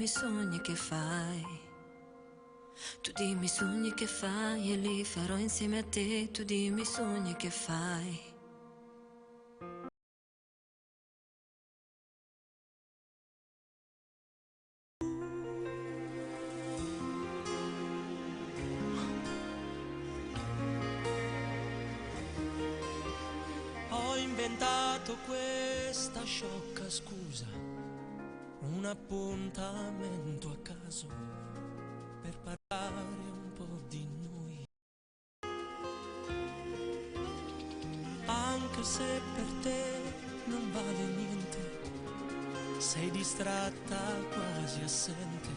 dimmi sogni che fai. Tu dimmi i sogni che fai e li farò insieme a te. Tu dimmi i sogni che fai. Ho inventato questa sciocca scusa, un appuntamento a caso per parlare un po' di noi. Anche se per te non vale niente, sei distratta, quasi assente,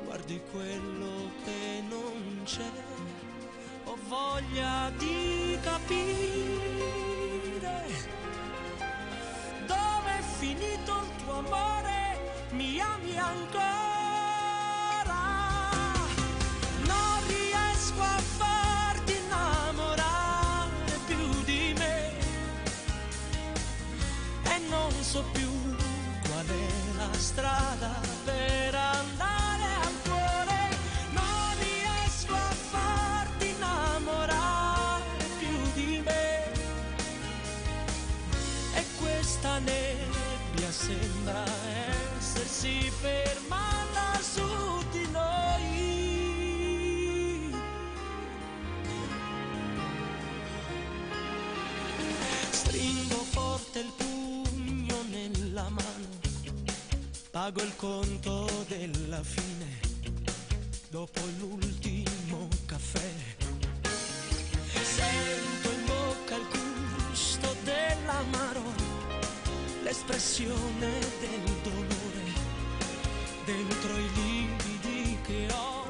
guardi quello che non c'è. Ho voglia di capire dove è finito il tuo amore, mi ami ancora. Non riesco a farti innamorare più di me e non so più qual è la strada per andare al cuore. Non riesco a farti innamorare più di me e questa nebbia sembra essersi fermata su di noi. Stringo forte il pugno nella mano, pago il conto della fine dopo l'ultimo caffè. Sento in bocca il gusto dell'amaro, l'espressione del dolore dentro i lividi che ho.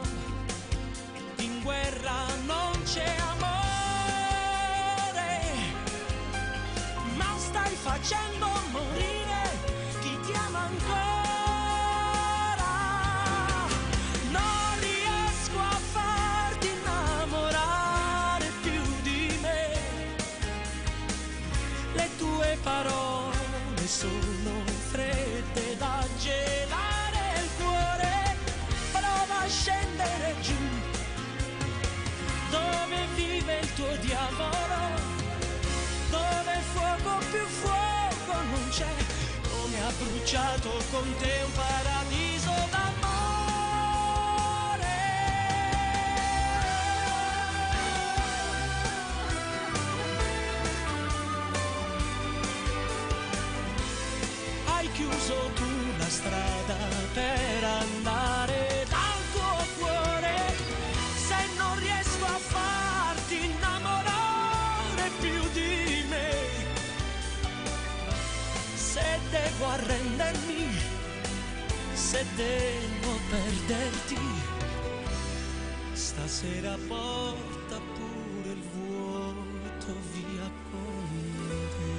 In guerra non c'è amore, ma stai facendo morire chi ti ama ancora. Non riesco a farti innamorare più di me, le tue parole sono fredde da gelare il cuore. Prova a scendere giù dove vive il tuo diavolo, dove fuoco più fuoco non c'è, come ha bruciato con te un paradiso d'amore. Hai chiuso tu la strada per andare dal tuo cuore. Se non riesco a farti innamorare più di me, se devo arrendermi, se devo perderti, stasera porta pure il vuoto via con te.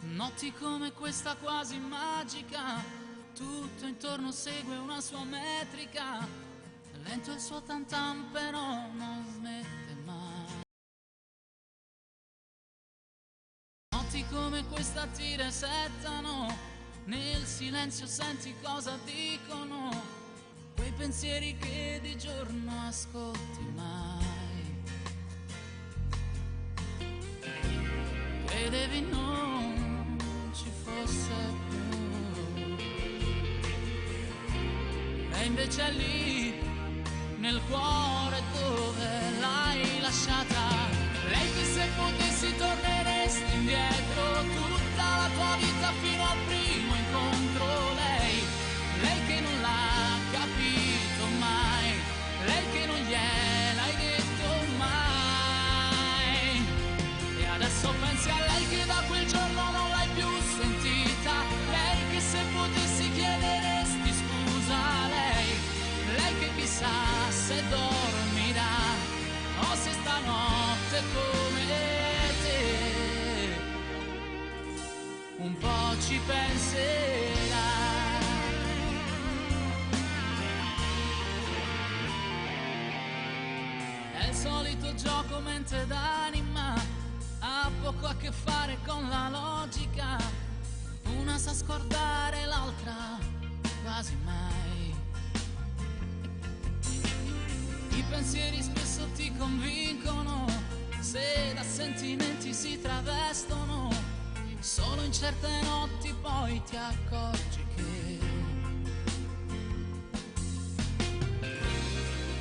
Notti come questa quasi magica, tutto intorno segue una sua metrica, lento il suo tam tam però non smette mai. Notti come questa ti resettano, nel silenzio senti cosa dicono, quei pensieri che di giorno ascolti mai. Credevi non ci fosse più, e invece è lì nel cuore dove l'hai lasciata. Lei che se potessi torneresti indietro tutta la tua vita fino al primo incontro. Lei che non l'ha capito mai, lei che non gliel'hai detto mai. stanotte come te, un po' ci penserai. È il solito gioco mente d'anima, ha poco a che fare con la logica, una sa scordare, l'altra quasi mai. I pensieri spesso ti convincono, se da sentimenti si travestono, solo in certe notti poi ti accorgi che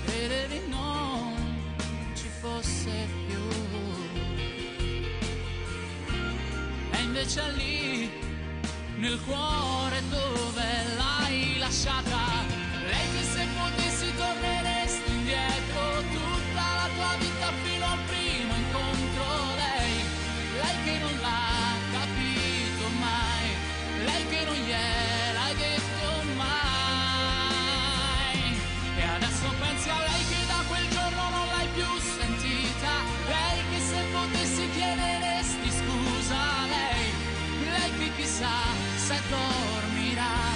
credevi non ci fosse più, e invece è lì nel cuore dove l'hai lasciata. Lei che se potessi torneresti indietro tutta la tua vita fino al primo incontro. Lei che non l'ha capito mai, lei che non gliel'hai detto mai. E adesso pensi a lei che da quel giorno non l'hai più sentita, lei che se potessi chiederesti scusa, lei che chissà se dormirà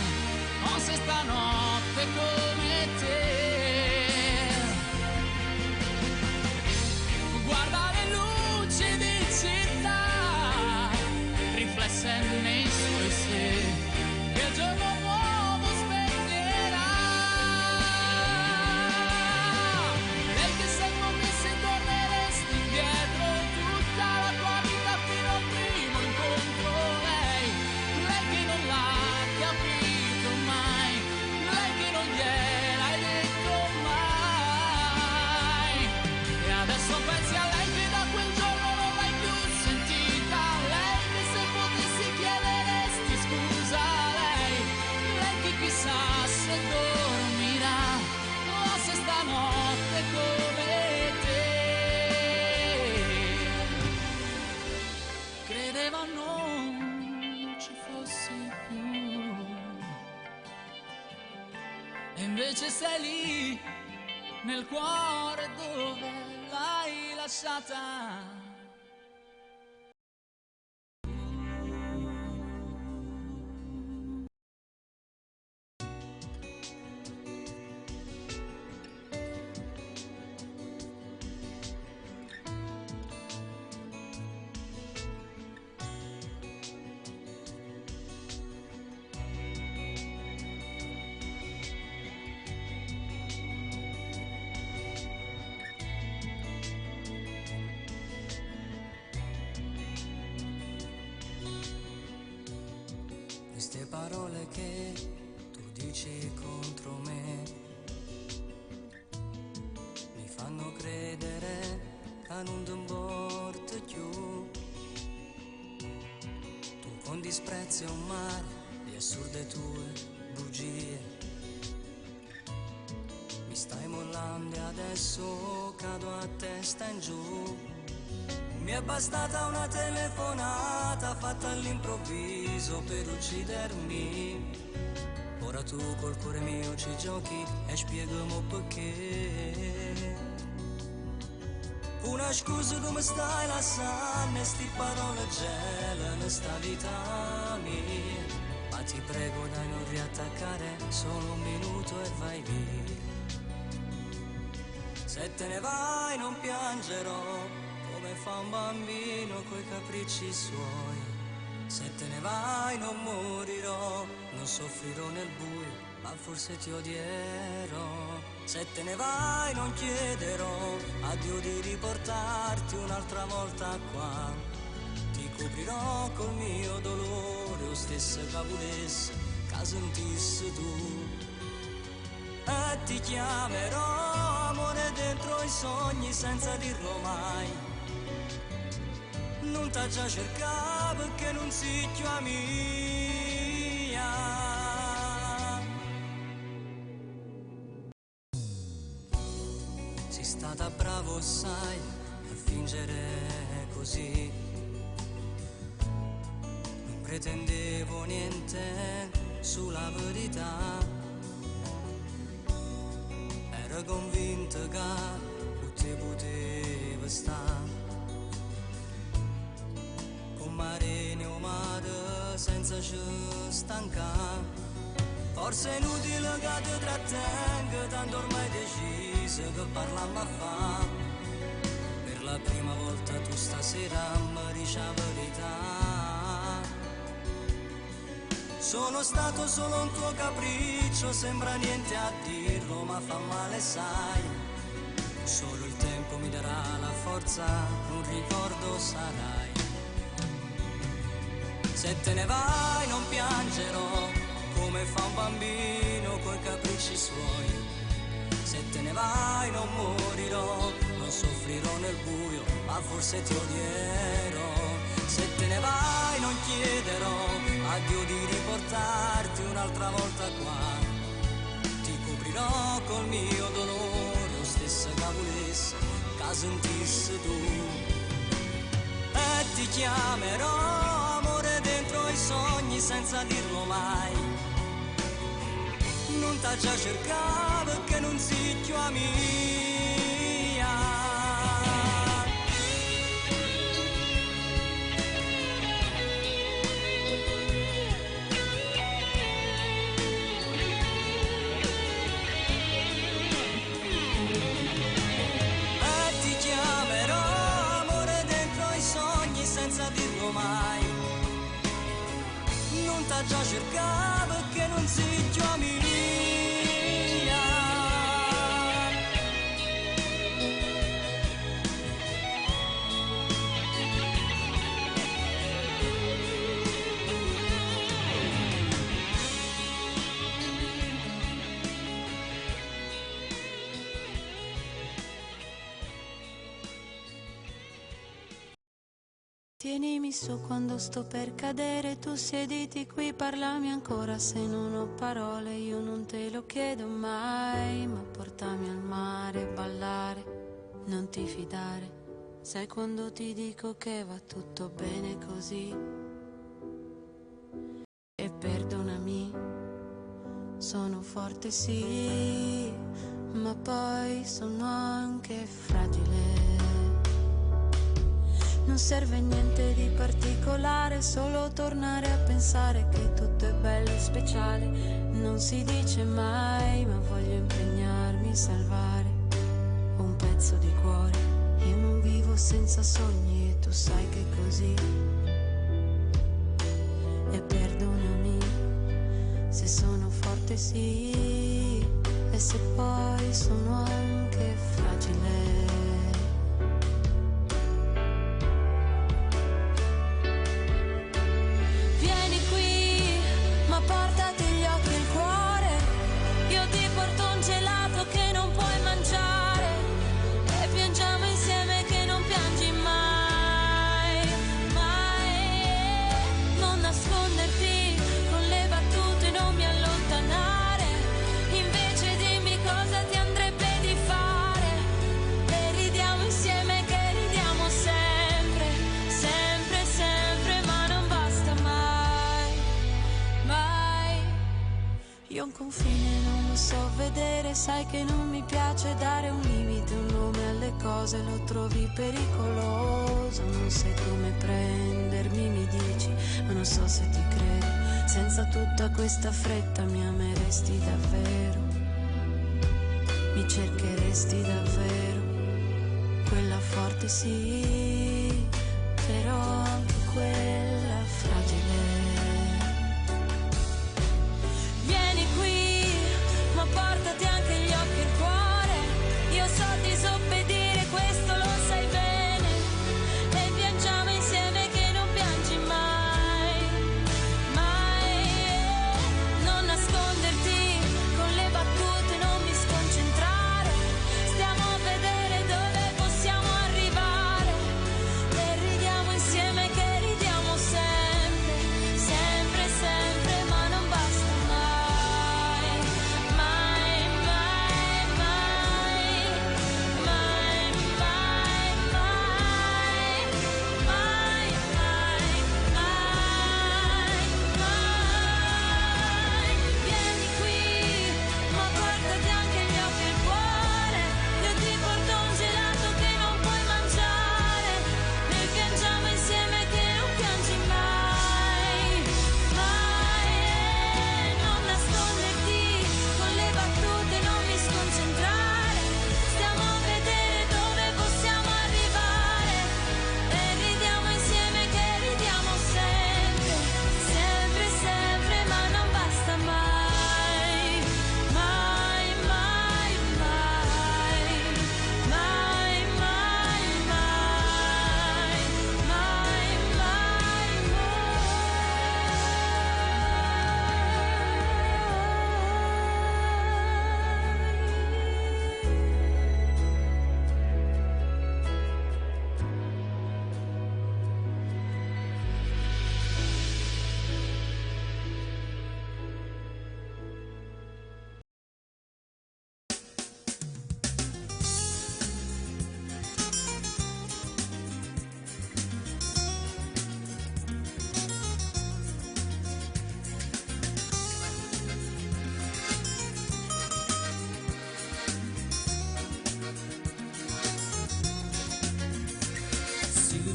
o se stanotte come te. Guarda le luci di città riflesse nei suoi sé, che il giorno nuovo spegnerà. Lei che se potessi torneresti indietro tutta la tua vita fino al primo incontro. Lei che non l'ha capito mai, lei che non gliel'hai detto mai. E adesso pensi a lei che da quel giorno non l'hai più sentita, lei che se potessi chiederesti scusa, lei che chissà se dormirà o se stanotte come te. Credeva non ci fossi più, e invece sei lì nel cuore dove l'hai lasciata. Queste parole che tu dici contro me mi fanno credere che non ti importa più. Tu con disprezzo e un mare di assurde tue bugie mi stai mollando e adesso cado a testa in giù. Mi è bastata una telefonata fatta all'improvviso per uccidermi. Ora tu col cuore mio ci giochi e spiegami perché. Una scusa come stai lasciando, sti parole gelano sta vita mia. Ma ti prego dai non riattaccare, solo un minuto e vai via. Se te ne vai non piangerò, come fa un bambino coi capricci suoi. Se te ne vai non morirò, non soffrirò nel buio, ma forse ti odierò. Se te ne vai non chiederò a Dio di riportarti un'altra volta qua. Ti coprirò col mio dolore, o stessa che volesse, che sentissi tu. E ti chiamerò amore dentro i sogni senza dirlo mai. Non t'ha già cercato perché non si chiama mia. Sei stata bravo, sai, a fingere così. Non pretendevo niente sulla verità. Ero convinto che tu ti potevi stare. ci stanca. Forse è inutile che ti trattenga, tanto ormai deciso che parlammo a fa. Per la prima volta tu stasera mi dici la verità. Sono stato solo un tuo capriccio, sembra niente a dirlo, ma fa male sai. Solo il tempo mi darà la forza, un ricordo sarai. Se te ne vai non piangerò, come fa un bambino coi capricci suoi. Se te ne vai non morirò, non soffrirò nel buio, ma forse ti odierò. Se te ne vai non chiederò a Dio di riportarti un'altra volta qua. Ti coprirò col mio dolore, lo stesso che volessi, che sentissi tu. E ti chiamerò amore dentro i sogni senza dirlo mai. Non t'ha già cercato perché non si chiama mia. E ti chiamerò amore dentro i sogni senza dirlo mai. Non t'ha già cercato perché non si chiama mia. Tienimi su quando sto per cadere, tu siediti qui, parlami ancora se non ho parole, io non te lo chiedo mai, ma portami al mare, ballare, non ti fidare, sai quando ti dico che va tutto bene così. E perdonami, sono forte sì, ma poi sono anche fragile. Non serve niente di particolare, solo tornare a pensare che tutto è bello e speciale. Non si dice mai, ma voglio impegnarmi a salvare un pezzo di cuore. Io non vivo senza sogni e tu sai che è così. E perdonami se sono forte sì, e se poi sono anche fragile. Portati gli occhi e il cuore, io ti porto un gelato che non puoi mangiare e piangiamo insieme che non piangi mai, mai. Non nasconderti con le battute, non mi allontanare, invece dimmi cosa ti andrebbe di fare e ridiamo insieme che ridiamo sempre, sempre, sempre, ma non basta mai, mai. Io un confine non lo so vedere, sai che non mi piace dare un limite, un nome alle cose, lo trovi pericoloso. Non sai come prendermi, mi dici, ma non so se ti credo. Senza tutta questa fretta mi ameresti davvero, mi cercheresti davvero. Quella forte sì, però anche quella fragile. Ma portati anche gli occhi e il cuore, io so disobbedire, questo lo sai bene, e piangiamo insieme che non piangi mai, mai. Non nasconderti con le battute, non mi sconcentrare, stiamo a vedere dove possiamo arrivare e ridiamo insieme che ridiamo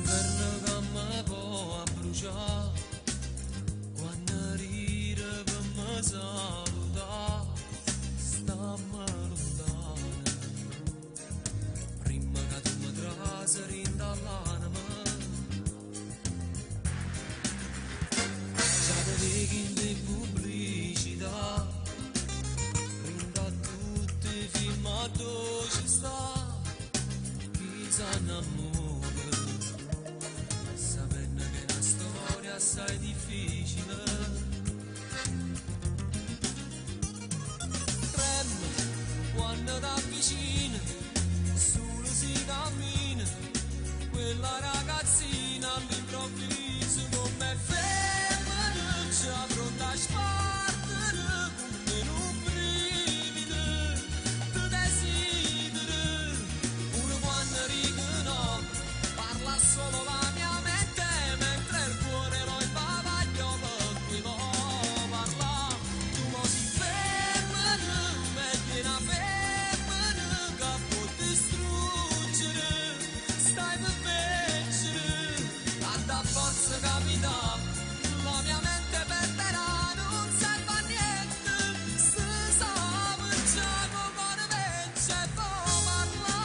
l'inverno che mi può bruciare, quando ride per me salutare, stammi lontana, prima che tu mi traseri dall'anima. Già te vedi in te pubblicità, rinda a tutti i film a dove ci sta, chi s'annamora, sapendo che è una storia assai difficile. Trema quando t'avvicina, solo si cammina, quella ragazzina all'improvviso come femminuccia pronta a spartere come un brivido ti desideri, pure quando dico no parla solo la mia mente, mentre il cuore lo imbavaglio perché può parlare. Tu mo si femmina, metti una femmina che può distruggere, stai per vincere, tanta forza capita, la mia mente perderà, non serve a niente, se sa già come vence e può parlare.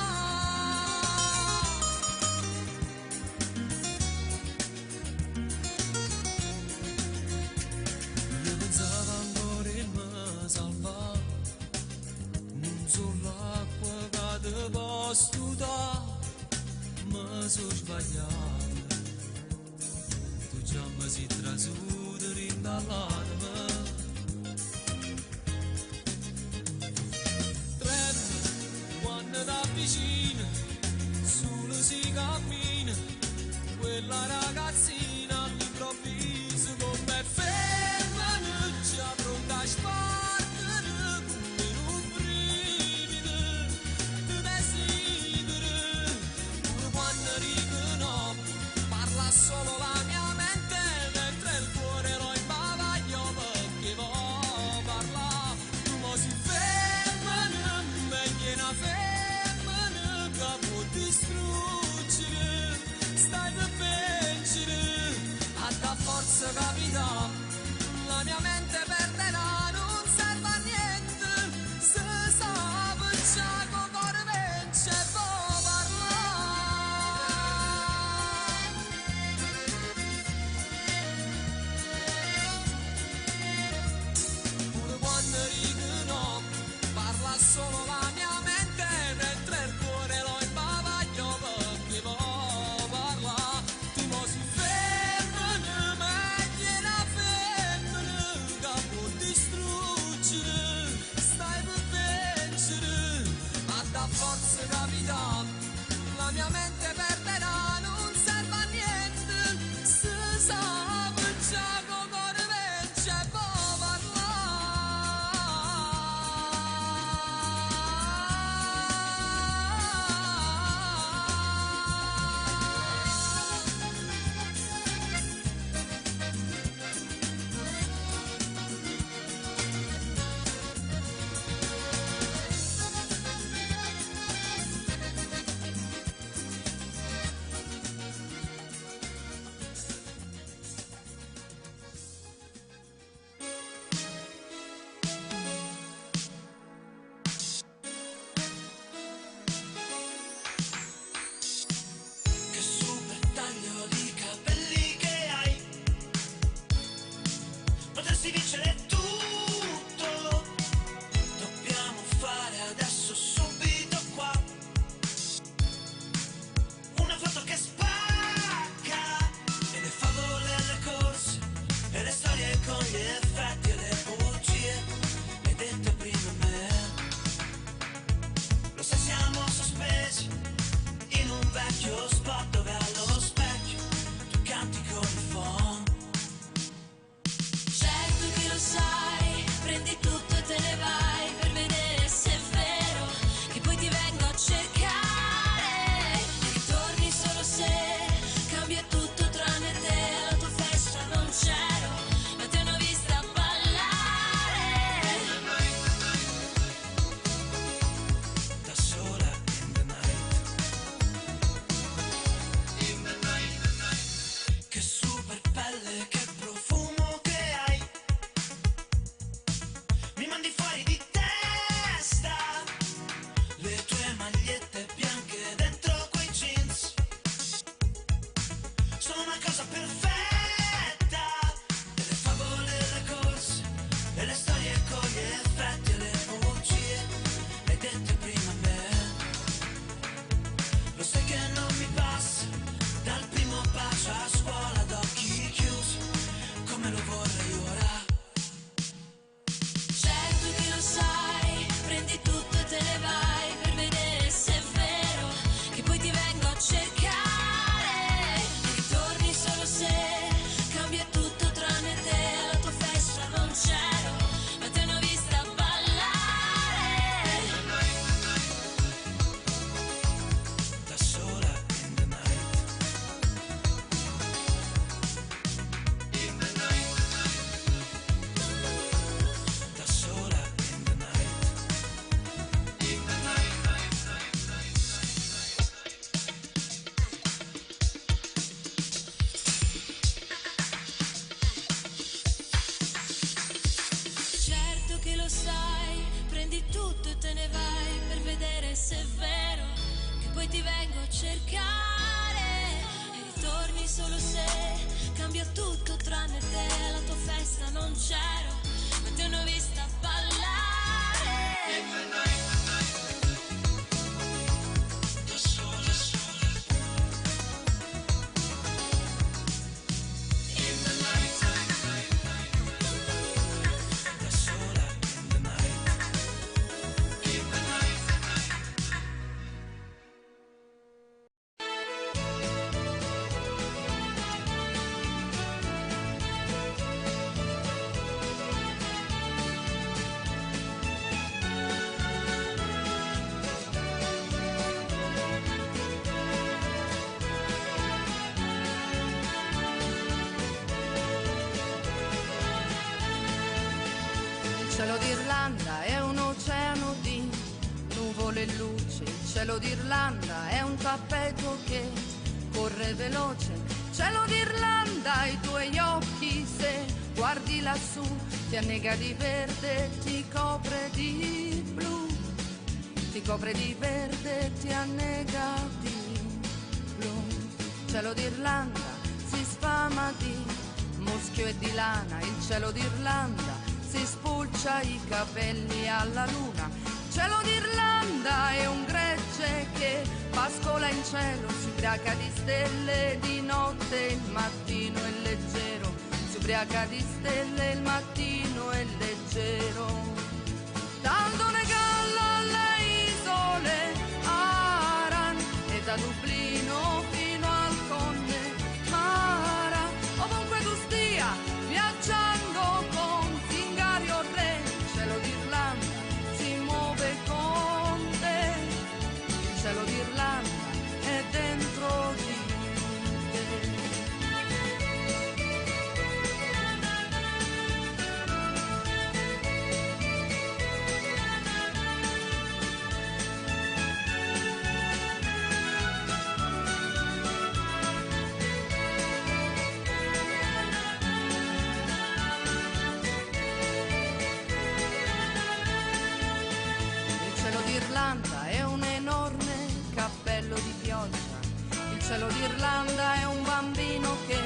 Io pensavo ancora in me salvare, non so l'acqua che ti posso dare, ma sono sbagliato. Tu già mi sei trasuto dall'anima. Trema quando t'avvicina, solo si cammina, quella ragazzina all'improvviso come femminuccia pronta a spartere come un brivido ti desideri, pure quando dico no parla solo la mia mente, mentre il cuore lo imbavaglio perché può parlare. Tu mo si femmina, meglio una femmina che può distruggere, stai per vincere, cosa perfetta, delle favole e le corse, e le storie con gli effetti e le bugie. L'hai detto prima a me, lo sai che non mi passa, dal primo bacio a scuola ad occhi chiusi, come lo vorrei ora. Certo che lo sai, prendi tutto e te ne vai per vedere se è vero, che poi ti vengo a cercare e ritorni solo se cambia tutto tranne te. Alla tua festa non c'ero, ma ti hanno vista ballare Da sola in the night, da sola in the night. Certo che lo sai, prendi tutto e te ne vai per vedere se è vero, che poi ti vengo a cercare e ritorni solo se cambia tutto tranne te. Alla tua festa non c'ero, ma ti hanno vista ballare Da sola, in the night, da sola in the night, in the night. Il cielo d'Irlanda è un oceano di nuvole e luce. Il cielo d'Irlanda è un tappeto che corre veloce. Cielo d'Irlanda, i tuoi occhi, se guardi lassù, ti annega di verde, ti copre di blu. Ti copre di verde, ti annega di blu. Cielo d'Irlanda si sfama di muschio e di lana. Il cielo d'Irlanda si spulcia i capelli alla luna. Cielo d'Irlanda è un gregge che pascola in cielo, si ubriaca di stelle di notte, il mattino è leggero. Si ubriaca di stelle, il mattino è leggero. Tanto ne galla alle isole Aran e da Dublino fino al Connemara. Ovunque tu stia viaggiando con zingari o re, il cielo d'Irlanda si muove con te. Il cielo d'Irlanda è dentro di te. L'Irlanda è un enorme cappello di pioggia. Il cielo d'Irlanda è un bambino che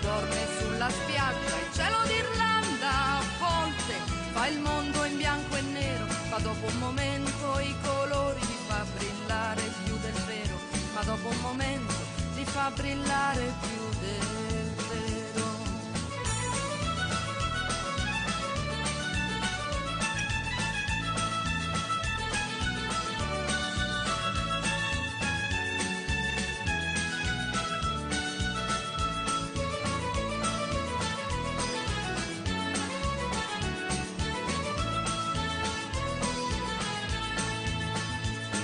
dorme sulla spiaggia. Il cielo d'Irlanda a volte fa il mondo in bianco e nero, ma dopo un momento i colori li fa brillare più del vero. Ma dopo un momento li fa brillare più del vero.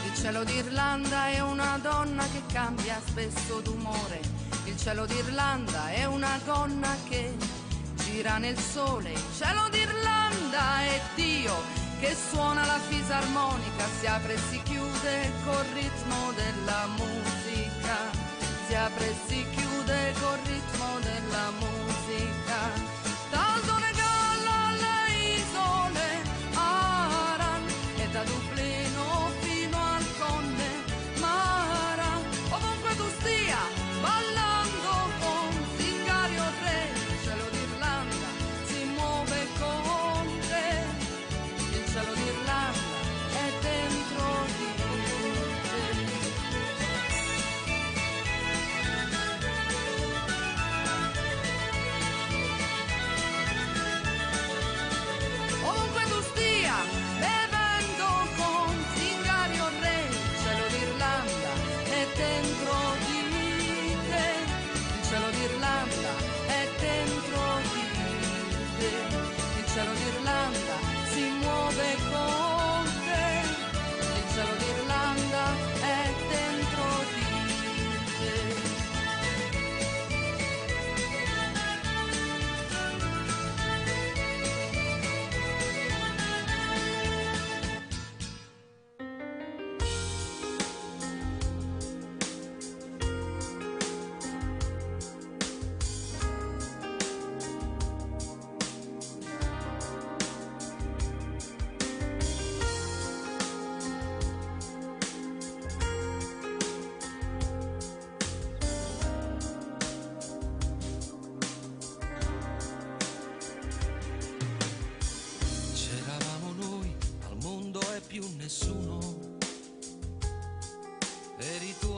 Il cielo d'Irlanda è una donna che cambia spesso d'umore. Il cielo d'Irlanda è una gonna che gira nel sole. Il cielo d'Irlanda è Dio che suona la fisarmonica, si apre e si chiude col ritmo della musica. Si apre e si chiude col ritmo della musica. Tanto ne galla alle isole Aran e da Dublino fino al Connemara. Ovunque tu stia ballando con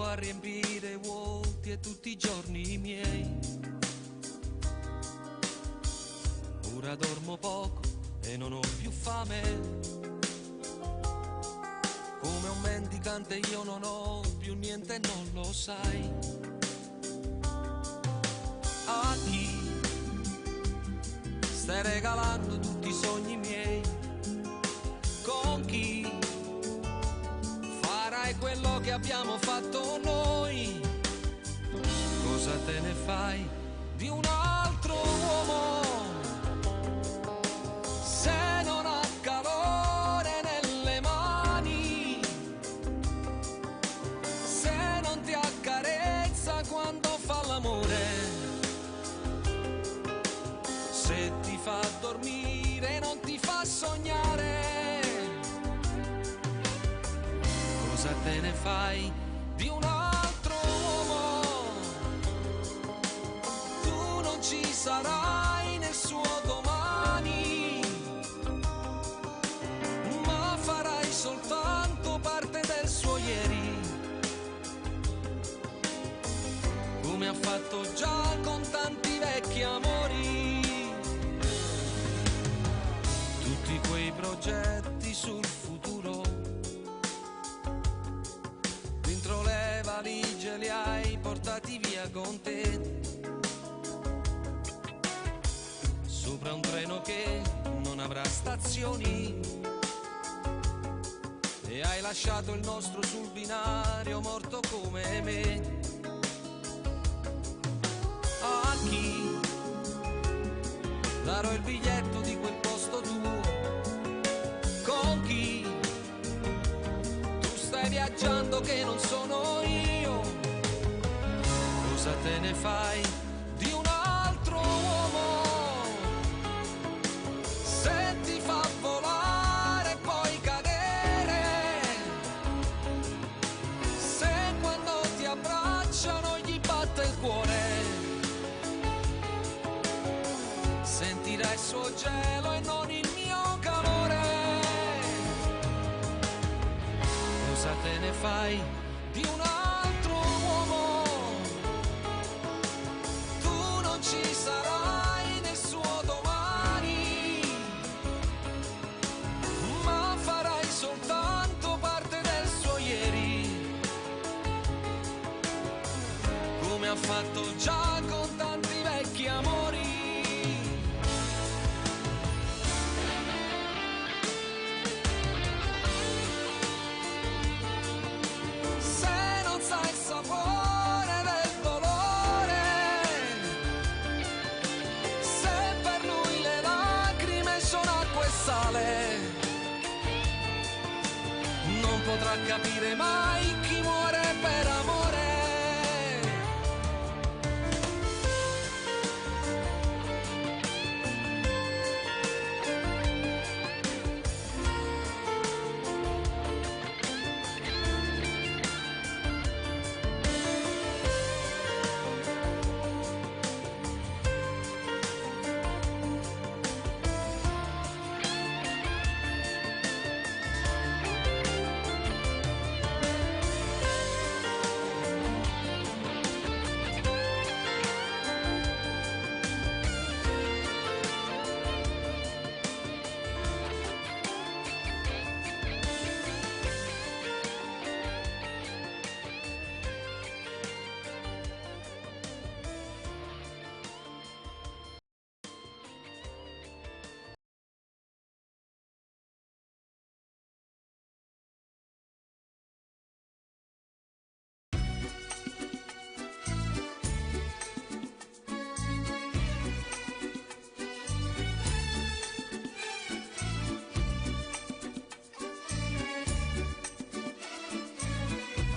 a riempire vuoti e tutti i giorni miei. Ora dormo poco e non ho più fame, come un mendicante io non ho più niente e non lo sai. A chi stai regalando tutti i sogni miei? Con chi farai quello che abbiamo fatto noi? Cosa te ne fai di un altro uomo se non ha calore nelle mani, se non ti accarezza quando fa l'amore, se ti fa dormire e non ti fa sognare? Cosa te ne fai di un altro uomo? Tu non ci sarai nel suo domani, ma farai soltanto parte del suo ieri, come ha fatto già con tanti vecchi amori. Tutti quei progetti sul futuro dentro le valigie li hai portati via con te, sopra un treno che non avrà stazioni, e hai lasciato il nostro sul binario morto come me. A chi darò il biglietto di quel posto tuo? Con chi tu stai viaggiando che non sono io? Cosa te ne fai di un altro uomo se ti fa volare e poi cadere, se quando ti abbracciano gli batte il cuore, sentirai il suo gelo e non il mio calore? Cosa te ne fai di un altro uomo? Tu non ci sarai nel suo domani, ma farai soltanto parte del suo ieri, come ha fatto già con tanti vecchi amori. Sapore del dolore, se per lui le lacrime sono acqua e sale, non potrà capire mai chi muore per amore.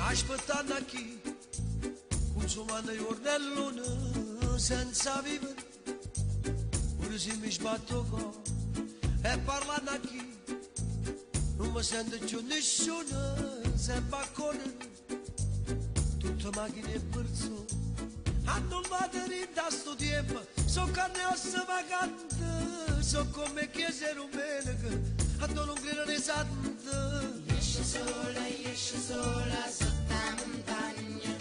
Aspettando qui, consumando i ornelloni senza vivere, ora se mi sbatto il cuore e parlando qui, non mi sento più nessuno, sempre a correre, tutte macchine e persone, hanno in sto tempo, so carne e ossa vacante, so come chiese rumeniche, hanno non credo ne sante. Esce sola sotto la montagna,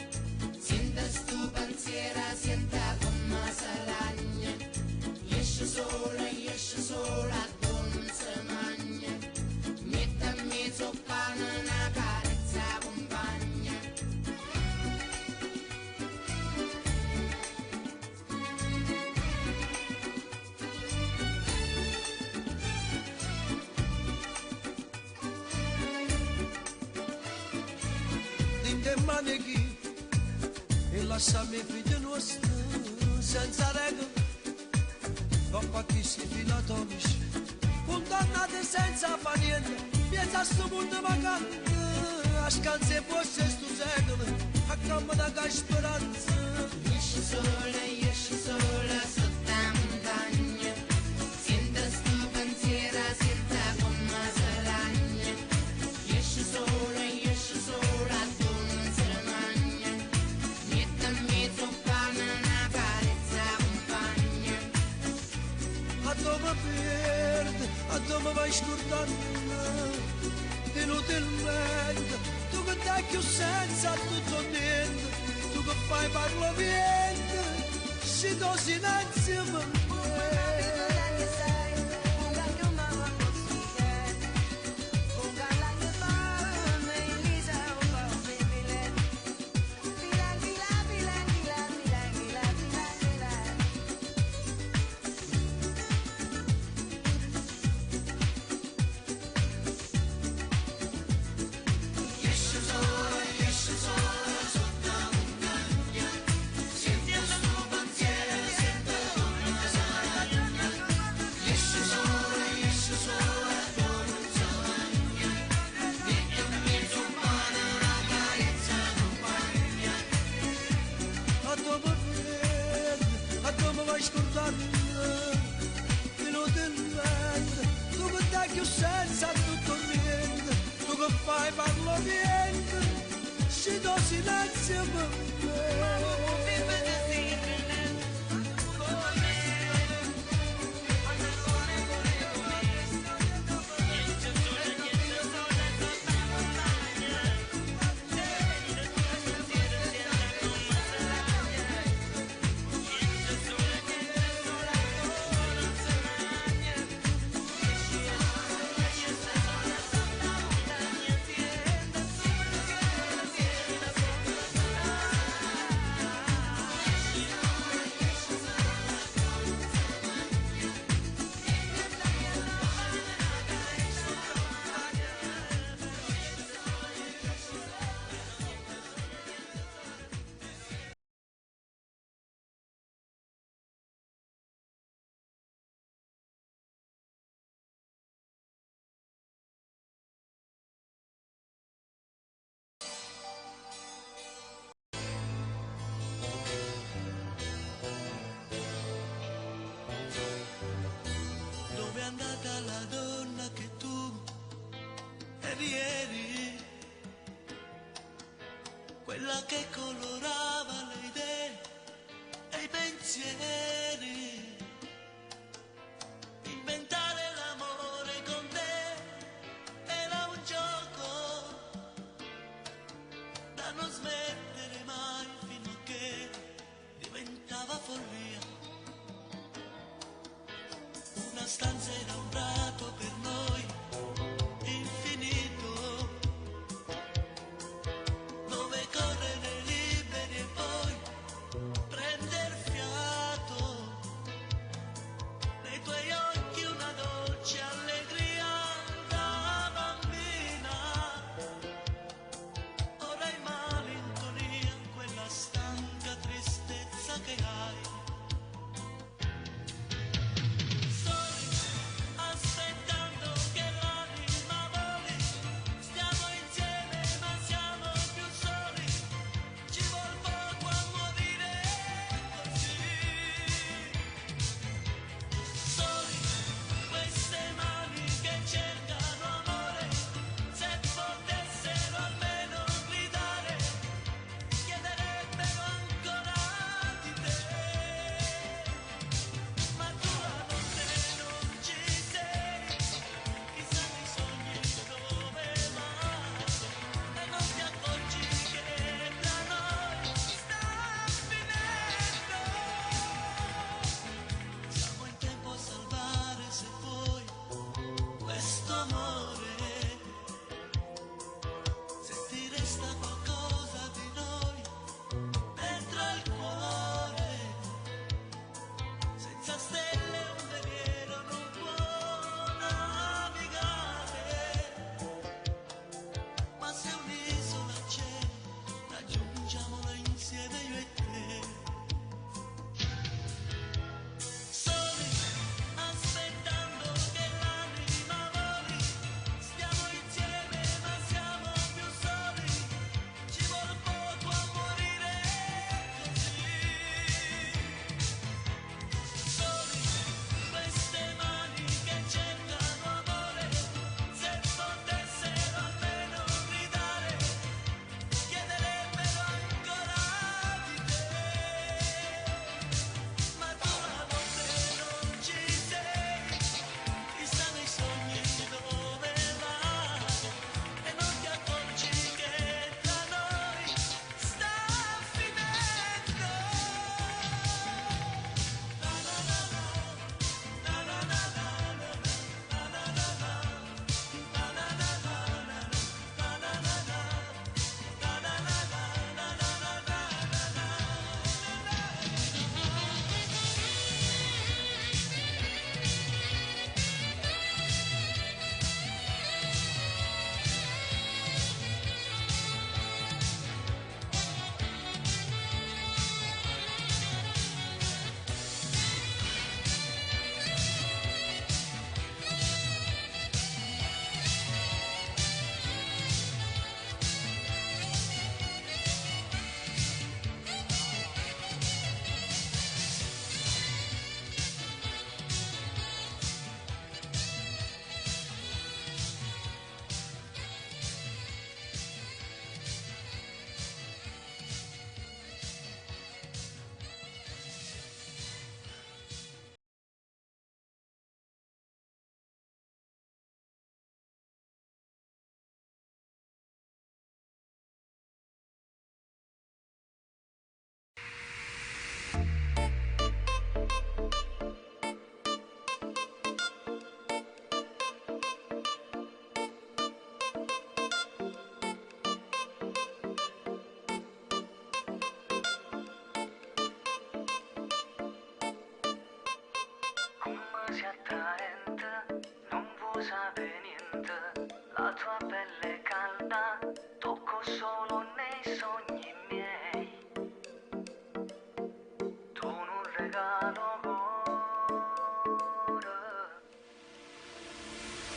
e manichi e lasciami i figli nostri senza regole. Dopo chi si fila atomici, condannati senza fare niente, piazza a sto mondo vacante, a scanse fosse sto secolo, a campo da speranza. Esci sola sotto la montagna, sento sto pensiero, sento come si ragna. Esci sola, tu non se la magna, niente a mezzo pane, una carezza compagna. A dove perde, a dove vai scordando, inutilmente, tu che dai più senza tutto niente, tu che fai parlo niente, si do silenzio per me. Senza tutto niente, tu che fai parlo niente, si do silenzio per me. Quella che colorava le idee e i pensieri. Inventare l'amore con te era un gioco da non smettere mai fino a che diventava follia. Una stanza era un prato per noi infinito, dove correre liberi e poi prender fiato. Nei tuoi occhi una dolce allegria da bambina, ora hai malinconia, quella stanca tristezza che hai. Soli,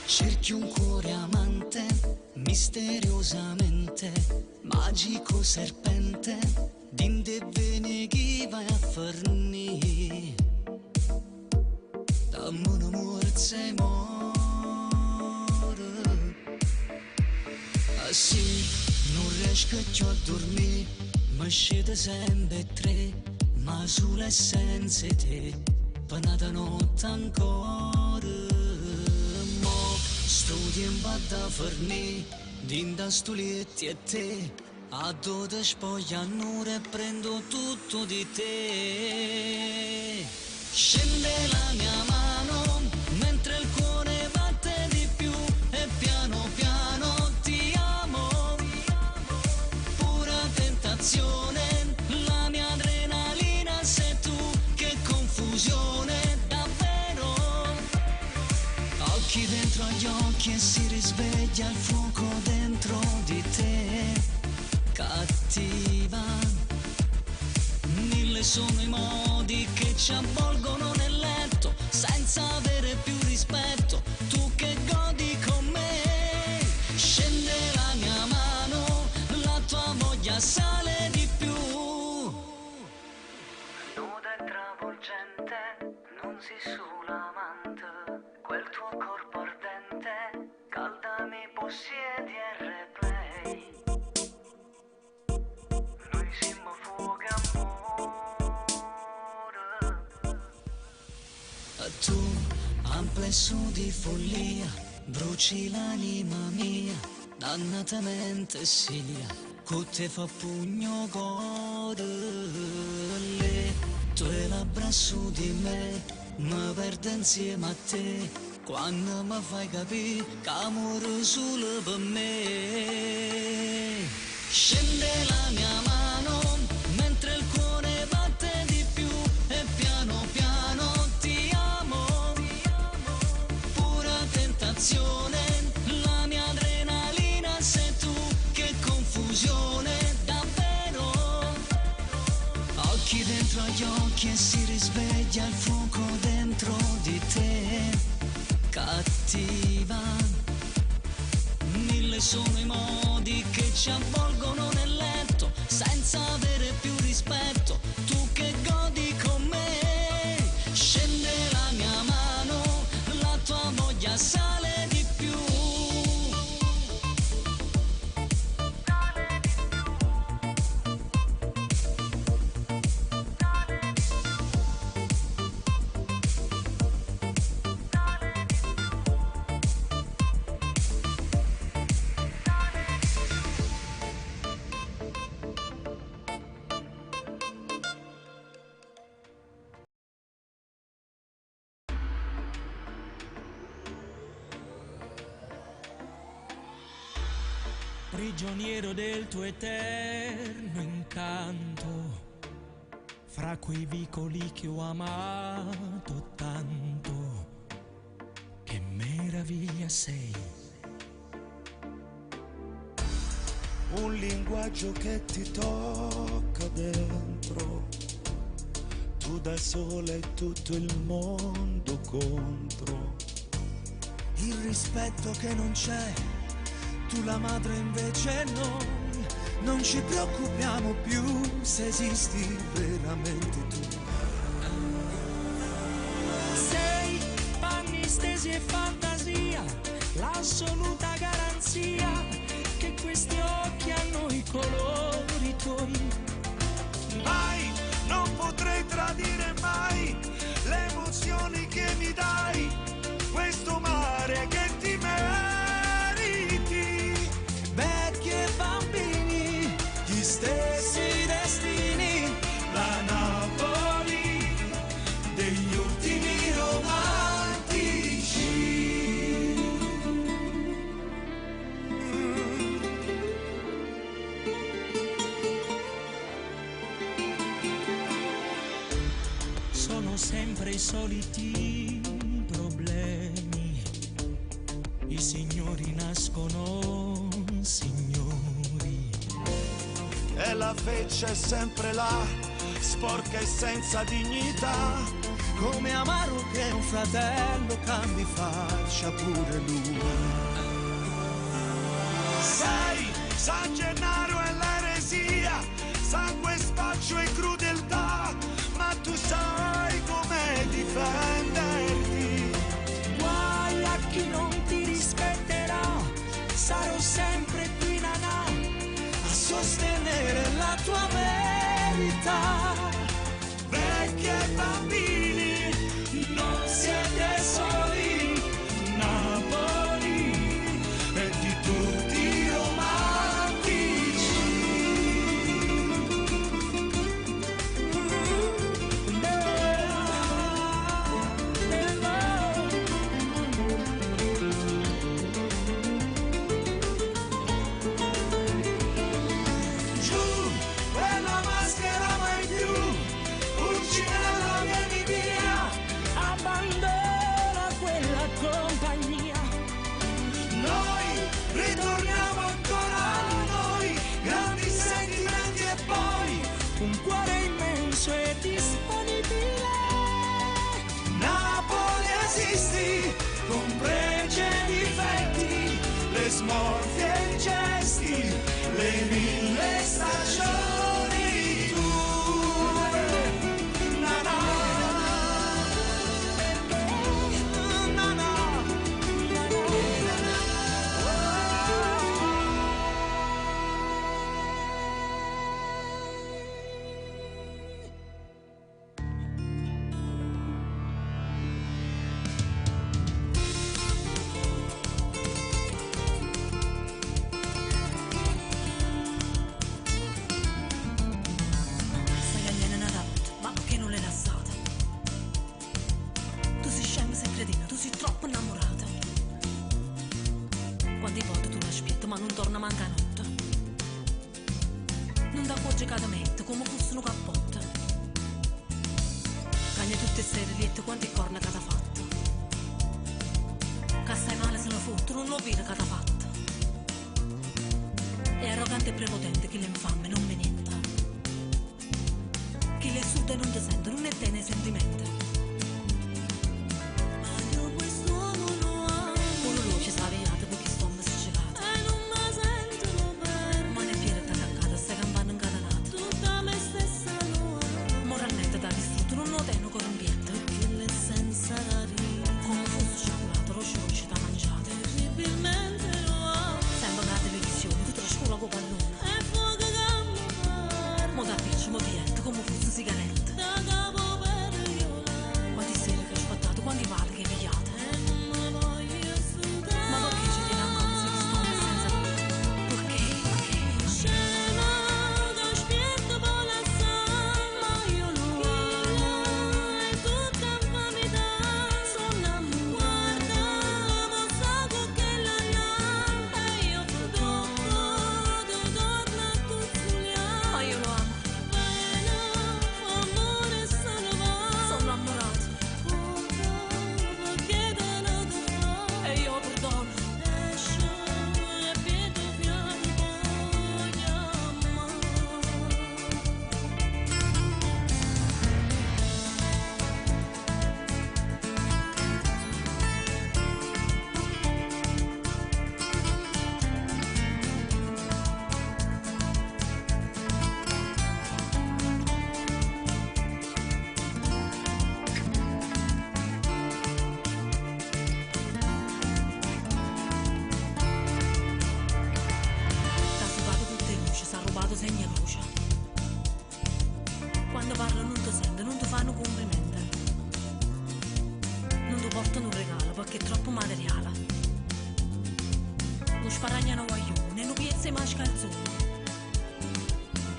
Cerchi un cuore amante, misteriosamente, magico serpente, dinde bene chi vai a fornì. Dammi un amore se muore. Ah sì, non riesco più a dormire, mi scende sempre tre, ma sulle essenze te, panata notte ancora. Sto tempo da fornì, dinda stulietti e te, a dove spogliano e prendo tutto di te. Scende la mia mano, mentre il cuore batte di più, e piano piano ti amo. Pura tentazione, la mia adrenalina sei tu, che confusione, davvero. Occhi dentro agli occhi e si risveglia il fuoco dentro di te. Cattiva, mille sono i modi che ci avvolgono nel letto, senza avere più rispetto, tu che godi con me. Scende la mia mano, la tua voglia sale di più. Nuda e travolgente, non si sull'amante, quel tuo corpo ardente, calda mi possiedi e replay. Noi siamo fuoco amore. Tu, amplesso di follia, bruci l'anima mia, dannatamente sia, che te fa pugno cuore. Le tue labbra su di me, mi perdo insieme a te, quando mi fai capire che amore solo per me. Scende la mia mano, mentre il cuore batte di più, e piano piano ti amo. Pura tentazione, la mia adrenalina sei tu, che confusione, davvero. Occhi dentro agli occhi e si risveglia il fuoco dentro di te. Cattiva, mille sono i modi che ci avvolgono nel letto, senza avere più rispetto, tu che godi con me. Scende la mia mano, la tua voglia sale di più. Prigioniero del tuo eterno incanto, fra quei vicoli che ho amato tanto, che meraviglia sei. Un linguaggio che ti tocca dentro, tu da sola e tutto il mondo contro. Il rispetto che non c'è, tu la madre invece non ci preoccupiamo più se esisti veramente tu. Sei panni stesi e fantasia, l'assoluta garanzia che questi occhi hanno i colori tuoi. Mai, non potrei tradire mai le emozioni che mi dai, questo mare che ti meriti. Vecchi e bambini, Gli stessi destini, la Napoli degli ultimi romantici. sono sempre i soliti problemi, i signori nascono signori. E la feccia è sempre là, sporca e senza dignità, come amaro che un fratello cambi faccia pure lui. Sai, San Gennaro è l'eresia, sangue, spaccio e crudeltà, ma tu sai come difenderti. Guai a chi non ti rispetterà, sarò sempre qui nanà a sostenere la tua verità. Vecchi e bambini, non siete soli, Napoli e di tutti i romantici. Giù, quella maschera mai più, Pulcinella vieni via, Abbandona quella compagnia. noi ritorniamo ancora a noi, grandi sentimenti e poi Un cuore immenso e disponibile. Napoli esisti, con pregi e difetti, le smorfie e i gesti, le 1000 stagioni tue. Na na, na na, Sai che gliene ne adatta, ma perché non l'hai lassata? Tu sei scema, sei cretino, tu sei troppo innamorata. Quante volte tu l'aspetti, ma non torna manca notte. Non da cuoce che ti mette, come fosse un cappotto. Cagna tutte ste liette, quante corna che ti ha fatto. Che stai male se ne fotte, non lo vede che ti ha fatto. È arrogante e prepotente, chi l'infame non me niente. Chi le surda e non ti sente, non è te nei sentimenti. Ma io quest'uomo lo amo. Pure lui ci sta avviato perché sto mescelato. E non mi sentono bene. Ma ne piede attaccata, stai campando incatenata. Tutta me stessa lo amo. Moralmente da distrutto, non lo tengo con ambiente. Perché l'essenza da ridere. Come fosse sciacquolato, lo sciolci da mangiato. Terribilmente lo amo. Sembra la televisione, tu trascura con pallone. E fuoco che mi pare. Mo da piccio, mo dietro, come fosse sigaretta. Da capo per violare. Quanti sere che ho spattato, quanti pali che pigliate. E non me voglio sudare. Ma perché ci tiene ancora se sto senza te? Perché? Scena che aspetto per la ma io lo amo. E tutta infamità. Sono guarda, ma sa che la e io dopo ti torno a tuzzoliare. Ma io lo amo. Amore salvato. Sono innamorato. Perché te lo dovrò. E io perdono. Esce e piede piano voglio amare. T'ha sudato tutte le luci, s'ha rubato segni e luce. Quando parla non ti sente, non ti fanno complimenti. Non ti portano un regalo perché è troppo materiale. Lo sparagnano guaglione, non piezza e mascalzone.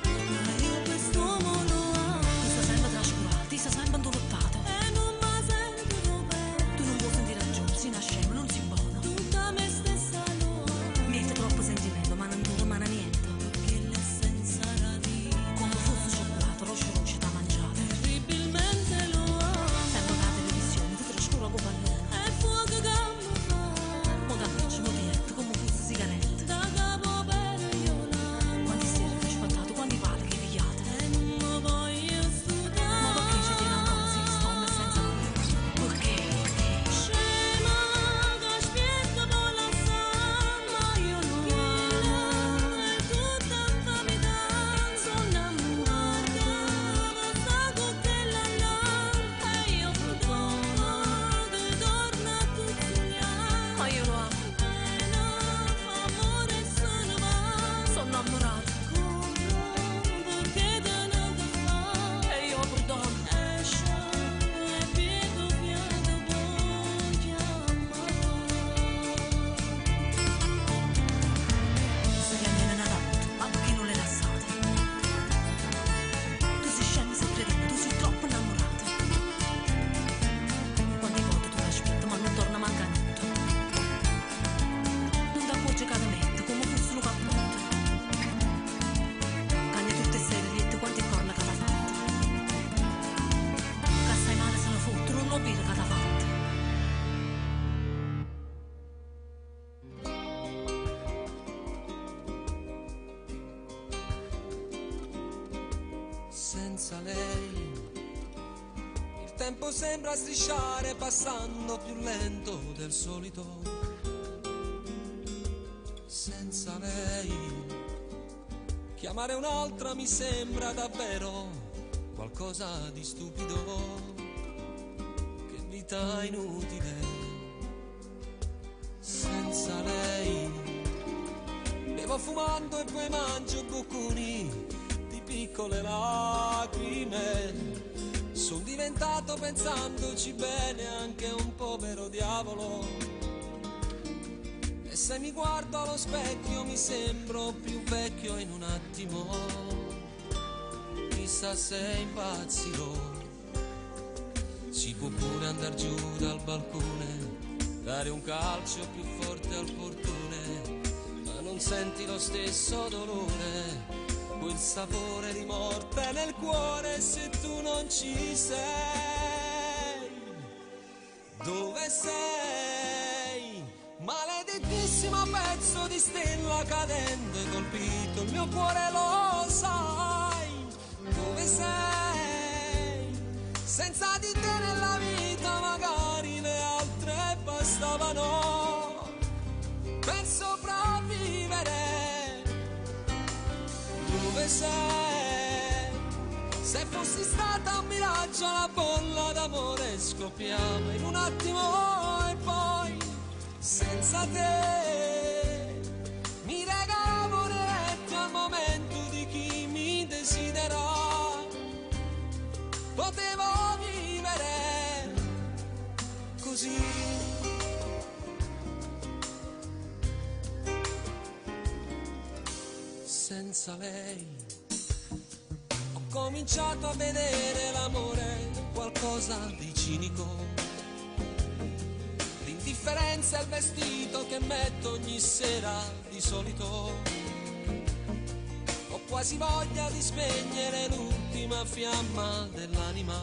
Ma io quest'uomo lo amo. Ti sta sempre trascurato, ti sta sempre intortato. E non mi sento bene. Tu non puoi sentire ragione, si nasce scemo, non si buona. Tutta me stessa lo amo. Mette troppo sentimento, ma non ti rimane niente. Perché l'essenza radica. Come fosse cioccolato, lo sciolci da mangiare. Terribilmente lo amo. Sembra la televisione, ti trascura con pallone. E fuoco che mi fa. Mo da piccio, mo dietro, come fosse sigaretta. Da capo per violare. automobile che davanti. Senza lei il tempo sembra strisciare, passando più lento del solito. Senza lei chiamare un'altra mi sembra davvero qualcosa di stupido. Che vita inutile. Senza lei bevo fumando e poi mangio bocconi di piccole lacrime. Sono diventato, pensandoci bene, anche un povero diavolo. E se mi guardo allo specchio mi sembro più vecchio in un attimo. Chissà se impazzirò. Si può pure andar giù dal balcone, dare un calcio più forte al portone, ma non senti lo stesso dolore, quel sapore di morte nel cuore se tu non ci sei. Dove sei? Maledettissimo pezzo di stella cadente, colpito il mio cuore, lo sai. Dove sei? Senza di te nella vita magari le altre bastavano per sopravvivere. Dove sei? Se fossi stata un miraggio, la bolla d'amore scoppiava in un attimo e poi senza te mi regavo retto al momento di chi mi desidera. Potevo vivere così. Senza lei ho cominciato a vedere l'amore qualcosa di cinico. L'indifferenza è il vestito che metto ogni sera di solito. Ho quasi voglia di spegnere l'ultima fiamma dell'anima,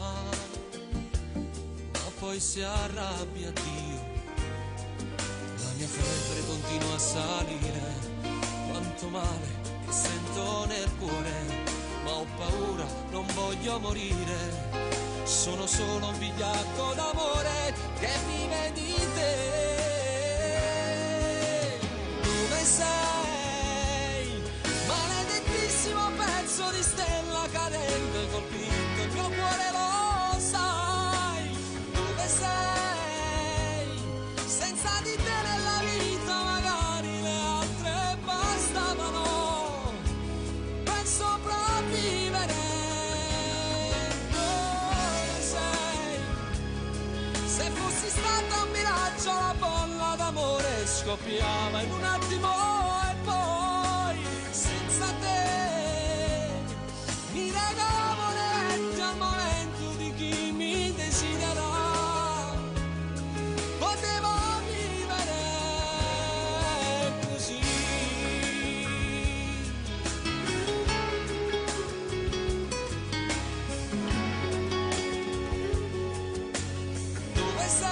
ma poi si arrabbia Dio. La mia febbre continua a salire, quanto male che sento nel cuore, ma ho paura, non voglio morire. Sono solo un vigliacco d'amore che vive di te. Dove sei? Maledettissimo pezzo di stella cadente, colpito il mio cuore, lo sai. Dove sei? Senza di te nella vita magari le altre bastavano per sopravvivere. Dove sei? Se fossi stata un miraggio, la bolla d'amore scoppiava in un attimo e poi senza te mi regavo netti al momento di chi mi desidera. Potevo vivere così. Dove sei?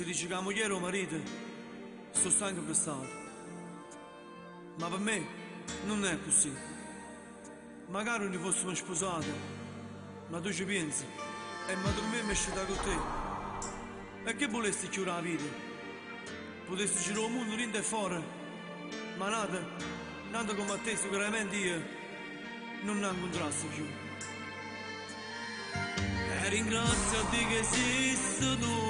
Si dice che la moglie o marito sto stanco per stato. Ma per me non è così. Magari non fossimo sposati, ma tu ci pensi e ma per me mi è scelta con te. E che volessi chiudere la vita? Potessi girare il mondo dentro e fuori, ma nata come a te sicuramente io non ne incontrassi più. E ringrazio a te che esisti tu,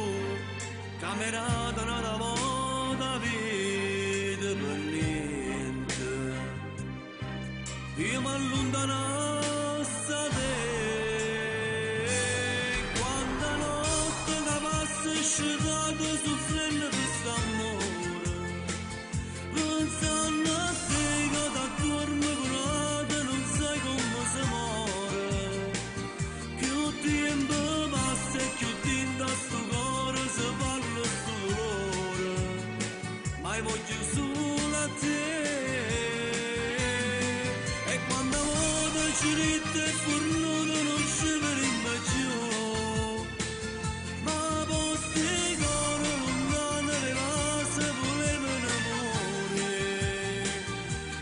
camerata nata volta vita per niente. Io mi allontanassi da te, quanta notte che passa scerrato soffrendo quest'amore, pensando a te che da dorme curata non sai come si muore. Più tempo passa e più tinta sto cuore si parla sto dolore, ma io voglio solo a te. E quando voto ci rite e fornuto non ci vedremo più, ma posti cuore lontano le case volevano amore.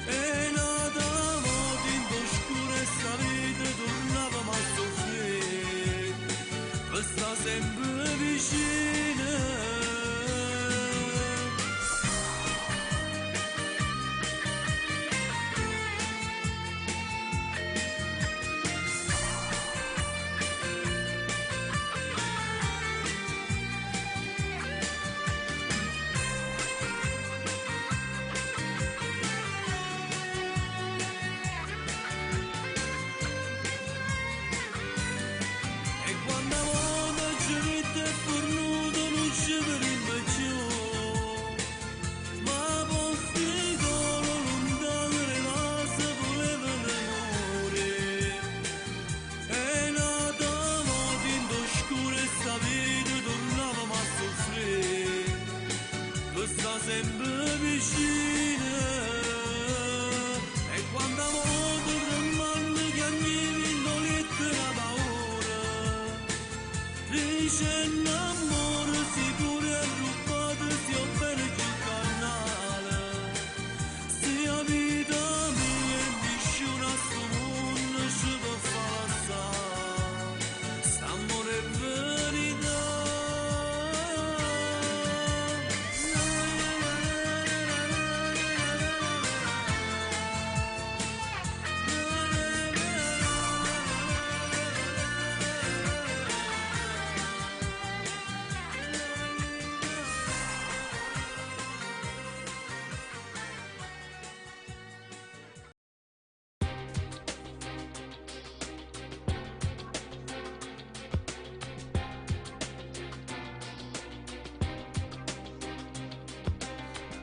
E nata moto in oscura e sta vita tornavamo a soffrire, per sta sempre vicina. E quando voto ci rite e fornuto non ci vedremo più, ma posti cuore lontano le case volevano amore. E nata moto in oscura e sta vita tornavamo a soffrire, per sta sempre vicina. E quando moto tremando chiamivi in dolette la paura, dicendo amore sicuro e rubato sia bene più carnale, sia vita mia e nessuno a sto mondo ci può far stare, st'amore è verità.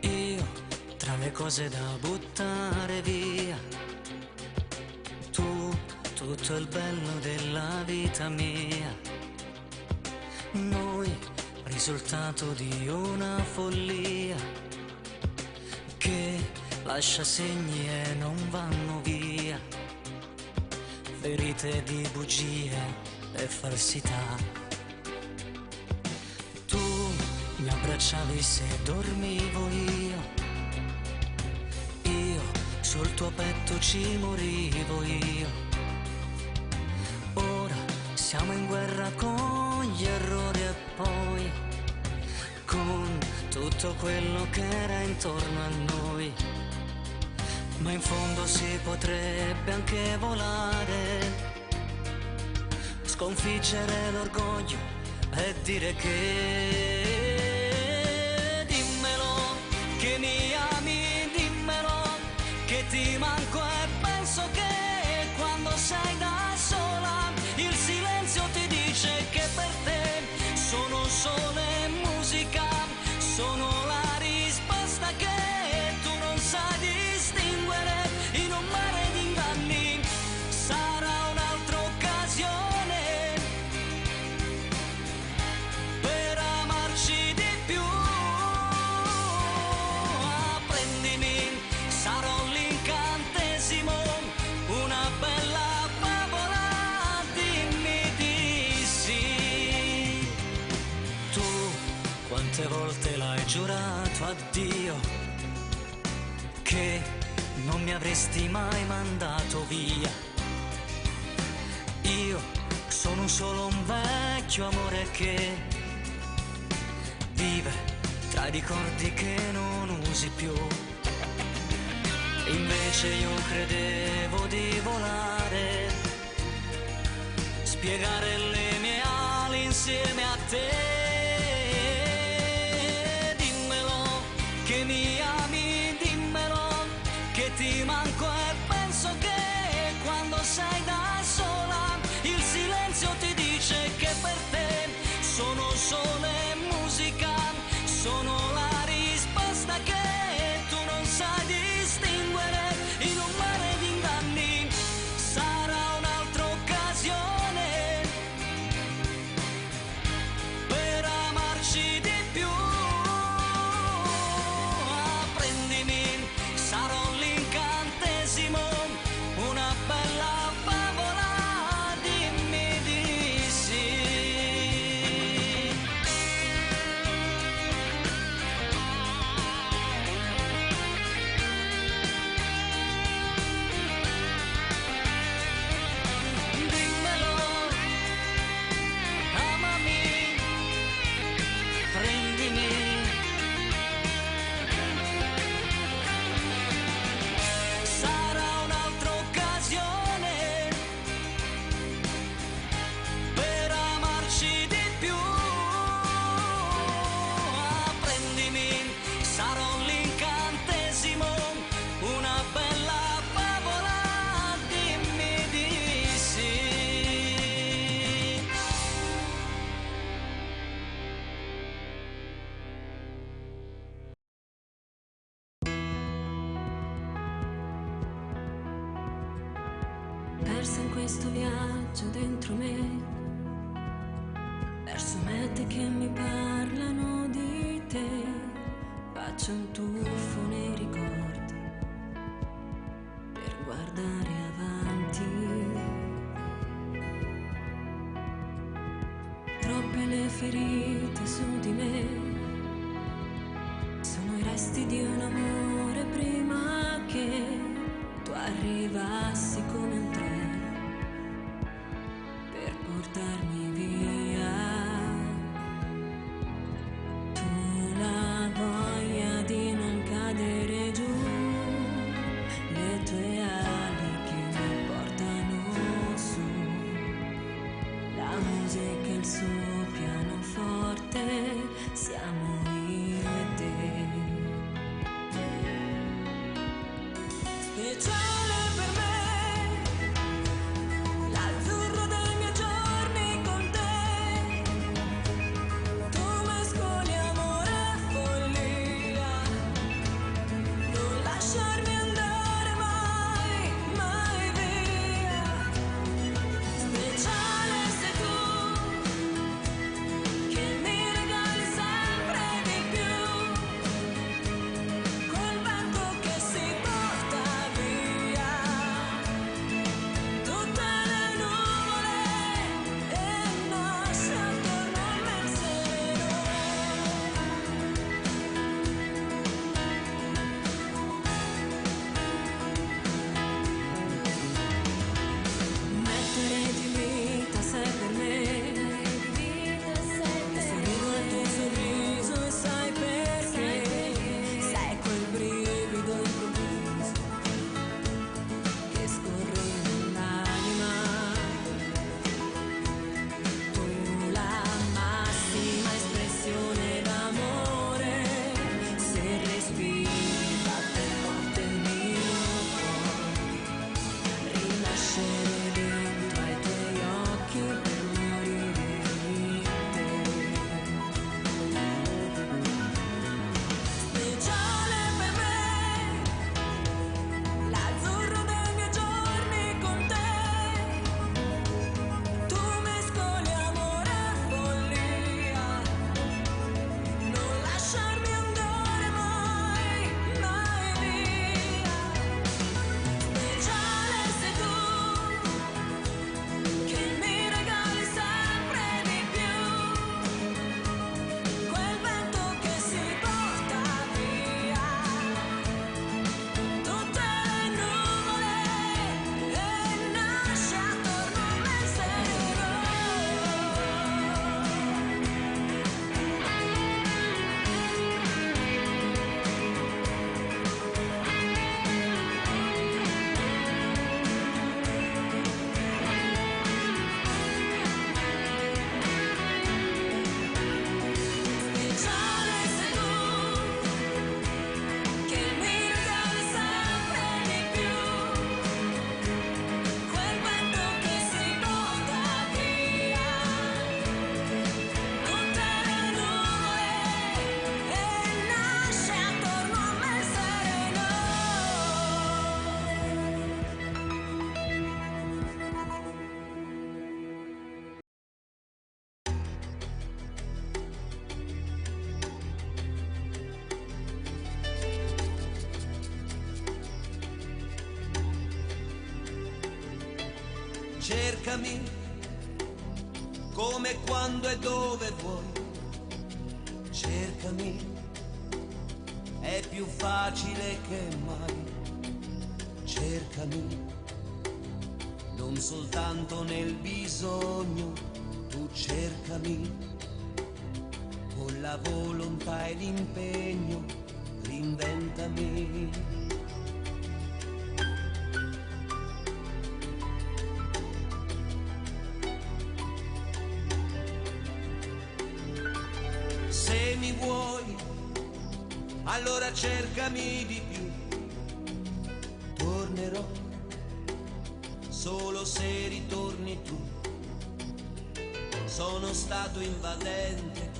Io, tra le cose da buttare via, tu, tutto il bello della vita mia, noi, risultato di una follia che lascia segni e non vanno via, ferite di bugie e falsità. Tu mi abbracciavi se dormivo io sul tuo petto ci morivo io. Ora siamo in guerra con gli errori e poi con tutto quello che era intorno a noi. Ma in fondo si potrebbe anche volare, sconfiggere l'orgoglio e dire che dimmelo che mi ami, dimmelo che ti manco e penso che quando sei da sola il silenzio ti dice che per te sono sole e musica, sono la risposta che tu non sai distinguere in un mare di inganni. Sarà un'altra occasione per amarci giurato a Dio che non mi avresti mai mandato via. Io sono solo un vecchio amore che vive tra i ricordi che non usi più. Invece io credevo di volare, spiegare le mie ali insieme a te. Dimmelo che mi ami, dimmelo che ti manco e penso che quando sei da sola il silenzio ti dice che per te sono sole e musica, sono la risposta che tu non sai distinguere in un mare di inganni. Sarà un'altra occasione per amarci di più. Prendimi, sarò l'incantesimo, una bella favola, dimmi di sì. Dimmelo, amami, prendimi. Sarà un'altra occasione per amarci di più. Prendimi, sarò l'incantesimo, una bella favola, dimmi di sì. Persa in questo viaggio dentro me, verso mete che mi parlano di te. Faccio un tuffo nei ricordi per guardare avanti. Troppe le ferite su di me, sono i resti di un amore prima che tu arrivassi come un treno per portarmi via. Tu la voglia di non cadere giù, le tue ali che mi portano su, la musica e il suo pianoforte, siamo io e te. Il cielo è per me l'azzurro dei miei giorni. cercami come, quando e dove vuoi. Cercami, è più facile che mai. Cercami, non soltanto nel bisogno, tu cercami, con la volontà e l'impegno, reinventami. Se mi vuoi, allora cercami di più. Tornerò solo se ritorni tu. Sono stato invadente,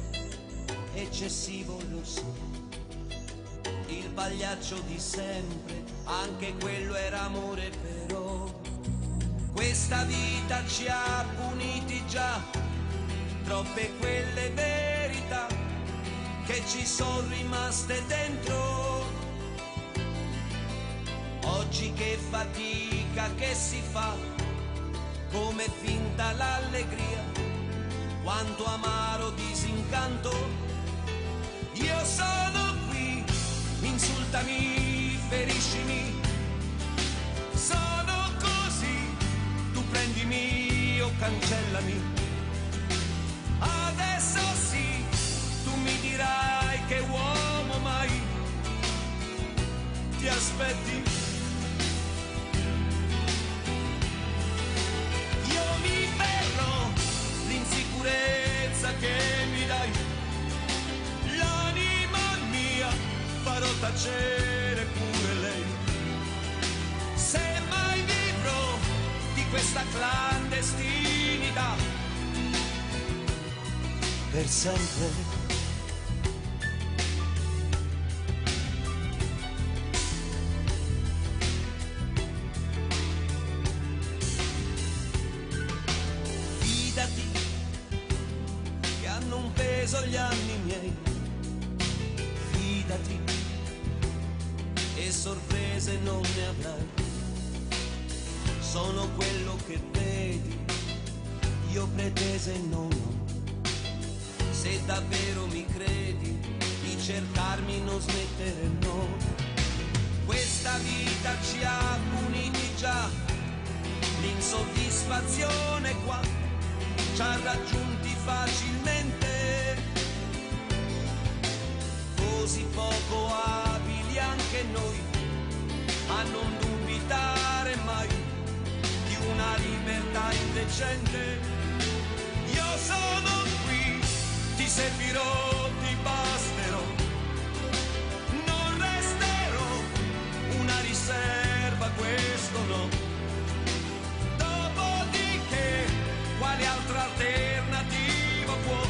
eccessivo lo so. Il pagliaccio di sempre, anche quello era amore però. Questa vita ci ha puniti già, troppe quelle verità che ci sono rimaste dentro. Oggi che fatica che si fa, come finta l'allegria, quanto amaro disincanto. Io sono qui, insultami, feriscimi, sono così, tu prendimi o cancellami. Adesso sì, tu mi dirai che uomo mai ti aspetti. Io mi fermo, l'insicurezza che mi dai, l'anima mia farò tacere pure lei. Se mai vivrò di questa clandestinità per sempre. Fidati che hanno un peso gli anni miei, fidati e sorprese non ne avrai. Sono quello che vedi, io pretese non ho. Se davvero mi credi, di cercarmi non smettere, no. Questa vita ci ha puniti già, l'insoddisfazione qua ci ha raggiunti facilmente. Così poco abili anche noi a non dubitare mai di una libertà indecente. Io sono qui, ti servirò, ti basterò, non resterò una riserva, questo no. Dopodiché, quale altra alternativa può?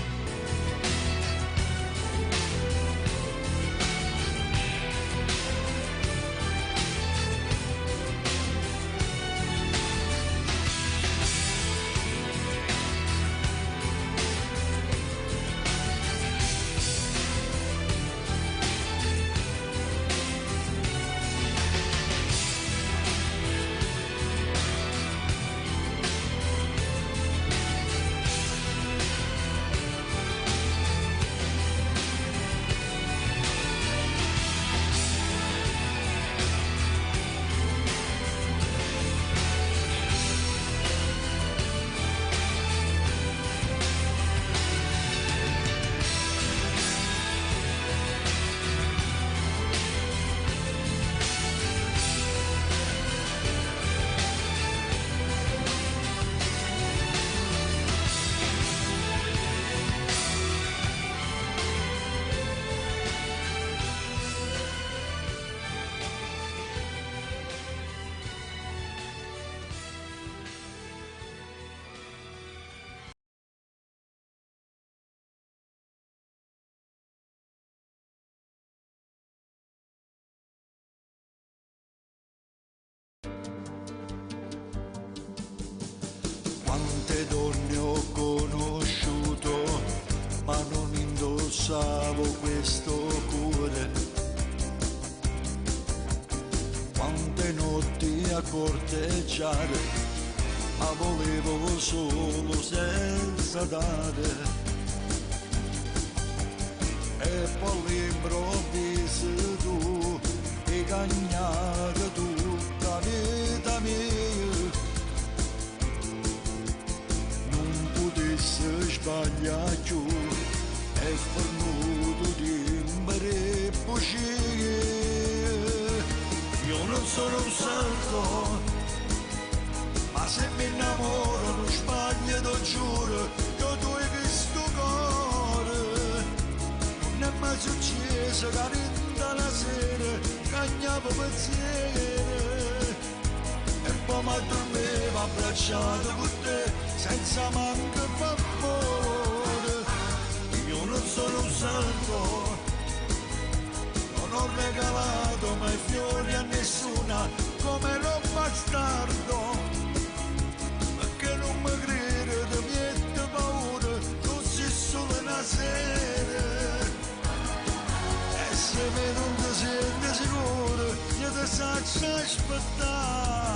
Quante donne ho conosciuto, ma non indossavo questo cuore. Quante notti a corteggiare, la volevo solo senza dare, e poi all'improvviso tu hai cagnato tutta la vita mia, non potessi sbagliare più, è fornuto di imbere bugie. Io non sono un santo, ma se mi innamoro non sbaglio, ti giuro, che tu hai questo cuore. Non è mai successo che rinda la sera cagnavo pensieri, e poi mi addormevo abbracciato con te senza manco favore. Io non sono un santo, non ho regalato mai fiori a nessuna, come ero bastardo, perché non mi crede, ti mette paura, non si solo una sera. E se me non ti senti sicuro, io ti saccio aspettare.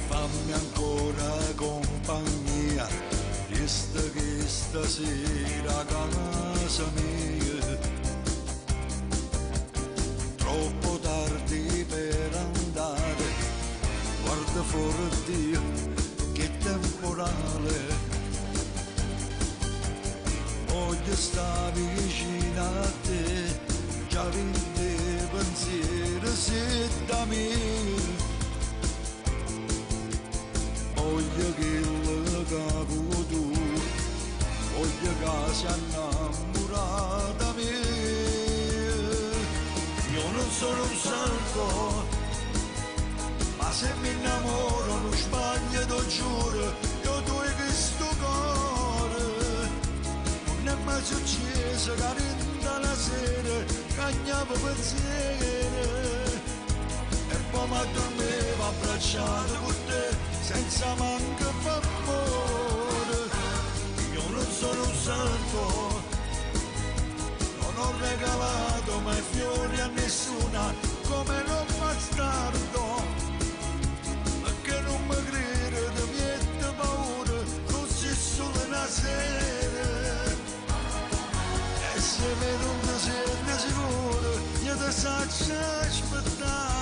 Fammi ancora compagnia, resta che stasera a casa mia, troppo tardi per andare, guarda fuori Dio che temporale, voglio stare vicino a te, già rinde pensiero se da me. Voglio che il capo tu, voglio che si innamorata me. Io non sono un santo, ma se mi innamoro non sbaglio, ti giuro, io tu hai questo cuore. Non è mai successo che rinda la sera cagnavo pensieri, e poi mi addormevo abbracciato con te senza manco favore. Io non sono un santo, non ho regalato mai fiori a nessuna, come ero bastardo, perché non mi crede, ti mette paura, non si solo una sera. E se me non ti senti sicuro, io ti saccio aspettare.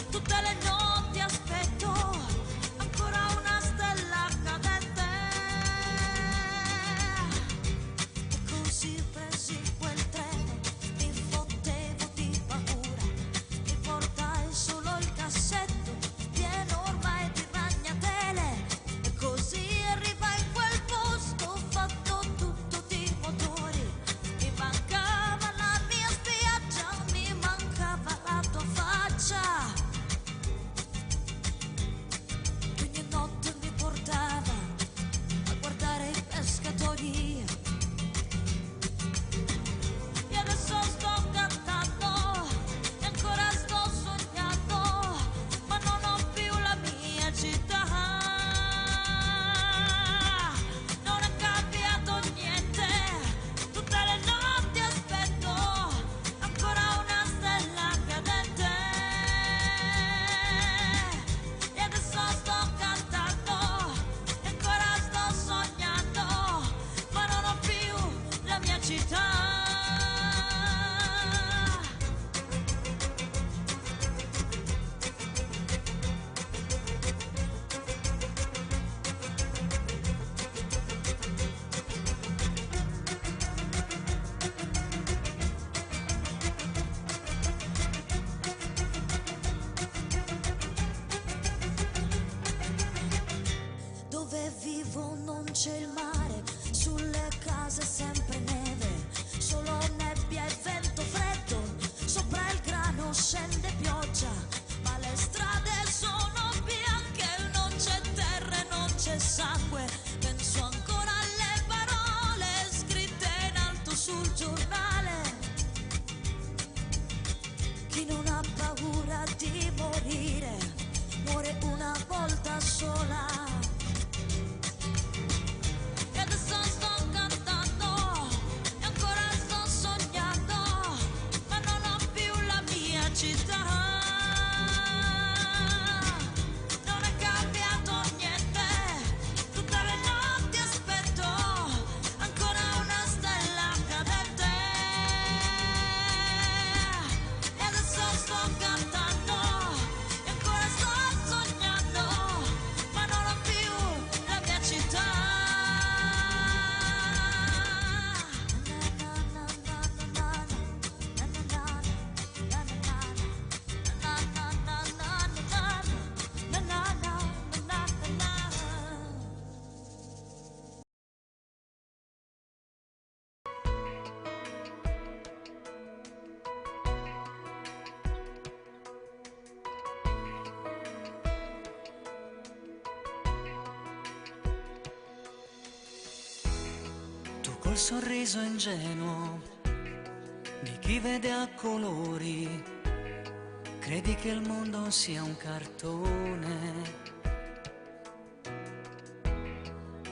Tutte le notti aspetto Dove vivo non c'è il mare, sulle case sempre neve, solo nebbia e vento freddo, sopra il grano scende pioggia, ma le strade sono bianche, non c'è terra e non c'è sangue, penso ancora alle parole scritte in alto sul giornale. Chi non ha paura di morire, muore una volta sola. E adesso sto cantando e ancora sto sognando, ma non ho più la mia città. Non è cambiato niente, tutte le notti aspetto ancora una stella cadente. E adesso sto cantando e ancora sto sognando, ma non ho più la mia città. Tu col sorriso ingenuo di chi vede a colori, credi che il mondo sia un cartone.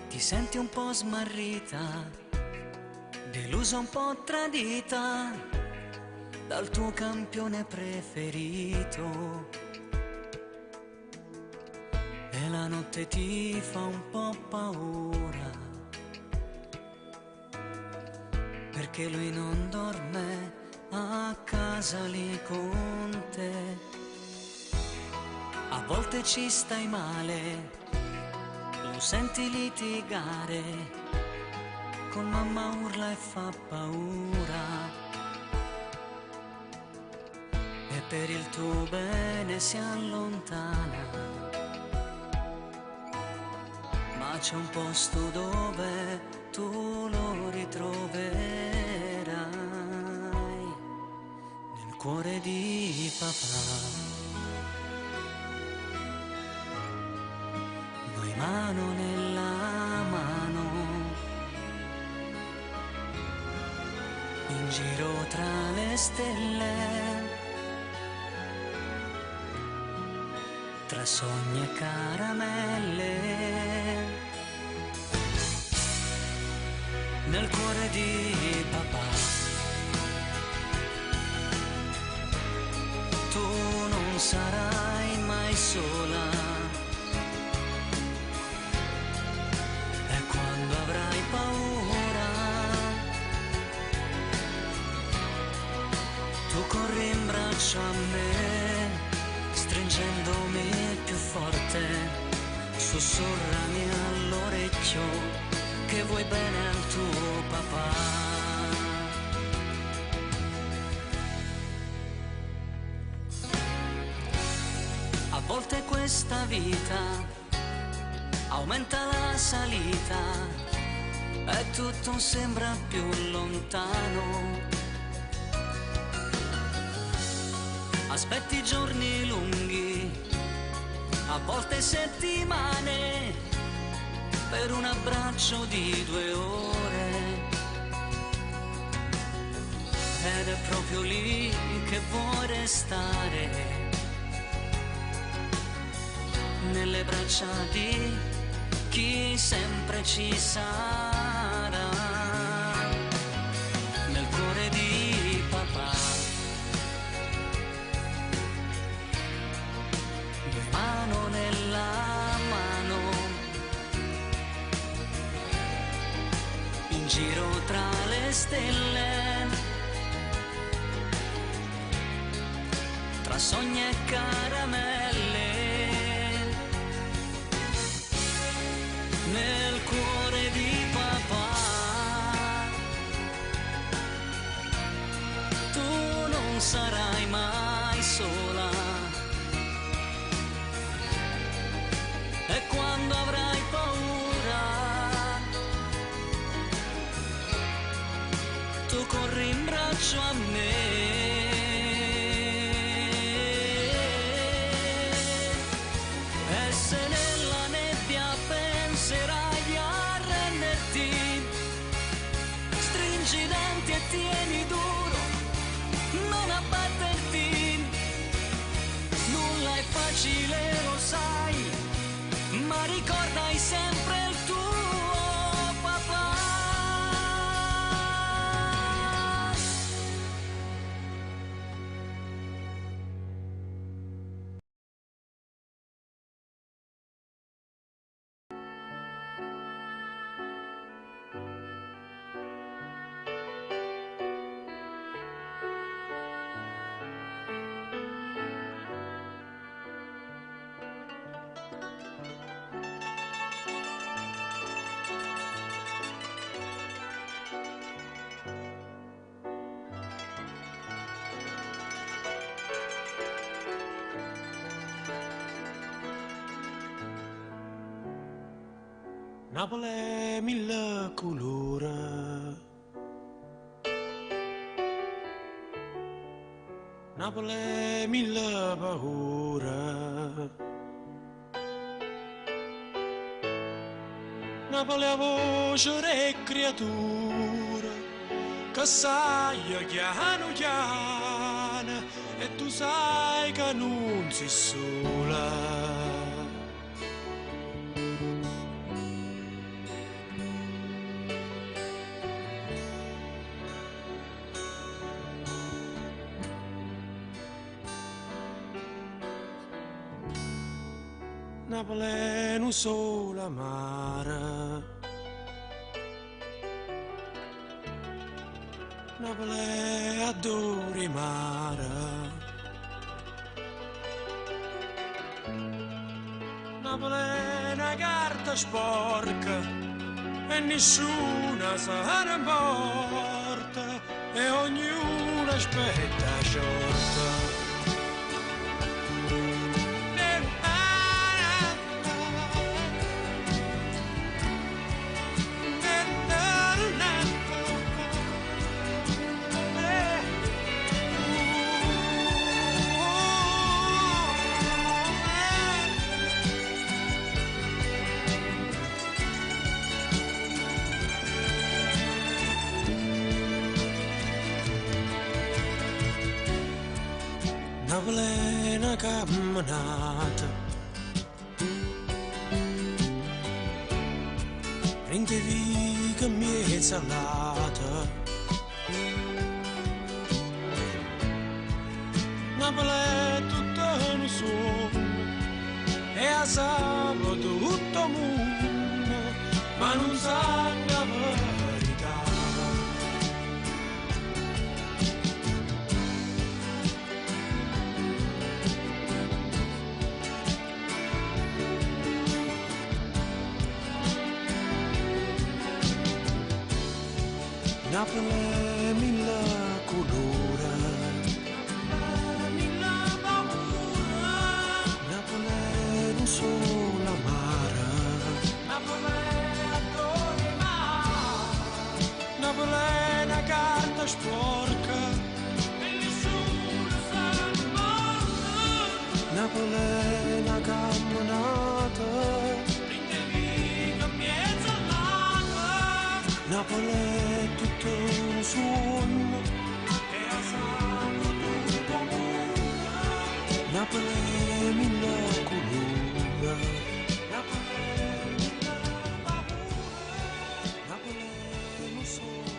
Ti senti un po' smarrita, delusa, un po' tradita dal tuo campione preferito. E la notte ti fa un po' paura, perché lui non dorme a casa lì con te. A volte ci stai male, lo senti litigare, con mamma urla e fa paura, e per il tuo bene si allontana. Ma c'è un posto dove tu lo ritroverai, nel cuore di papà. Noi mano nella mano, in giro tra le stelle, tra sogni e caramelle, nel cuore di papà. Tu non sarai mai sola, e quando avrai paura, tu corri in braccio a me, stringendomi più forte, sussurrami all'orecchio che vuoi bene al tuo papà. A volte questa vita aumenta la salita e tutto sembra più lontano. Aspetti giorni lunghi, a volte settimane, per un abbraccio di 2 ore, ed è proprio lì che vuoi restare, nelle braccia di chi sempre ci sarà, nel cuore di papà. Mano nella mano, in giro tra le stelle, tra sogni e caramelle, nel cuore di papà. Tu non sarai mai sola, e quando avrai paura peggio a me. E se nella nebbia penserai a renderti, stringi i denti e tieni duro, non abbatterti. Nulla è facile, lo sai, ma ricordai sempre il tuo papà. Napoli è mille colori, Napoli è mille paure, Napoli è voce e creatura che sai chiano chiano e tu sai che non sei sola. Napoli è un sole amaro, Napoli è adori mare, Napoli è una carta sporca e nessuna se ne importa e ognuno aspetta sciorta. Napoli è una camminata, prendevi che mi è salata. Napoli è tutto un sogno e a sabato tutto mondo, ma non sa la verità. Napoli è mille colori, Napoli è un sole amaro, Napoli è adore mare, Napoli è una carta sporca e nessuno se ne importa. Napoli è una camminata, prendevi che piezza all'alba. Napoli è tutto un sogno e a sangue tutto mondo. Napoli è mille colori, Napoli è mille paure, Napoli è un solo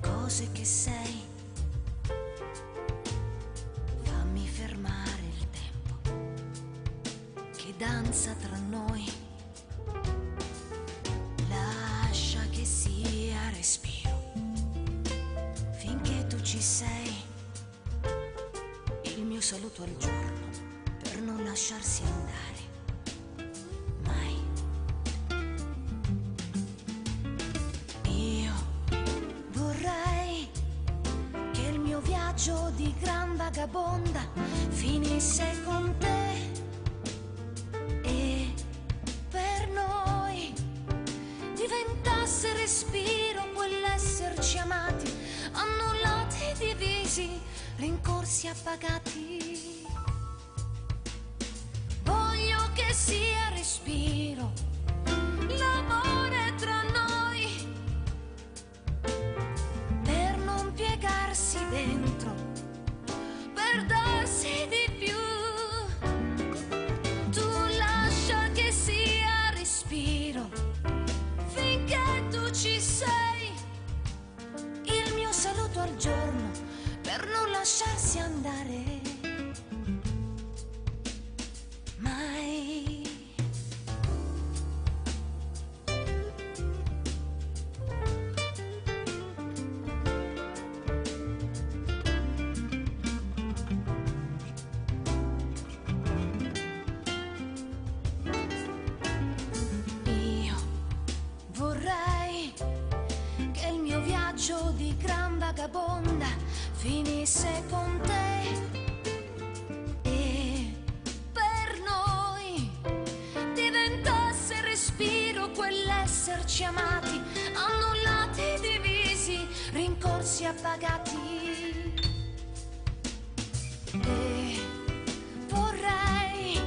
cose che sei, fammi fermare il tempo che danza tra noi, lascia che sia respiro finché tu ci sei. mio saluto al giorno per non lasciarsi andare. Mai. Io vorrei che il mio viaggio di gran vagabonda finisse con te e per noi diventasse respiro quell'esserci amati, annullati, divisi, rincorsi, appagati. Voglio che sia respiro l'amore tra noi, per non piegarsi dentro, per darsi di più. Tu lascia che sia respiro finché tu ci sei, il mio saluto al giorno per non lasciarsi andare. Mai. Io vorrei che il mio viaggio di gran vagabonda finisse con te e per noi diventasse respiro quell'esserci amati, annullati, divisi, rincorsi, appagati. E vorrei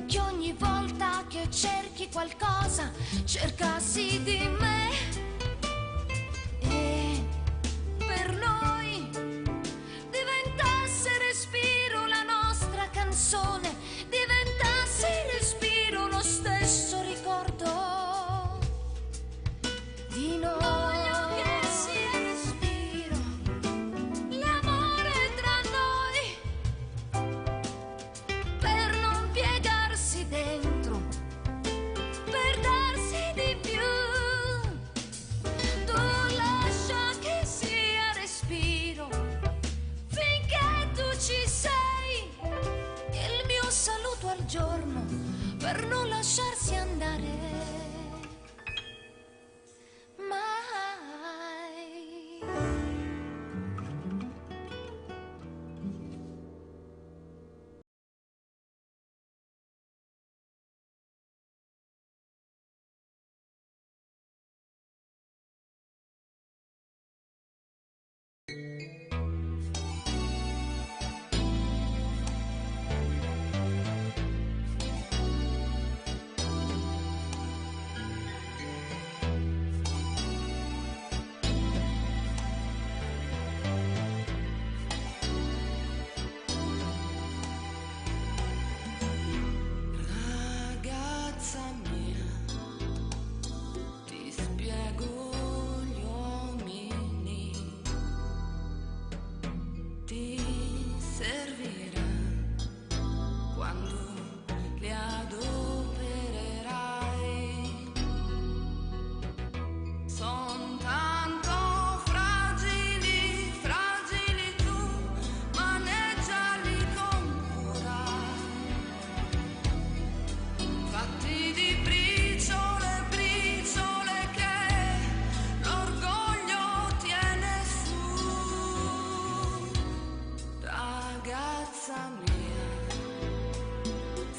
che ogni volta che cerchi qualcosa cercassi di me e per noi diventasse respiro la nostra canzone, diventasse respiro lo stesso ricordo di noi. Voglio che sia respiro l'amore tra noi, per non piegarsi dentro, per darsi di più. Tu lascia che sia respiro finché tu ci sei, il mio saluto al giorno per non lasciarsi andare. Mai. Ragazza mia, ti spiego gli uomini, ti servirà quando li adopererai. Son tanto fragili, fragili, tu maneggiali con cura, fatti di briciole, briciole che l'orgoglio tiene su. Ragazza mia,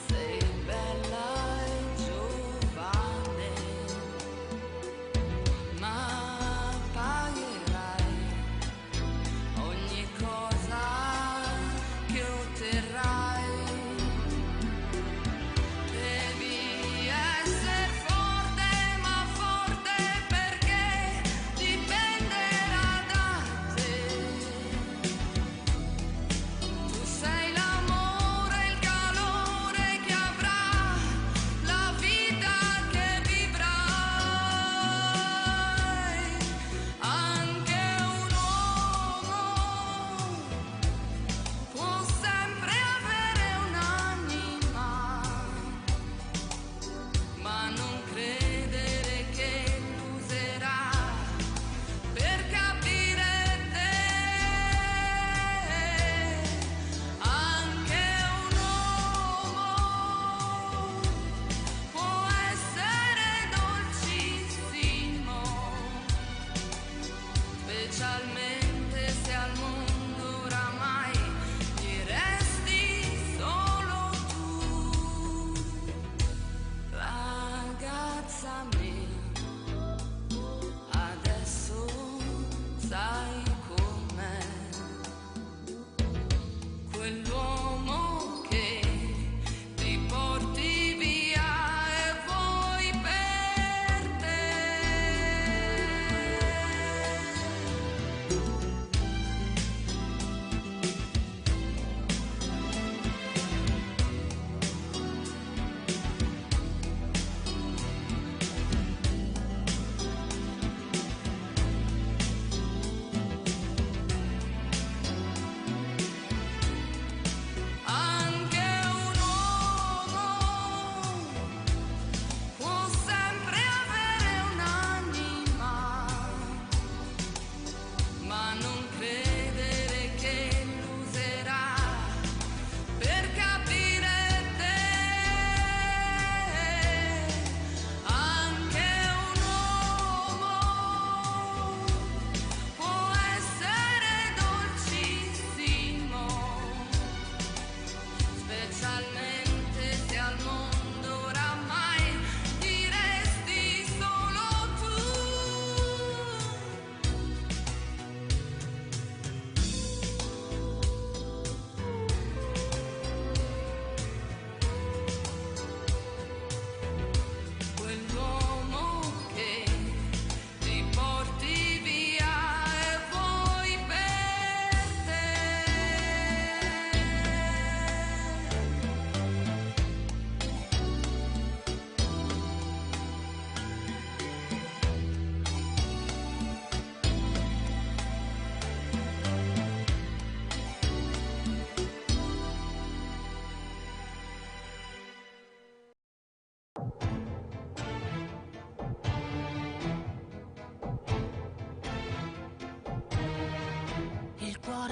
sei bella e giovane, ma pagherai ogni cosa che otterrai. Devi essere forte, ma forte perché dipenderà da te. Tu sei l'amore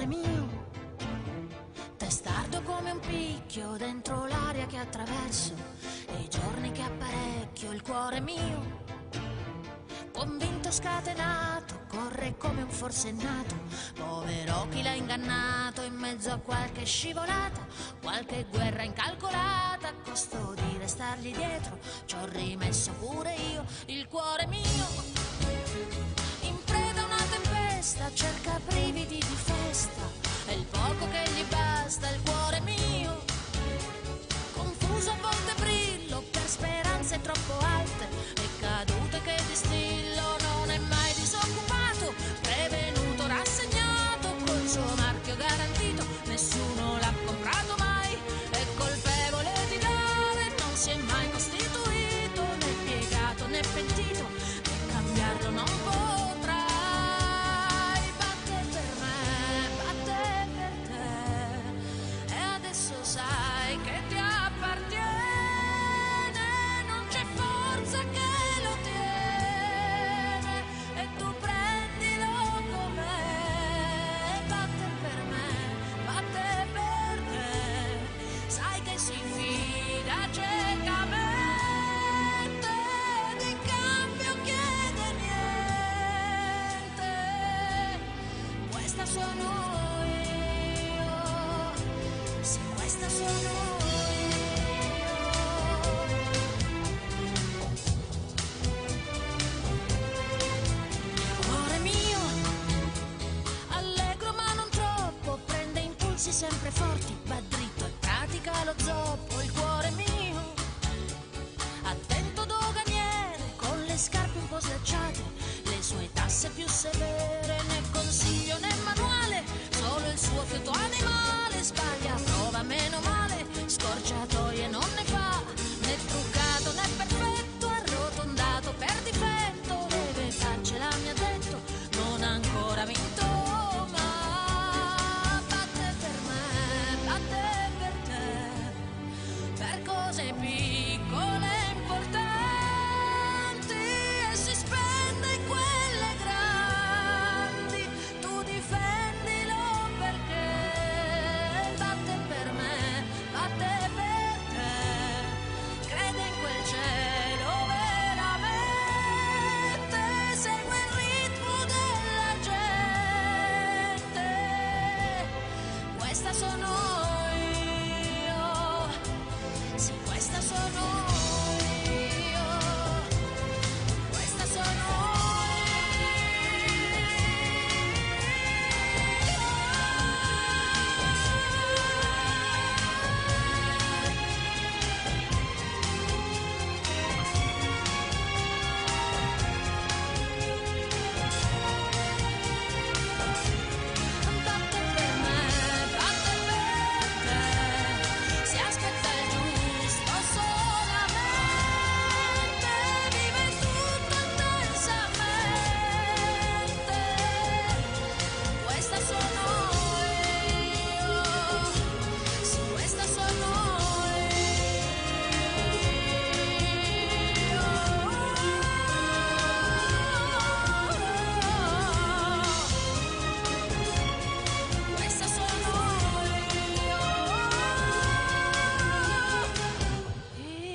cuore mio, testardo come un picchio dentro l'aria che attraverso, e i giorni che apparecchio il cuore mio, convinto scatenato, corre come un forsennato, povero chi l'ha ingannato in mezzo a qualche scivolata, qualche guerra incalcolata, a costo di restargli dietro, ci ho rimesso pure io il cuore mio. In preda a una tempesta cerca brividi di festa, è il poco che gli basta il cuore mio, confuso a volte brillo per speranze troppo alte e cadute che distillo, non è mai disoccupato, prevenuto, rassegnato, col suo marchio garantito, nessuno l'ha comprato mai, è colpevole di dare, non si è mai costituito, né piegato né pentito, e cambiarlo non potrai. Batte per me, batte per te, e adesso sai che ti appartiene, non c'è forza che lo tiene, e tu prendilo com'è. Batte per me, batte per te, sai che si fida ciecamente, di cambio chiede niente. Questa sono io, sì, questa sono io. Cuore mio, allegro ma non troppo, prende impulsi sempre forti, va dritto e pratica lo zoppo. Il cuore mio, attento doganiere, con le scarpe un po' slacciate, le sue tasse più severe, né consiglio né manuale, solo il suo fiuto animale, sbaglia, prova meno male, scorciatoie non ne fa, né truccato né perfetto, arrotondato per difetto, deve farcela mi ha detto, non ha ancora vinto, ma batte per me, batte per te, per cose piccole e importanti, e si spende in quelle grandi, tu difendilo perché batte per me, batte per te, crede in quel cielo veramente, segue il ritmo della gente. Questa sono io, sì, questa sono io, questa sono batte per me, batte per te, si aspetta il giusto solamente, vive tutto intensamente. Questa sono io, sì, questa sono io, questa sono io.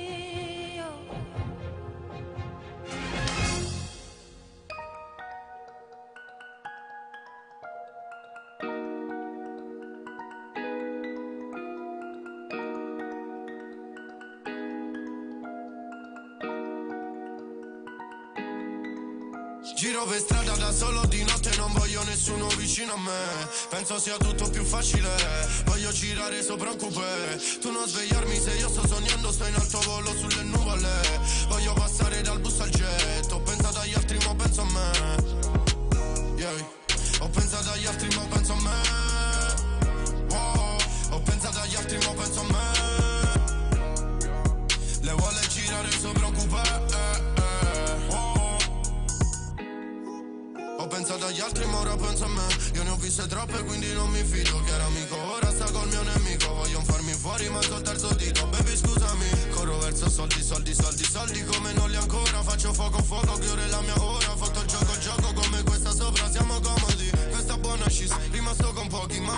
Giro per strada da solo di notte, non voglio nessuno vicino a me, penso sia tutto più facile, voglio girare sopra un coupé, tu non svegliarmi se io sto sognando, sto in alto volo sulle nuvole, voglio passare dal bus al jet, ho pensato agli altri ma penso a me, yeah. Ho pensato agli altri ma penso a me, wow. Ho pensato agli altri ma penso a me, le vuole girare sopra un coupé, ho pensato agli altri ma ora penso a me, io ne ho viste troppe quindi non mi fido, che era amico ora sta col mio nemico, voglio farmi fuori ma col terzo dito, baby scusami, corro verso soldi, soldi, soldi, soldi come non li ancora, faccio fuoco, fuoco, che ora è la mia ora, ho fatto il gioco come questa sopra, siamo comodi, questa buona scis, rimasto con pochi ma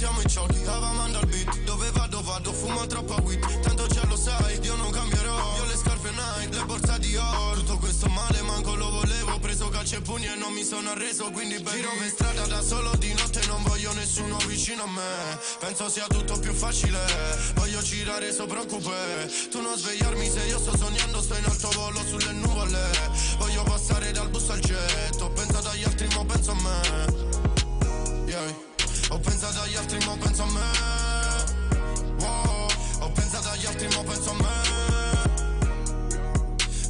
cambiamo i giochi, avevamo al beat. Dove vado, fumo troppa weed. Tanto già lo sai, io non cambierò. Io le scarpe Nike, le borse di oro. Tutto questo male manco lo volevo. Ho preso calci e pugni e non mi sono arreso. Quindi giro per strada da solo di notte, non voglio nessuno vicino a me. Penso sia tutto più facile. Voglio girare sopra un coupé. Tu non svegliarmi se io sto sognando. Sto in alto volo sulle nuvole. Voglio passare dal bus al jet. Ho pensato agli altri, ma penso a me. Yeah. Ho pensato agli altri, ma penso a me. Wow. Ho pensato agli altri, ma penso a me.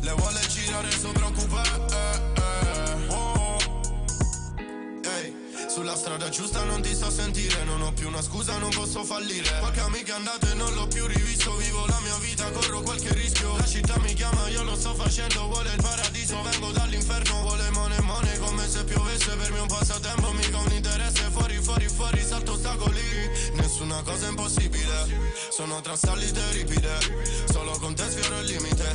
Le vuole girare sopra un coupé. Oh. Ehi, sulla strada giusta non ti so sentire. Non ho più una scusa, non posso fallire. Qualche amica è andato e non l'ho più rivisto. Vivo la mia vita, corro qualche rischio. La città mi chiama, io lo sto facendo. Vuole il paradiso, vengo dall'inferno. Vuole money, come se piovesse. Per me un passatempo, mica un interesse. Fuori, salto ostacoli. Nessuna cosa è impossibile. Sono tra salite ripide. Solo con te sfioro il limite.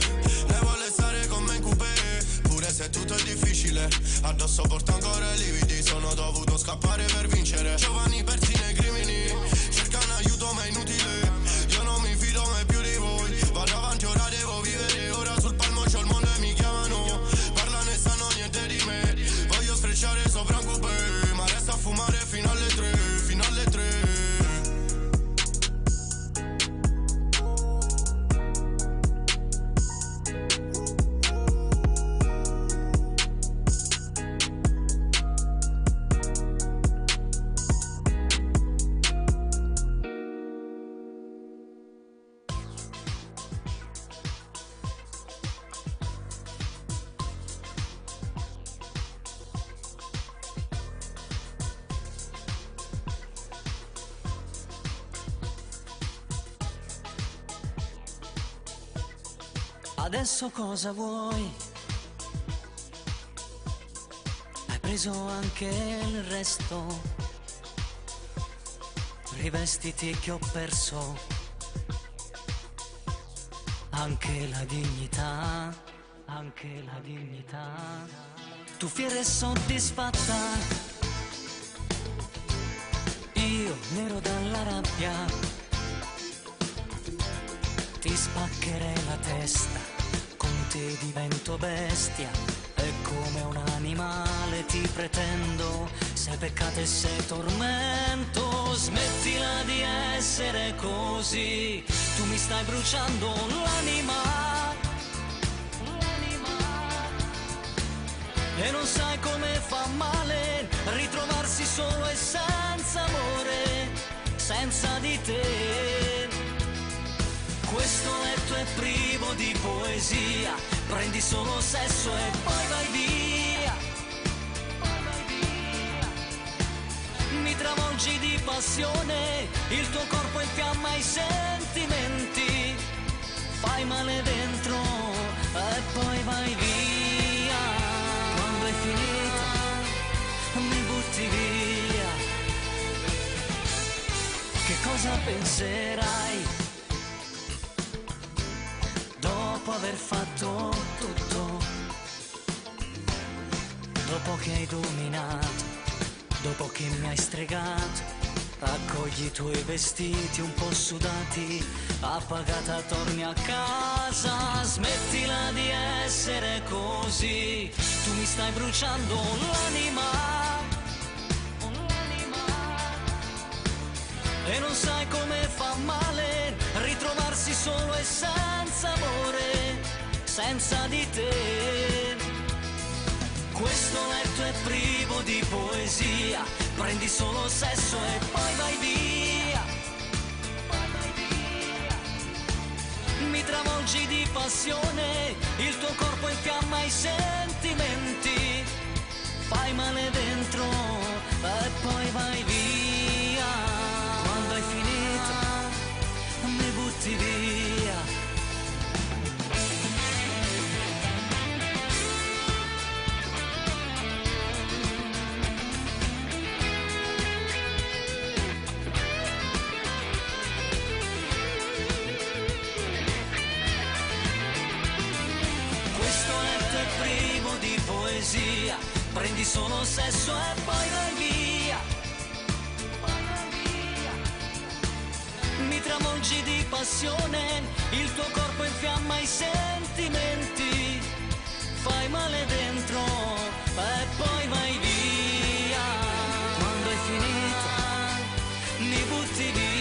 Lei vuole stare con me in coupé. Pure se tutto è difficile. Addosso porto ancora i lividi. Sono dovuto scappare per vincere. Giovani persi nei crimini. Cercano aiuto ma è inutile. Io non mi fido mai più di voi. Vado avanti, ora devo vivere. Ora sul palmo c'ho il mondo e mi chiamano. Parlano e sanno niente di me. Voglio sfrecciare sopra un coupé. Ma resta a fumare fino alle 3. Fino alle 3. Adesso cosa vuoi? Hai preso anche il resto. Rivestiti che ho perso anche la dignità, anche la dignità. Tu fiera e soddisfatta, io nero dalla rabbia. Ti spaccherei la testa, con te divento bestia. E come un animale ti pretendo, sei peccato e sei tormento. Smettila di essere così, tu mi stai bruciando l'anima. E non sai come fa male ritrovarsi solo e senza amore, senza di te. Questo letto è privo di poesia, prendi solo sesso e poi vai via. Mi travolgi di passione, il tuo corpo infiamma i sentimenti. Fai male dentro e poi vai via. Quando hai finito mi butti via. Che cosa penserai dopo aver fatto tutto? Dopo che hai dominato, dopo che mi hai stregato, raccogli i tuoi vestiti un po' sudati, appagata torni a casa. Smettila di essere così, tu mi stai bruciando l'anima. E non sai come fa male ritrovarsi solo e senza amore, senza di te. Questo letto è privo di poesia, prendi solo sesso e poi vai via. Mi travolgi di passione, il tuo corpo infiamma i sentimenti. Fai male dentro e poi vai via. Quando hai finito mi butti via. Questo letto è privo di poesia, prendi solo sesso e poi vai via. travolgi di passione, il tuo corpo infiamma i sentimenti, fai male dentro e poi vai via. Quando hai finito mi butti via.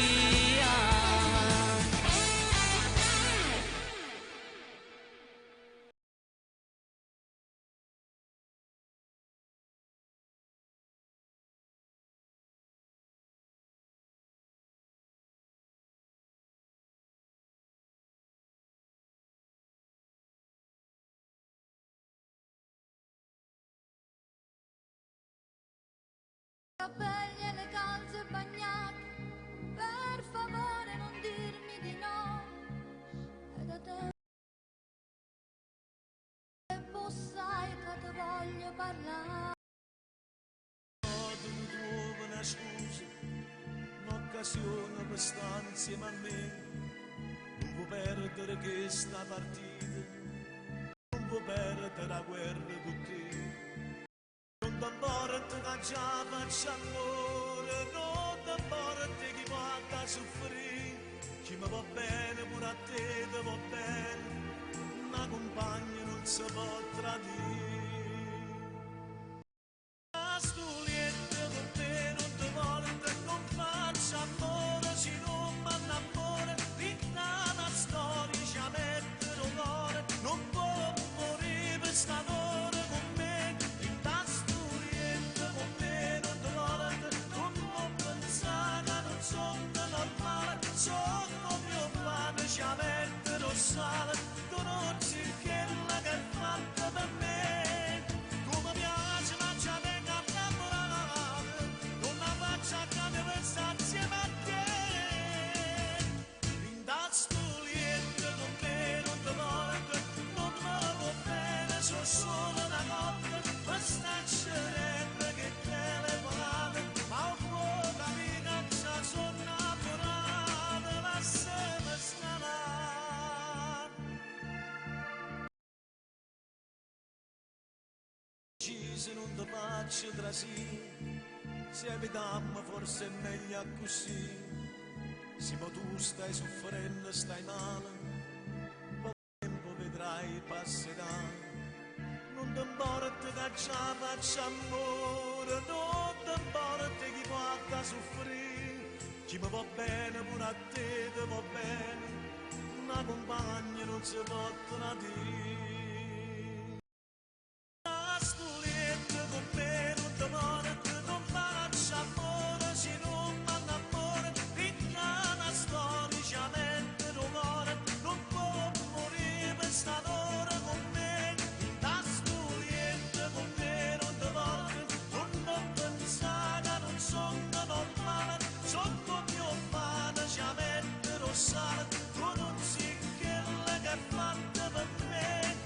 Capelli e le calze bagnate, per favore non dirmi di no. È da te che bussai che ti voglio parlare. Non trovo una scusa, un'occasione per stare insieme a me. Non può perdere questa partita, non può perdere la guerra con te. Non ti importa che già faccio amore, non ti importa chi guarda soffrire, chi mi va bene pure a te ti va bene, una compagna non si può tradire. La stulietta con te non ti volta, non faccio amore, se non mi innamora, vinta la storia, ci metterò l'ore, non può morire per sta d'ora con me. Sono mio pane, ci metterò sale, conosci quella che è fatta per me. Tu mi piaci, ma ci vengo a innamorare, non la faccio a cambio per stare insieme a te. In da stulietta con me non ti voglio, non me va bene, sono solo una notte, per staccerebbe che telefonate, ma un po' da minaccia sono se non ti faccio trasì, se evitiamo forse è meglio così. Se ma tu stai soffrendo, stai male, poco tempo vedrai passerà. Non ti importa che già faccio amore, non ti importa chi guarda soffrire, chi mi va bene pure a te ti va bene, una compagna non si può tradire. Tu non sei quella che è fatta per me.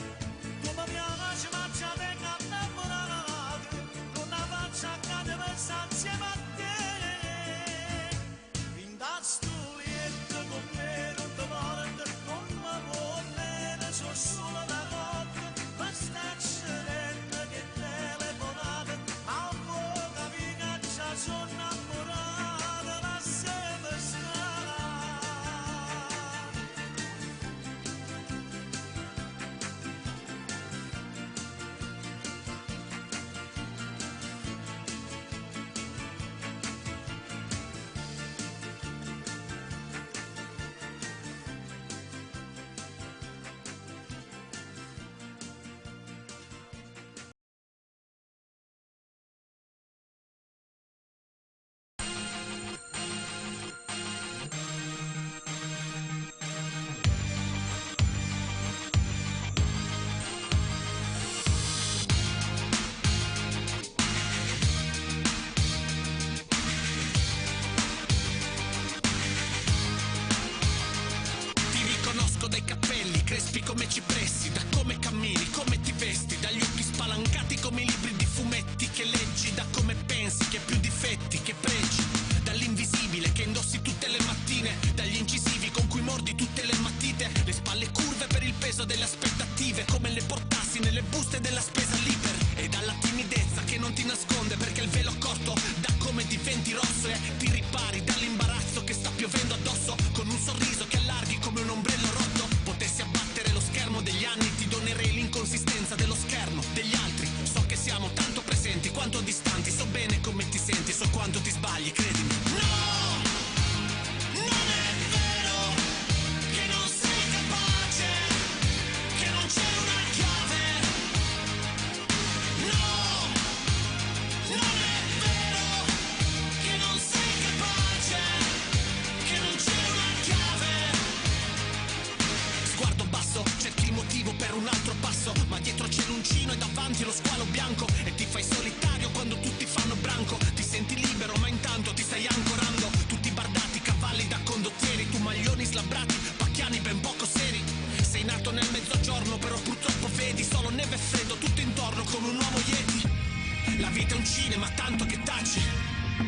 lampadine, ma tanto che taci.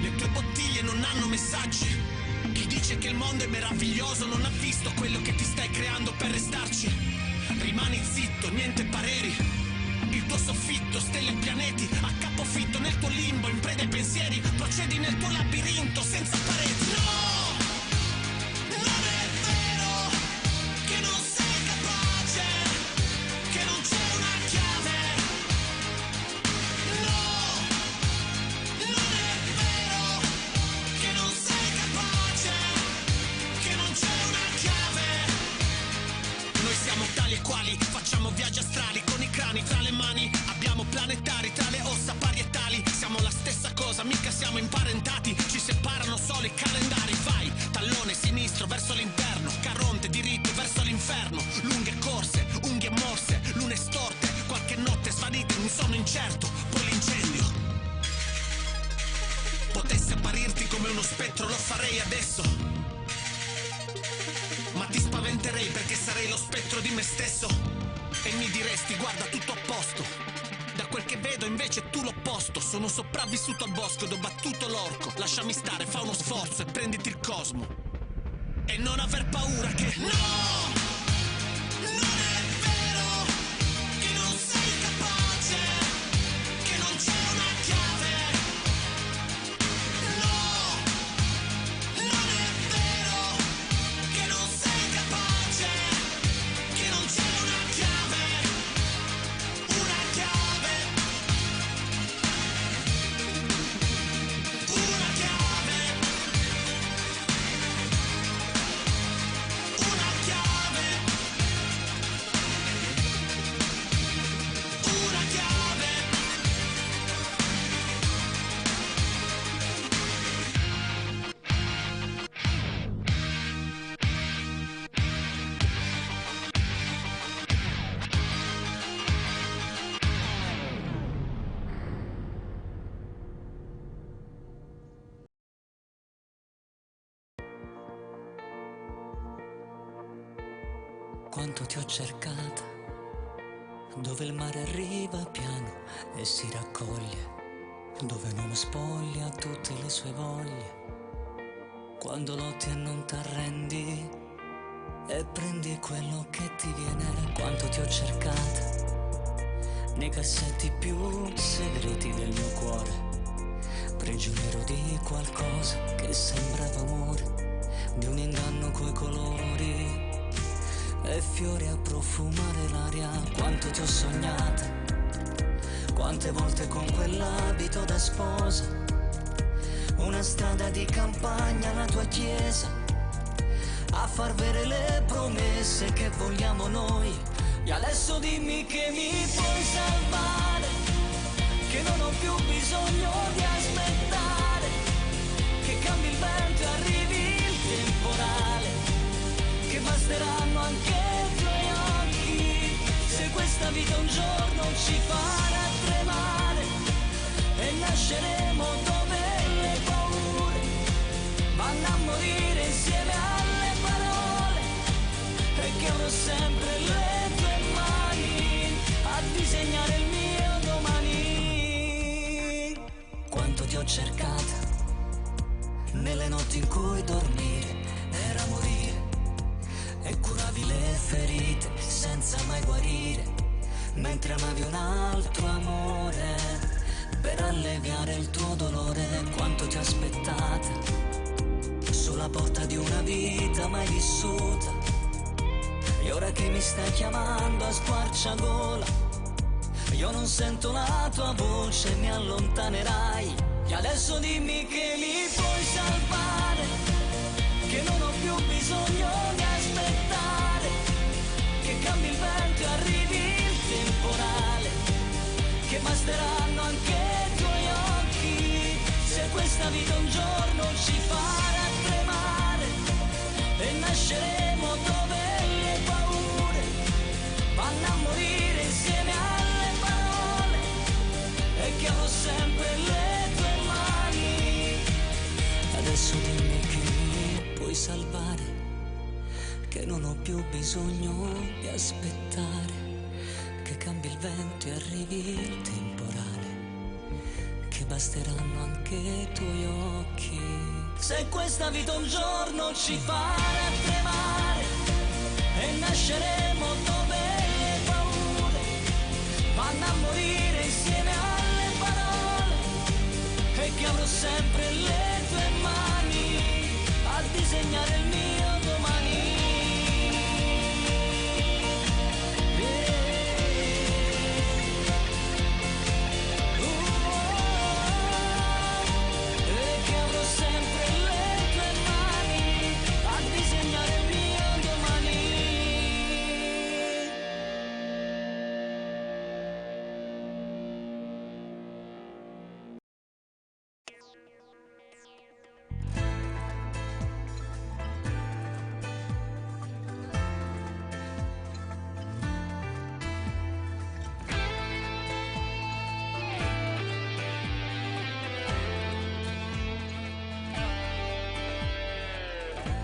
Le tue bottiglie non hanno messaggi. Chi dice che il mondo è meraviglioso non ha visto quello che ti stai creando per restarci. Rimani zitto, niente pareri. Il tuo soffitto, stelle e pianeti, a capofitto nel tuo limbo, in preda ai pensieri. Procedi nel tuo labirinto senza pareti. No! Non è vero che non sei capace, che non c'è una chiave. No! Non è vero che non sei capace, che non c'è una chiave. Noi siamo tali e quali, facciamo viaggi astrali con i crani tra le mani. Abbiamo planetari tra le ossa parietali. Siamo la stessa cosa, mica siamo imparentati. Ci separano solo i calendari. Vai, tallone sinistro verso l'interno, Caronte diritto verso l'inferno. Lunghe corse, unghie morse, lune storte, qualche notte svanite, un sonno incerto, poi l'incendio. Potessi apparirti come uno spettro, lo farei adesso, ma ti spaventerei perché sarei lo spettro di me stesso. E mi diresti guarda tutto a posto. Da quel che vedo invece tu l'opposto. Sono sopravvissuto al bosco ed ho battuto l'orco. Lasciami stare, fa uno sforzo e prenditi il cosmo. E non aver paura che no! Non è vero che non sei capace, che non c'è una chiave. No! Non è vero che non sei capace, che non c'è una chiave. Una chiave. Una chiave. Una chiave. Una chiave. Quanto ti ho cercata, dove il mare arriva piano e si raccoglie, dove un uomo spoglia tutte le sue voglie. Quando lotti e non t'arrendi e prendi quello che ti viene. Quanto ti ho cercata, nei cassetti più segreti del mio cuore, prigioniero di qualcosa che sembrava amore, di un inganno coi colori e fiori a profumare l'aria. Quanto ti ho sognata, quante volte con quell'abito da sposa, una strada di campagna, la tua chiesa, a far vere le promesse che vogliamo noi. E adesso dimmi che mi puoi salvare, che non ho più bisogno di aspettare, che cambi il vento e arrivi il temporale, che basteranno anche i tuoi occhi, se questa vita un giorno ci farà tremare e nasceremo dove le paure vanno a morire insieme alle parole, e che avrò sempre le tue mani a disegnare il mio domani. Quanto ti ho cercata, nelle notti in cui dormire era morire, e curavi le ferite senza mai guarire, mentre amavi un altro amore per alleviare il tuo dolore. Quanto ti ho aspettata, sulla porta di una vita mai vissuta, e ora che mi stai chiamando a squarciagola, io non sento la tua voce, mi allontanerai. E adesso dimmi che mi puoi salvare, che non ho più bisogno di aspettare, che cambi il vento e arrivi il temporale, che basteranno anche i tuoi occhi, se questa vita un giorno ci farà tremare e nasceremo dove le paure vanno a morire insieme alle parole, e che avrò sempre le tue mani. Adesso dimmi che mi puoi salvare, che non ho più bisogno di aspettare, che cambi il vento e arrivi il temporale, che basteranno anche i tuoi occhi. Se questa vita un giorno ci farà tremare e nasceremo dove le paure vanno a morire insieme alle parole, e che avrò sempre le tue mani a disegnare il mio domani.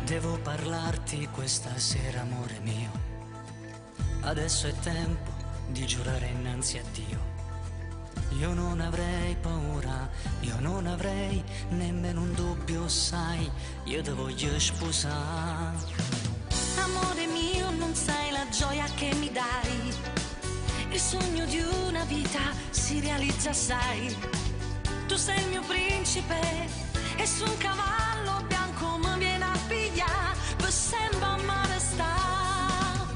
Devo parlarti questa sera, amore mio. Adesso è tempo di giurare innanzi a Dio. Io non avrei paura, io non avrei nemmeno un dubbio, sai, io ti voglio sposare. Amore mio, non sai la gioia che mi dai. Il sogno di una vita si realizza, sai. Tu sei il mio principe e su un cavallo bianco mi viene a pigliare per sempre a mare sta.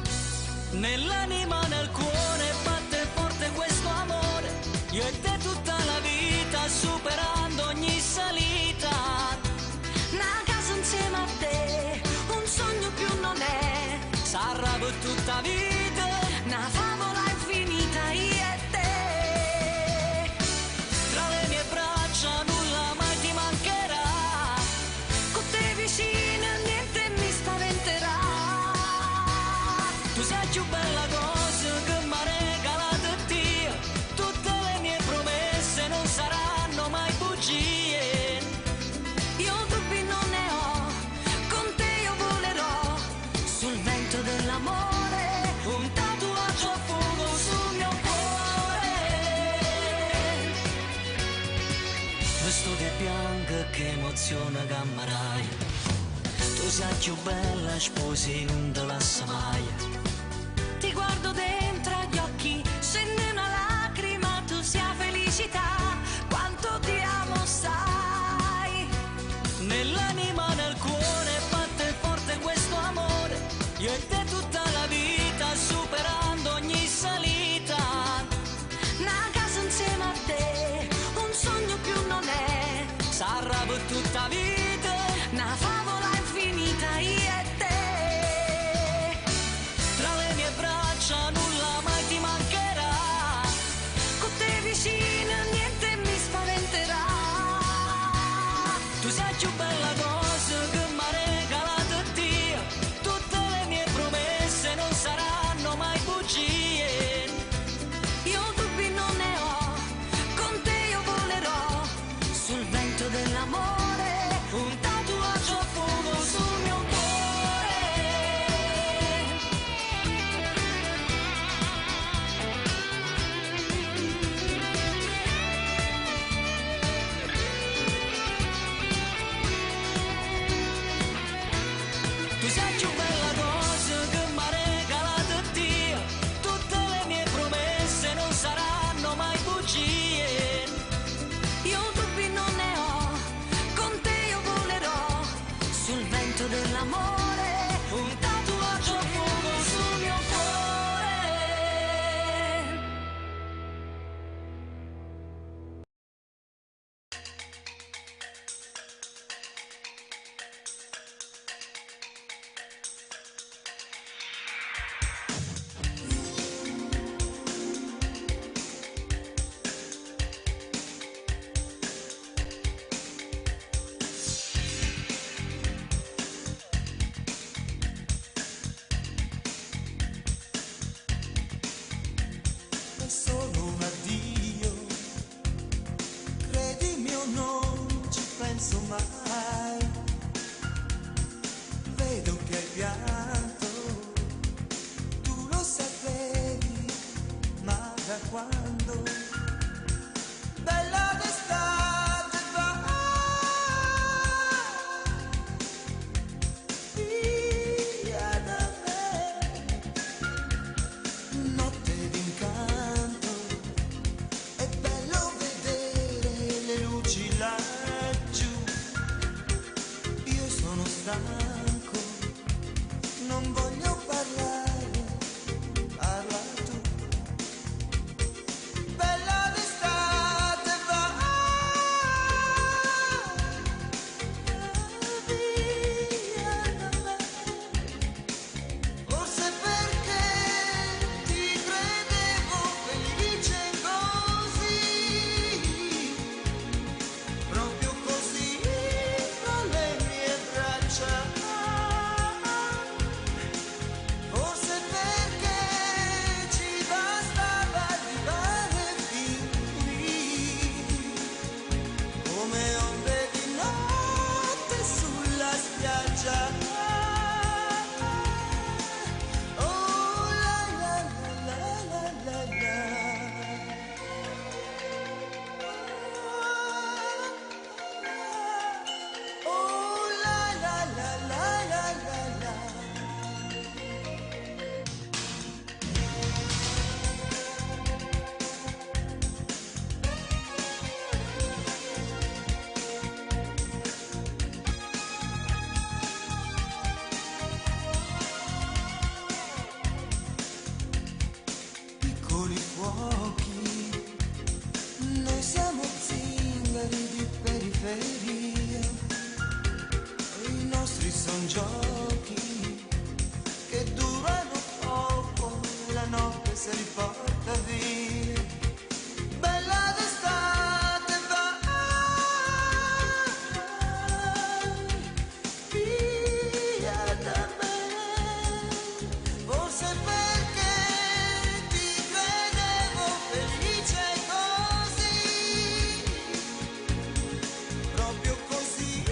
Nell'anima, nel cuore batte forte questo amore, io e te tutta la vita superando ogni salita. Una casa insieme a te, un sogno più non è. Sarà per tutta vita una favola infinita, io e te. Tra le mie braccia nulla mai ti mancherà, con te vicino niente mi spaventerà. tu sei più bella cosa che mi ha regalato Dio, tutte le mie promesse non saranno mai bugie. Io dubbi non ne ho, con te io volerò sul vento dell'amore, Un tatuaggio a fuoco sul mio cuore. Vestito di bianco, che emozione che ammarai. Tu sei più bella, sposi non te lascia mai. ti guardo dentro agli occhi, scende una lacrima, tu sia felicità, quanto ti amo sai. Nell'anima, nel cuore batte forte questo amore, io e te tutta la vita superando ogni salita. Una casa insieme a te, un sogno più non è. Sarà per tutta vita Una favola infinita, io e te. tra le mie braccia nulla mai ti mancherà, Con te vicino niente mi spaventerà. tu sei più bella cosa che mi ha regalato Dio, tutte le mie promesse non saranno mai bugie. Io dubbi non ne ho, con te io volerò sul vento dell'amore, Un tatuaggio a fuoco sul mio cuore. Tu sei più bella cosa che mi ha regalato Dio, tutte le mie promesse non saranno mai bugie. io dubbi non ne ho, con te io volerò sul vento dell'amore, Un tatuaggio a fuoco sul mio cuore. giochi che durano poco e la notte si riporta via. Bella d'estate vai via da me, forse perché ti credevo felice così, proprio così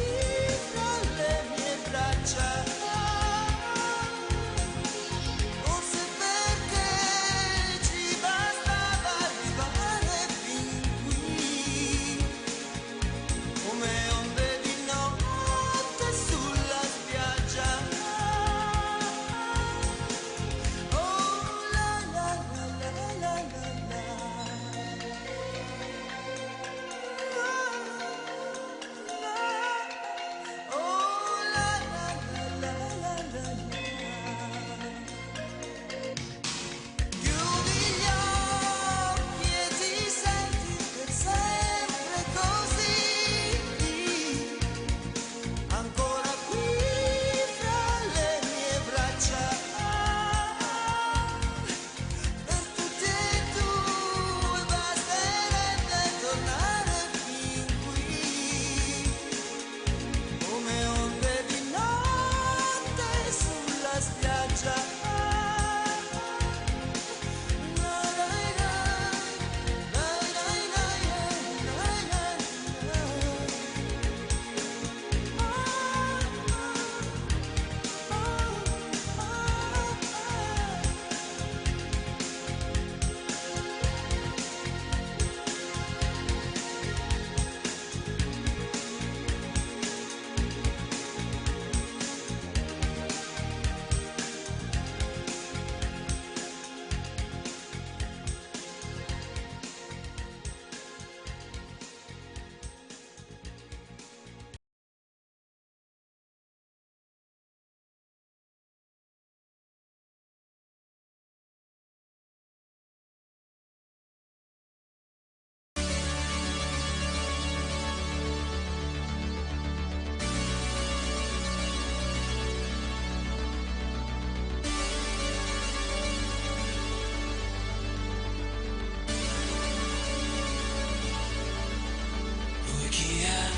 tra le mie braccia. Forse perché ci bastava arrivare fin qui, come onde di notte sulla spiaggia. Oh la la la la la la oh la la la la la la. Chiudi gli occhi e ti senti per sempre così, ancora qui fra le mie braccia. Per tutti e due basterebbe tornare fin qui, come onde di notte sulla spiaggia. Lui chi è?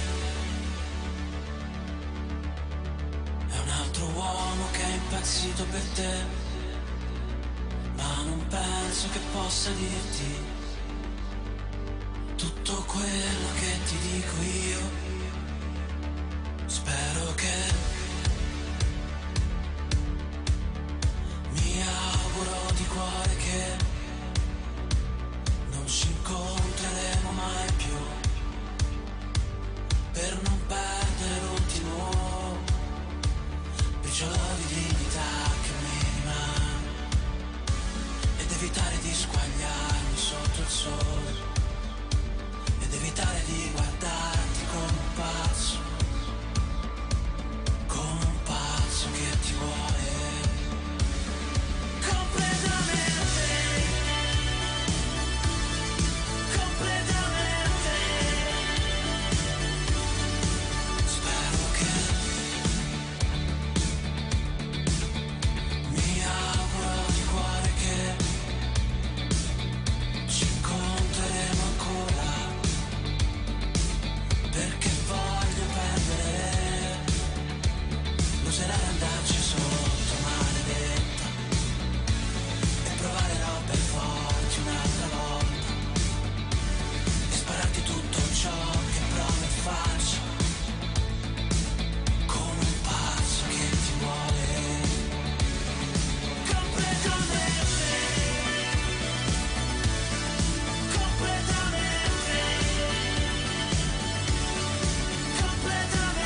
È un altro uomo che è impazzito per te, ma non penso che possa dirti tutto quello che ti dico io. Spero che mi auguro di cuore che non ci incontreremo mai più, per non perdere l'ultimo briciolo di dignità che mi rimane, ed evitare di squagliarmi sotto il sole, ed evitare di guardarti come un pazzo che ti vuole completamente, completamente. Spero che mi auguro di cuore che ci incontreremo ancora, perché voglio perdere l'userà andarci sotto, maledetta, e provare robe forti un'altra volta, e spararti tutto ciò che provo e faccio, come un pazzo che ti vuole completamente, completamente, completamente.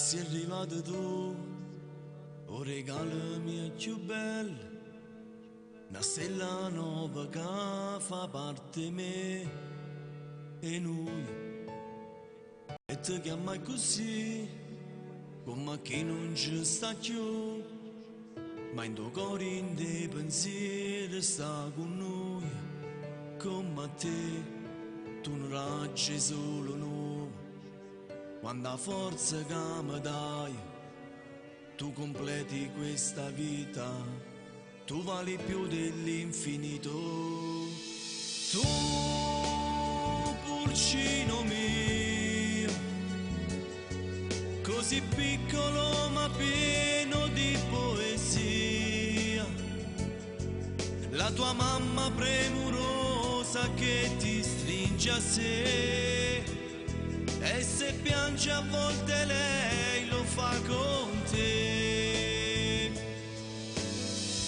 sei arrivato tu, o regalo mio più bello, una stella nuova che fa parte di me e noi. E ti chiama così, come che non ci sta più, ma in tuo cuore in dei pensieri sta con noi, come a te, tu non raggi solo noi, quando la forza che mi dai, tu completi questa vita, tu vali più dell'infinito, tu pulcino mio, così piccolo ma pieno di poesia, la tua mamma premurosa che ti stringe a sé, e se piange a volte lei lo fa con te.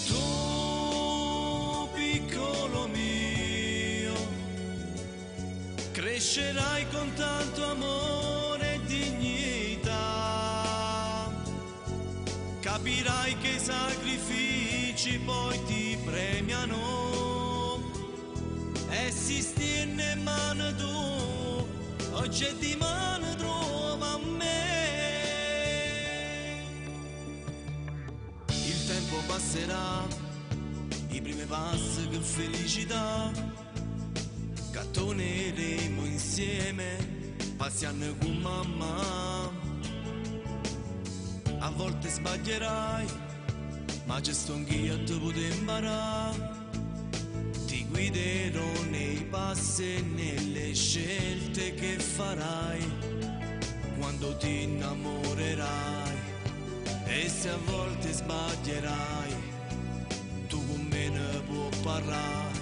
Tu piccolo mio, crescerai con tanto amore e dignità, capirai che i sacrifici poi ti premiano, e si stiene in mano tu, oggi è di mano trova a me. Il tempo passerà, i primi passi che felicità, che torneremo insieme, passiamo con mamma. A volte sbaglierai, ma c'è sto anch'io ti potrei imparare, ti guiderò nei passi e nelle scelte che farai, quando ti innamorerai, e se a volte sbaglierai, tu con me ne puoi parlare,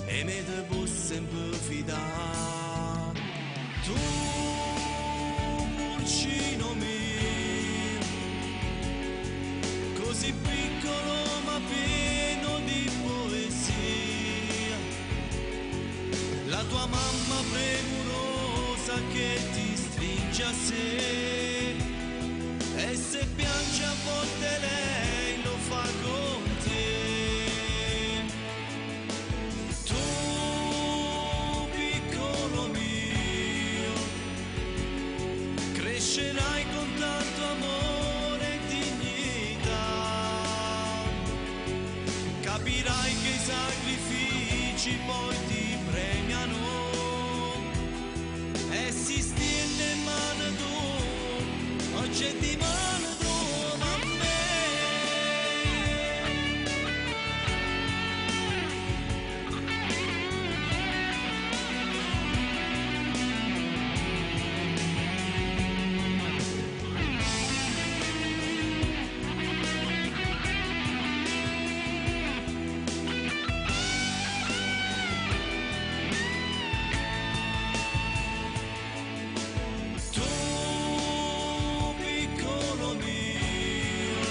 e me te puoi sempre fidare. Tu pulcino mio, così piccolo ma pieno di poesia, la tua mamma premurosa che ti stringe a sé, e se piange a volte lei lo fa con te. Tu piccolo mio, crescerai con tanto amore e dignità, capirai che i sacrifici poi ti premiano, e si stiene in mano tu, oggi è di mano trova a me. Tu piccolo mio,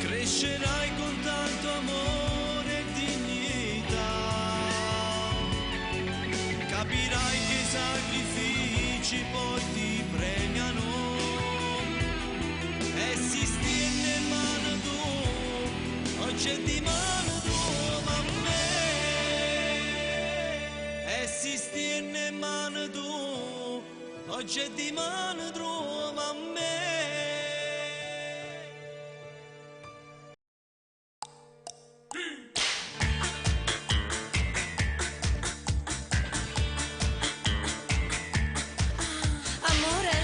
crescerai con tanto amore e dignità, capirai che i sacrifici poi ti premiano, e si stiene in mano tu, oggi è di mano trova a me, e si stiene in mano tu, oggi è di mano trova a me. Amore,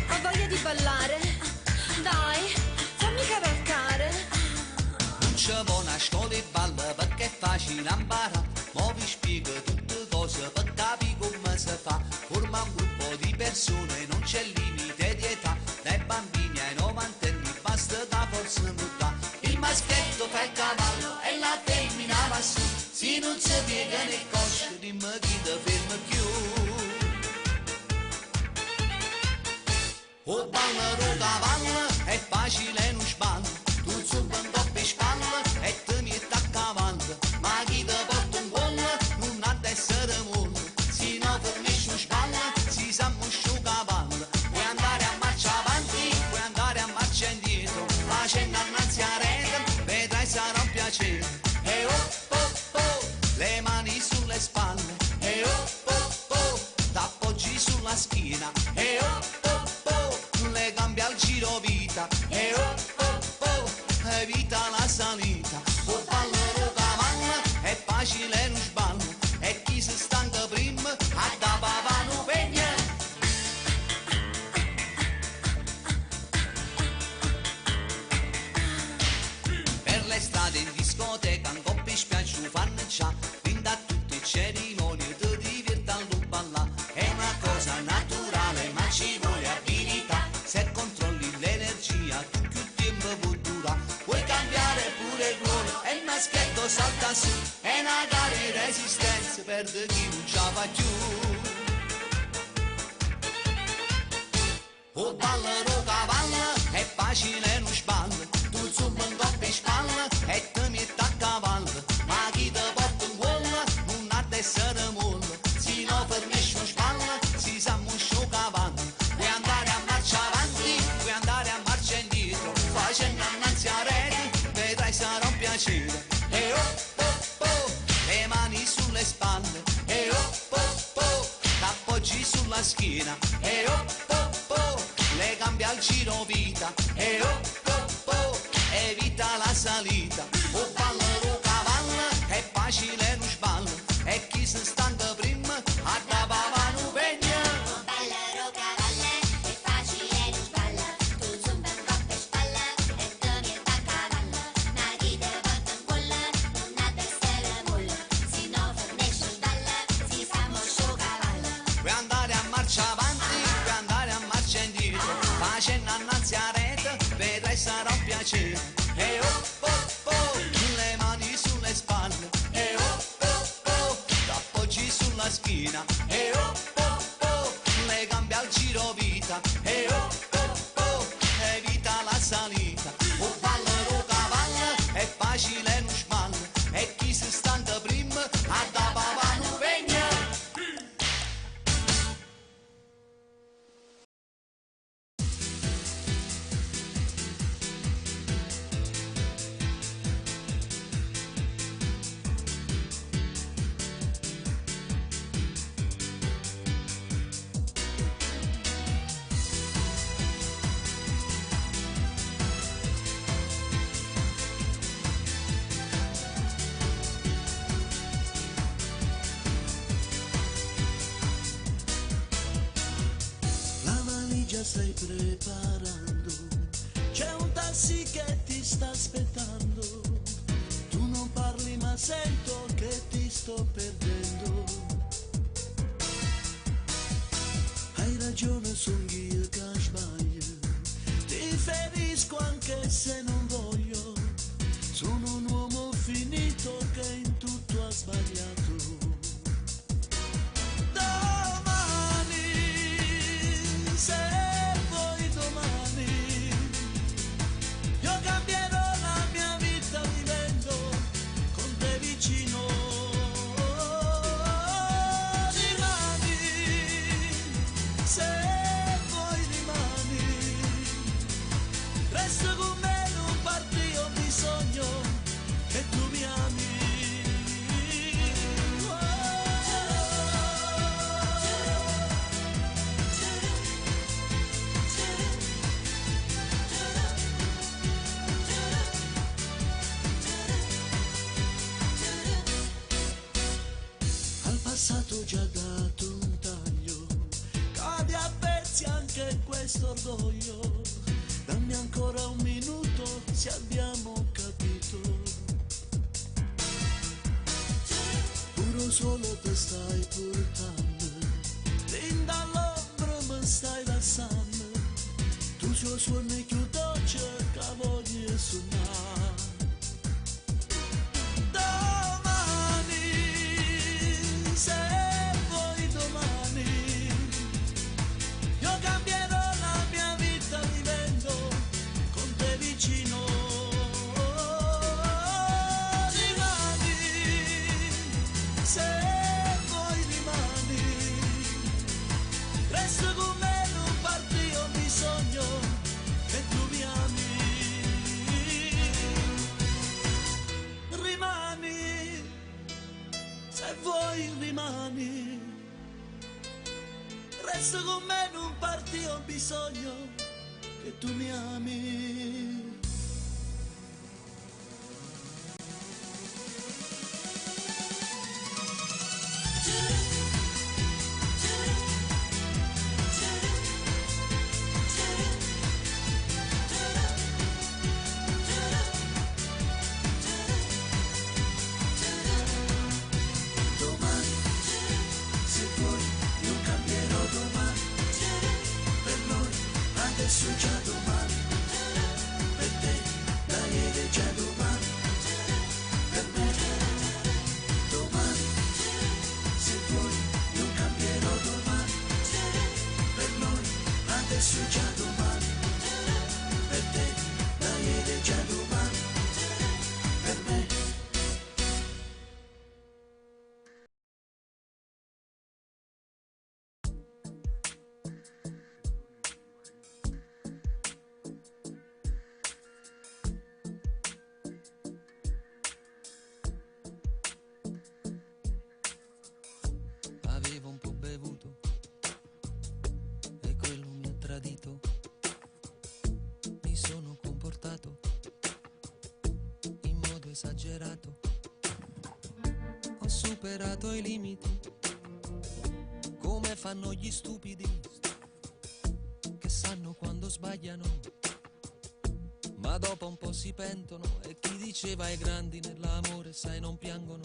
ho voglia di ballare. Dai, fammi cavalcare. Non c'è buona scuola e balla perché è facile imparare, mo vi spiego tutte cose per capire come si fa, forma un gruppo di persone, non c'è limite di età, dai bambini ai 90 anni basta da forza muta, il maschietto fa il cavallo e la femmina va su, se non si piega né cosce dimmi chi ti ferma più. O ballo cavallo è facile non sballo, tu subito un po' per spalle e te mi attacca a valle, ma chi ti porta un gol non ha da essere molle, se no fornisce un spalle si sa muscio cavallo, una gara di resistenza per chi non ce la fa più. O ballano cavallo è facile non sballa, tu zumba in coppia e spalla e te metti a cavallo, ma chi ti porta in cuolla non ha di essere molla, se no fermisce un spalla si sa muscio cavallo, puoi andare a marcia avanti, puoi andare a marcia indietro, facendo annanzi a rete, vedrai sarà un piacere, e oh oh oh, le mani sulle spalle, e oh oh oh, t'appoggi sulla schiena, e oh oh oh, le gambe al giro vita, e oh oh oh, evita la salita, o ballo cavallo, è facile non sballa, e chi si stanca prima, a da pavano pegna. O ballo cavallo, è facile non sballa, tu zumba in coppia e spalla, e te mi a cavallo, ma chi te porta in cuolla, non ha di essere molla, se no fermisce un sballa, si sa moscio cavallo. Puoi andare a marcia avanti, puoi andare a marcia indietro, facendo annanzi a rete, vedrai sarà un piacere, e oh oh oh, le mani sulle spalle, e oh oh oh, t'appoggi sulla spina, e oh oh oh, le gambe al giro vita, e oh oh oh, evita la salita, o ballo cavallo, è facile non sballa, e chi si stanca prima, a da pavano pegna. La valigia stai preparando, c'è un taxi che ti sta aspettando, tu non parli ma sento che ti sto perdendo. Hai ragione, sono io che sbaglio, ti ferisco anche se non voglio, sono un uomo finito che in tutto ha sbagliato. Se vuoi domani, io cambierò la mia vita vivendo con te vicino. Rimani, se vuoi rimani, resta con me, non parti, ho bisogno che tu mi ami. Al passato già dato un taglio, cade a pezzi anche questo orgoglio, dammi ancora un minuto se abbiamo capito, puro solo te stai portando, fin dall'ombra mi stai lasciando, tu ciò suoni più dolce che voglio suonare. Se vuoi domani, io cambierò la mia vita vivendo con te vicino. Rimani, se vuoi rimani, resta con me, non parti, ho bisogno che tu mi ami. Rimani, se vuoi rimani, resta con me, non parti, ho bisogno che tu mi ami. Adesso già domani, esagerato, ho superato i limiti, come fanno gli stupidi che sanno quando sbagliano, ma dopo un po' si pentono. E chi diceva ai grandi nell'amore, sai, non piangono,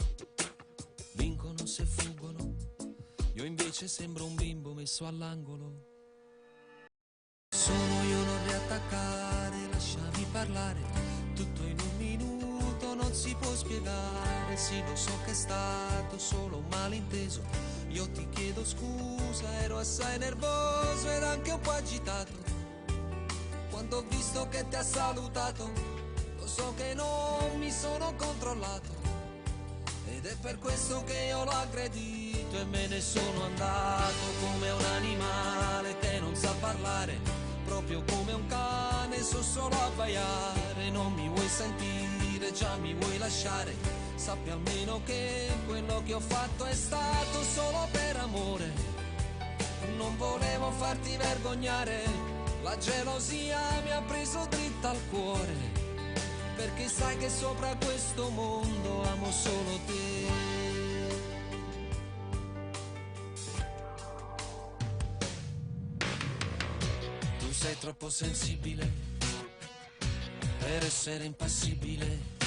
vincono se fuggono. Io invece sembro un bimbo messo all'angolo. Sono io, non riattaccare, lasciami parlare, tutto in un minuto non si può spiegare. Sì, lo so che è stato solo un malinteso, io ti chiedo scusa, ero assai nervoso ed anche un po' agitato quando ho visto che ti ha salutato. Lo so che non mi sono controllato ed è per questo che io l'ho aggredito e me ne sono andato come un animale che non sa parlare, proprio come un cane, so solo abbaiare. Non mi vuoi sentire, già mi vuoi lasciare, sappi almeno che quello che ho fatto è stato solo per amore. Non volevo farti vergognare, la gelosia mi ha preso dritta al cuore, perché sai che sopra questo mondo amo solo te. Tu sei troppo sensibile per essere impassibile.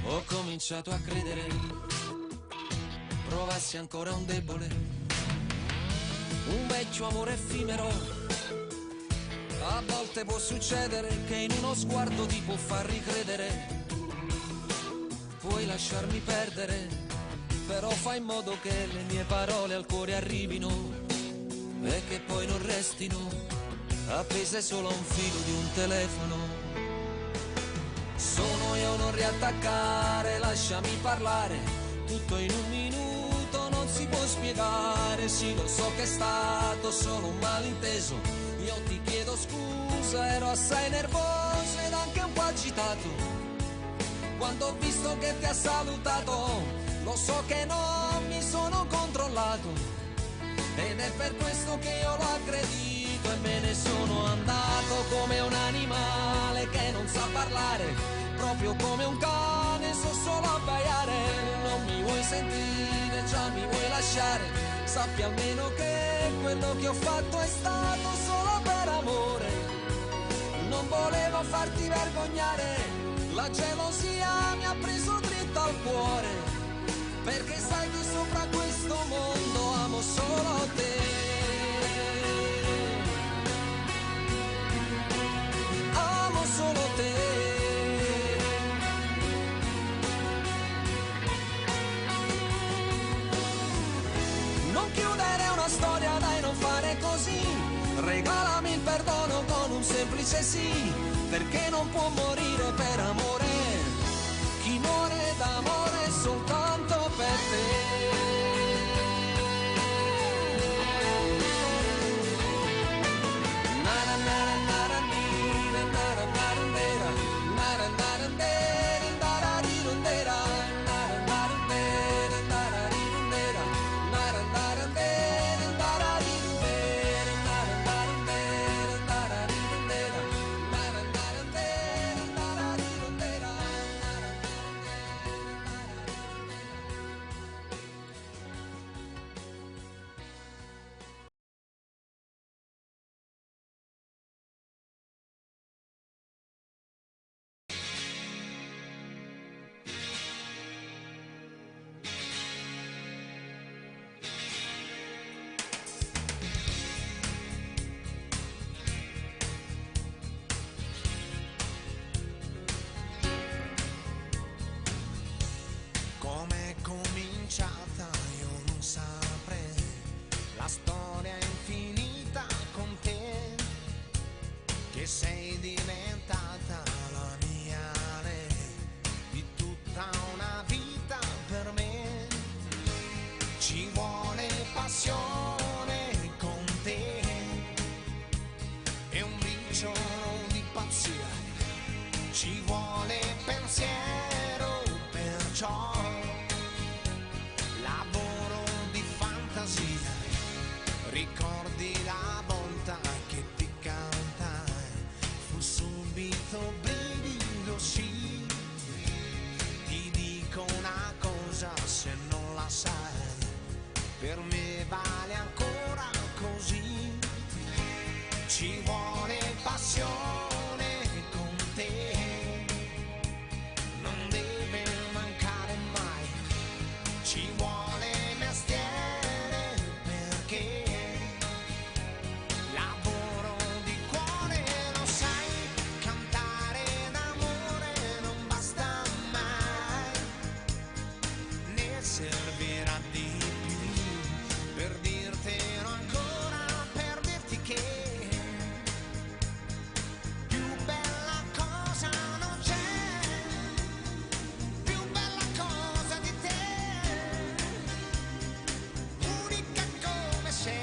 Ho cominciato a credere provassi ancora un debole, un vecchio amore effimero. A volte può succedere che in uno sguardo ti può far ricredere. Puoi lasciarmi perdere, però fai in modo che le mie parole al cuore arrivino e che poi non restino appese solo a un filo di un telefono. Sono io, non riattaccare, lasciami parlare, tutto in un minuto non si può spiegare. Sì, lo so che è stato solo un malinteso, io ti chiedo scusa, ero assai nervoso ed anche un po' agitato quando ho visto che ti ha salutato. Lo so che non mi sono controllato ed è per questo che io l'ho aggredito e me ne sono andato come un animale che non sa parlare, proprio come un cane, so solo abbaiare. Non mi vuoi sentire, già mi vuoi lasciare, sappi almeno che quello che ho fatto è stato solo per amore. Non volevo farti vergognare, la gelosia mi ha preso dritto al cuore, perché sai che sopra questo mondo amo solo te. Amo solo te. Non chiudere una storia, dai, non fare così, regalami il perdono con un semplice sì, perché non può morire per amore chi muore d'amore soltanto per te. Io non saprei, la storia è infinita con te, che sei diventata la mia re, di tutta una vita per me. Ci vuole passione con te e un briciolo di pazzia, ci vuole pensiero, perciò ricordi la volta che ti cantai, fu subito brivido, sì, servirà di più per dirtelo ancora, per dirti che più bella cosa non c'è, più bella cosa di te, unica come sei,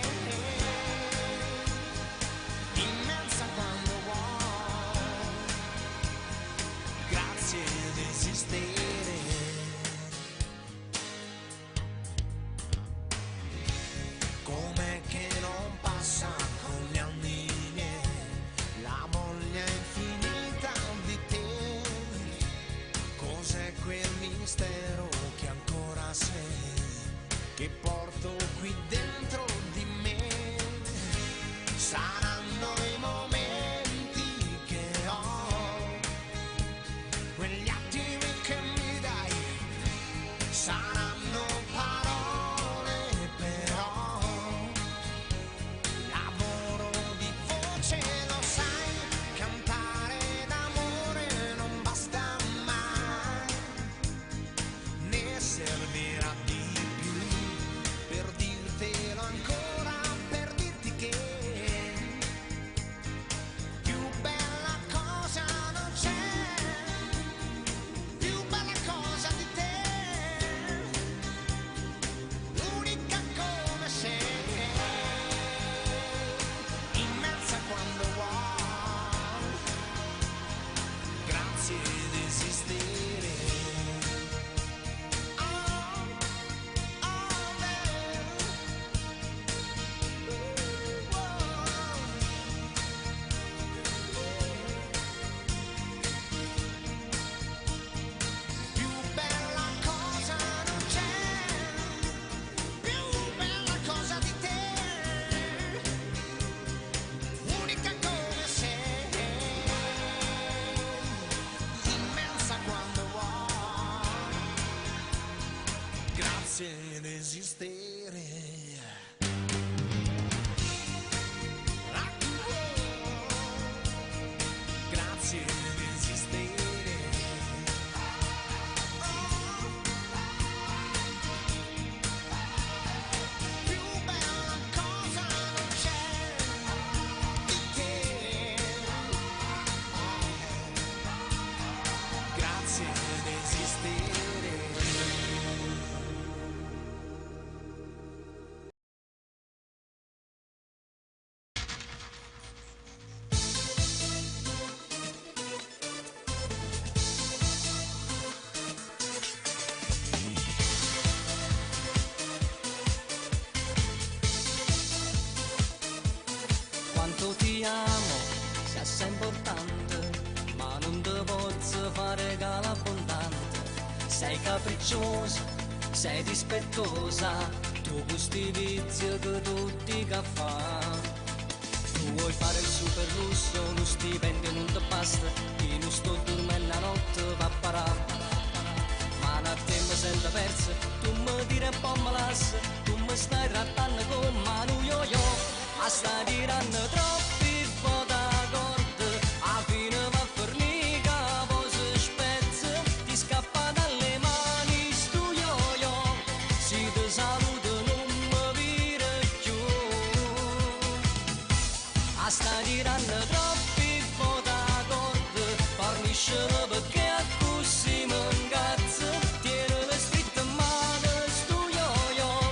immensa quando vuoi, grazie di esistere. Com'è che non passa con gli anni miei la voglia infinita di te? Cos'è quel mistero che ancora sei, che porto qui dentro di me? Saranno i momenti che ho, quegli attimi che mi dai, saranno parole però, lavoro di voce, lo sai, cantare d'amore non basta mai, ne servirà di più per dirtelo ancora, per dirti che più bella cosa non c'è, più bella cosa di te, unica come sei, immensa quando vuoi, grazie di esistere. Più bella cosa non c'è, più bella cosa di te, unica come sei, immensa quando vuoi, grazie di esistere. Grazie di esistere. Più bella cosa non c'è di te, grazie di esistere. Quanto ti amo, sei assai importante, ma non ti posso fare regalo abbondante. Sei capricciosa, sei dispettosa, tu gusti vizi che tutti che fa. Tu vuoi fare il super lusso, uno stipendio non ti basta, chi non sto dormendo la notte va parà. Ma un attimo sento persa, tu mi tiri un po' me lascia, tu mi stai trattando con mano yo-yo. A sta tirando troppi foda corte, a fine va a fornica, poi si spezza, ti scappa dalle mani stu yo-yo, si ti saluta non mi vira più. A sta tirando troppi foda corte, fornisce perché a così mi incazza, tieni le stritte in mano stu yo-yo,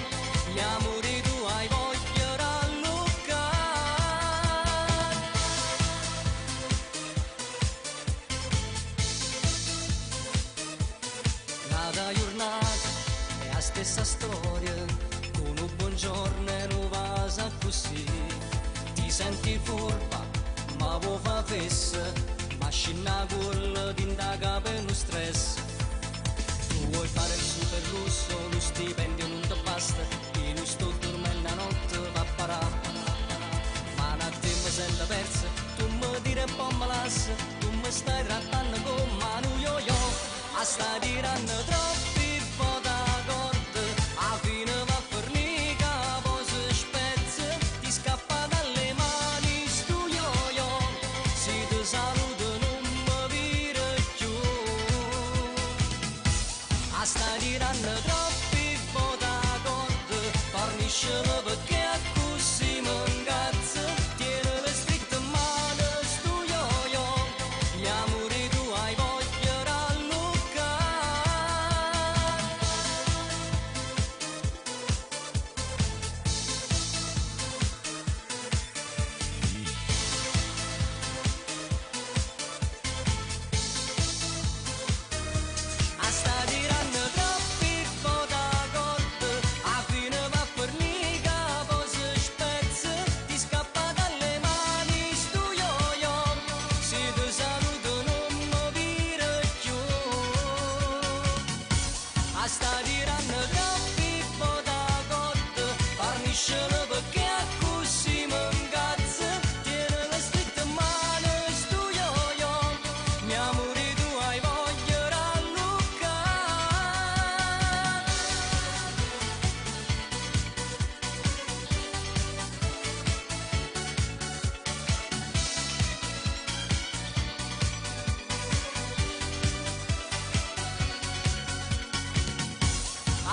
gli amori tu hai voglia rallucare. La giornata è la stessa storia, con un buongiorno e non va così. Ti senti furba, ma vuoi fa fessa, ma scinna quella ti indaga per uno stress. Tu vuoi fare il super lusso, lo stipendio non ti basta, io non sto dormendo la notte va a parà. Ma un attimo sento persa, tu mi tiri un po' me lascia, tu mi stai trattando con mano yo-yo. A sta tirando troppi foda corte, a fine va a fornica, poi si spezza, ti scappa dalle mani stu yo-yo, si ti saluta non mi vira più. A sta tirando troppi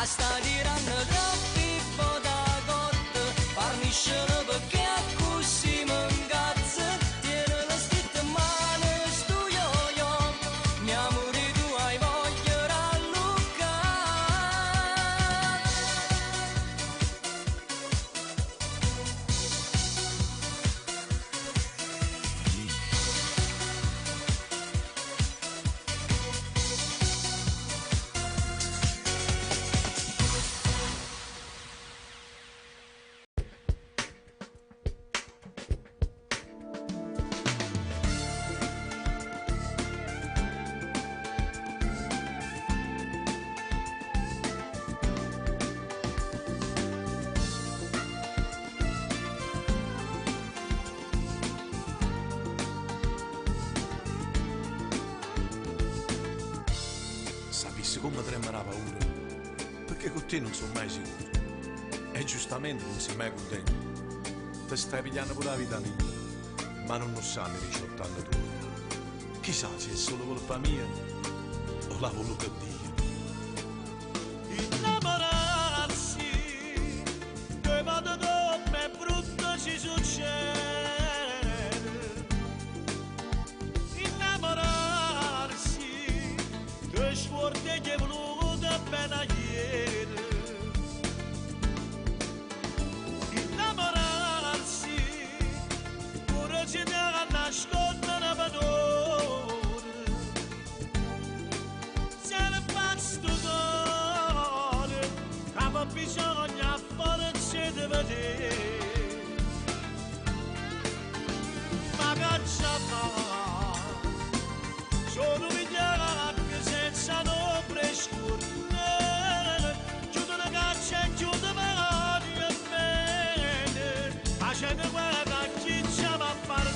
a sta tirando troppi bodacotte, parniscelo perché a così m'ingazza, tiene la scritta in mano sto yo-yo, mi amore tu hai voglia ralluccare. Sapessi come tremare la paura, perché con te non sono mai sicuro. E giustamente non sei mai contento. Ti stai pigliando pure la vita mia, ma non lo sanno i 18 anni tuoi. Chissà se è solo colpa mia o l'ha voluto Dio. Innamorarsi, che vado come brutto ci succede. Innamorarsi, che sforte che è voluto appena ieri. Innamorarsi, pure ci deve nascondere una padrone. Se ne basta cuore, che bisogna farci di vedere. Ma che c'è fa? Sono vigliacche senza nome scurne, chiudo la caccia e chiudo mani e bene, facendo guerra a chi ci va a partire.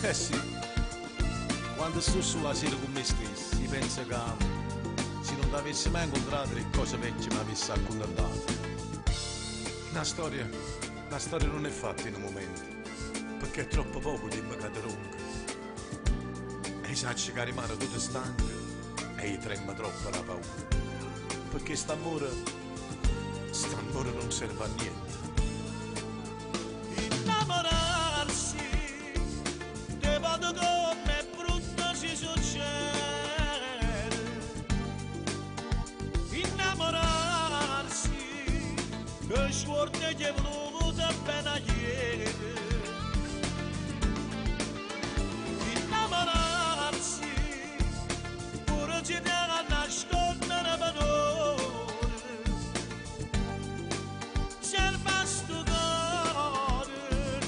Eh sì, quando sto sulla sera con me stesso, si pensa che se non ti avessi mai incontrato le cose vecchie mi avessi accontentato. La storia non è fatta in un momento, perché è troppo poco tempo che ti ronca. E sa che rimane tutto stanco e gli trema troppo la paura, perché st'amore non serve a niente. Innamorarsi, te vado come brutto ci succede. Innamorarsi, che sforte che è voluto appena ieri. Innamorarsi, pure ci deve nascondere una padrone. Serva sto cuore,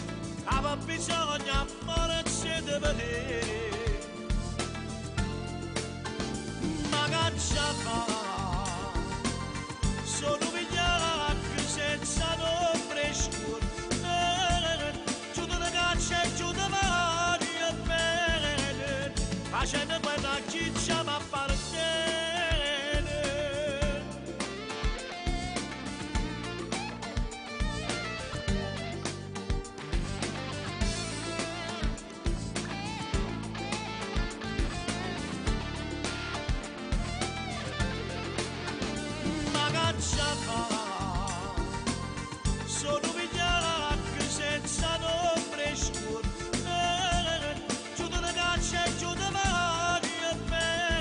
aveva bisogno farci di vedere. Ma che c'è fa? Sono vigliacche senza nome scurne, chiudo la caccia e chiudo mani e bene, facendo guerra a chi ci va a partire. Ma che c'è fa? Sono vigliacche senza nome scurne, chiudo la caccia e chiudo mani e bene,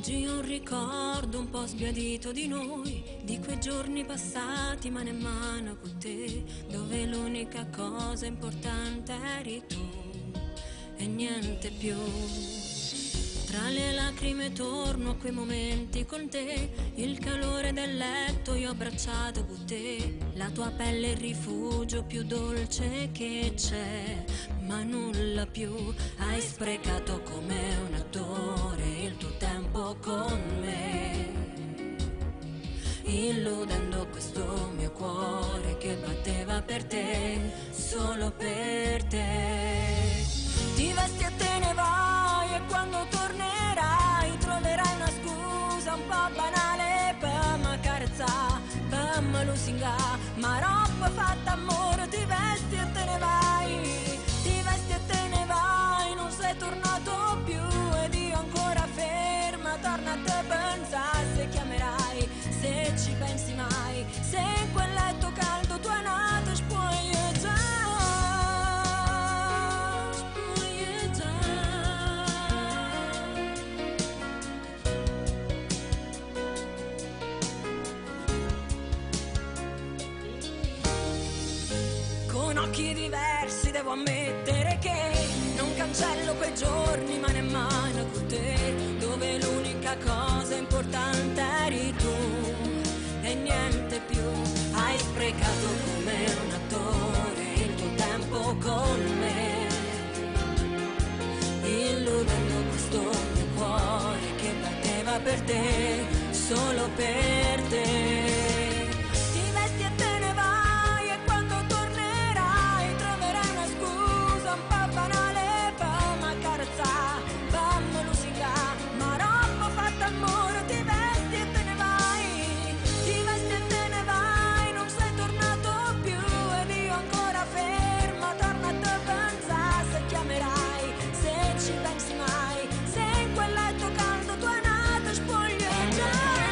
Oggi ho un ricordo un po' sbiadito di noi, di quei giorni passati mano in mano con te, dove l'unica cosa importante eri tu e niente più. Tra le lacrime torno a quei momenti con te, il calore del letto io ho abbracciato con te, la tua pelle è il rifugio più dolce che c'è, ma nulla più. Hai sprecato come un attore il tuo tempo con me, illudendo questo mio cuore che batteva per te, solo per te. Ti vesti e te ne vai e quando tornerai troverai una scusa un po' banale per m'accarezzare, per me lusingare, ma roba fatta amore. Ti vesti e te ne vai, ti vesti e te ne vai, non sei tornato più ed io ancora ferma, torna a te pensare se chiamerai, se ci pensi mai, se in quel letto caldo tu hai nato spoglieggiare. Con occhi diversi devo ammettere che non cancello quei giorni mano in mano con te, dove l'unica cosa importante eri tu e niente più. Hai sprecato come un attore il tuo tempo con me, illudendo questo mio cuore che batteva per te, solo per te. Ti vesti e te ne vai e quando tornerai troverai una scusa un po' banale per m'accarezzare, fammi lusingare, ma roba fatta amore. Ti vesti e te ne vai, ti vesti e te ne vai, non sei tornato più ed io ancora ferma, torna a te pensare se chiamerai, se ci pensi mai, se in quel letto caldo tu hai nato spoglieggiare.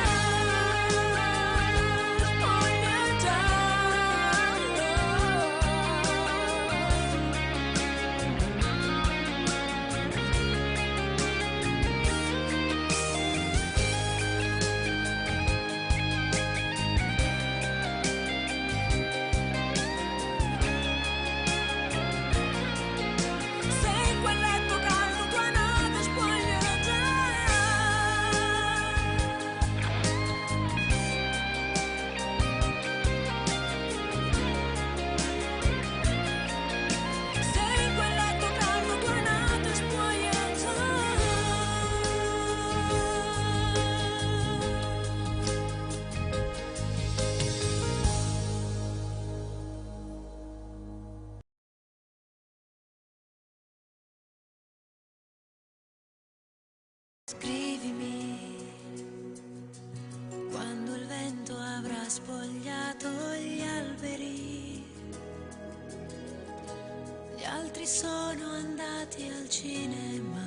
Scrivimi quando il vento avrà spogliato gli alberi, gli altri sono andati al cinema,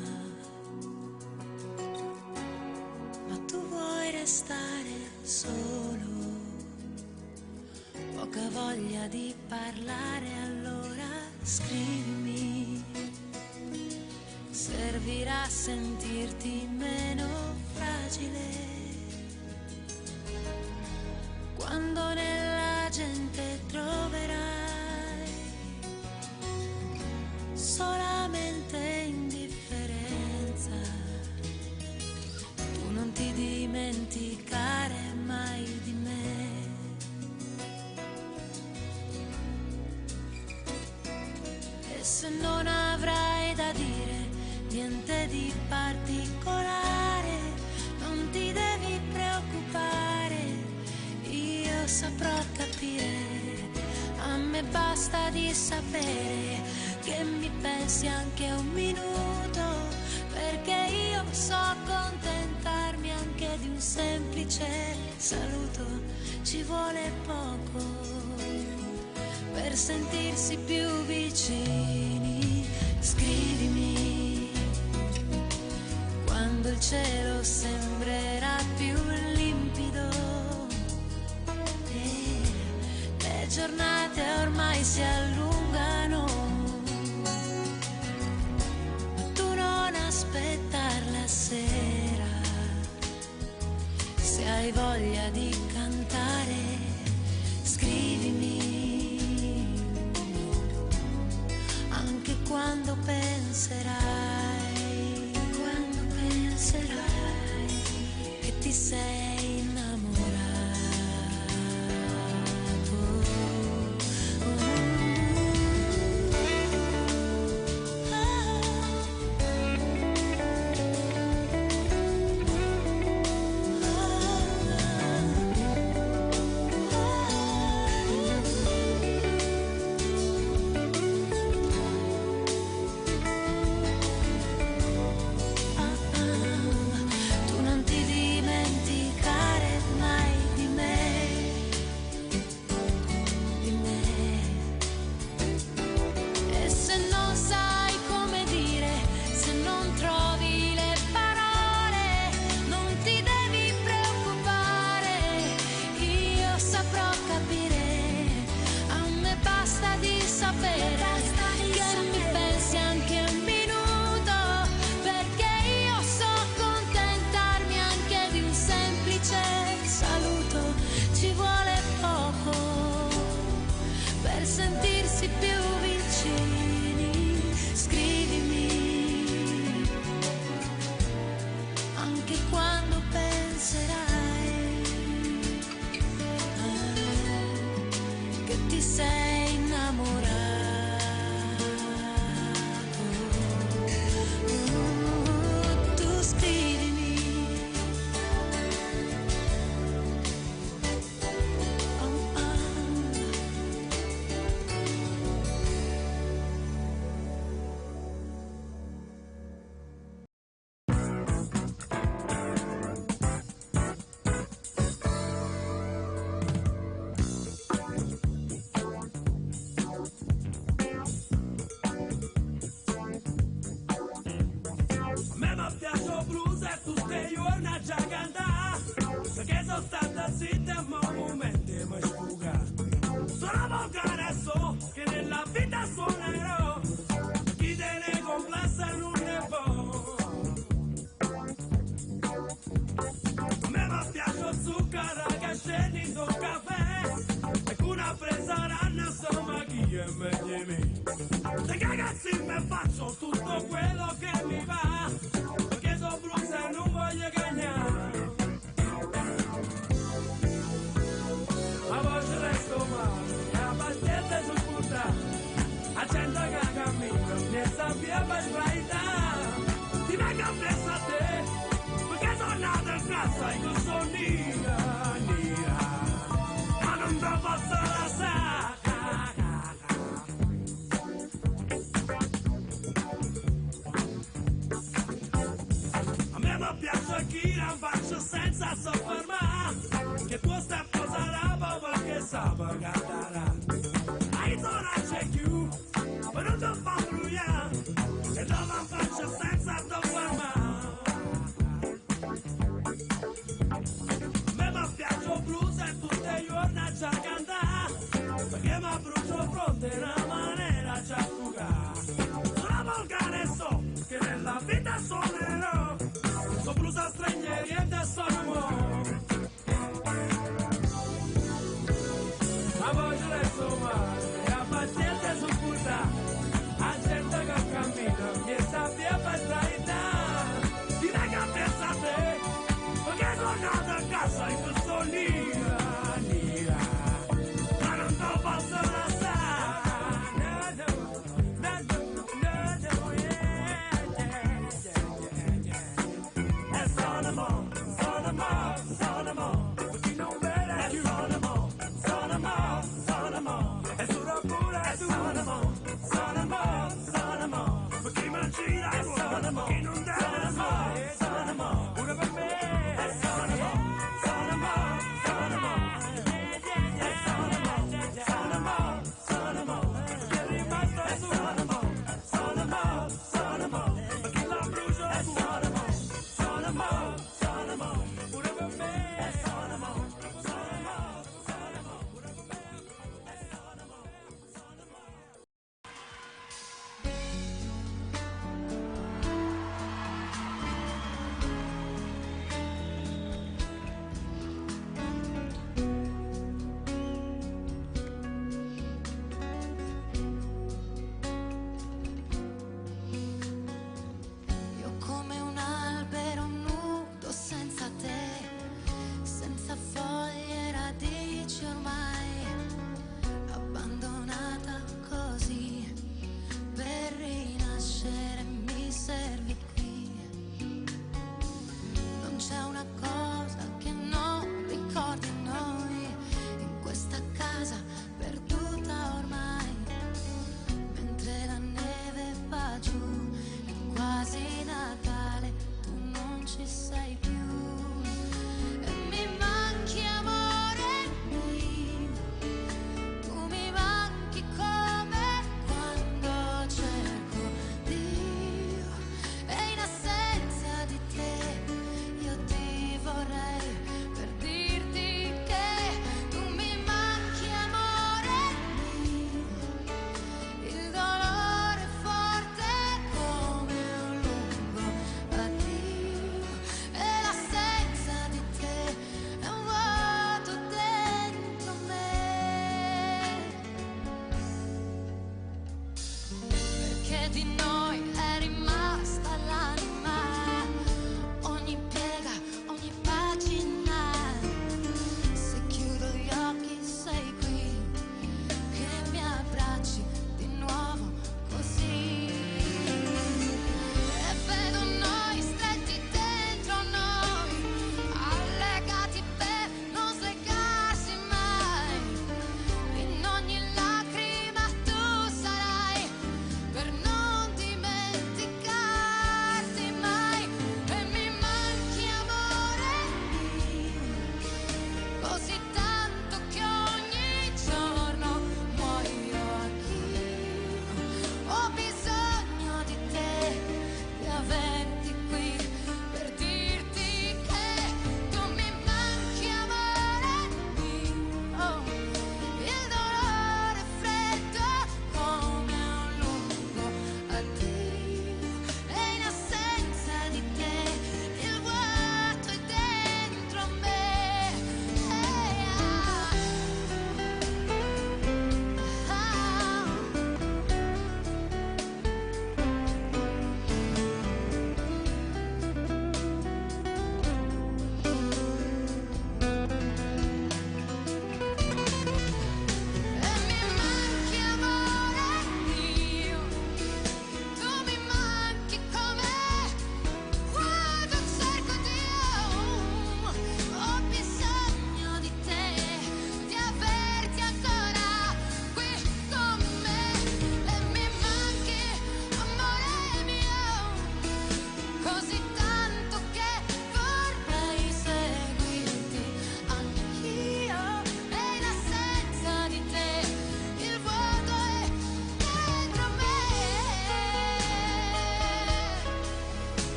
ma tu vuoi restare solo, poca voglia di parlare, allora scrivimi. Servirà a sentirti meno fragile quando nella gente troverai solamente indifferenza. Tu non ti dimenticare mai di me. E se non avrai da dire niente di particolare, non ti devi preoccupare, io saprò capire, a me basta di sapere che mi pensi anche un minuto, perché io so accontentarmi anche di un semplice saluto, ci vuole poco per sentirsi più vicini. Scrivimi quando il cielo sembrerà più limpido e le giornate ormai si allungano, ma tu non aspettar la sera hai voglia di cantare, scrivimi, anche quando penserai che ti sei innamorato. Tu non ti dimenticare mai di me, e se non sai come dire, se non trovi le parole, non ti devi preoccupare, io saprò capire, a me basta di sapere che mi pensi anche un minuto, perché io so contentarmi anche di un semplice saluto, ci vuole poco per sentirsi più vicini, scrivimi, anche quando penserai che ti sei innamorato. Tu scrivimi, A me mi piace il blues e tutti i giorni a già cantare, perché sono stata zitta e ma momenti mi sfuga. Sono volgare e so che nella vita suonerò, chi te ne complessa non ne può. A me mi piace il zucchero che scende in un caffè, e con una presa ranna insomma chi è meglio di me. Se cagazzi mi faccio tutto quello che mi va, perché sono blues e non voglio cagnare. Ma poi ci resto male, la pazienza sul puttana, a gente che cammina, mi sta via per sbagliare. Ti vengo appresso a te, perché sono nato in casa e che sono nera, ma non te posso lasciare. A me mi piace chi non faccio senza soffermare, che tu stai posando perché sa cantare. Hai tornato c'è più, ma non ti fa brugliare, e non faccio senza soffermare. A me mi piace il blues e tutti i giorni a già cantare, perché mi brucio fronte in una maniera già fugare. Sono volgare e so che nella vita suonerò, sono blues a stranieri e da sono mo'. Ma poi ci resto male, e a pazienza sul puttana, a gente che cammina, mi sta via per sbagliare. Ti vengo a pensare, perché sono nato a casa e che sono nera, ma non te posso lasciare.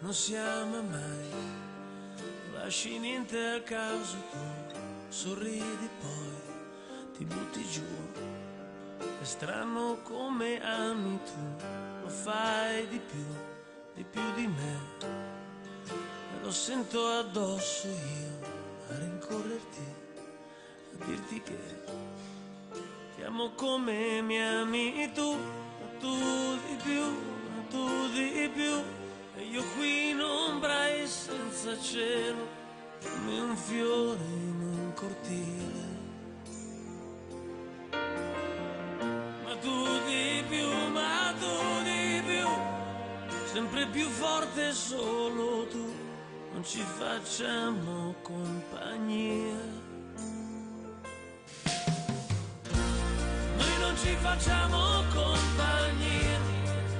non si ama mai, lasci niente a caso tu, sorridi poi ti butti giù. È strano come ami tu, lo fai di più di me, e lo sento addosso io a rincorrerti, a dirti che ti amo come mi ami tu di più, tu di più, e io qui in ombra e senza cielo, come un fiore in un cortile. Ma tu di più, sempre più forte solo tu, non ci facciamo compagnia. Noi non ci facciamo compagnia,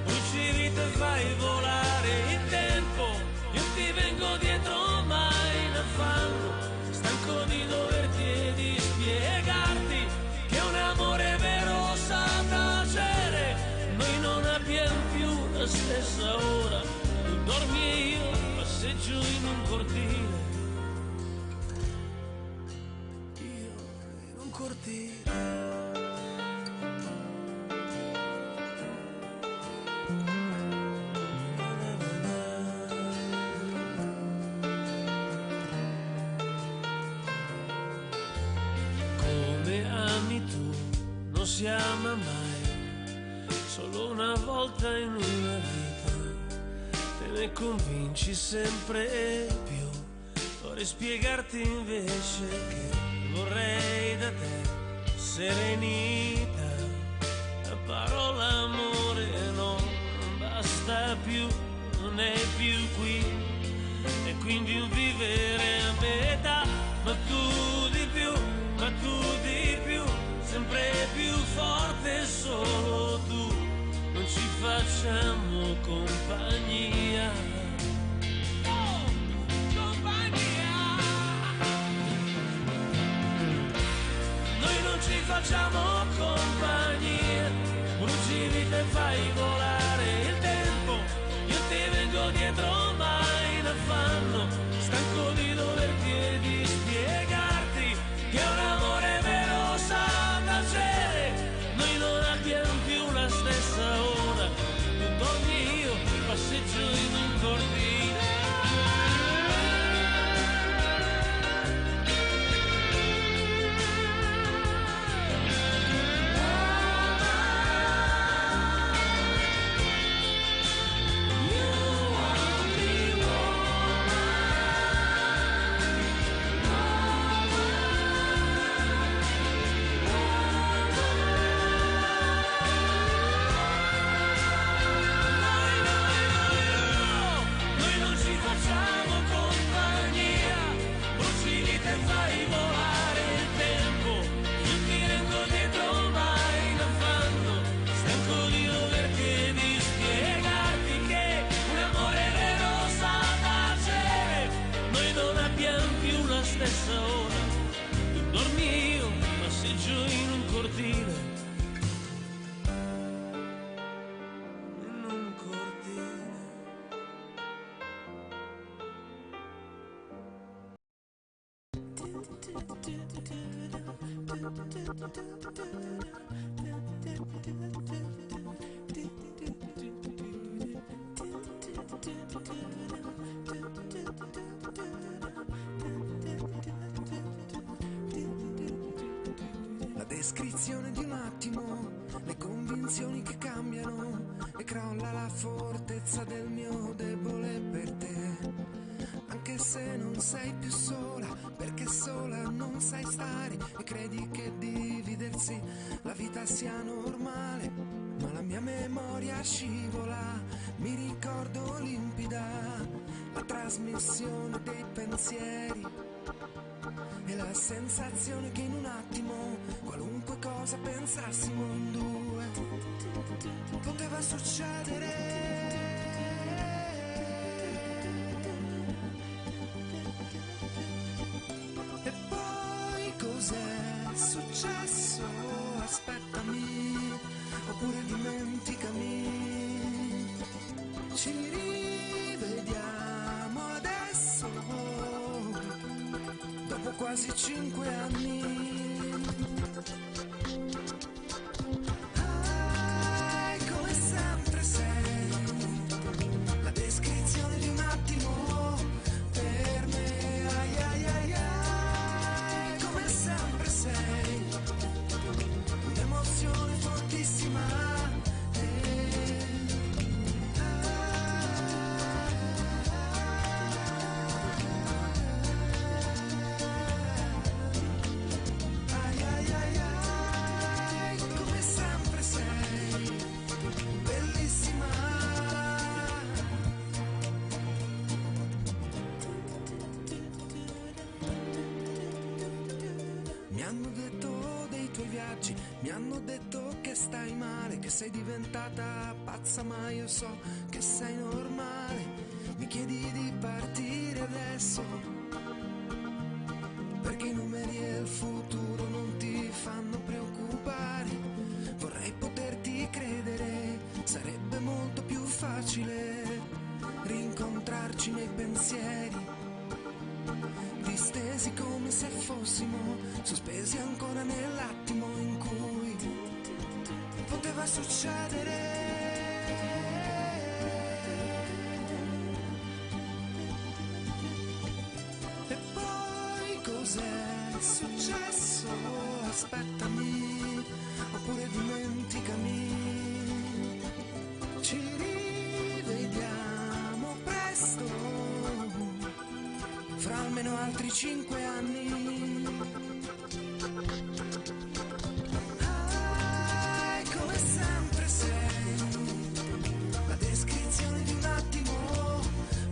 bruci vite e fai volare il tempo, io ti vengo dietro mai in affanno, stanco di doverti e di spiegarti che un amore vero sa tacere. Noi non abbiamo più la stessa ora, tu dormi e io passeggio in un cortile, io in un cortile. Si ama mai, solo una volta in una vita, te ne convinci sempre più. Vorrei spiegarti invece che vorrei da te serenità, la parola amore non basta più, non è più qui, e quindi un vivere a metà. Ma tu di più, ma tu di più, sempre più forte solo tu, non ci facciamo compagnia. Oh, compagnia. Noi non ci facciamo compagnia, bruci vite e fai volare il tempo, io ti vengo dietro mai in affanno, stanco di doverti e di spiegarti che un amore vero sa tacere. Noi non abbiamo più la stessa ora, tu dormi e io passeggio in un cortile. La descrizione di un attimo, le convinzioni che cambiano e crolla la fortezza del mio debole per te. Anche se non sei più sola, perché sola non sai stare e credi che dividersi la vita sia normale. Ma la mia memoria scivola, mi ricordo limpida la trasmissione dei pensieri e la sensazione che in un attimo qualunque cosa pensassimo in due poteva succedere. E poi cos'è successo? Aspettami, oppure dimenticami. Ci rivediamo quasi 5 anni. Ah, come sempre sei la descrizione di un attimo per me. Ai ai ai ai, come sempre sei un'emozione fortissima. Mi hanno detto che stai male, che sei diventata pazza, ma io so che sei normale. Mi chiedi di partire adesso, perché i numeri e il futuro non ti fanno preoccupare. Vorrei poterti credere, sarebbe molto più facile rincontrarci nei pensieri, distesi come se fossimo sospesi ancora nell'attimo in cui poteva succedere. E poi cos'è successo? Aspettami, oppure dimenticami. Ci rivediamo presto, fra almeno altri 5 anni. Ah, come sempre sei la descrizione di un attimo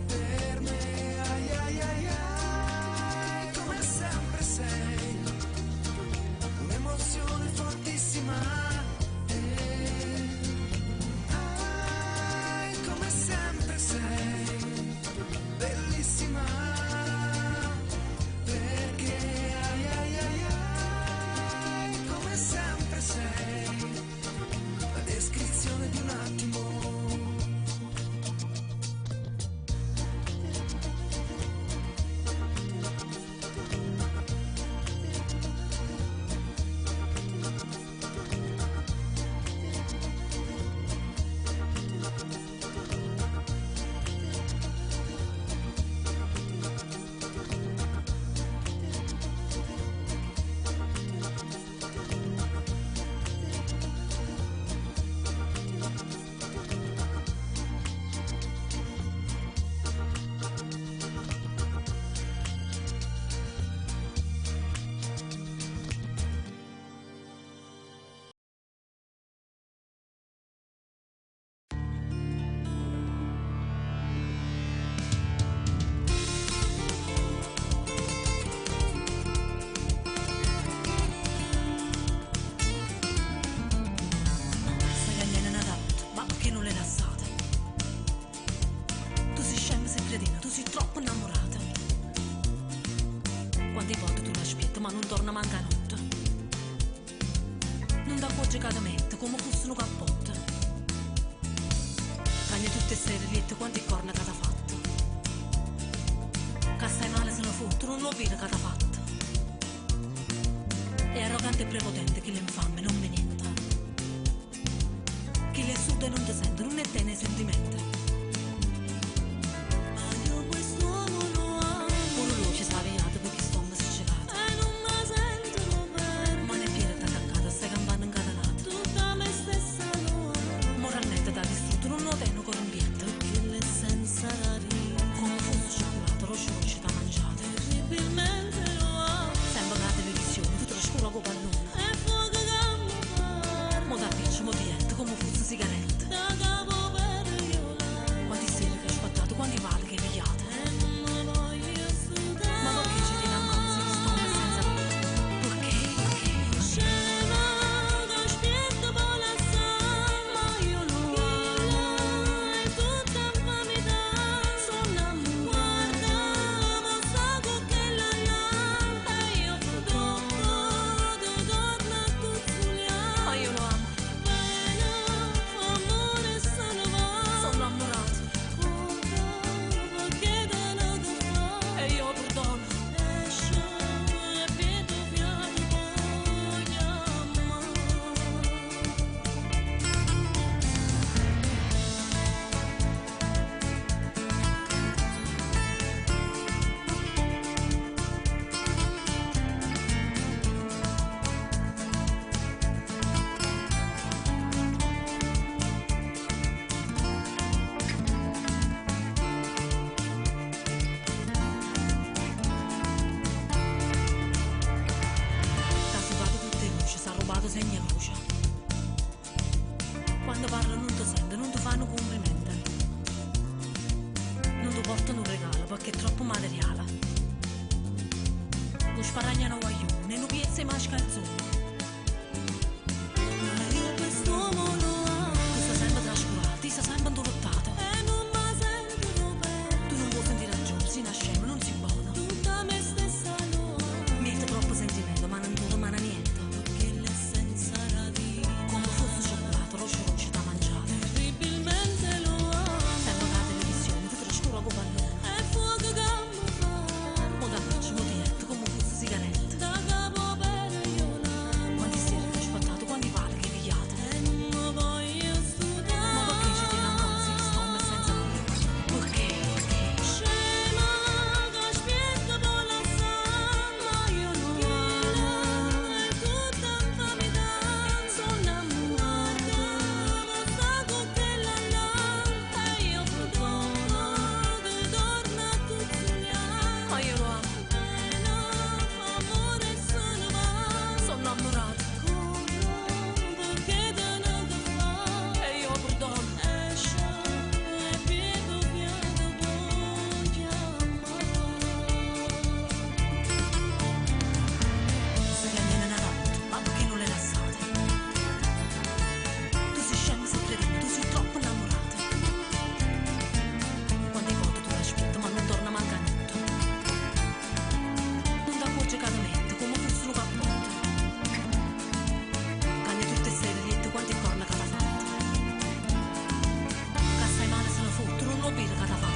per me. Ai ai ai ai, come sempre sei un'emozione fortissima. Ah, come sempre sei bellissima. La descrizione di un attimo. Ma non torna manca notte. Non da appoggi cadamente come fosse un cappotto. Cagna tutte sere liette quanti corna che t'ha fatto. Che stai male se ne fotte, non lo vede che t'ha fatto. È arrogante e prepotente chi l'infame non mi niente. Chi le surdo e non ti sente, non è te nei sentimenti. Ma io quest'uomo lo amo. Pure lui ci sta avviato perché sto messiccato. E non mi sentono bene. Ma ne piede attaccata, stai campando incatenata. Tutta me stessa lo amo. Moralmente da distrutto, non lo tengo con ambiente. Perché l'essenza la rinno. Come fosse cioccolato, lo sciocco t'ha mangiato. Terribilmente lo amo. Sembra che la televisione, tu trascura con pallone. E fuoco che mi fa. quando parlo non ti sento, non ti fanno complimenti. Non ti portano un regalo perché è troppo materiale. Non sparagliano guaglione, non piezza i mascalzoni. Ma io questo mondo ti sta sempre trascurato, ti sta sempre indolottato. E non mi sento bene. Tu non puoi sentire ragione, si nasce scemo, non si buona. Tutta me stessa no. Mette troppo sentimento, ma non ti domana niente. Perché l'essenza radica come fosse cioccolato, lo sciocco da mangiare. Terribilmente lo amo. Sempre la televisione, ti trascura come pallone. E fuoco che mi fa. Mo da faccio, mo ti etto come fosse sigaretta. Da capo per io l'amo. Quanti stili che ho aspettato, quanti pali che pigliate. E non mi voglio studiare. Ma perché ci tiene ancora, si stomma senza nulla? Perché? Scema, che aspetta per la ma io non amo. E tutta infamità, sono innamorata. Basta con quella là. E io perdono, che torna a tuzzoliare. Ma io lo amo. Amore se ne va. Sono innamorata. Perché te ne che fa? E io perdono. Esce e piego piano voglio amare. Se le mie nella notte, ma perché non le lasciate? Tu sei scemo, sei cretino, tu sei troppo innamorata. Quante volte tu l'aspetti, ma non torna manca niente. Non ti accorgi che ti mette come fosse un cappotto. Cagna tutte sere riette quante corna che ti ha fatte. Che stai male se ne fotte, non lo vedi che ti ha fatte.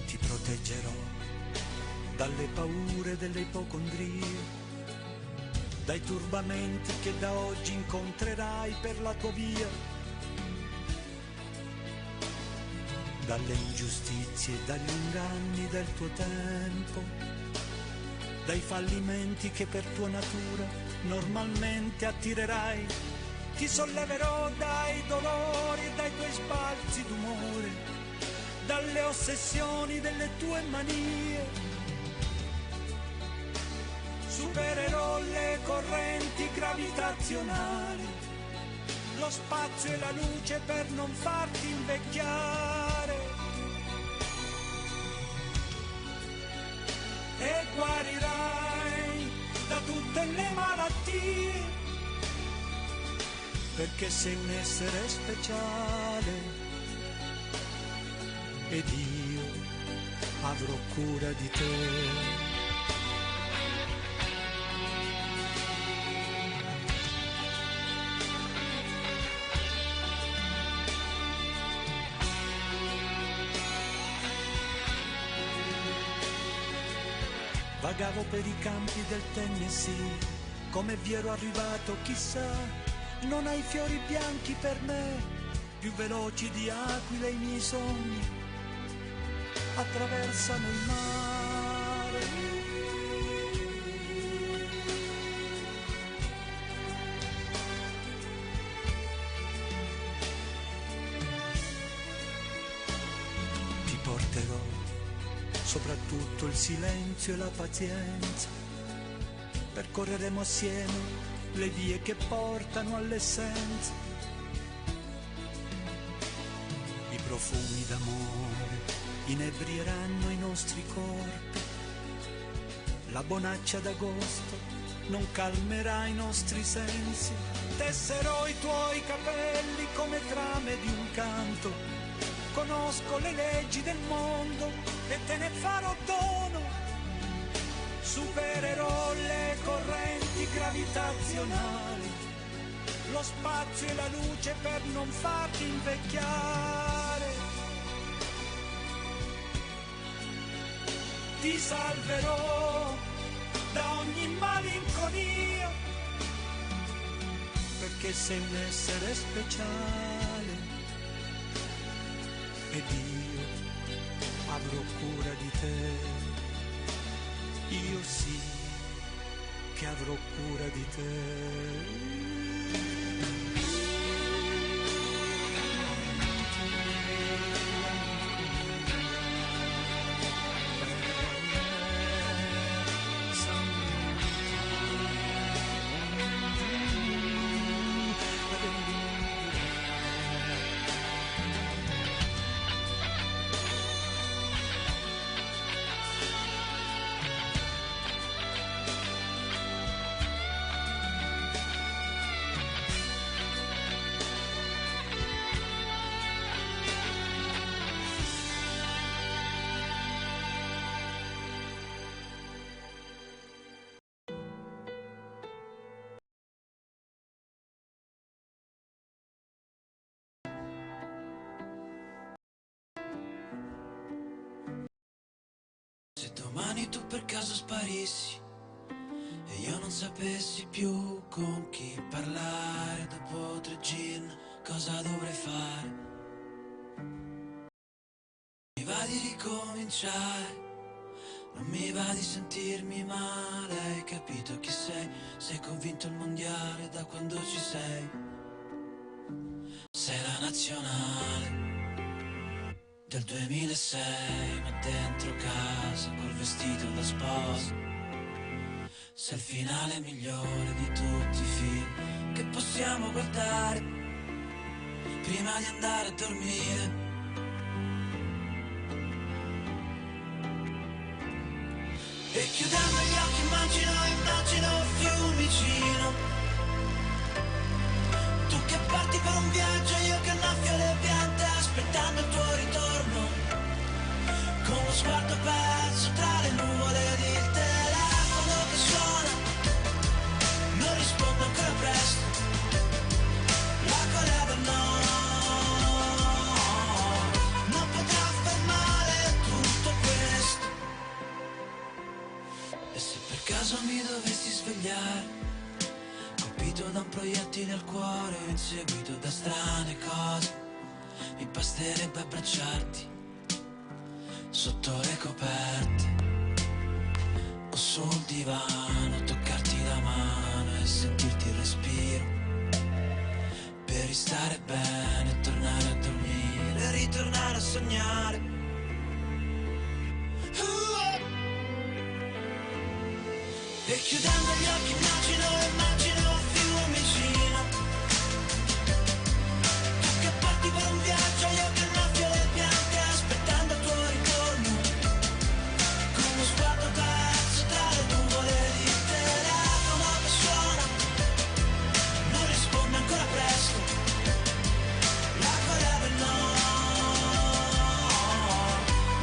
Ti proteggerò dalle paure delle ipocondrie, dai turbamenti che da oggi incontrerai per la tua via, dalle ingiustizie e dagli inganni del tuo tempo, dai fallimenti che per tua natura normalmente attirerai. Ti solleverò dai dolori e dai tuoi sbalzi d'umore, dalle ossessioni delle tue manie. Supererò le correnti gravitazionali, lo spazio e la luce per non farti invecchiare. E guarirai da tutte le malattie, perché sei un essere speciale ed io avrò cura di te. Vagavo per i campi del Tennessee, come vi ero arrivato chissà, non hai fiori bianchi per me, più veloci di aquile i miei sogni, attraversano il mare. Ti porterò soprattutto il silenzio e la pazienza, percorreremo assieme le vie che portano all'essenza. I profumi d'amore inebrieranno i nostri corpi, la bonaccia d'agosto non calmerà i nostri sensi. Tesserò i tuoi capelli come trame di un canto, conosco le leggi del mondo e te ne farò dono. Supererò le correnti gravitazionali, lo spazio e la luce per non farti invecchiare. Ti salverò da ogni malinconia, perché sei un essere speciale ed io avrò cura di te. Io sì che avrò cura di te. Se domani tu per caso sparissi e io non sapessi più con chi parlare dopo 3 gin, cosa dovrei fare? Mi va di ricominciare, non mi va di sentirmi male. Hai capito chi sei? Sei convinto il mondiale da quando ci sei. Sei la nazionale del 2006, ma dentro casa col vestito da sposa. Sei il finale migliore di tutti i film che possiamo guardare prima di andare a dormire. E chiudendo gli occhi immagino Fiumicino, tu che parti per un viaggio, io che annaffio le piante aspettando il tuo ritorno, con lo sguardo perso tra le nuvole ed il telefono che suona, non rispondo ancora presto, la Corea del Nord non potrà fermare tutto questo. E se per caso mi dovessi svegliare colpito da un proiettile al cuore, inseguito da strane cose, mi basterebbe abbracciarti sotto le coperte o sul divano, toccarti la mano e sentirti il respiro, per ristare bene, tornare a dormire, ritornare a sognare. E chiudendo gli occhi immagino Fiumicino, tu che parti per un viaggio, io che annaffio le piante aspettando il tuo ritorno, con lo sguardo perso tra le nuvole ed il telefono che suona, non risponde ancora presto, la Corea del Nord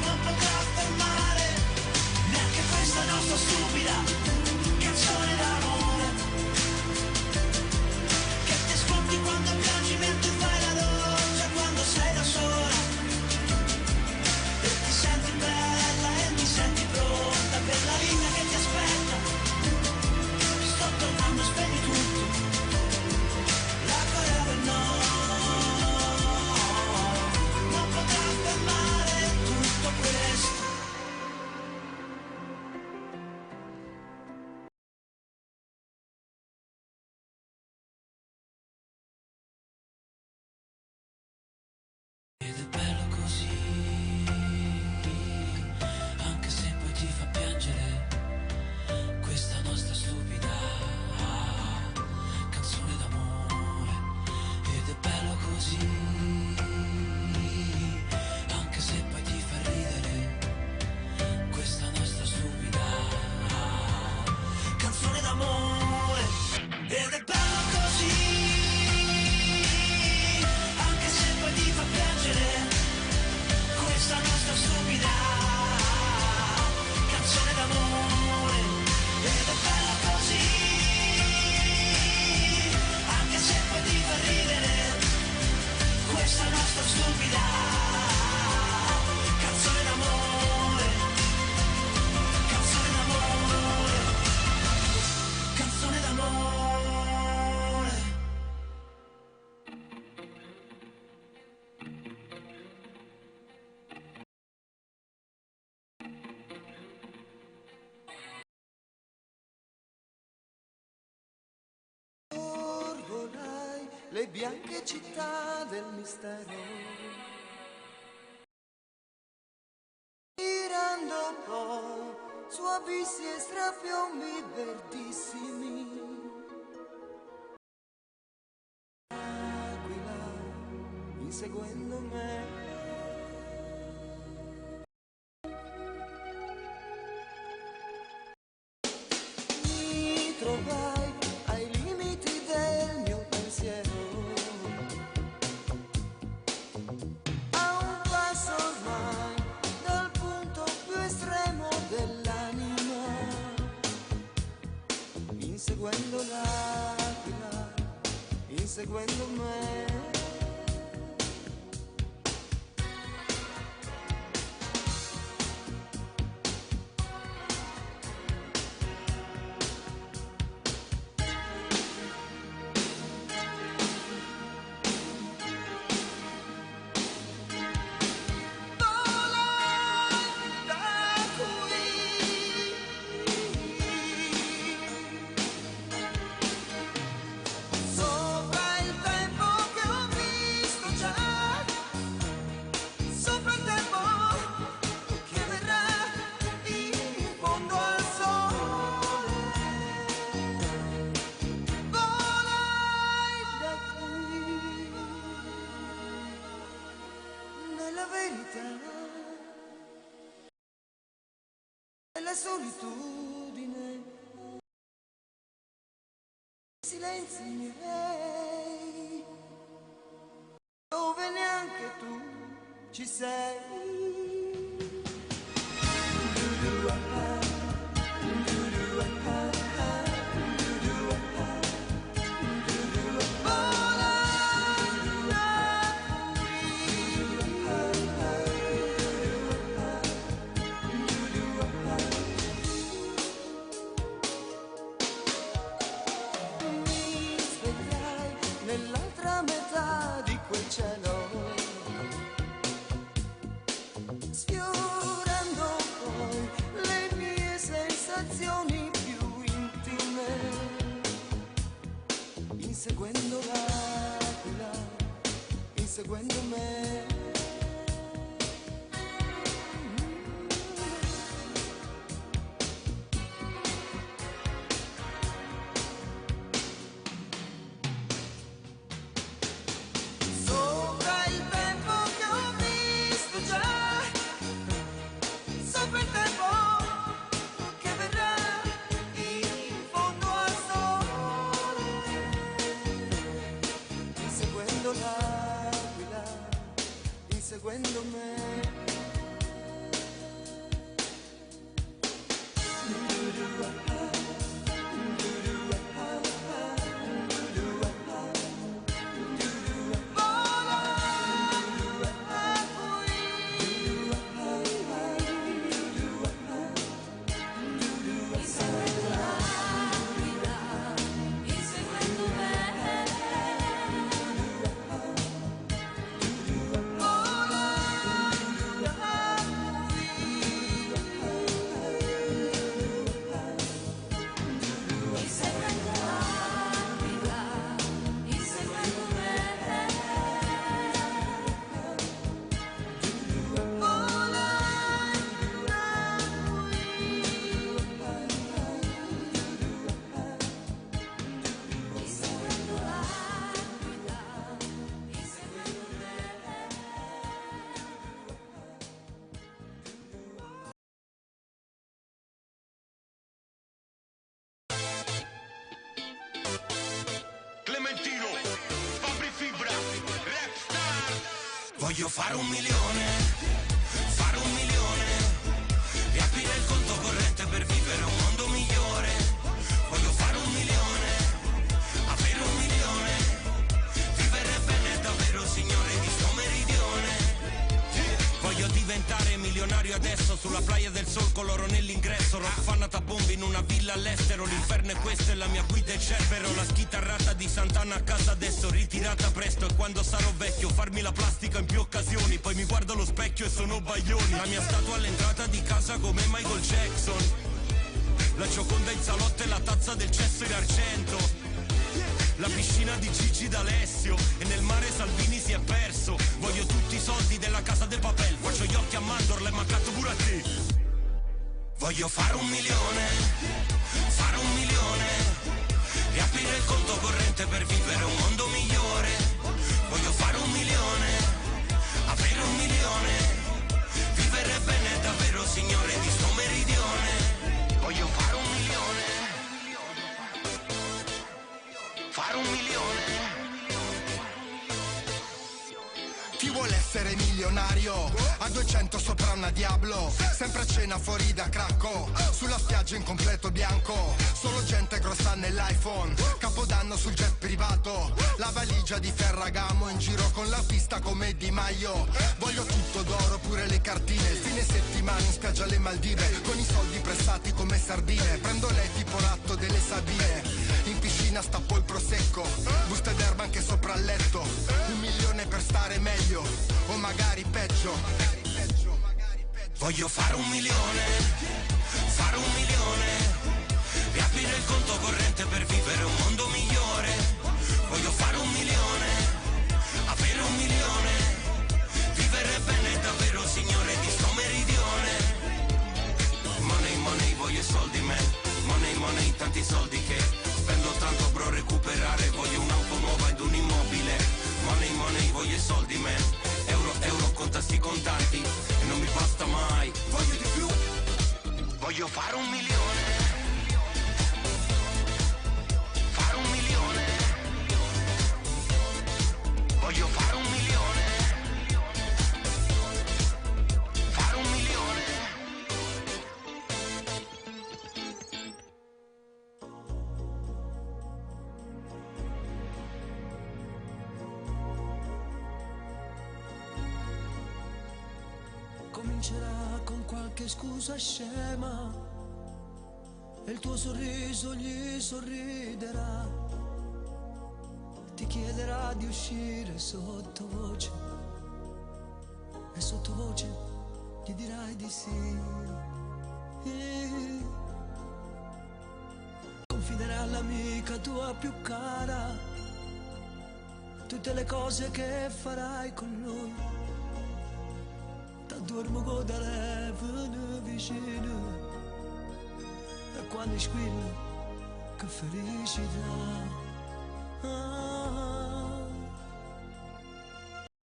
non potrà fermare neanche questa nostra stupida canzone d'amore, che ti ascolti quando piangi mentre fai la doccia, quando sei da sola e ti senti bella e ti senti pronta per la vita che ti aspetta. Sto tornando, spegni tutto, la Corea del Nord non potrà fermare tutto questo. Ed è bello così, anche se poi ti fa piangere, questa nostra stupida canzone d'amore. Ed è bello così, anche se poi ti fa ridere, questa nostra stupida canzone d'amore. Ed è bello così, anche se poi ti fa piangere, questa nostra stupida canzone d'amore. Ed è bella così, anche se poi ti fa ridere, questa nostra stupida canzone d'amore, canzone d'amore, canzone d'amore. le bianche città del mistero. Girando poi su abissi e strapiombi verdissimi. Aquila, inseguendo me. Mi trovai ai limiti del mio pensiero, a un passo ormai dal punto più estremo dell'anima, inseguendo l'aquila, inseguendo me. La solitudine, silenzi miei, dove neanche tu ci sei. Nell'altra metà di quel cielo, sfiorando poi le mie sensazioni più intime, inseguendo l'aquila, inseguendo me. Inseguendo me. Clementino, Fabri Fibra, Rapstar. Voglio fare 1 milione, fare 1 milione, riaprire il conto corrente per vivere un mondo migliore. Voglio fare 1 milione, avere 1 milione, vivere bene davvero, signore di sto meridione. Voglio diventare milionario adesso, sulla playa del sol con l'oro nell'ingresso, rock fan a bombe in una villa all'estero. L'inferno è questo e la mia guida è Cerbero. La schitarrata di Sant'Anna a casa adesso, ritirata presto. E quando sarò vecchio farmi la plastica in più occasioni. Poi mi guardo allo specchio e sono Baglioni. La mia statua all'entrata di casa come Michael Jackson. La Gioconda in salotto e la tazza del cesso in argento. la piscina di Gigi D'Alessio e nel mare Salvini si è perso. Voglio tutti i soldi della Casa de Papel, faccio gli occhi a mandorla e mancato pure a te. Voglio fare 1 milione, fare 1 milione, riaprire il conto corrente per vivere un mondo migliore. Voglio fare 1 milione, avere 1 milione, vivere bene davvero signore di sto meridione. Voglio fare 1 milione, fare 1 milione. Chi vuole essere milionario? A 200 sopra una Diablo, sempre a cena fuori da Cracco, sulla spiaggia in completo bianco, solo gente grossa nell'iPhone, Capodanno sul jet privato, la valigia di Ferragamo, in giro con la pista come Di Maio. Voglio tutto d'oro, pure le cartine, il fine settimana in spiaggia alle Maldive, con i soldi prestati come sardine, prendo lei tipo ratto delle Sabine, in piscina stappo il prosecco, buste d'erba anche sopra il letto, 1 milione per stare meglio, o magari peggio. Voglio fare 1 milione, fare 1 milione, riaprire il conto corrente per vivere un mondo migliore. Voglio fare 1 milione, avere 1 milione, vivere bene davvero signore di sto meridione. Money, money, voglio soldi man, money, money, tanti soldi che spendo tanto bro recuperare. Voglio un'auto nuova ed un immobile. Money, money, voglio soldi man, euro, euro, conta sti contanti e non mi basta mai. Voglio di più, voglio fare 1 milione, fare 1 milione, voglio fare 1 milione, fare 1 milione. Comincerà con qualche scusa scema e il tuo sorriso gli sorriderà. Ti chiederà di uscire sottovoce e sottovoce gli dirai di sì. Confiderà all'amica tua più cara tutte le cose che farai con lui. Dormo con telefono vicino e quando squillo che felicità.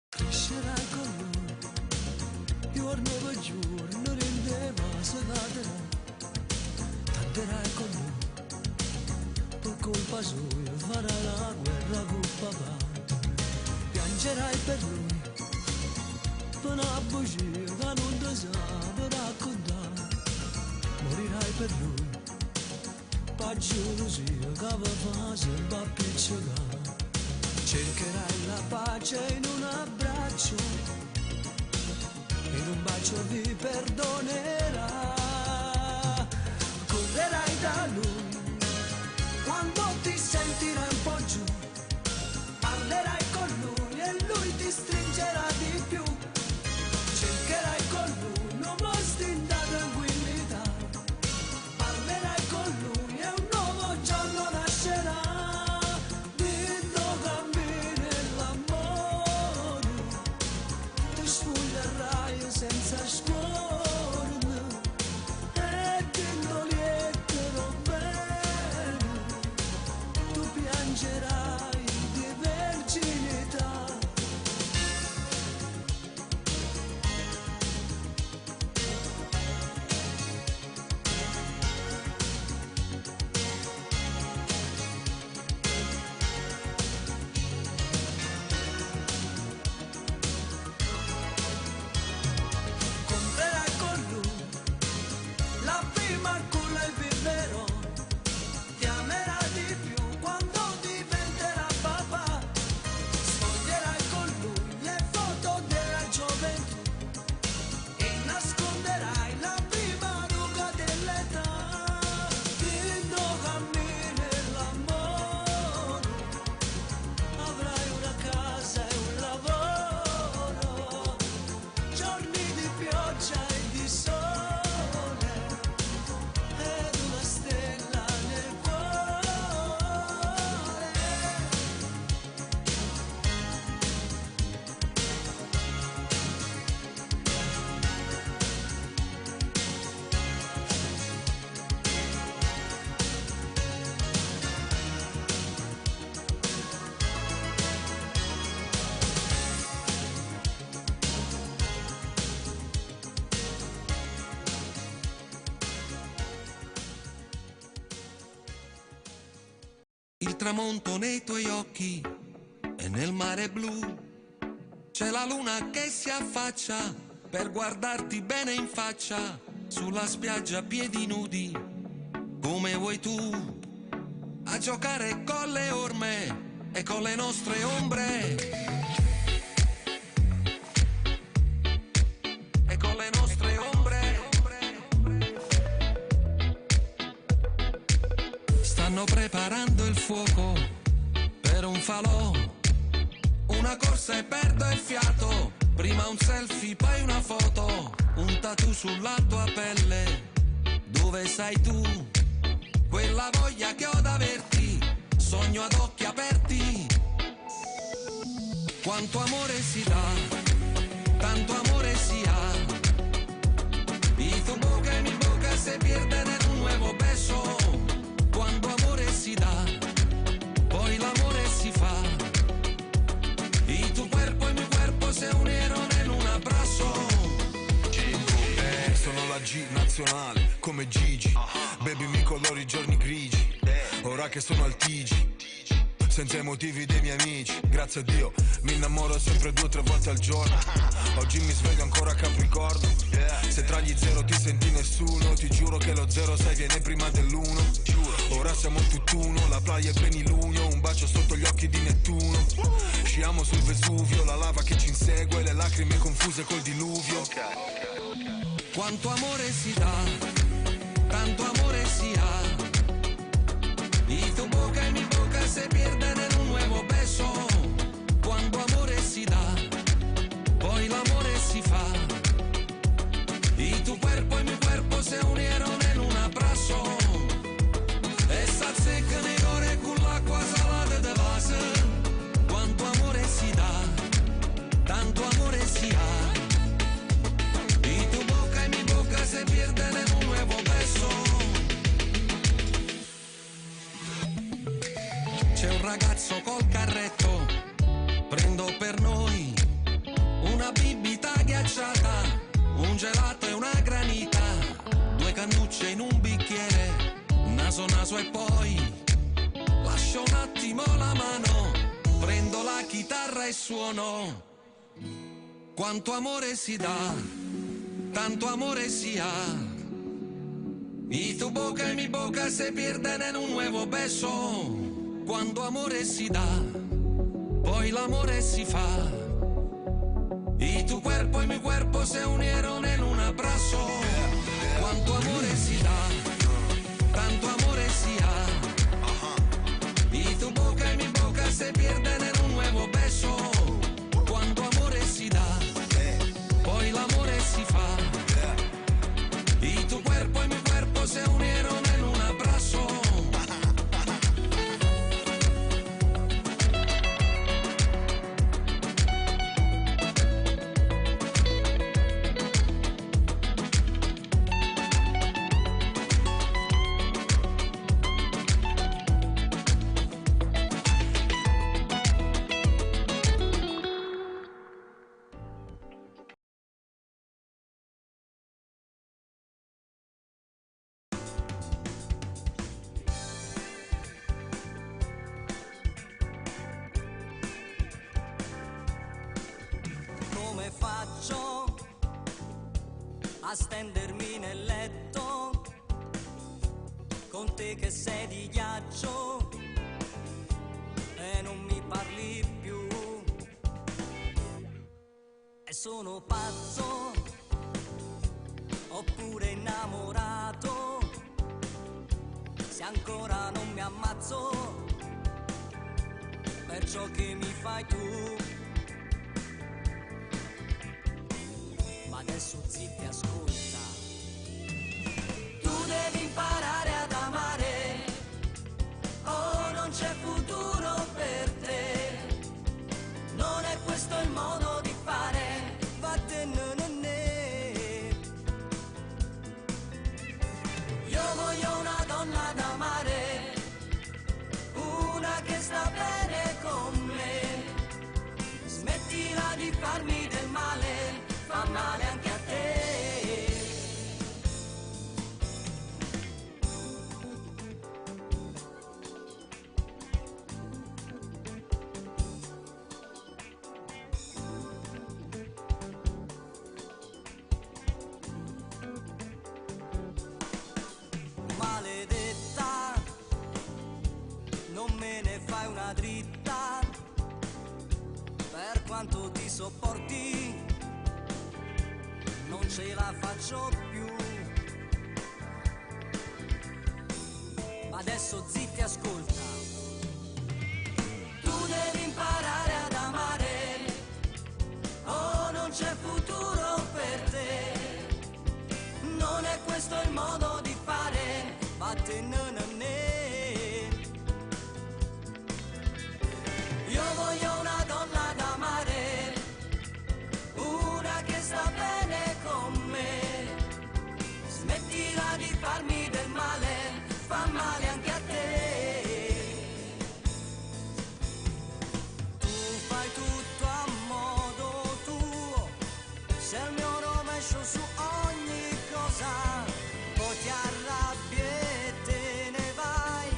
Crescerai con lui giorno per giorno, rendeva segaterà, tanterai con lui per colpa sua, farai la guerra con papà, piangerai per lui per una bugia che non ti sa raccontare, morirai per lui, per gelosia che vi fa sempre appiccicare, cercherai la pace in un abbraccio, in un bacio vi perdonerà, correrai da lui, quando ti sentirai un po' giù, parlerai con lui e lui ti stringerà di più. Cercherai con lui un mostro da tranquillità, parlerai con lui e un nuovo giorno nascerà, dentro cammini l'amore, ti sfoglierai senza scorno, il tramonto nei tuoi occhi e nel mare blu c'è la luna che si affaccia per guardarti bene in faccia sulla spiaggia a piedi nudi come vuoi tu, a giocare con le orme e con le nostre ombre e con le nostre ombre. Stanno preparando il fuoco per un falò, una corsa e perdo il fiato, prima un selfie poi una foto, un tattoo sulla tua pelle, dove sei tu? Quella voglia che ho d'averti, sogno ad occhi aperti. Quanto amore si dà, tanto amore si ha, y tu boca y mi boca se pierden en un nuevo beso. Quando amore si dà, poi l'amore si fa, y tu cuerpo y mi cuerpo se unieron en un abrazo. Sono la G nazionale, come Gigi, baby mi colori i giorni grigi, ora che sono al TG, senza i motivi dei miei amici, grazie a Dio, mi innamoro sempre 2 o 3 volte al giorno, oggi mi sveglio ancora a Capricorno, se tra gli 0 ti senti nessuno, ti giuro che lo 06 viene prima dell'1, ora siamo tutt'uno, la playa è plenilunio, un bacio sotto gli occhi di Nettuno, sciamo sul Vesuvio, la lava che ci insegue, le lacrime confuse col diluvio. Quanto amore si dà, tanto amore si ha, y tu boca y mi boca se pierden en un nuevo beso. Quando amore si dà, poi l'amore si fa, y tu cuerpo y mi cuerpo se unieron en un abrazo. E sta secca negore con l'acqua salata de base. Quanto amore si dà, tanto amore si ha, se pierden en un nuevo beso. C'è un ragazzo col carretto, prendo per noi una bibita ghiacciata, un gelato e una granita, 2 cannucce in un bicchiere, naso naso e poi lascio un attimo la mano, prendo la chitarra e suono. Quanto amore si dà, tanto amore si ha, y tu boca y mi boca se pierden en un nuevo beso. Quando amore si dà, poi l'amore si fa, y tu cuerpo y mi cuerpo se unieron en un abrazo. Quanto amore si dà, tanto amore si ha, y tu boca y mi boca se pierden en un nuevo beso. Quando amore si dà, poi l'amore si fa, y tu cuerpo y mi cuerpo se unieron en un abrazo. Faccio a stendermi nel letto con te che sei di ghiaccio e non mi parli più, e sono pazzo oppure innamorato, se ancora non mi ammazzo per ciò che mi fai tu. Adesso zitti, ascolta. Tu devi imparare ad amare, oh non c'è futuro per te, non è questo il modo di fare, vattene. Io voglio una donna da amare, una che sta bene con me, smettila di farmi del male, fa male anche a te. quanto ti sopporti, non ce la faccio più. Ma adesso zitti, ascolta. Tu devi imparare ad amare, oh non c'è futuro per te. Non è questo il modo di fare, vattene. Io voglio una donna da amare, una che sta bene con me. Smettila di farmi del male, fa male anche a te. Tu fai tutto a modo tuo, sei il mio rovescio su ogni cosa. Poi ti arrabbi e te ne vai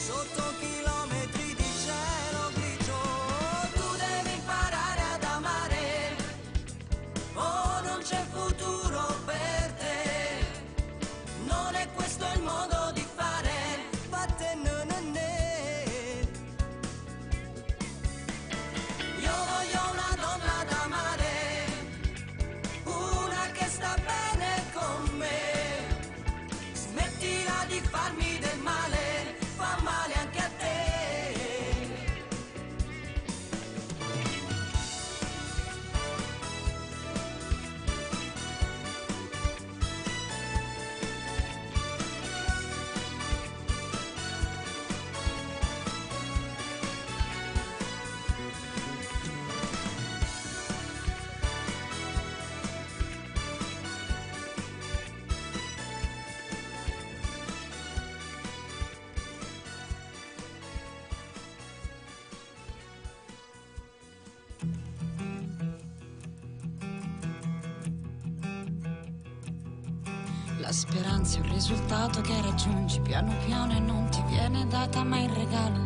sotto chilometri di cielo grigio. Tu devi imparare ad amare, oh non c'è futuro per te. Non è questo il modo di fare, vattene. Io voglio una donna da amare, una che sta bene con me. Smettila di farmi del male, fa male anche a te. La speranza è un risultato che raggiungi piano piano e non ti viene data mai in regalo.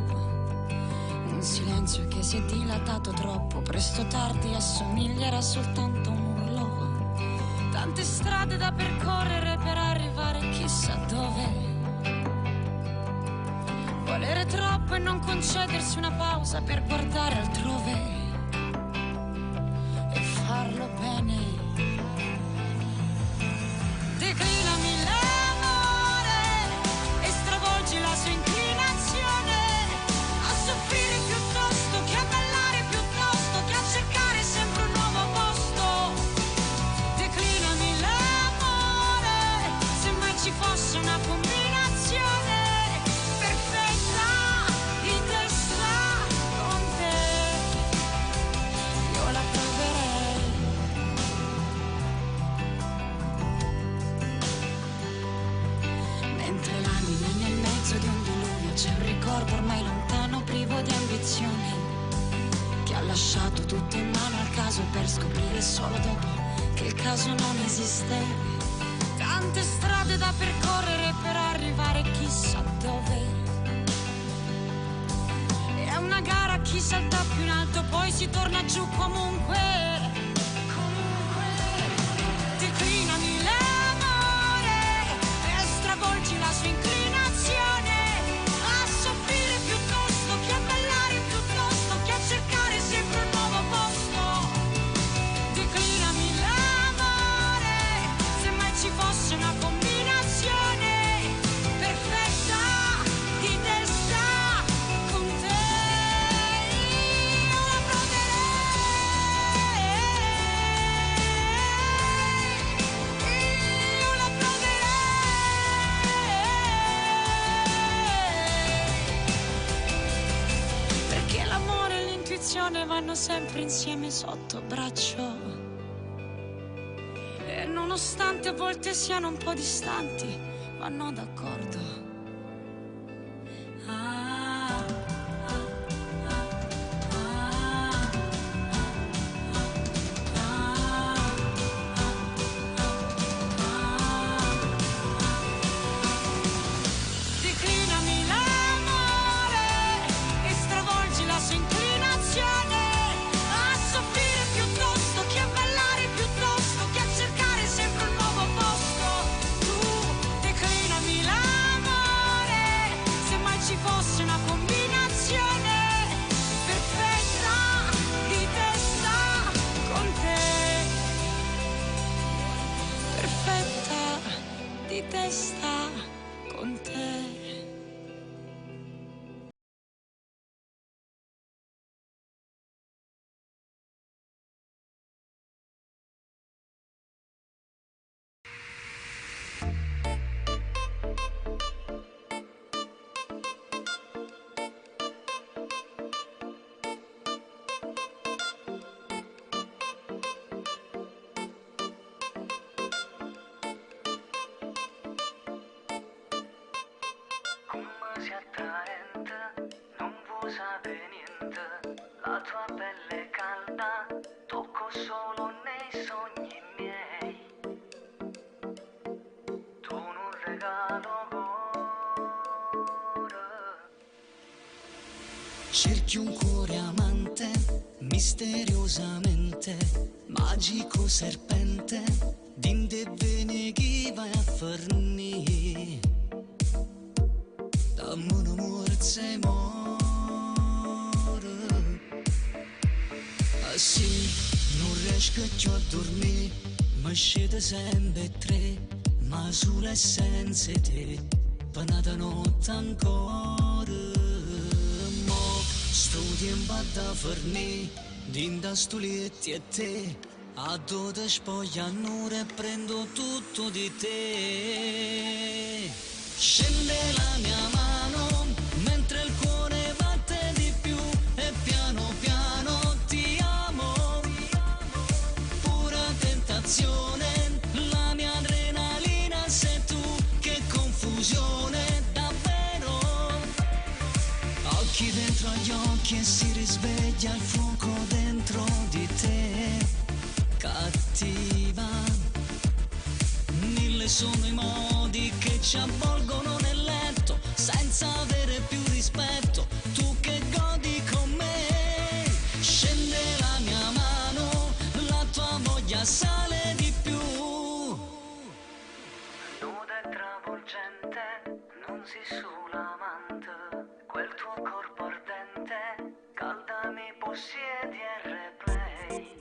Un silenzio che si è dilatato troppo, presto o tardi assomiglierà soltanto a un urlo. Tante strade da percorrere per arrivare chissà dove. Volere troppo e non concedersi una pausa per guardare altrove e farlo bene. Declinami l'amore e stravolgi la sua inclinazione a soffrire piuttosto che a ballare, piuttosto che a cercare sempre un nuovo posto. Declinami l'amore, se mai ci fosse una combinazione perfetta di testa con te, io la proverei. Mentre l'anima è nel mezzo di un diluvio, c'è un ricordo ormai lontano, privo di ambizioni, che ha lasciato tutto in mano al caso per scoprire solo dopo che il caso non esiste. Tante strade da percorrere per arrivare chissà dove. È una gara a chi salta più in alto, poi si torna giù comunque. Declinami l'amore e stravolgi la sua inclinazione a soffrire piuttosto che a ballare, piuttosto che a cercare sempre un nuovo posto. Declinami l'amore, se mai ci fosse una combinazione perfetta di testa con te, io la proverei, io la proverei, perché l'amore e l'intuizione vanno sempre insieme sotto braccio. E nonostante a volte siano un po' distanti, vanno d'accordo. Ah, declinami l'amore e stravolgi la sua inclinazione a soffrire piuttosto che a ballare, piuttosto che a cercare sempre un nuovo posto. Tu declinami l'amore di testa con te. Sei attraente, non vuoi sapere niente, la tua pelle calda, tocco solo nei sogni miei. Tu non regalo cuore. Cerchi un cuore amante, misteriosamente, magico serpente, dinde bene chi vai a fornire. Dammi un amore se muore. Ah sì, non riesco più a dormire, mi scende sempre tre, ma sulle essenze te, panata notte ancora. Mo sto tempo da fornire, dinda stuletti e te, a dove spoglia annure e prendo tutto di te. Scende la mia mano mentre il cuore batte di più e piano piano ti amo. Pura tentazione, la mia adrenalina sei tu, che confusione davvero. Occhi dentro agli occhi e si risveglia il fuoco dentro di te. Cattiva, mille sono i modi che ci avvolgono nel letto senza avere più rispetto, tu che godi con me. Scende la mia mano, la tua voglia sale di più. Nuda e travolgente, non si sull'amante, quel tuo corpo ardente, calda mi possiedi e replay.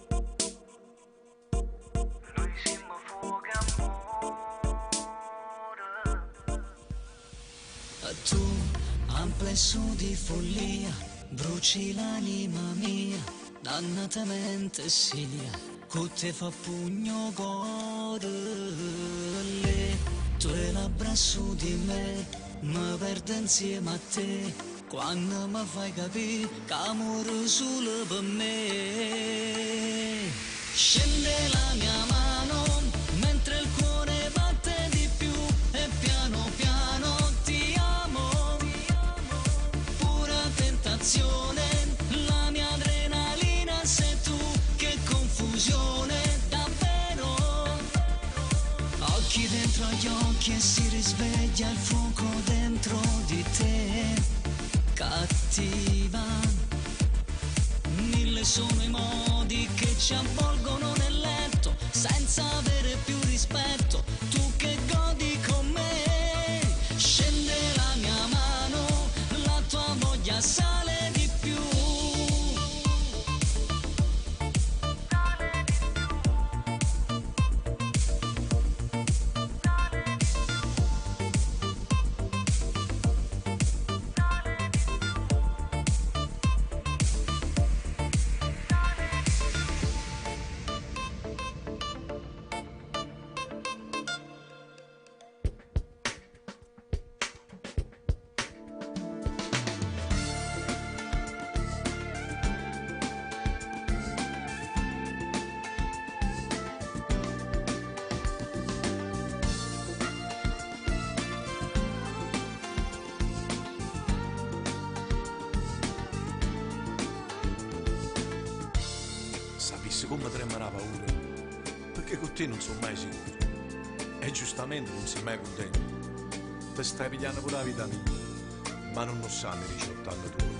Noi siamo fuoco e amore. Tu, amplesso di follia, bruci l'anima mia, dannatamente sia, che te fa pugno cuore. Le tue labbra su di me, mi perdo insieme a te, quando mi fai capire che amore solo per me. Scende la mia mano mentre il cuore batte di più e piano piano ti amo. Pura tentazione, la mia adrenalina sei tu, che confusione davvero. Occhi dentro agli occhi e si risveglia il fuoco dentro di te. Cattiva, mille sono i modi che ci avvolgono nel letto senza avere più rispetto, tu che godi con me. Scende la mia mano, la tua voglia sale di più. Sapessi come tremare la paura, perché con te non sono mai sicuro e giustamente non sei mai contento. Ti stai pigliando pure la vita mia, ma non lo sanno i 18 anni tuoi.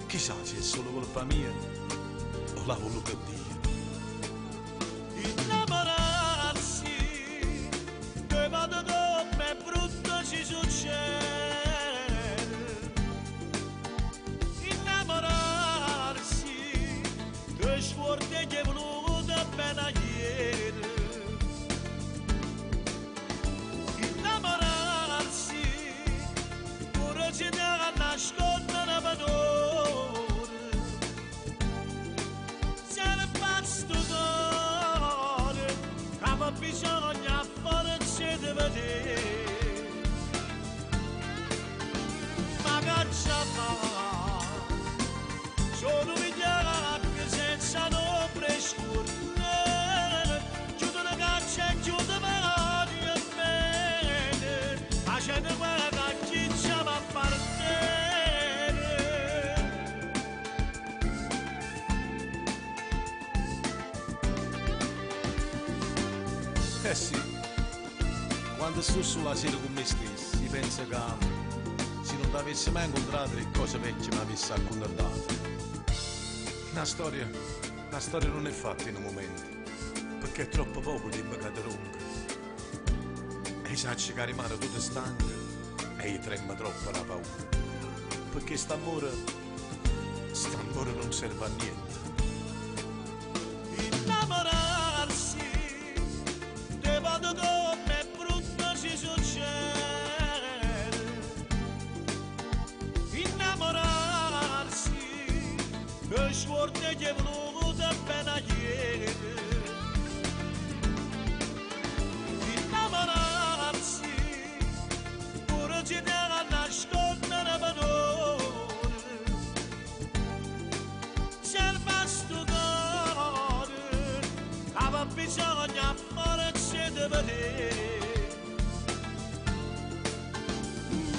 Chissà se è solo colpa mia o l'ha voluto Dio. Innamorarsi, che vado con me brutto ci succede. Innamorarsi, che sforte che è voluto bene ieri. bisogna farci di vedere. Ma caccia fa, sono vigliacchi senza nome scurne, chiudo la caccia e chiudo mani e bene, facendo guerra chi ci va a partire. Eh sì, quando sto sulla sera con me stesso, si pensa che se non t'avessi mai incontrato le cose vecchie mi avessi accontentato. Una storia non è fatta in un momento, perché è troppo poco tempo che ti rompe. E sa che rimane tutto stanco e gli trema troppo la paura, perché st'amore non serve a niente. Innamorarsi di modo come brutto si succede. Innamorarsi e sguardo che è venuto appena ieri. Innamorarsi pure ci deve nascondere padrone. Serva sto cuore, aveva bisogno farci di vedere.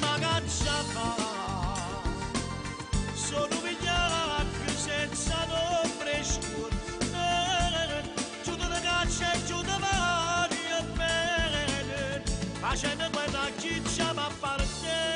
Ma caccia fa, sono vigliacchi senza nome scurne, chiudo la caccia e chiudo mani e bene, facendo quella chi ci va a partire.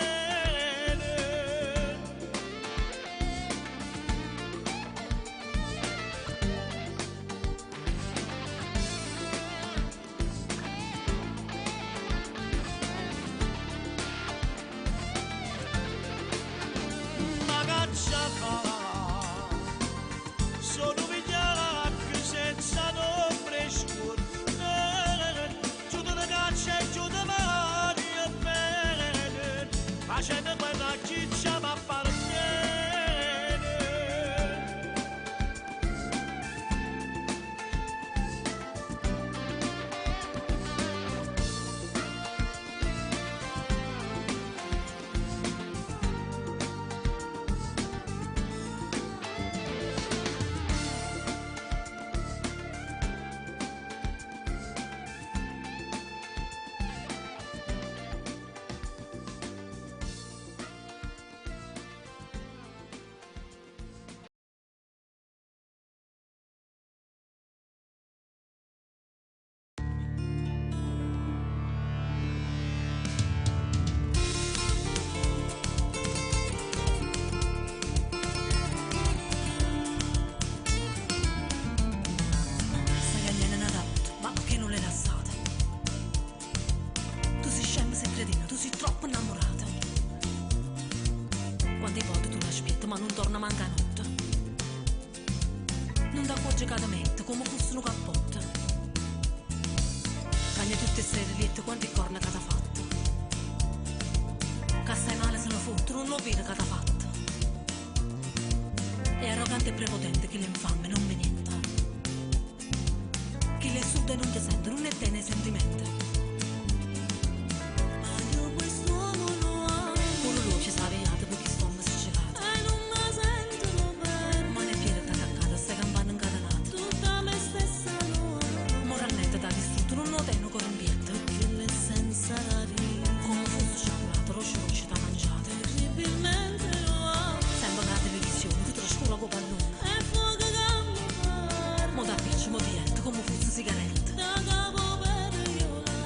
Ma caccia fa, sono vigliacchi senza nome scurne, chiudo la caccia e chiudo mani e bene, facendo quella chi ci va a partire. Sai che gliene ne ha dato, ma che non le lassate. Tu sei scemo, sei cretino, tu sei troppo innamorata. Quante volte tu l'aspetti, ma non torna manca notte. Non da cuoce che ti mette, come fosse un cappotto. Cagna tutte sere liette, quante corna che ti ha fatto. Che stai male se lo fotte, non lo vede che ti ha fatto. È arrogante e prepotente, chi l'infame non mi niente. Chi le suda e non ti sente, non ne tiene sentimenti. Ma io quest'uomo lo amo. Pure lui ci sa viato perché sto miscelato. E non mi sentono bene. Ma ne piede t'attaccata, stai campando incatenata. Tutta me stessa lo amo. Moralmente t'ha distrutto, non lo tengo con ambiente. Perché l'essenza la vita, come fosse sciacquolato, lo sciocco t'ha mangiato. Terribilmente lo amo. Sembra la televisione, tu trascura con pallone. E fuoco che mi pare. Mo da piace, mo di come fosse sigaretta. Da capo per io la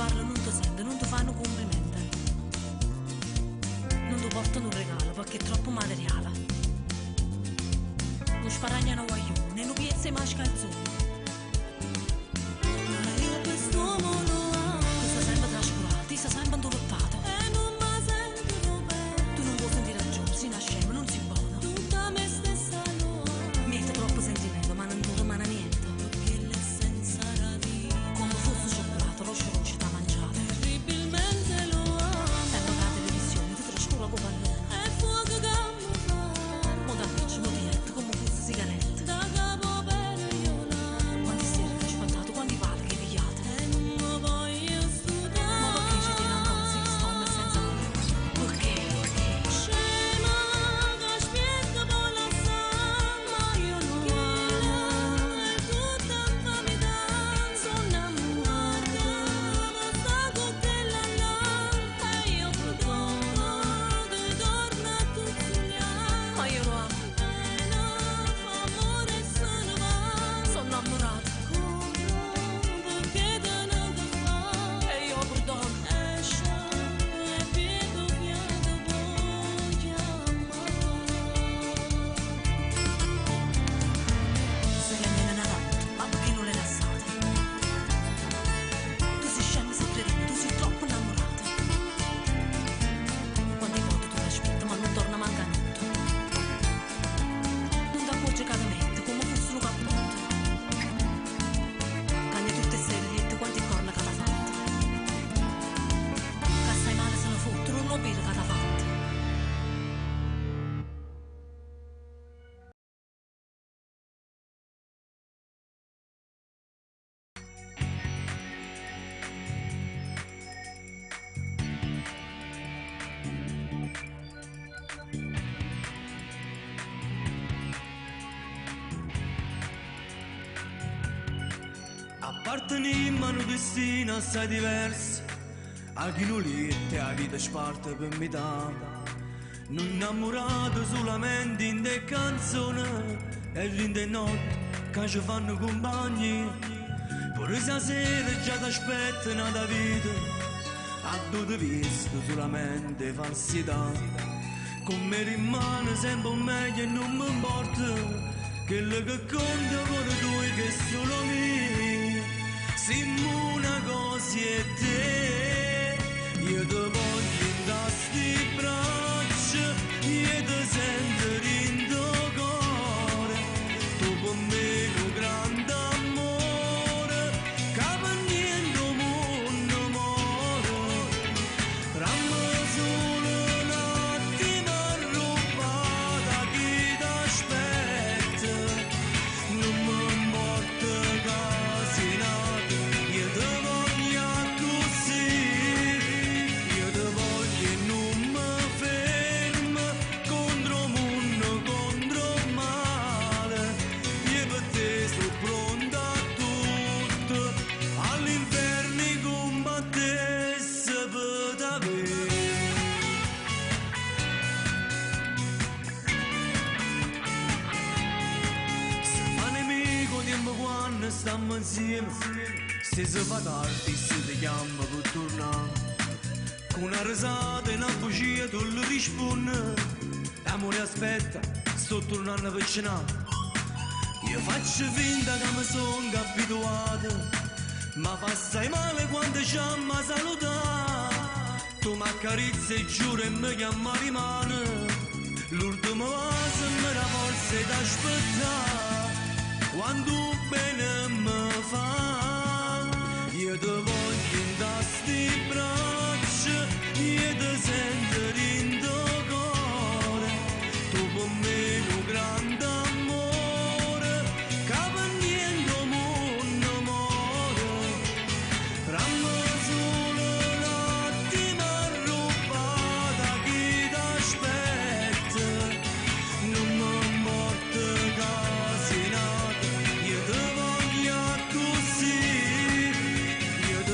parla non ti sente, non ti fanno complimenti, non ti portano un regalo perché è troppo materiale, non sparagnano guaglione, non piezza mai scalzone. Ma io quest'uomo lo amo, tu stai sempre trascurato, ti stai sempre intorpato e non mi sento bene. Tu non puoi sentire ragione, si nasce ma non si buona. Tutta me stessa lo amo, mi troppo sentimento ma non ti rimane niente. Perché l'essenza radica come fosse cioccolato, lo sciolci da mangiare. Terribilmente lo amo, sempre la televisione ti trascura come pallone. È fuoco che mi fa, mo da amici, mo diretta come fosse sigaretta. Da capo bene io l'amo, quanti stelle che ci portato, quanti pali che pigliate. E non mi voglio stupare, ma perché ci tiene così che sto senza valore? Perché? Scema che aspetta poi la sa, ma io non amo, è tutta infamità. Sono innamorata, ma sta cocktail là, e io perdono, ti torna a tuzzicare. Ma io lo amo, fa amore e se ne va. Sono innamorata, perché te ne fa, e io perdono. Esce e vedo piano voglio amare. Se che me ne nato, ma perché non le lasciate? Tu sei scemo, sei credibile, tu sei troppo innamorato. Quante volte tu l'aspetti, ma non torna manca niente. Non ti appoggi cadamente, come fosse un cappotto. Cagna tutte seriette, quanti corna che t'ha fatto. Che stai male se ne fotte, non lo vedo che t'ha fatto. Apparteniamo a un destino assai diverso, a chi non liette a vita sparta per metà. Non innamorato solamente in de canzoni e in de notti che ci fanno compagni. Pure stasera già ti aspettano da vita, a tutto visto solamente falsità. Come rimane sempre meglio e non mi importa, quello che conta con due che solo me. Siamo una cosa e te, io ti voglio in sti braccia, io ti sento in tuo cuore, tu per me un grande amore, che per niente mondo muore. Ramma solo un attimo rubata chi ti aspetta, non mi importa quasi nato, io ti voglio così, io ti voglio e non mi fermo, contro mondo, contro male, io per te sto pronta a tutto, all'inferno combattesse per t'avere. Se fa nemico dimmi quando stiamo insieme, se si fa tardi se ti chiama per tornare. Con una risata e una bugia tu le rispondi, amore aspetta, sto tornando vicino. Io faccio finta che mi sono abituato, ma fa assai male quando ci amma salutare. Tu mi accarezzi e giuro e mi chiama di mano, l'ultimo vaso mi dà forza di aspettare. Quando bene mi fa, io ti voglio in sti braccia, io ti sento in tuo cuore, tu per me un grande amore, che per niente mondo muore. Ramma solo un attimo rubata chi ti aspetta, non mi importa quasi nato, io ti voglio così, io ti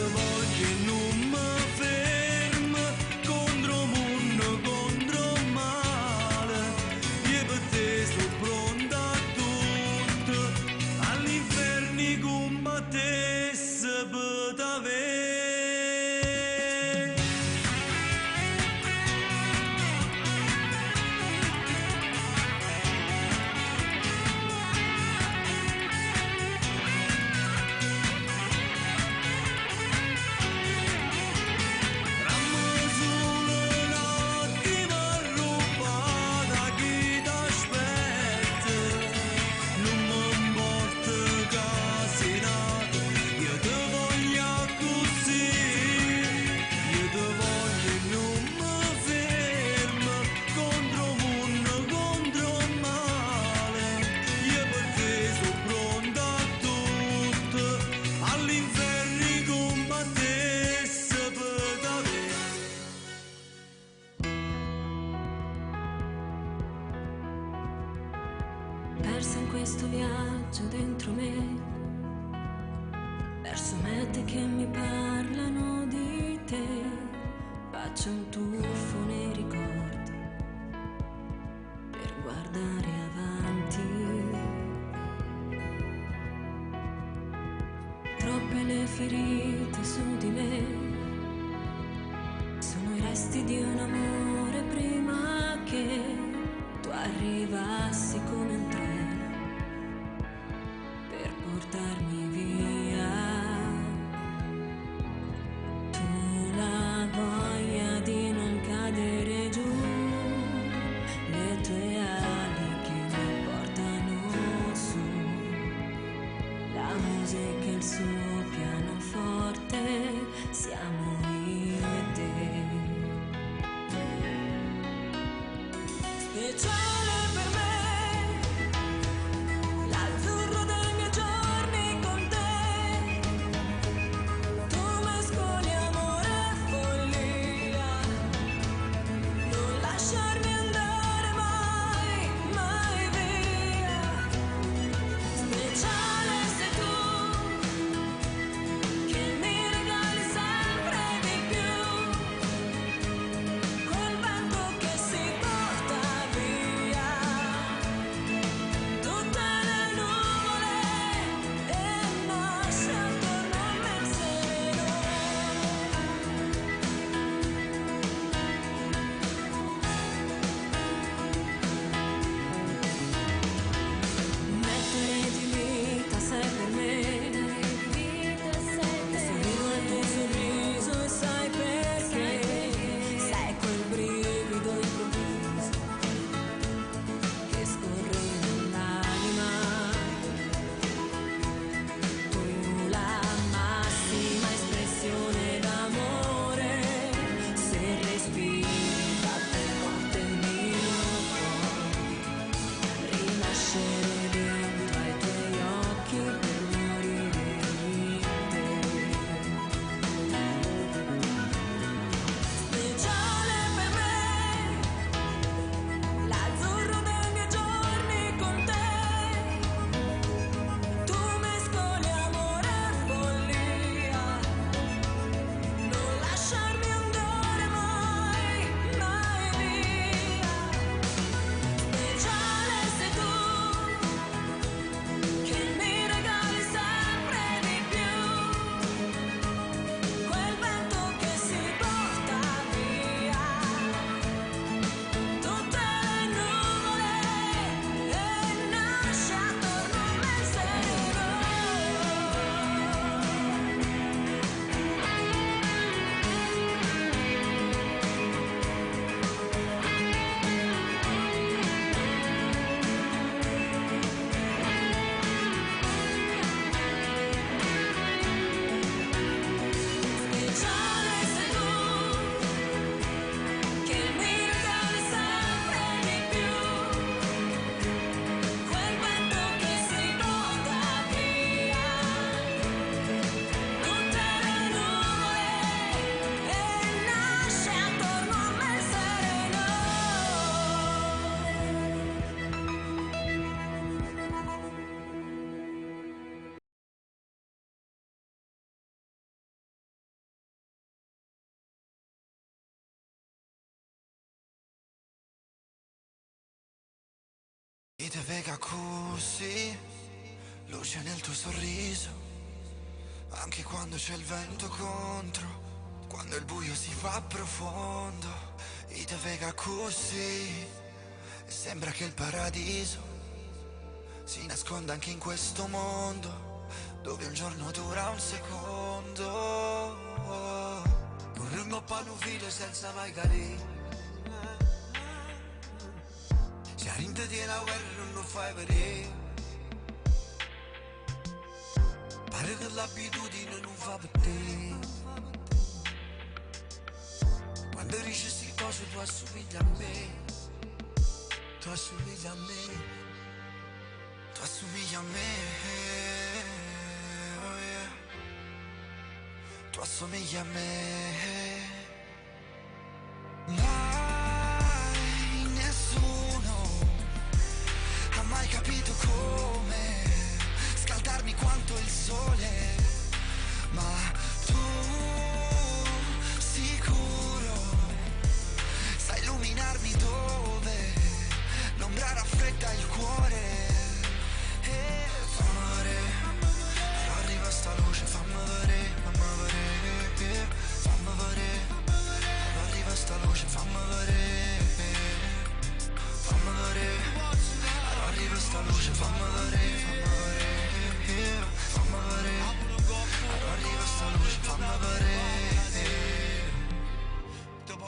persa in questo viaggio dentro me, verso mete che mi parlano di te. Faccio un tuffo nei ricordi per guardare avanti. Troppe le ferite su di me, sono i resti di un amore prima che tu arrivassi come un treno per portarmi via. Tu la voglia di non cadere giù, le tue ali che mi portano su, la musica e il suo pianoforte, siamo io e te. Speciale per me, l'azzurro dei miei giorni con te. Tu mescoli amore e follia, non lasciarmi andare mai, mai via. Speciale sei tu, che mi regali sempre di più, quel vento che si porta via tutte le nuvole e nasce attorno a me il sereno. Mettere di vita sei per me, sorrido al tuo sorriso e sai perché, sei quel brivido improvviso che scorre nell'anima. Tu la massima espressione d'amore, se respiri batte forte il mio cuore, rinascere dentro ai tuoi occhi per morire in te. Speciale per me, l'azzurro dei miei giorni con te. Tu mescoli amore e follia, non lasciarmi andare mai, mai via. Speciale sei tu, che mi regali sempre di più, quel vento che si porta via tutte le nuvole e nasce attorno a me il sereno. Speciale sei tu, che mi regali sempre di più, quel vento che si porta via tutte le nuvole e nasce attorno a me il sereno. E te vega così, luce nel tuo sorriso, anche quando c'è il vento contro, quando il buio si fa profondo. E te vega così, e sembra che il paradiso si nasconda anche in questo mondo, dove un giorno dura un secondo. Correndo a panufilo senza mai cadere, se rinde di una guerra non lo fai vedere, pare che l'abitudine non fa per te. Quando dici sti cose tu assomigli a me, tu assomigli a me, tu assomigli a me, oh yeah. Tu assomigli a me. Mai nessuno ha mai capito come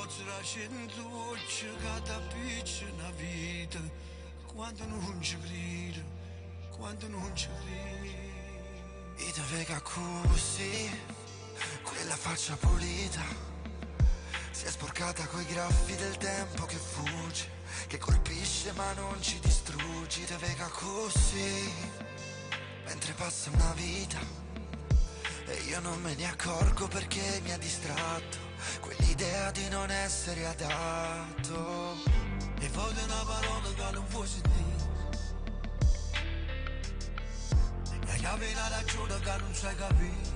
posso raccontare che da piccina vita, quando non ci credo, quando non ci credo. E te vega così, quella faccia pulita, si è sporcata coi graffi del tempo che fugge, che colpisce ma non ci distruggi. Te vega così, mentre passa una vita e io non me ne accorgo perché mi ha distratto quell'idea di non essere adatto. E poi una parola che non vuoi sentire, e che avevi la ragione che non sai capire.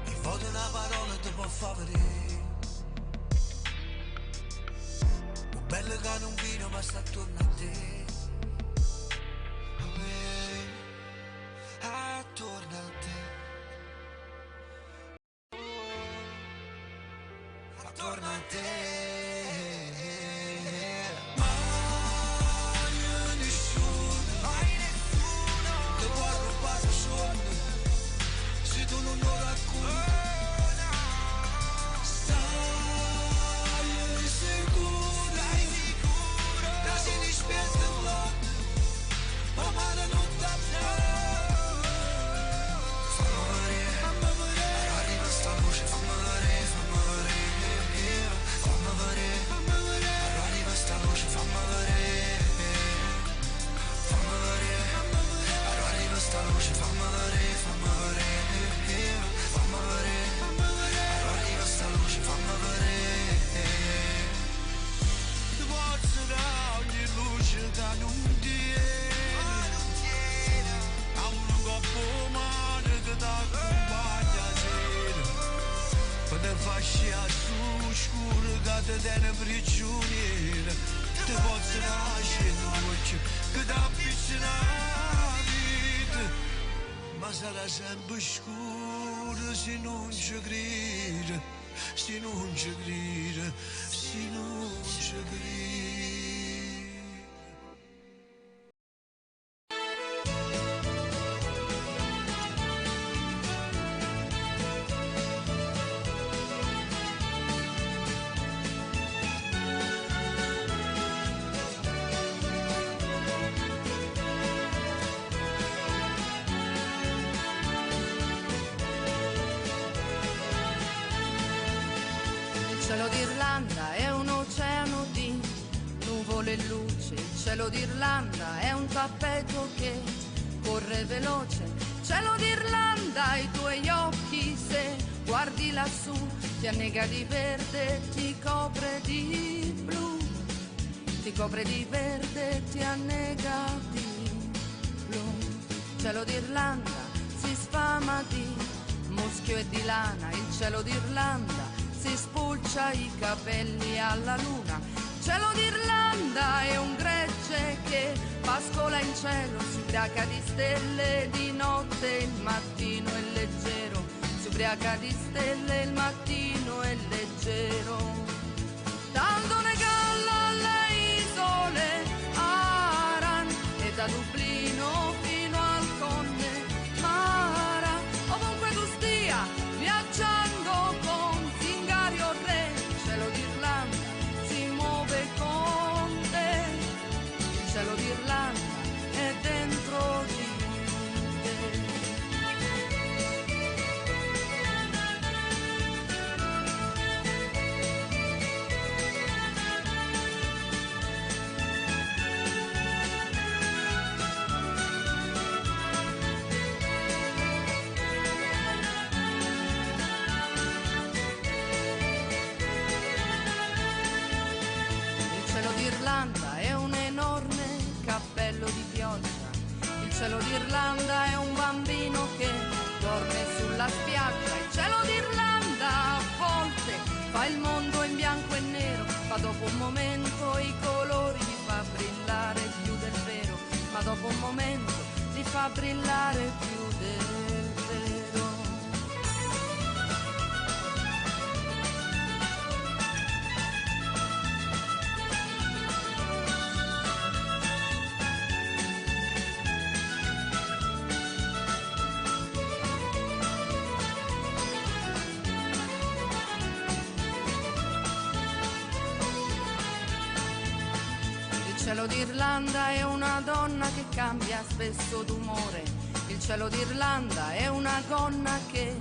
E poi una parola ti può far vedere un bello che non viene ma sta attorno a te. Attorno a te, attorno a te. Mai nessuno ti può rubare il sonno se tu non lo racconti. Stai sicuro che si dispiace un po', ma male non t'abbia. Fascia su scuro che ti tiene prigioniera, ti posso lasciare noce che ti avvicina la vita, ma sarà sempre scuro se non ci credi, se non ci credi, se non ci credi. Il cielo d'Irlanda è un oceano di nuvole e luce, il cielo d'Irlanda è un tappeto che corre veloce, il cielo d'Irlanda i tuoi occhi se guardi lassù ti annega di verde, ti copre di blu, ti copre di verde, ti annega di blu. Il cielo d'Irlanda si sfama di muschio e di lana, il cielo d'Irlanda si spulcia i capelli alla luna. Il cielo d'Irlanda è un gregge che pascola in cielo, si ubriaca di stelle di notte, il mattino è leggero, si ubriaca di stelle, il mattino è leggero. Dando ne galla alle isole Aran e da Dublino fino al Connemara, ovunque tu stia viaggiando con Zingario Re, il cielo d'Irlanda si muove con te, il cielo d'Irlanda è dentro di te. L'Irlanda è un enorme cappello di pioggia, il cielo d'Irlanda è un bambino che dorme sulla spiaggia, il cielo d'Irlanda a volte fa il mondo in bianco e nero, ma dopo un momento i colori li fa brillare più del vero, ma dopo un momento li fa brillare più del vero. cielo d'Irlanda è una donna che cambia spesso d'umore. Il cielo d'Irlanda è una gonna che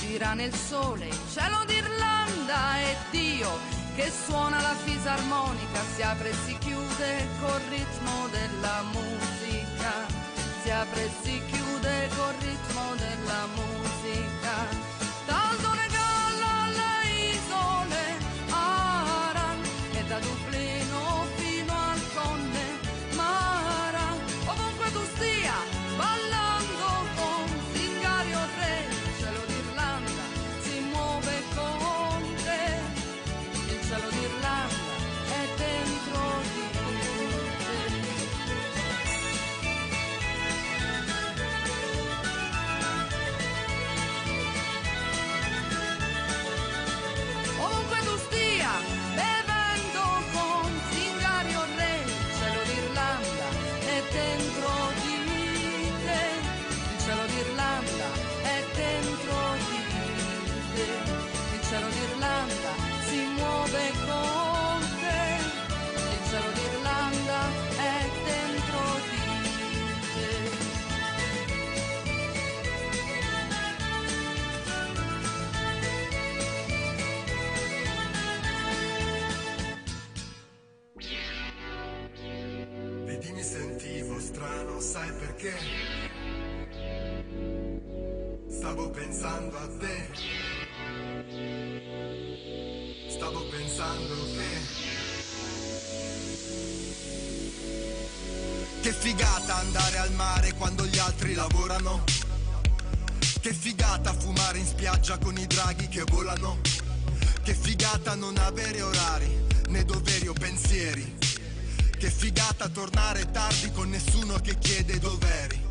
gira nel sole. Il cielo d'Irlanda è Dio che suona la fisarmonica, si apre e si chiude col ritmo della musica, si apre e si chiude col ritmo della musica. Dal Donegal alle isole Aran e da Dublino fino al Connemara, ovunque tu stia ballando con Zingario Re, il cielo d'Irlanda si muove con te, il cielo d'Irlanda è dentro di te. Ovunque tu stia bevendo con Zingario Re, il cielo d'Irlanda è dentro di te, il cielo d'Irlanda è dentro di te, il cielo d'Irlanda si muove con te, il cielo d'Irlanda è dentro di te. Vedi, mi sentivo strano, sai perché? Stavo pensando a te. Stavo pensando che figata andare al mare quando gli altri lavorano. Che figata fumare in spiaggia con i draghi che volano. Che figata non avere orari, né doveri o pensieri. Che figata tornare tardi con nessuno che chiede dov'eri.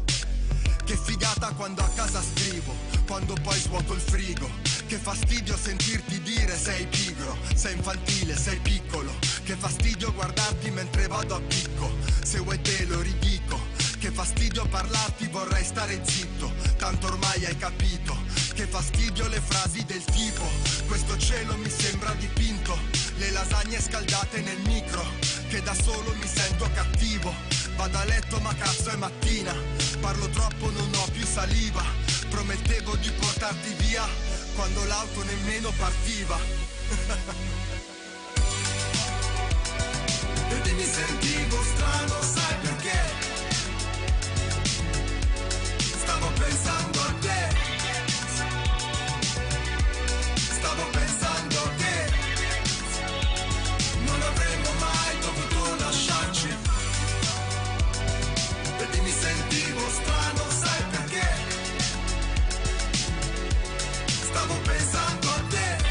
Che figata quando a casa scrivo, quando poi svuoto il frigo. Che fastidio sentirti dire sei pigro, sei infantile, sei piccolo. Che fastidio guardarti mentre vado a picco, se vuoi te lo ridico. Che fastidio parlarti, vorrei stare zitto, tanto ormai hai capito. Che fastidio le frasi del tipo, questo cielo mi sembra dipinto. Le lasagne scaldate nel micro, che da solo mi sento cattivo. Vado a letto ma cazzo è mattina, parlo troppo non ho più saliva. Promettevo di portarti via, quando l'auto nemmeno partiva. Vedi, mi sentivo strano, sai perché? Stavo pensando a te. Stavo pensando che non avremmo mai dovuto lasciarci. Vedi, mi sentivo strano, sai perché? Stavo pensando a te.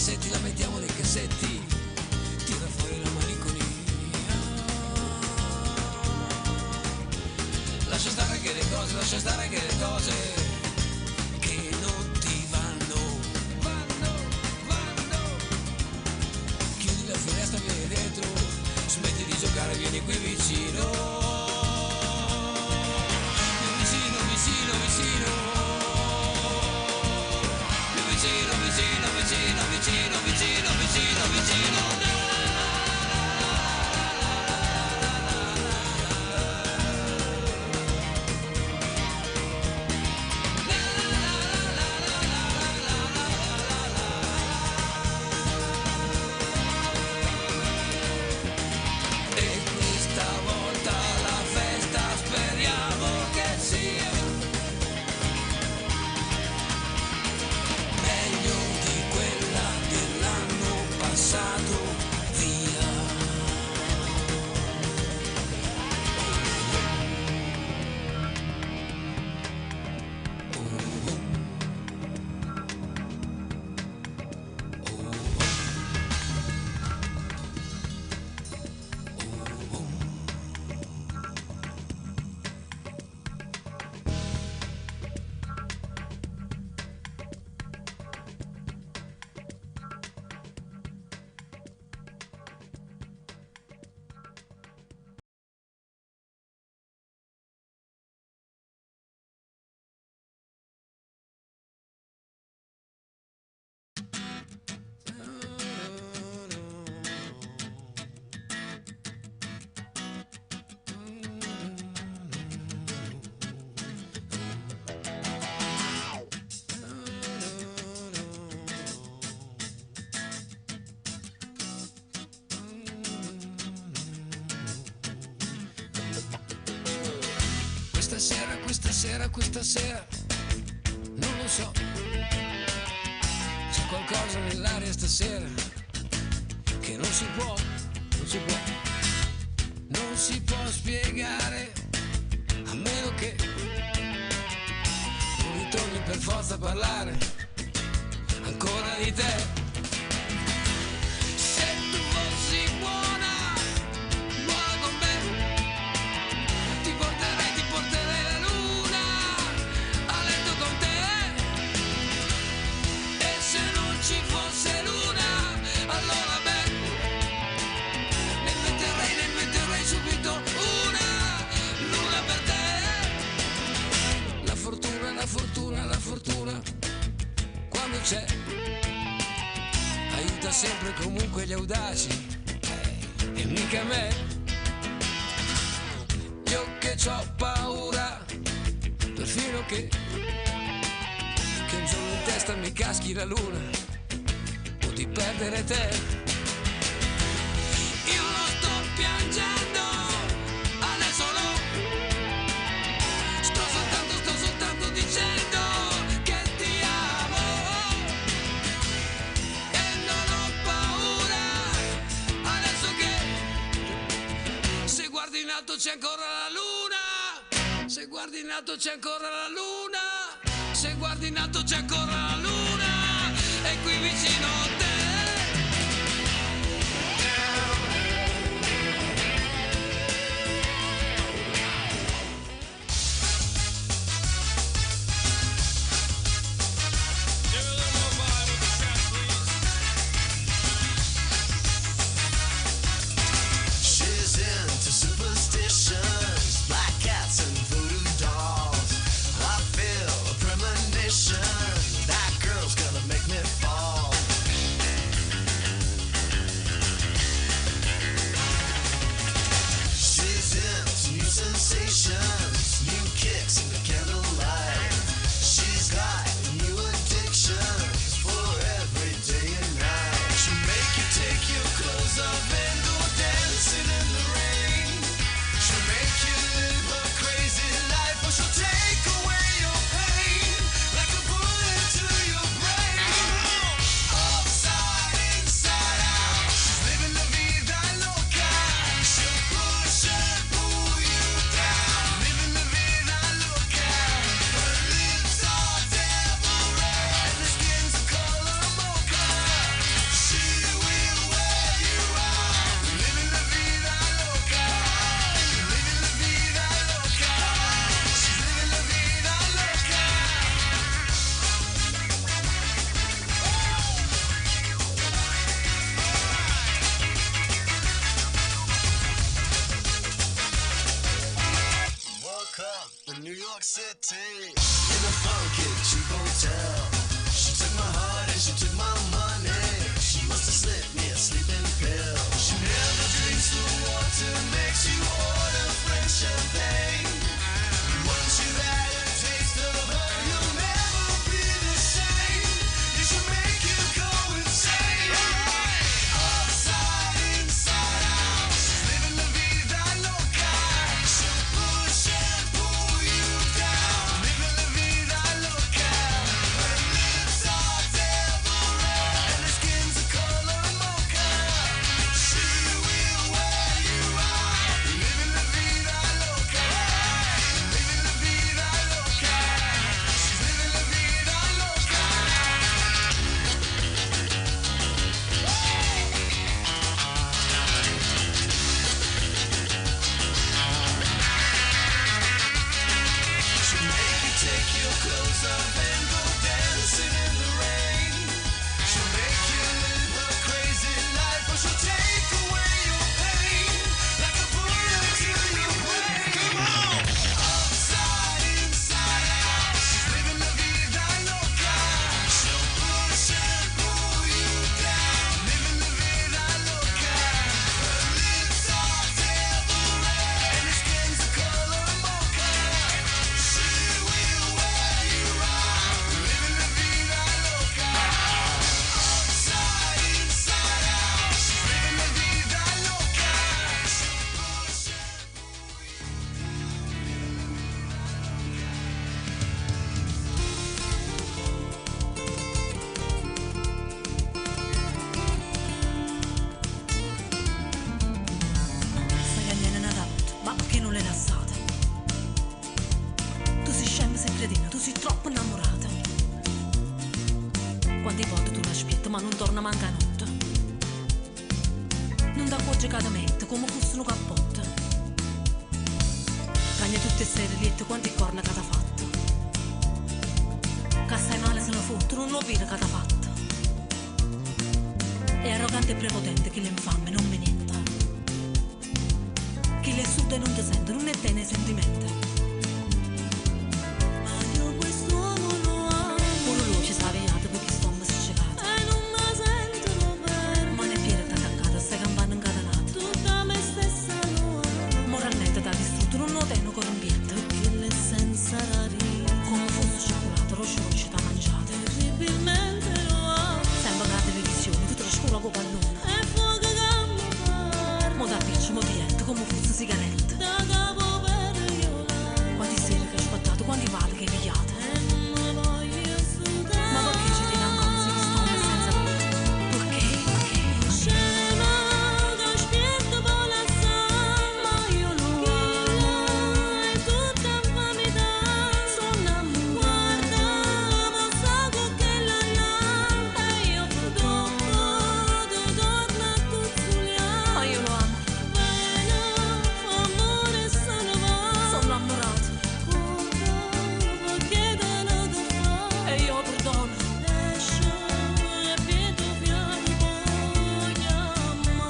cassetti, la mettiamo nei cassetti, tira fuori la malinconia. Lascia stare che le cose, lascia stare che le cose che non ti vanno. Chiudi la finestra, vieni dentro, smetti di giocare, vieni qui vicino. Vicino, vicino, più vicino, vicino, vicino, vicino, vicino, vicino, vicino. E questa volta la festa speriamo che sia meglio di quella dell'anno passato, via. Questa sera, non lo so, c'è qualcosa nell'aria stasera che non si può spiegare, a meno che non ritorni per forza a parlare ancora di te. Se tu fossi buona con me, ti porterei la luna a letto con te. E se non ci fosse luna, allora beh, ne metterei subito una luna per te. La fortuna quando c'è aiuta sempre comunque gli audaci, e mica me. Io che c'ho paura perfino che un giorno in testa mi caschi la luna o di perdere te. Io non sto piangendo, adesso no, sto soltanto dicendo che ti amo e non ho paura, adesso che se guardi in alto c'è ancora la luna, se guardi in alto c'è ancora la luna, se guardi in alto c'è ancora la luna, e qui vicino a te. She's into superstitions, black cats and voodoo dolls. I feel a premonition, that girl's gonna make me fall. city. In a funky cheap hotel. She took my heart and she took my money. She must have slipped me a sleeping pill. She never drinks the water, makes you order French champagne. Once you've had a taste of her, you'll never be the same. It should make you go insane. Upside, inside out, she's living la vida loca. She'll push and pull you down, living la vida loca. Her lips are devil red and her skin's the color mocha. She will wear you out, living la vida loca. Living la vida loca. She's living la vida loca. She'll make you take your clothes off and go dancing in the rain. She'll make you live a crazy life, or she'll take away your pain like a bullet to your brain. Come on! Upside, inside out, she's living la vida loca. She'll push and pull you down, living la vida loca. Her lips are devil red and her skin's the color mocha. She will wear you out, living la vida loca. Upside, inside out, she's living la vida loca. She'll push and pull you. Sai che viene una notte, ma perché non l'hai lasciata? Tu sei scema, sei cretino, tu sei troppo innamorata. Quante volte tu l'aspetti, ma non torna manca notte. Non ti accorgi cadamente, come fosse un cappotto. Cagna tutte sere liette quante corna che t'ha fatto. Che stai male se ne fotte, non lo vede che t'ha fatto. È arrogante e prepotente che l'infame non me niente. Chi le suda e non ti sente, non ne te nei sentimenti. Ma io quest'uomo lo amo. Pure lui ci sa vegliato perché sto masticcato. E non mi sentono bene. Ma ne fiere t'ha attaccata, stai campando incatenata. Tutta me stessa lo amo. Moralmente t'ha distrutto, non lo tengo con ambiente. Perché l'essenza rari. Come fosse cioccolato, roce t'ha mangiato. Terribilmente lo amo. Sembra che la televisione ti trascura con pallone. E fuoco che mi pare. Mo da piccio, mo diretto, come fosse sigaretta. Da capo per io là. Quanti sere che ho aspettato, quanti vali che hai pigliato. E non mi voglio sudare. Ma perché ci tieni ancora se che sto senza voi? Perché? Scema che aspetto per la ma io lo amo. È tutta infamità. Sono innamorata. Ma so che la lampa. E io purtroppo ti torno a tuzzuliare. Ma io lo amo. Amore se ne va. Sono innamorata. Perché te ne devo fare? E io perdono. Esce e vedo piano poi chiama.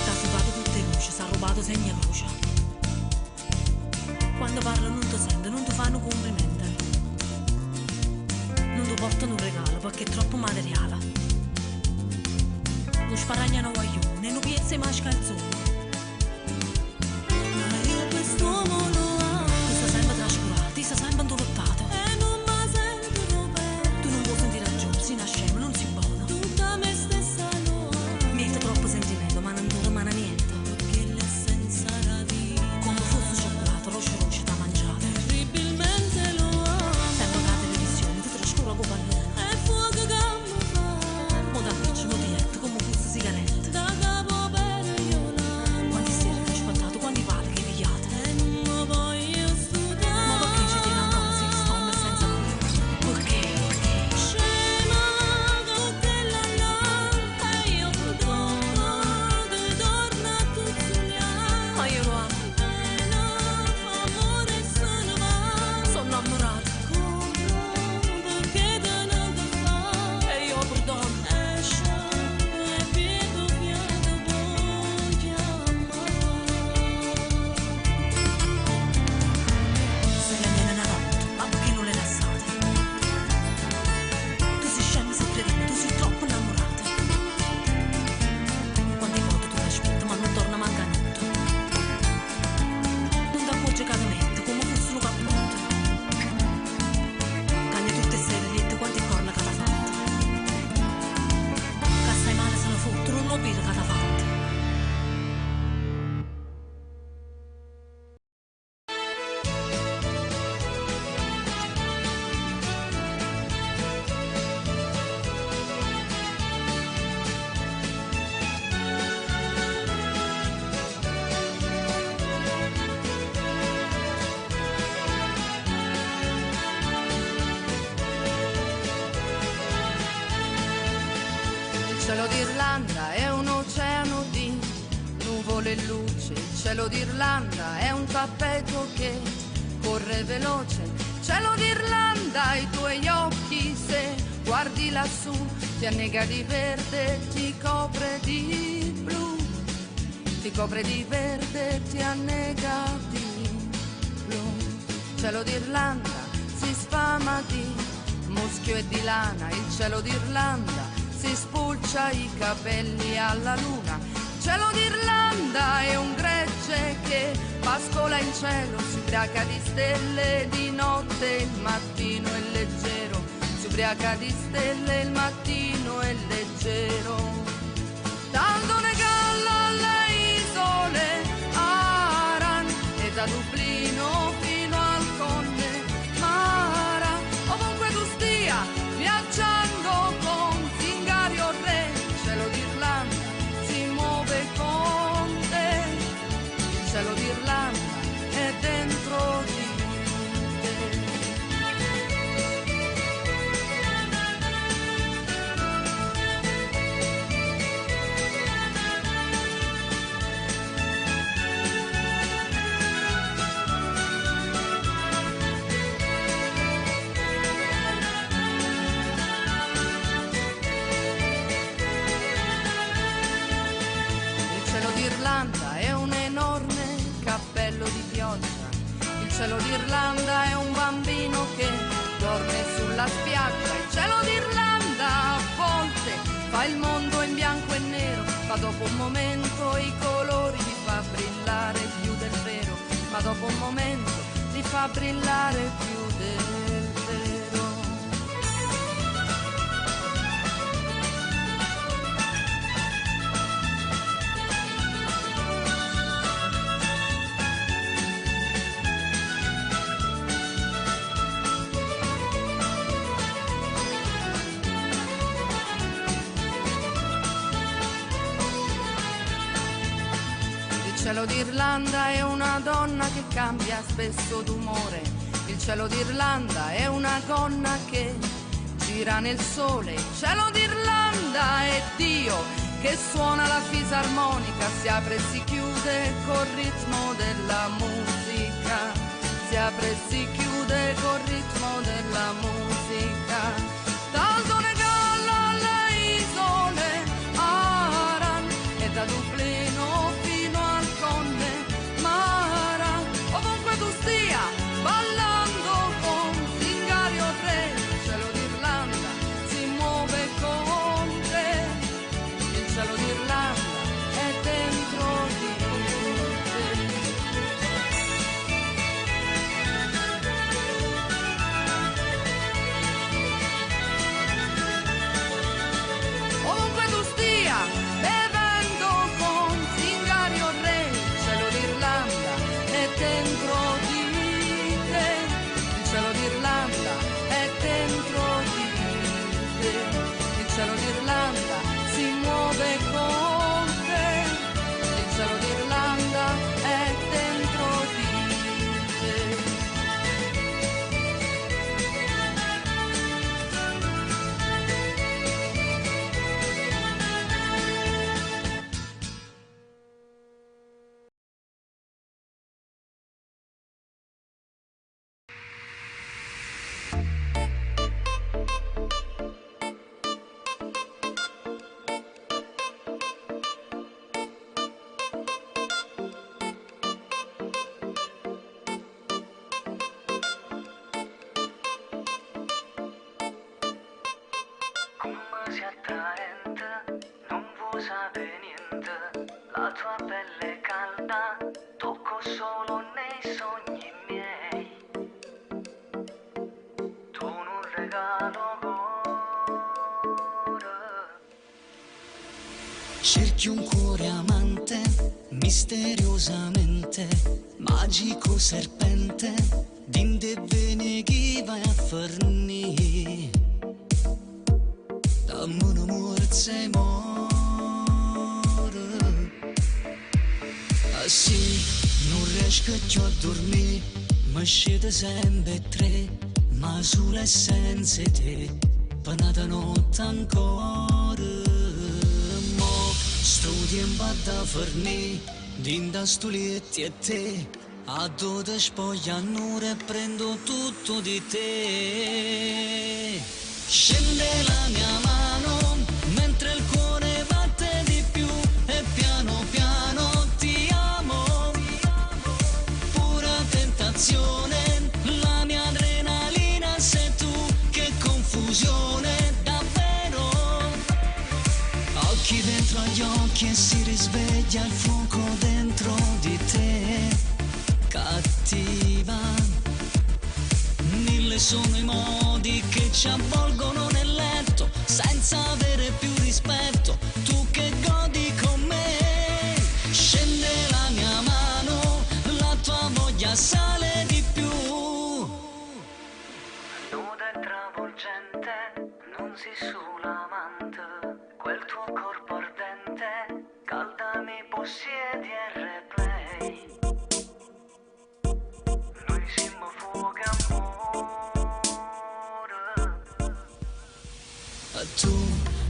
T'ha sudato tutte le luci, s'ha rubato segni e croce. Quando parlo non ti sente, non ti fanno complimenti. Non ti portano un regalo perché è troppo materiale. Non sparagnano guaglione, non piezza mai scalzone. Ma io quest'uomo lo amo. Ti sta sempre trascurato, ti sta sempre intortato. E non mi sento bene. Tu non vuoi sentire ragione, si nasce scemo, non si buono. Tutta me stessa lo amo. Mette troppo sentimento, ma non ti rimane niente. Perché l'essenza radica. Come fosse cioccolato, roce t'ha mangiato. Terribilmente lo amo. Sembra che la televisione ti trascura con pallone. E fuoco che mi fa. Mo da piccio, mo diretto, come fosse sigaretta. Da capo per io là. cielo d'Irlanda è un oceano di nuvole e luce, il cielo d'Irlanda è un tappeto che corre veloce, cielo d'Irlanda, i tuoi occhi se guardi lassù ti annega di verde, ti copre di blu, ti copre di verde, ti annega di blu, cielo d'Irlanda si sfama di muschio e di lana, il cielo d'Irlanda si spulcia i capelli alla luna, cielo d'Irlanda è un gregge che pascola in cielo, si ubriaca di stelle di notte, il mattino è leggero, si ubriaca di stelle, il mattino è leggero. Tanto ne galla alle isole Aran e da Dublino fino al Connemara, ovunque tu stia viaggiando con Zingario Re, il cielo d'Irlanda si muove con te, il cielo d'Irlanda è dentro di te. È un enorme cappello di pioggia, il cielo d'Irlanda è un bambino che dorme sulla spiaggia, il cielo d'Irlanda a volte fa il mondo in bianco e nero, ma dopo un momento i colori li fa brillare più del vero, ma dopo un momento li fa brillare più del vero. Il cielo d'Irlanda è una donna che cambia spesso d'umore, il cielo d'Irlanda è una gonna che gira nel sole, il cielo d'Irlanda è Dio che suona la fisarmonica, si apre e si chiude col ritmo della musica, si apre e si chiude col ritmo della musica. Tanto ne galla alle isole Aran e da Dublino fino al Connemara, ovunque tu stia ballando con Zingario Re, il cielo d'Irlanda si muove con te, il cielo d'Irlanda è dentro di te. Ovunque tu stia bevendo con Zingario Re, il cielo d'Irlanda è dentro di te, il cielo d'Irlanda è dentro di te, il cielo d'Irlanda si muove con te, il cielo d'Irlanda è dentro di te. Come sei attraente, non vuoi sapere niente, la tua pelle è calda, tocco solo nei sogni miei. Tu non regalo cuore. Cerchi un cuore amante, misteriosamente, magico serpente, dinde bene chi vai a fornire. Dammi un amore se muore. Ah sì, non riesco più a dormire, mi scende sempre tre, ma sulle senza te, per una notte ancora. tempo da fornì, dinda stulietti e te, a dove spogliano e prendo tutto di te. Scende la mia mano, mentre il cuore batte di più, e piano piano ti amo, pura tentazione, la mia adrenalina sei tu, che confusione davvero, occhi dentro agli occhi e si risveglia il fuoco dentro di te, cattiva, mille sono i modi che ci avvolgono nel letto, senza avere più rispetto, tu che godi con me, scende la mia mano, la tua voglia sale di più. Nuda e travolgente, non si sull'amante, quel tuo corpo ardente, calda mi possiedi e replay. Noi siamo fuoco amore. Tu,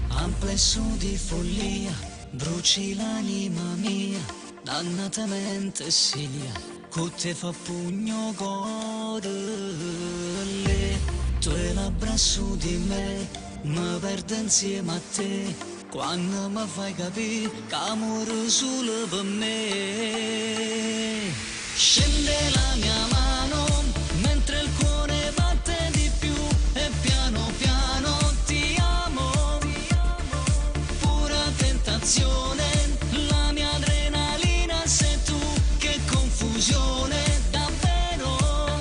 amplesso di follia, bruci l'anima mia, dannatamente sia, che te fa pugno cuore. Le tue labbra su di me, mi perdo insieme a te, quando mi fai capire che amore solo per me. Scende la mia mano, mentre il cuore batte di più, e piano piano ti amo, pura tentazione, la mia adrenalina sei tu, che confusione davvero,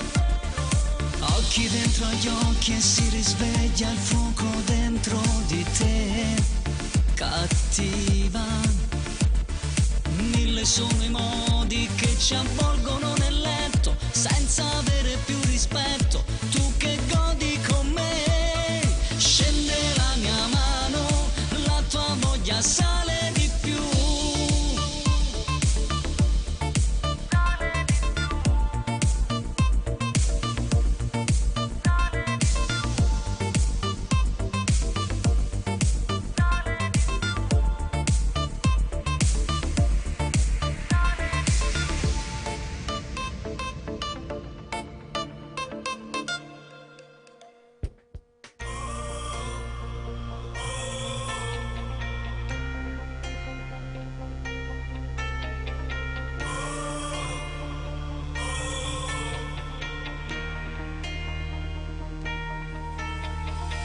occhi dentro agli occhi e si risveglia il fuoco dentro di te, cattiva, mille sono i modi che ci avvolgono nel letto, senza avere più rispetto, tu che godi con me, scende la mia mano, la tua voglia sale di più.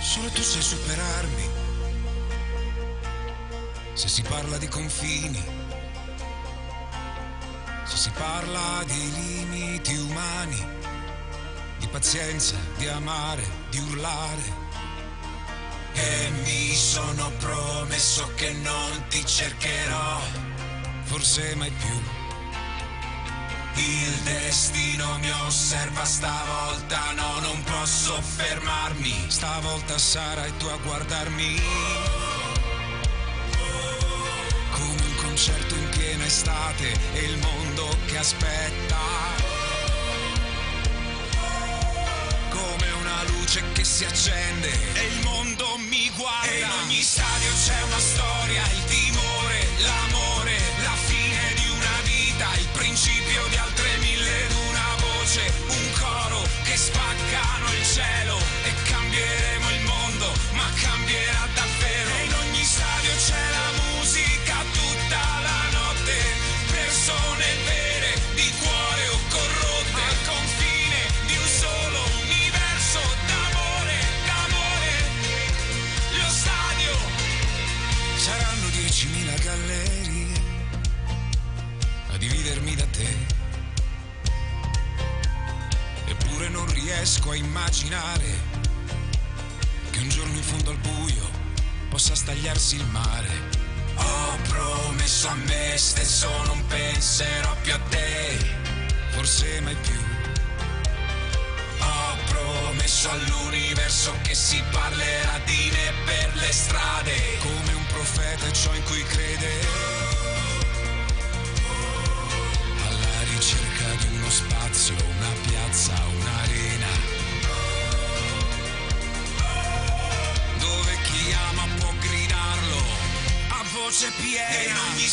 Solo tu sai superarmi. Se si parla di confini, se si parla di limiti umani, di pazienza, di amare, di urlare. E mi sono promesso che non ti cercherò, forse mai più. Il destino mi osserva stavolta, no, non posso fermarmi. Stavolta sarai tu a guardarmi, come un concerto in piena estate e il mondo che aspetta, come una luce che si accende e il mondo mi guarda. E in ogni stadio c'è una storia, il timore, l'amore, la fine di una vita, il principio di altre mille ed una voce, un coro che spaccano il cielo e cambieremo il mondo, ma cambierà davvero. E in ogni stadio c'è la musica tutta la notte, persone vere, di cuore o corrotte, al confine di un solo universo d'amore, d'amore. Lo stadio saranno 10.000 gallerie a dividermi da te, eppure non riesco a immaginare che un giorno in fondo al buio possa stagliarsi il mare. Ho promesso a me stesso non penserò più a te, forse mai più. Ho promesso all'universo che si parlerà di me per le strade, come un profeta e ciò in cui crede, ricerca di uno spazio, una piazza, un'arena, dove chi ama può gridarlo a voce piena. E in ogni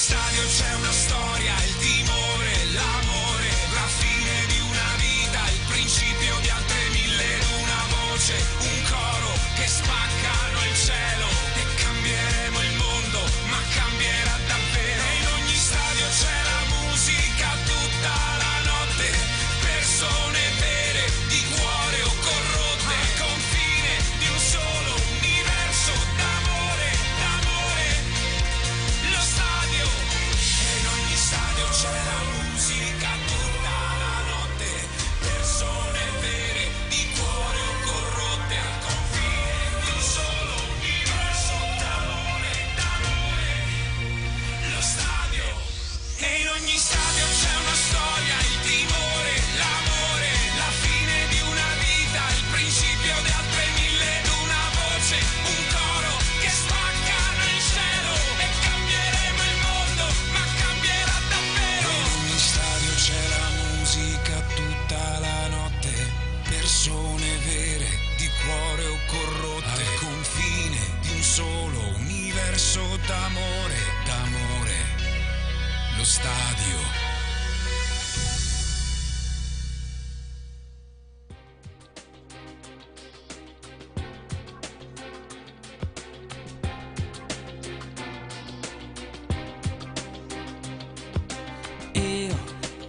lo stadio.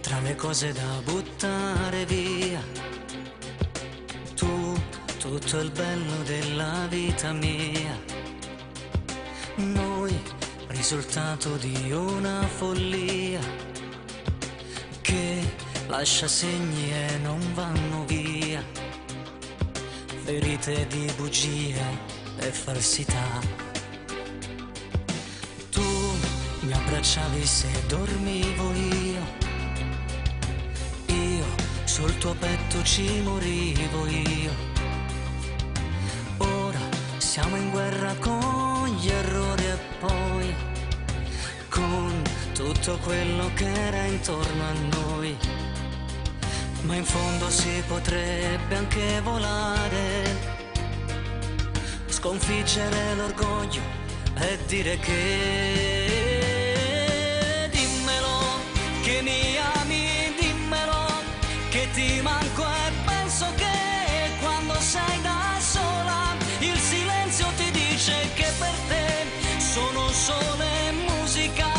Tra le cose da buttare via, tu, tutto il bello della vita mia, noi, risultato di una follia che lascia segni e non vanno via, ferite di bugie e falsità. Tu mi abbracciavi se dormivo io, sul tuo petto ci morivo io. Ora siamo in guerra con gli errori e poi con tutto quello che era intorno a noi. Ma in fondo si potrebbe anche volare, sconfiggere l'orgoglio e dire che dimmelo che mi ami, che ti manco e penso che quando sei da sola il silenzio ti dice che per te sono solo musica,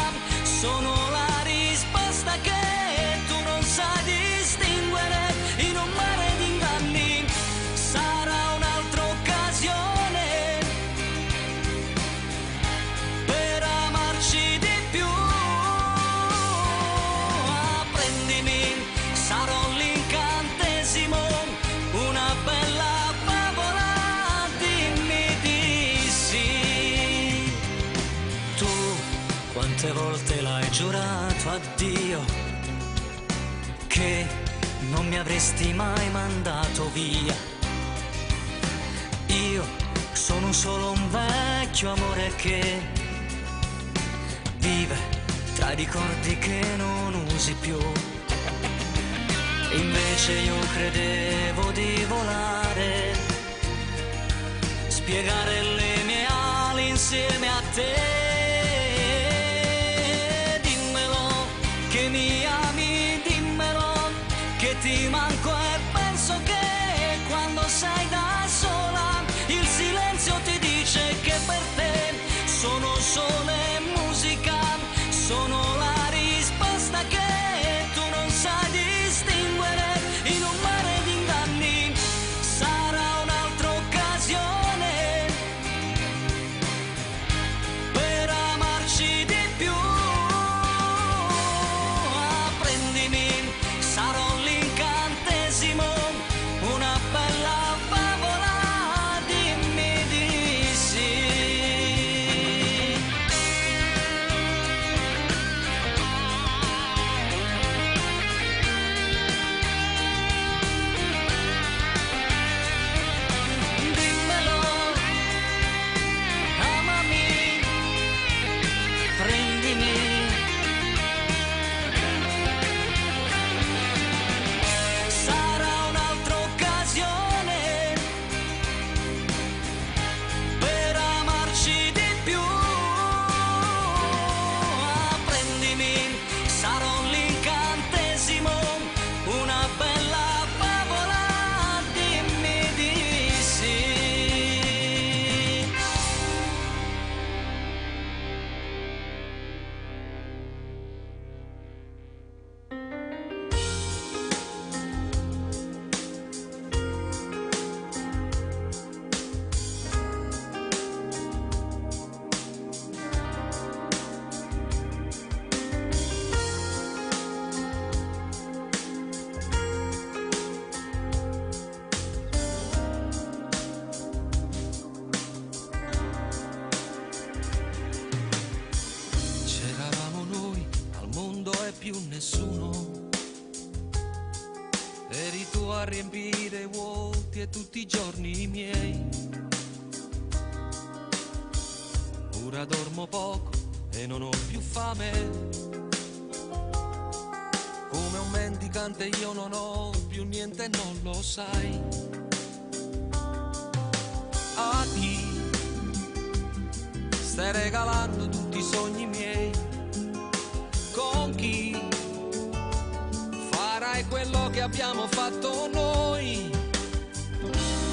sono la risposta che tu non sai distinguere in un mare di inganni. Sarà un'altra occasione per amarci di più. Prendimi, sarò una bella favola, dimmi di sì. Tu quante volte l'hai giurato a Dio che non mi avresti mai mandato via. Io sono solo un vecchio amore che vive tra i ricordi che non usi più. Invece io credevo di volare, spiegare le mie ali insieme a te. Dimmelo che mi ami, dimmelo che ti manco e penso che quando sei da sola il silenzio ti dice che per te sono solo musica, sono la risposta che tu non sai distinguere in un mare di inganni. Sarà un'altra occasione per amarci di più. Prendimi, sarò l'incantesimo, una bella favola, dimmi di sì. più nessuno. Eri tu a riempire i vuoti e tutti i giorni miei. Ora dormo poco e non ho più fame. Come un mendicante io non ho più niente e non lo sai. A chi stai regalando tutti i sogni miei? Con quello che abbiamo fatto noi.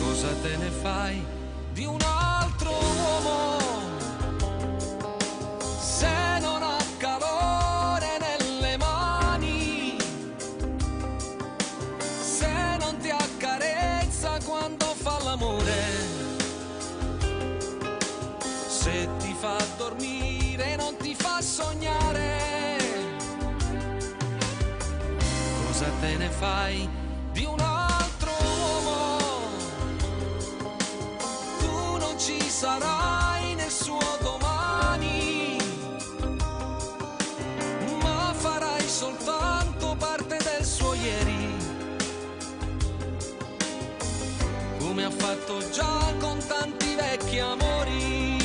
Cosa te ne fai di un altro uomo se non ha calore nelle mani, se non ti accarezza quando fa l'amore, se ti fa dormire e non ti fa sognare? Cosa te ne fai di un altro uomo? Tu non ci sarai nel suo domani, ma farai soltanto parte del suo ieri, come ha fatto già con tanti vecchi amori.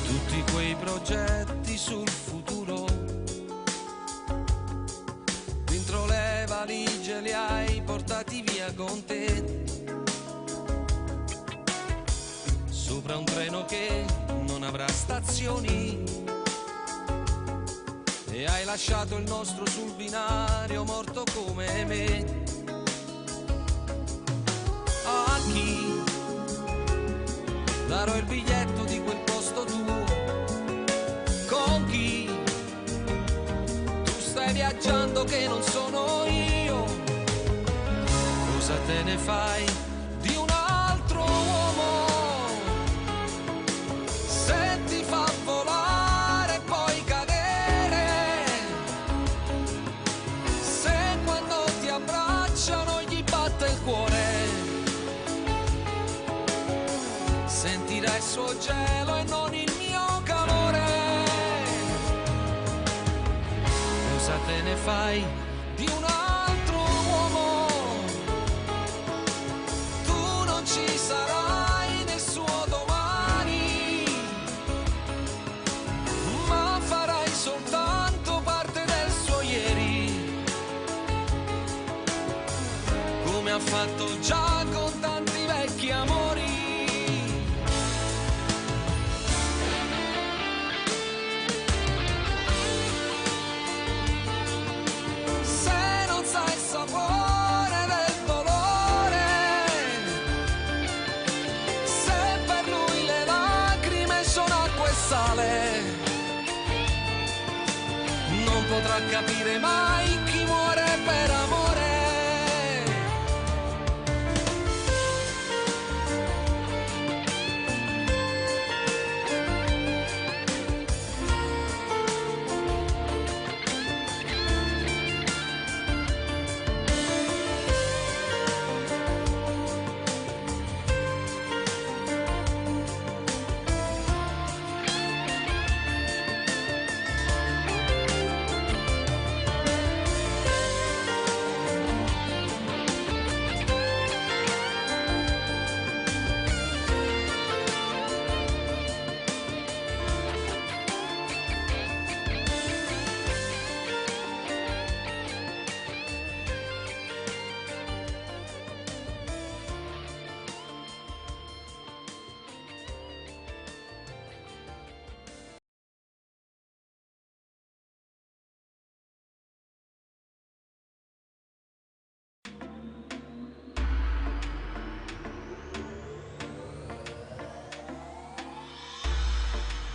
Tutti quei progetti sul futuro dentro le valigie li hai portati via con te, sopra un treno che non avrà stazioni, e hai lasciato il nostro sul binario morto come me. A chi darò il biglietto di quel posto tuo? Con chi tu stai viaggiando che non sono io? Cosa te ne fai di un altro uomo se ti fa volare e poi cadere, se quando ti abbracciano gli batte il cuore, sentirai il suo gelo e non il mio calore? Cosa te ne fai di un altro uomo? Tu non ci sarai nel suo domani, ma farai soltanto parte del suo ieri, come ha fatto già con tanti vecchi amori. Sapore del dolore, se per lui le lacrime sono acqua e sale, non potrà capire mai chi muore per amore.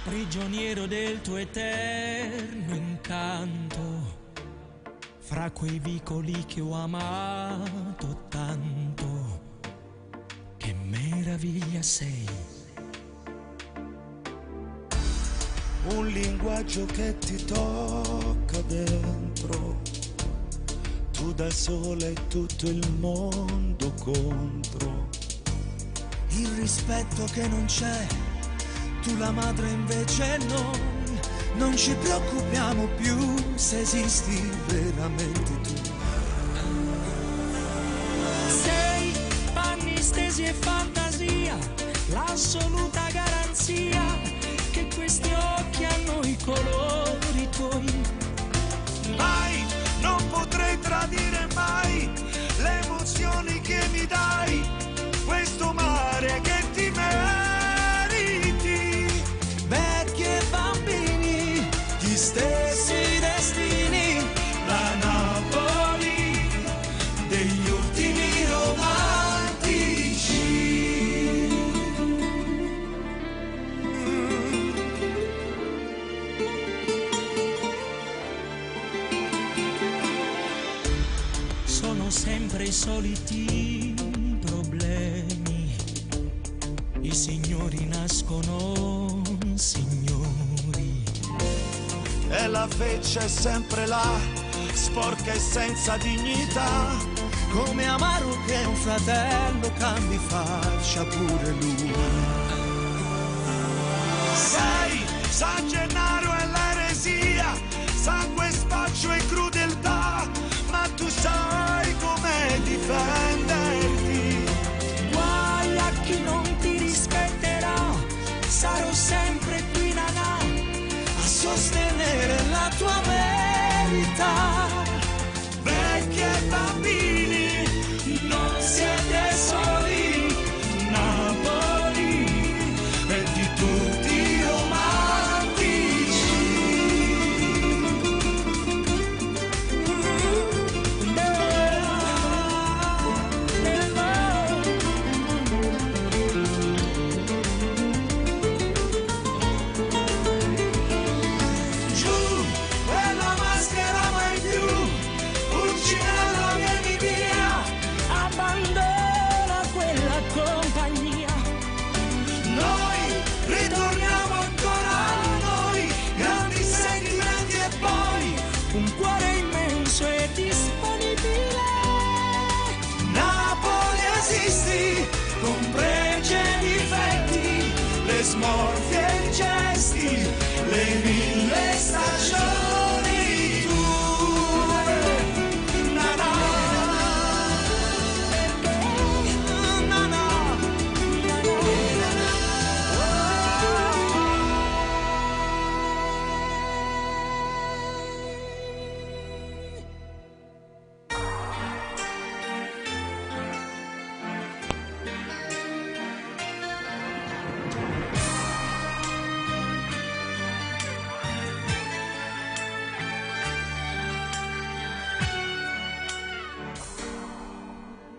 Prigioniero del tuo eterno incanto, fra quei vicoli che ho amato tanto, che meraviglia sei. Un linguaggio che ti tocca dentro, tu da sola e tutto il mondo contro. Il rispetto che non c'è, tu la madre invece non ci preoccupiamo più se esisti veramente tu. Sei panni stesi e fantasia, l'assoluta garanzia che questi occhi hanno i colori tuoi. Mai, non potrei tradire mai le emozioni che mi dai, questo mare che ti meriti. Vecchi e bambini, gli stessi destini, la sono sempre i soliti problemi. I signori nascono signori. E la feccia è sempre là, sporca e senza dignità. Come Amaro che un fratello cambi faccia pure lui. Sai, San Gennaro è l'eresia, sangue, spaccio e crudeltà, ma tu sai come difenderti. Guai a chi non ti rispetterà, sarò sempre qui nanà a sostenere la tua verità. Vecchi e bambini, non siete soli, Napoli è di tutti i romantici. Giù, quella maschera mai più, Pulcinella vieni via, abbandona quella compagnia. Noi ritorniamo ancora a noi, grandi sentimenti e poi un cuore immenso e disponibile. Napoli esisti, con pregi e difetti, le smorfie e i gesti, le 1000 stagioni tue. Na na, na na,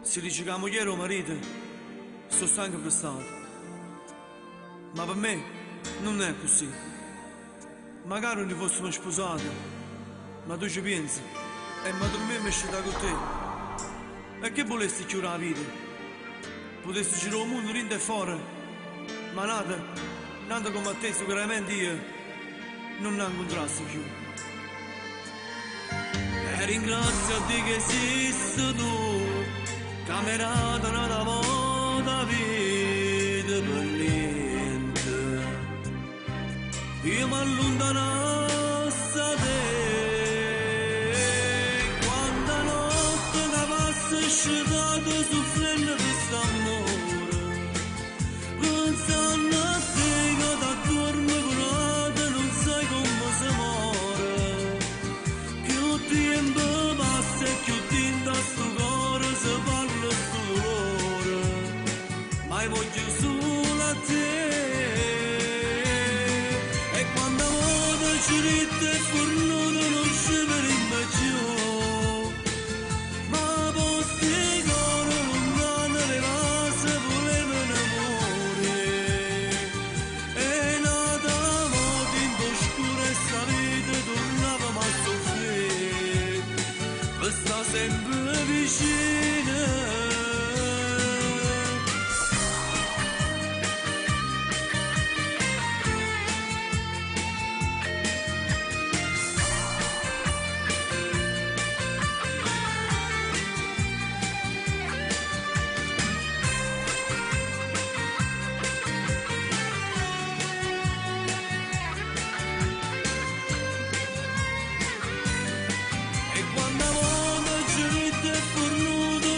Si dice che la moglie o marito sono stanco prestato, ma per me non è così. Magari non fossimo sposati, ma tu ci pensi e ma per me mi è scelta con te. E che volessi chiudere la vita? Potessi girare il mondo dentro e fuori, ma nata come a te sicuramente io non la incontrassi più. E ringrazio a te che esisti tu, camerata nata volta vita per niente. Io mi allontanassi da te, quanta notte da passa scedato soffrendo di st'amore, pensando a te che da dorme curata non sai come si muore. Più tempo passa e più tinta sto cuore si parla sto dolore, ma io voglio solo a te. E quando voglio ci ride e fornuto non ci vedremo più, ma posti cuore lontano le vase volevano amore. E nata modo in oscura e sta vita tornava a soffrire, per sta sempre vicina. E quando voglio ci ride e fornuto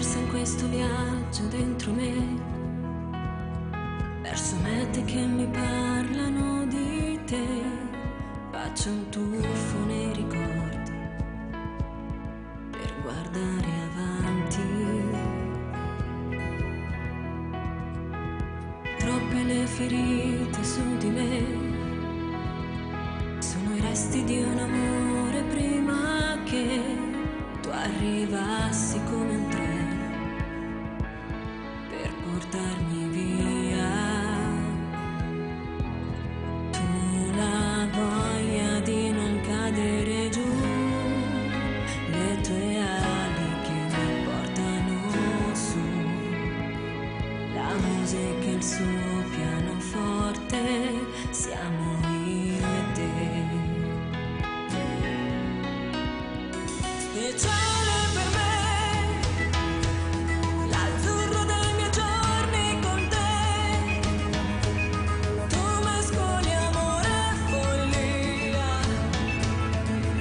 persa in questo viaggio dentro me, verso mete che mi parlano di te. Faccio un tuffo nei ricordi per guardare avanti. Troppe le ferite su di me, sono i resti di un amore prima che tu arrivassi come un treno per portarmi via. Tu la voglia di non cadere giù, le tue ali che mi portano su, la musica e il suo pianoforte, siamo io e te. It's all per me, l'azzurro dei miei giorni con te. Tu mescoli amore e follia,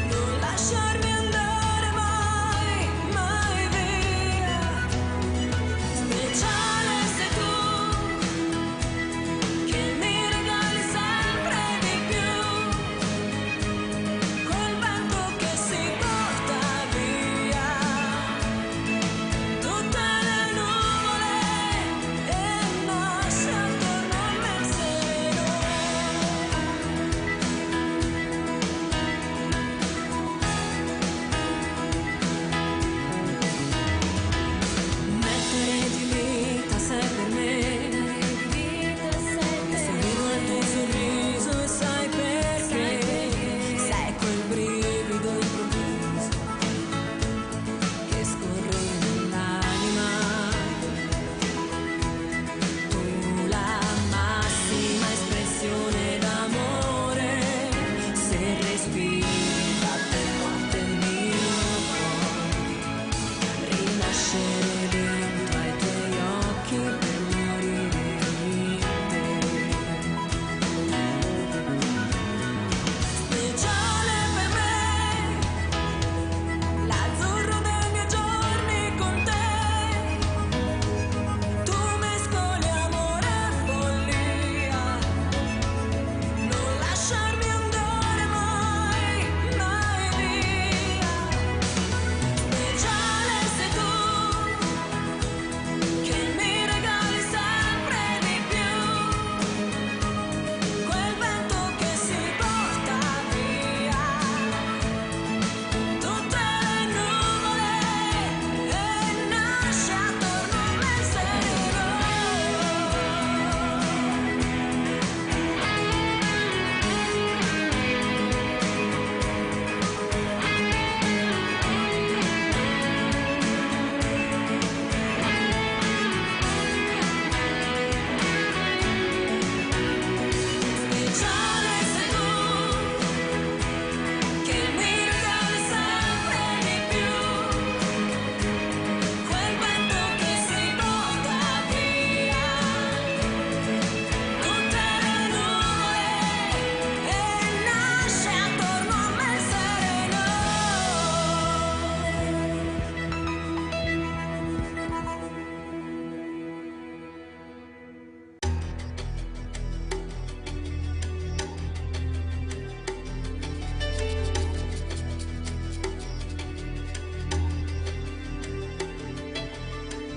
non lasciarmi andare mai, mai via. Speciale sei tu, che mi regali sempre di più, quel vento che si porta via tutte le nuvole e nasce attorno a me il seno. Mettere di vita sei per me, sorrido al tuo sorriso e sai perché, sei quel brivido improvviso che scorre nell'anima. Tu la massima espressione d'amore, se respiri batte forte il mio cuore, rinascere dentro ai tuoi occhi per morire in te. Speciale per me, l'azzurro dei miei giorni con te. Tu mescoli amore e follia, non lasciarmi andare mai, mai via. Speciale sei tu, che mi regali sempre di più, quel vento che si porta via tutte le nuvole e nasce attorno a me il sereno. Speciale sei tu, che mi regali sempre di più, quel vento che si porta via tutte le nuvole e nasce attorno a me il sereno.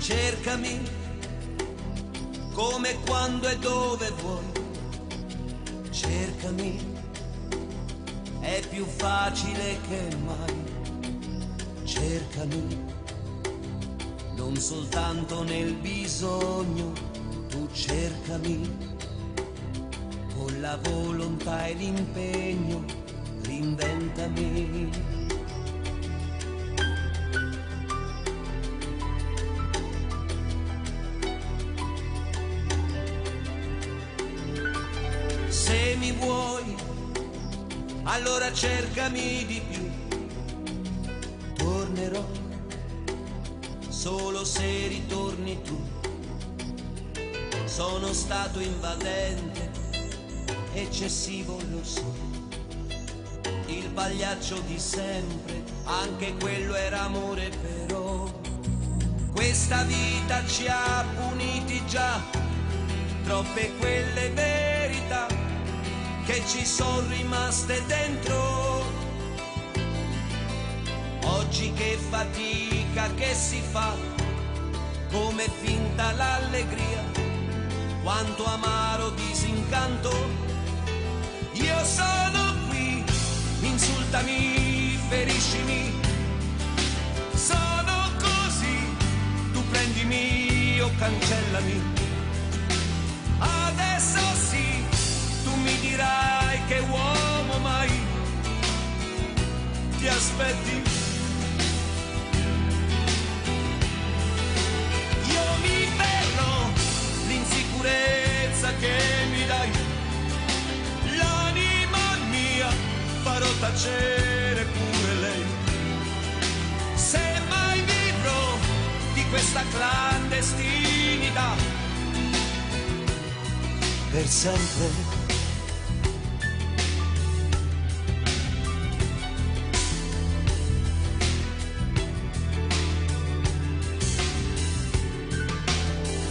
Cercami come, quando e dove vuoi. Cercami, è più facile che mai. Cercami, non soltanto nel bisogno. Tu cercami, con la volontà e l'impegno. Reinventami. Se mi vuoi, allora cercami di più. Tornerò solo se ritorni tu. Sono stato invadente, eccessivo lo so. Il pagliaccio di sempre, anche quello era amore, però Questa vita ci ha puniti già, troppe quelle verità che ci sono rimaste dentro. Oggi che fatica che si fa, come finta l'allegria, quanto amaro disincanto. Io sono qui, insultami, feriscimi, sono così, tu prendimi o cancellami. Adesso sì, tu mi dirai che uomo mai ti aspetti. Io mi fermo, l'insicurezza che mi dai, l'anima mia farò tacere pure lei. Se mai vivrò di questa clandestinità per sempre.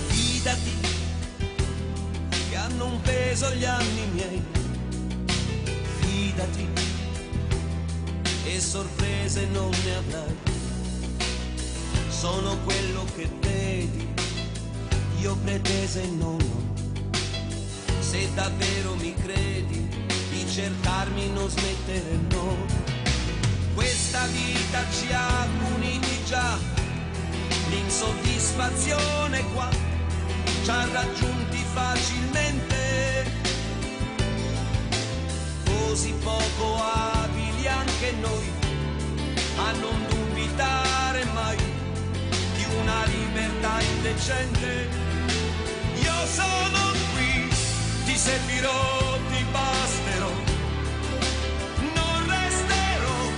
Fidati che hanno un peso gli anni miei, fidati e sorprese non ne avrai. Sono quello che vedi, io pretese non ho. Se davvero mi credi, di cercarmi non smettere no. Questa vita ci ha puniti già, l'insoddisfazione qua ci ha raggiunti facilmente. Così poco abili anche noi a non dubitare mai di una libertà indecente. Io sono qui, ti servirò, ti basterò, non resterò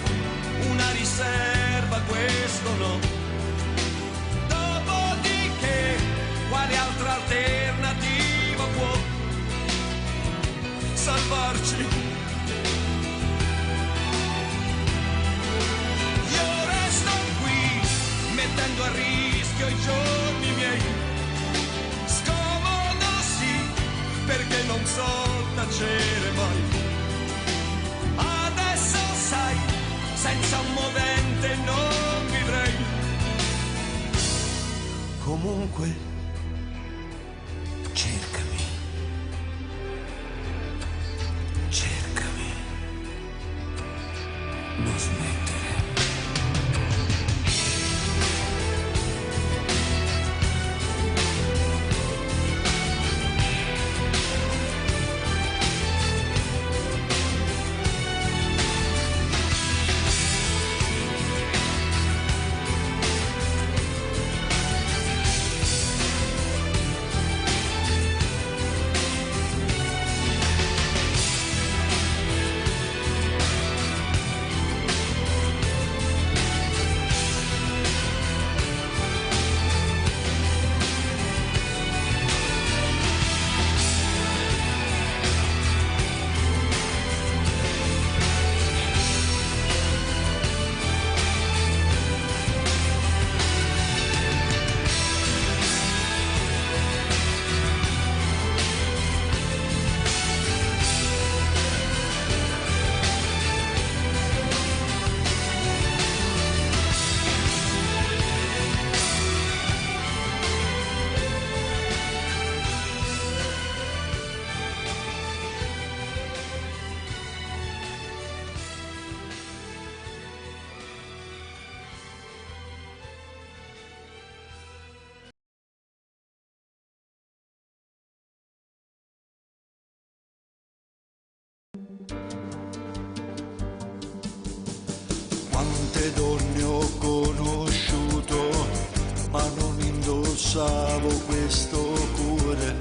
una riserva, questo no. Dopodiché, quale altra alternativa può salvarci? Io resto qui, mettendo a rischio i giorni miei, perché non so tacere mai. Adesso sai, senza un movente non vivrei. Comunque, cercami, cercami, non smettere. Quante donne ho conosciuto, ma non indossavo questo cuore.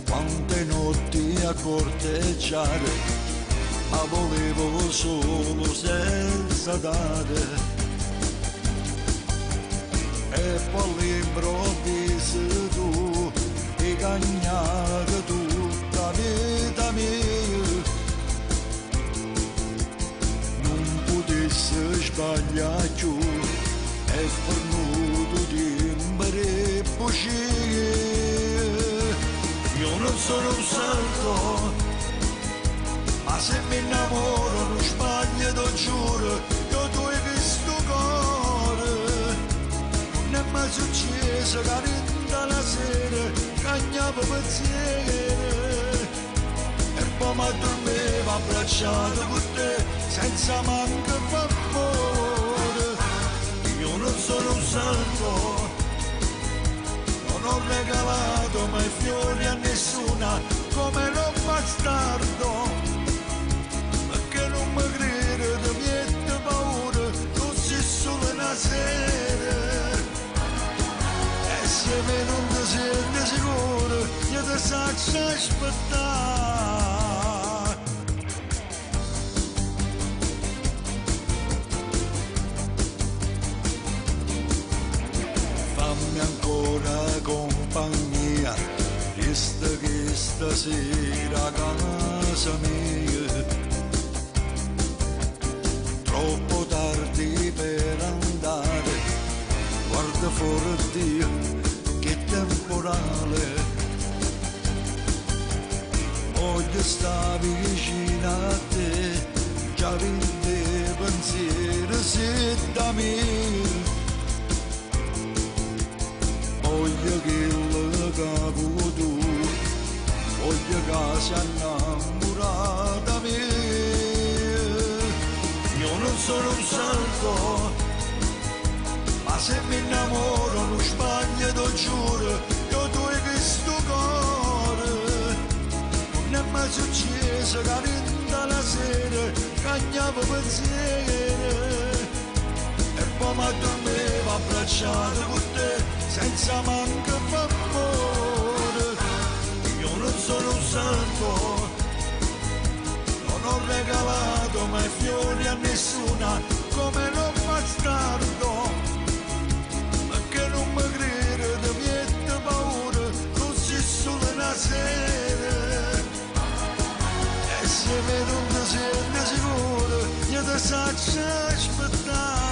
Quante notti a corteggiare, ma volevo solo senza dare. E poi all'improvviso tu hai cagnato tutta vita mia. Non potessi sbagliare più, è fornuto timbri bugie. Io non sono un santo, ma se mi innamoro non sbaglio, ti giuro, io tu hai visto cuore. Non è mai successo che rinda la sera cagnavo pensieri e poi mi addormevo abbracciato con te senza manco favore. Io non sono un santo, non ho regalato mai fiori a nessuna come un bastardo, perché non mi crede di niente paura, non si solo una sera. E se me non ti senti sicuro, io ti saccio aspettare. Fammi ancora compagnia, resta che stasera a casa mia. Troppo tardi per andare, guarda fuori Dio che temporale. Voglio stare vicino a te, già vinte pensieri se da me. Voglio che il capo tu, voglio che si innamora da me. Io non sono un santo, ma se mi innamoro non sbaglio, ti giuro, io tu hai visto cuore. Non è mai successo che rinda la sera cagnavo pensieri e poi mi addormevo abbracciato con te senza manco favore. Io non sono un santo, non ho regalato mai fiori a nessuna come un bastardo, perché non mi crede di niente paura, non si solo una sera. E se me non ti senti sicuro, io ti saccio aspettare.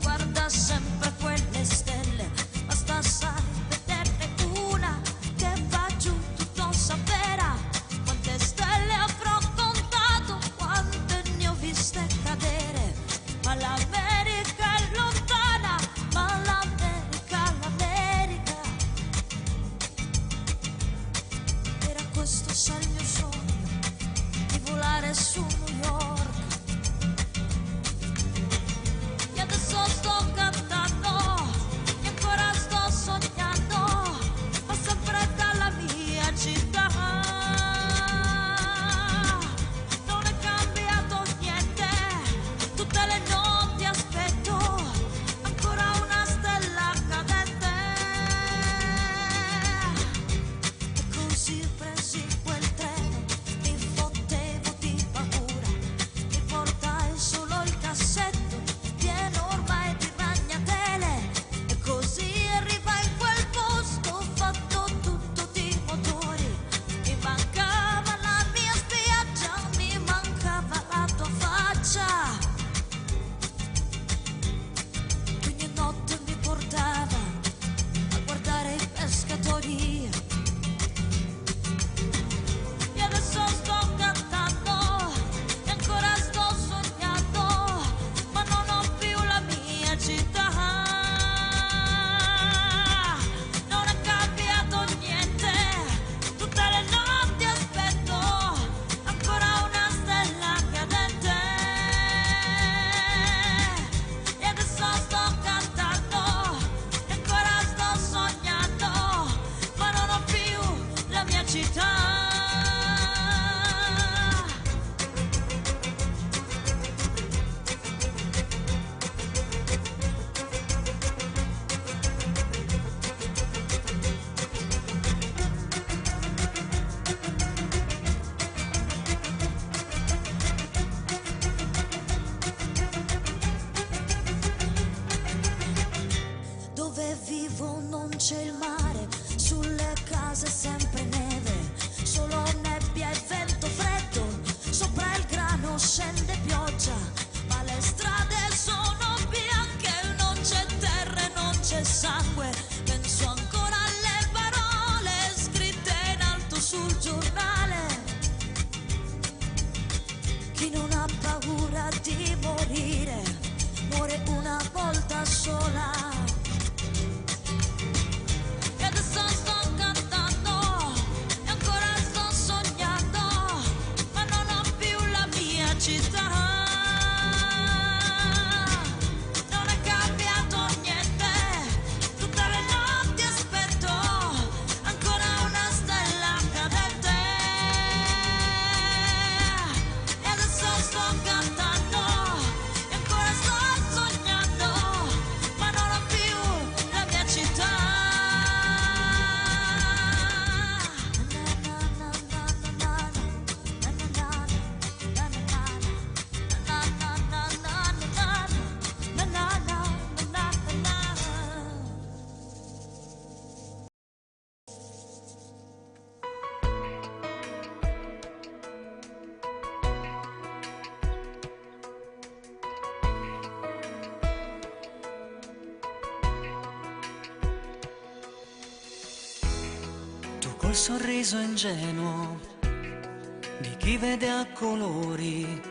Guarda sempre quelle stelle, basta sai vedere Dove vivo non c'è il mare, sulle case sempre neve, solo nebbia e vento freddo, sopra il grano scende pioggia, ma le strade sono bianche, non c'è terra e non c'è sangue, penso ancora alle parole scritte in alto sul giornale. Chi non ha paura di morire, muore una volta sola. E adesso sto cantando e ancora sto sognando, ma non ho più la mia città. Non è cambiato niente, tutte le notti aspetto ancora una stella cadente. E adesso sto cantando e ancora sto sognando, ma non ho più la mia città. Tu col sorriso ingenuo di chi vede a colori,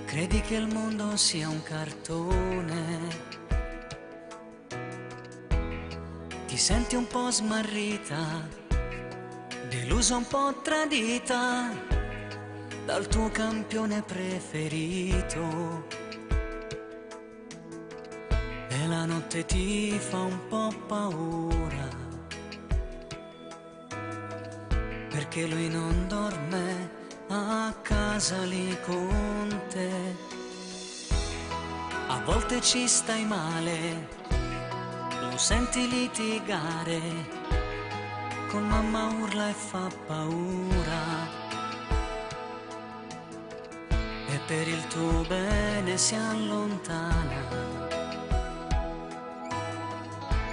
credi che il mondo sia un cartone. Ti senti un po' smarrita, delusa, un po' tradita dal tuo campione preferito. E la notte ti fa un po' paura, perché lui non dorme a casa lì con te. A volte ci stai male, lo senti litigare, con mamma urla e fa paura. E per il tuo bene si allontana,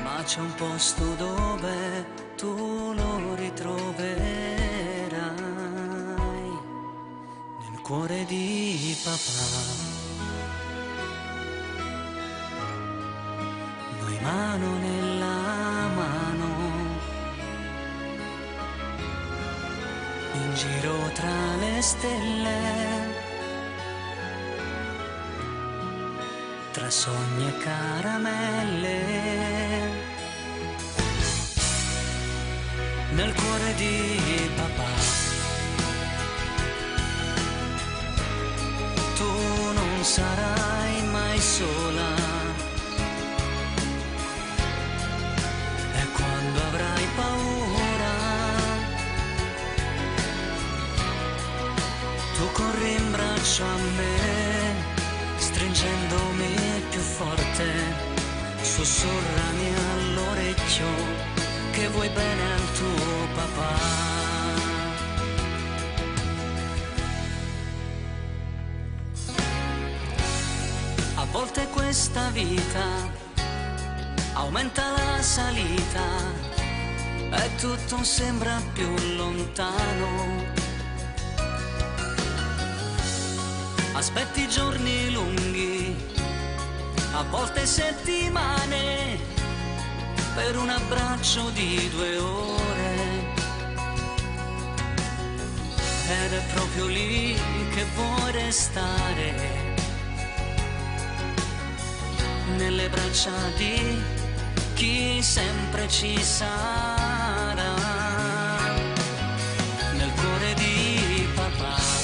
ma c'è un posto dove tu lo ritroverai, nel cuore di papà. Noi mano nella mano, in giro tra le stelle, tra sogni e caramelle, nel cuore di papà. Tu non sarai mai sola, e quando avrai paura, tu corri in braccio a me, stringendomi più forte, sussurrami all'orecchio che vuoi bene al tuo papà. A volte questa vita aumenta la salita e tutto sembra più lontano. Aspetti giorni lunghi, a volte settimane, per un abbraccio di 2 ore, ed è proprio lì che vuoi restare, nelle braccia di chi sempre ci sarà, nel cuore di papà.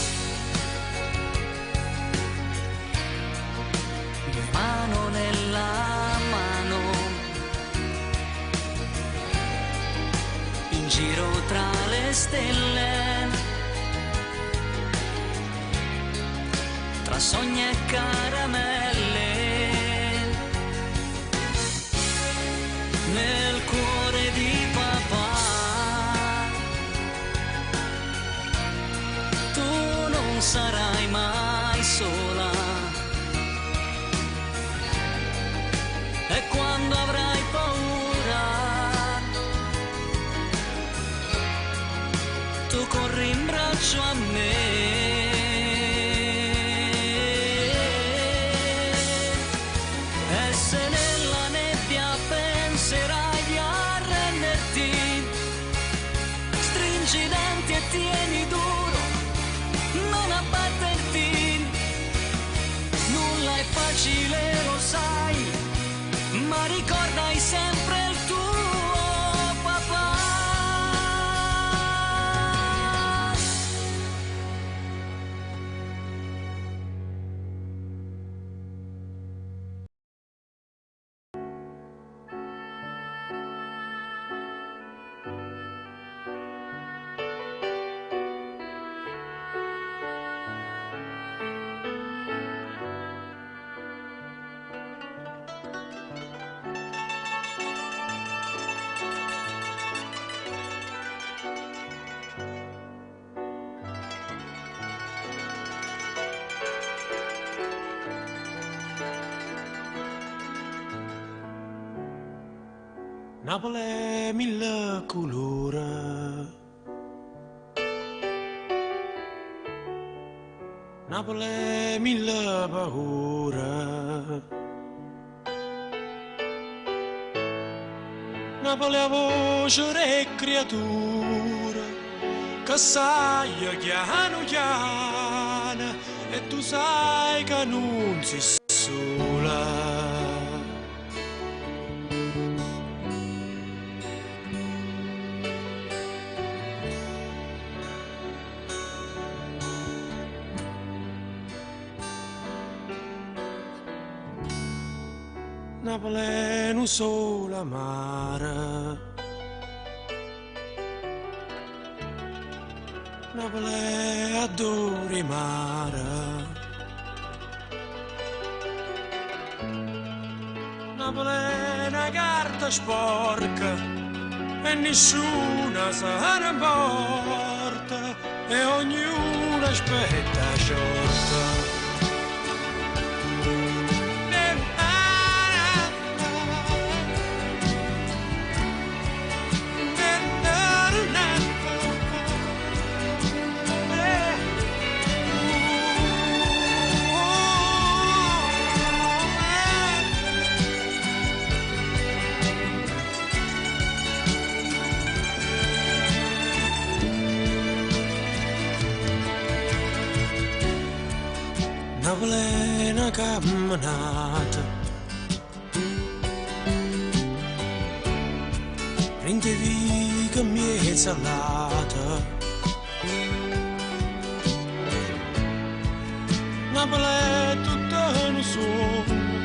Mano nella mano, in giro tra le stelle, tra sogni e caramelle, nel cuore di papà. Tu non sarai mai sola, e quando avrai paura avrai sempre il tuo papà. Napoli è mille colori, Napoli è mille paure, Napoli è voce e creatura che sai chiano chiano e tu sai che non si sola. Napoli è un solo amare, Napoli è adori mare, Napoli è una carta sporca e nessuna se ne importa e ognuno aspetta sciorta. Napoli è una camminata, prendevi che mi è salata. Napoli è tutto un sogno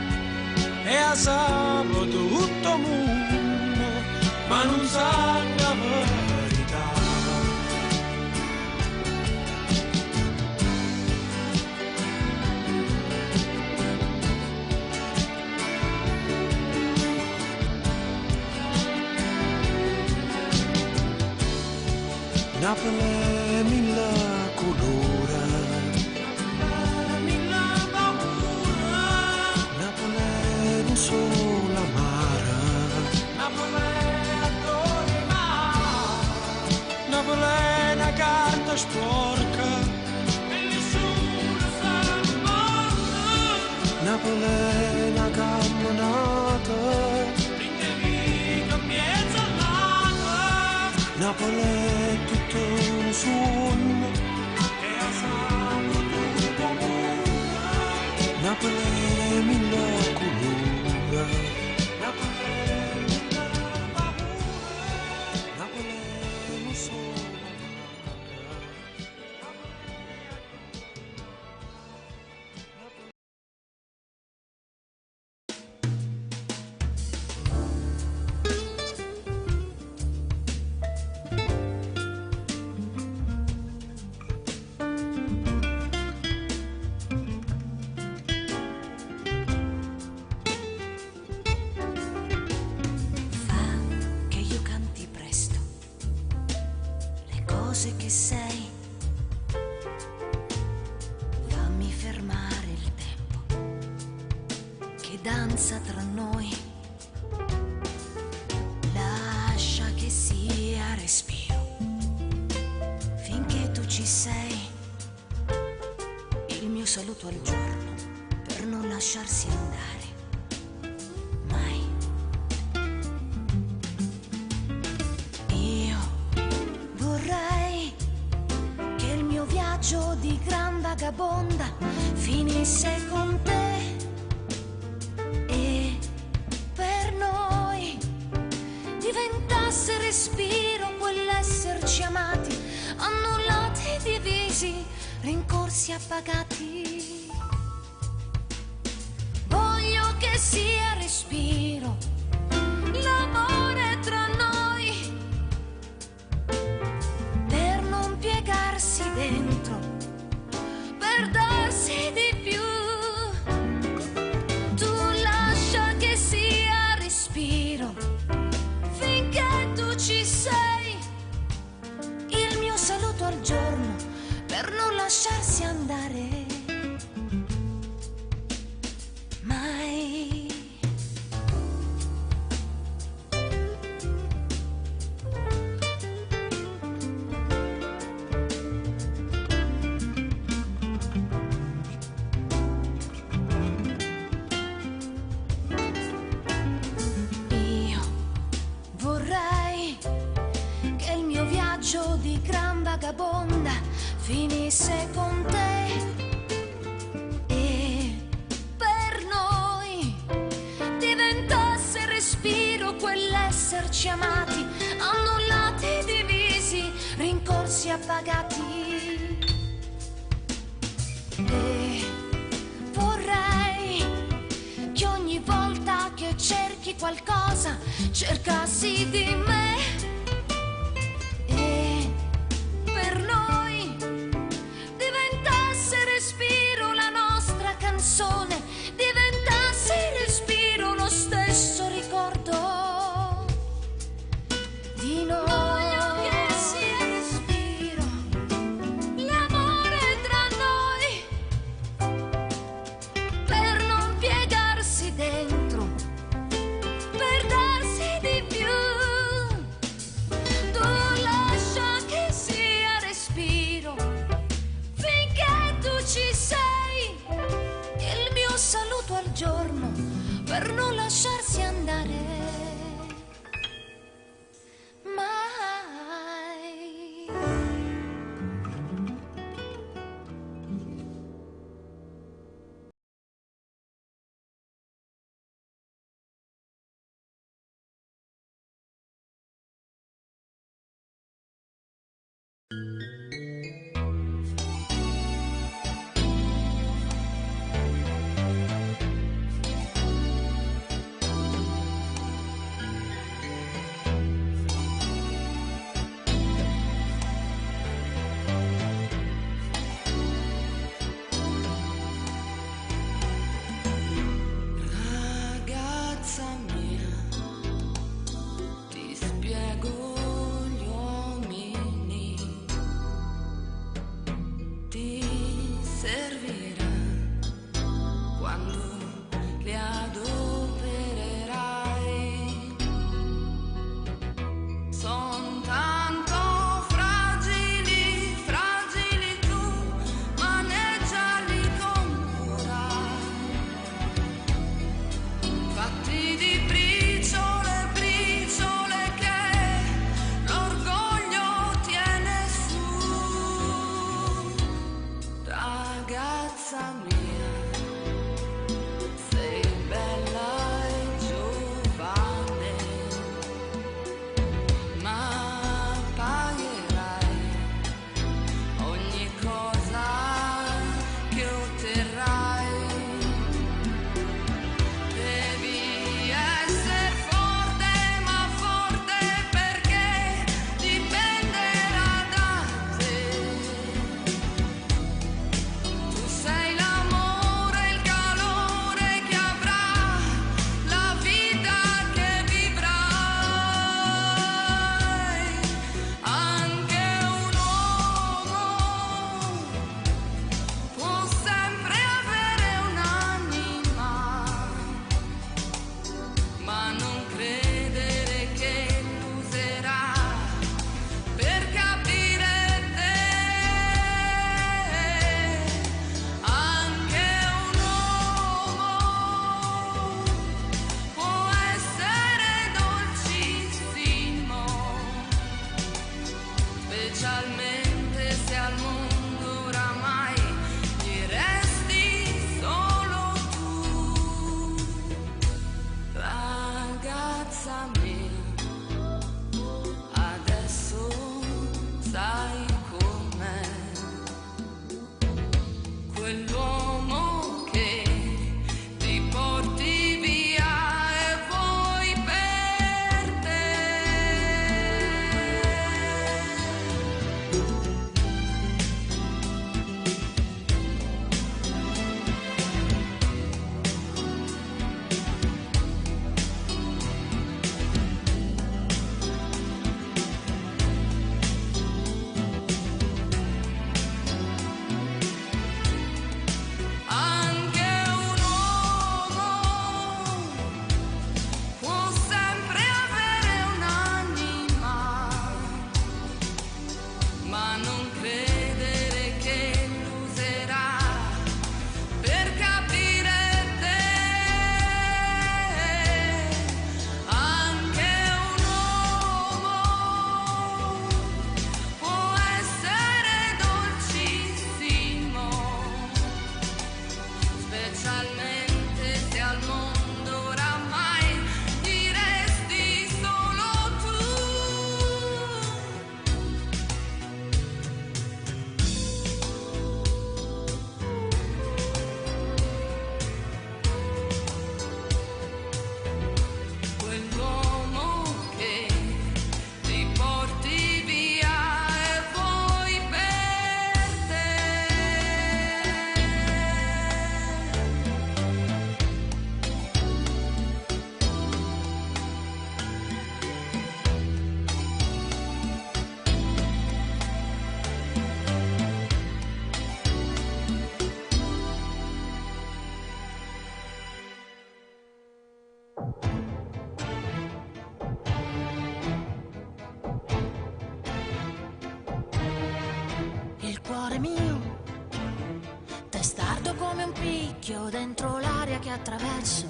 e a sabato tutto mondo, ma non sa la verità. Napoli è mille colori, mille paure, Napoli è un solo amare, Napoli è adore mare, Napoli è una carta sporca e nessuno se ne porta, Napoli è una camminata, prendevi che mi è salata, Napoli è tutto un sogno e a sabato tutto mondo, Napoli è mille colori, Napoli è mille paure, Napoli è un solo che sei, fammi fermare il tempo che danza tra noi, lascia che sia respiro finché tu ci sei, il mio saluto al giorno per non lasciarsi andare mai. Di gran vagabonda finisse con te e per noi rincorsi appagati. Voglio che sia respiro, l'amore tra noi, per non piegarsi dentro, per darsi di più. Tu lascia che sia respiro, finché tu ci sei. Il mio saluto al giorno, per non lasciarsi andare mai. Io vorrei che il mio viaggio di gran vagabonda finisse con te e per noi diventasse respiro quell'esserci amati, annullati, divisi, rincorsi appagati. E vorrei che ogni volta che cerchi qualcosa cercassi di me. Diventasse respiro lo stesso ricordo di noi. Voglio che sia respiro, l'amore tra noi, per non piegarsi dentro, per darsi di più. Tu lascia che sia respiro, finché tu ci sei. Saluto al giorno, per non lasciarsi andare mai. specchio, dentro l'aria che attraverso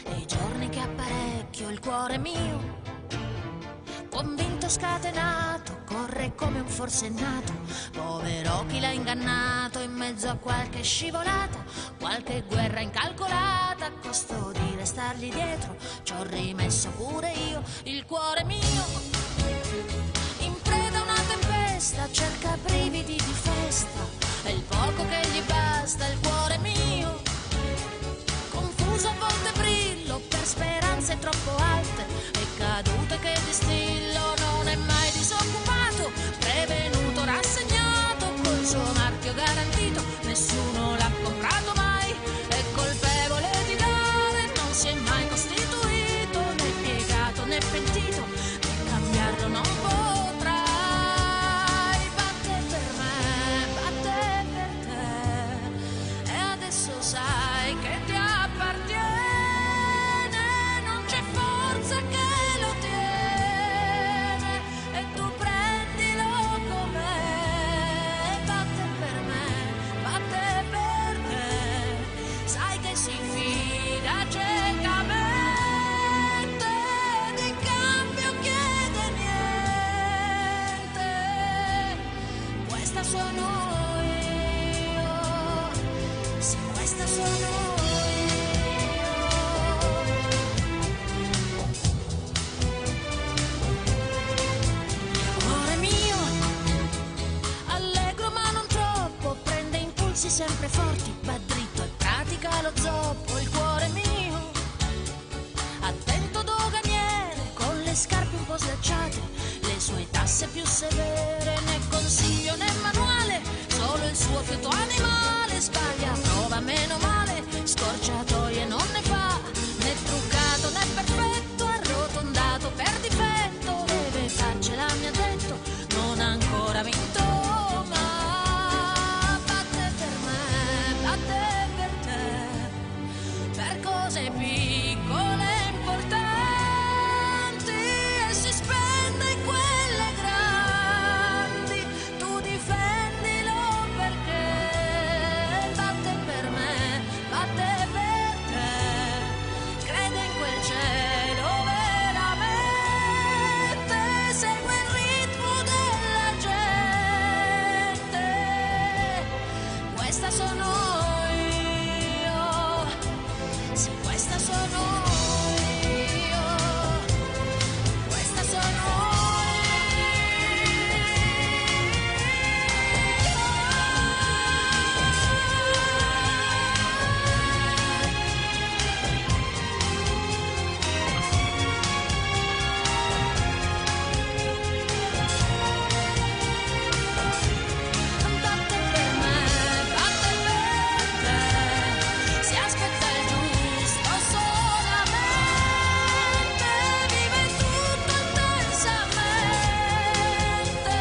e i giorni che apparecchio, il cuore mio convinto scatenato corre come un forsennato, povero chi l'ha ingannato in mezzo a qualche scivolata, qualche guerra incalcolata, a costo di restargli dietro ci ho rimesso pure io, il cuore mio in preda a una tempesta cerca brividi di festa, è il poco che gli basta, il cuore mio confuso a volte brillo per speranze troppo alte e cadute che distillo, non è mai disoccupato, prevenuto, rassegnato, col suo marchio garantito, nessuno l'ha comprato mai, è colpevole di dare, non si è mai costituito, né piegato né pentito, e cambiarlo non potrai, batte per me, batte per te, e adesso sai che ti appartiene, non c'è forza che lo tiene, e tu prendilo com'è, batte per me, batte per te, sai che si fida ciecamente, di cambio chiede niente, questa sono io, sì questa sono io. Cuore mio, allegro ma non troppo, prende impulsi sempre forti, va dritto e pratica lo zoppo, il cuore mio, attento doganiere, con le scarpe un po' slacciate, le sue tasse più severe, né consiglio né manuale, solo il suo fiuto animale, sbaglia, prova meno male, scorciatoie non ne fa, né truccato né perfetto, arrotondato per difetto, deve farcela mi ha detto, non ha ancora vinto, ma batte per me, batte per te, per cose piccole e importanti, e si spende in quelle grandi, tu difendilo perché batte per me, batte per te, crede in quel cielo veramente, segue il ritmo della gente, questa sono io, sì questa sono io, questa sono batte per me, batte per te, si aspetta il giusto solamente, vive tutto intensamente,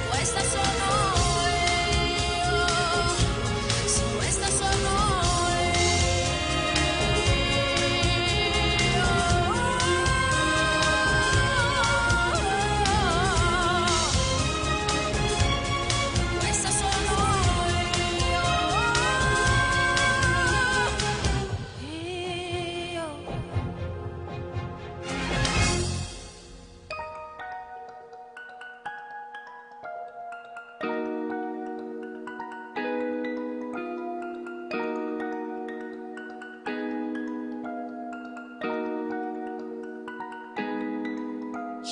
questa sono io, sì questa sono io, questa sono io.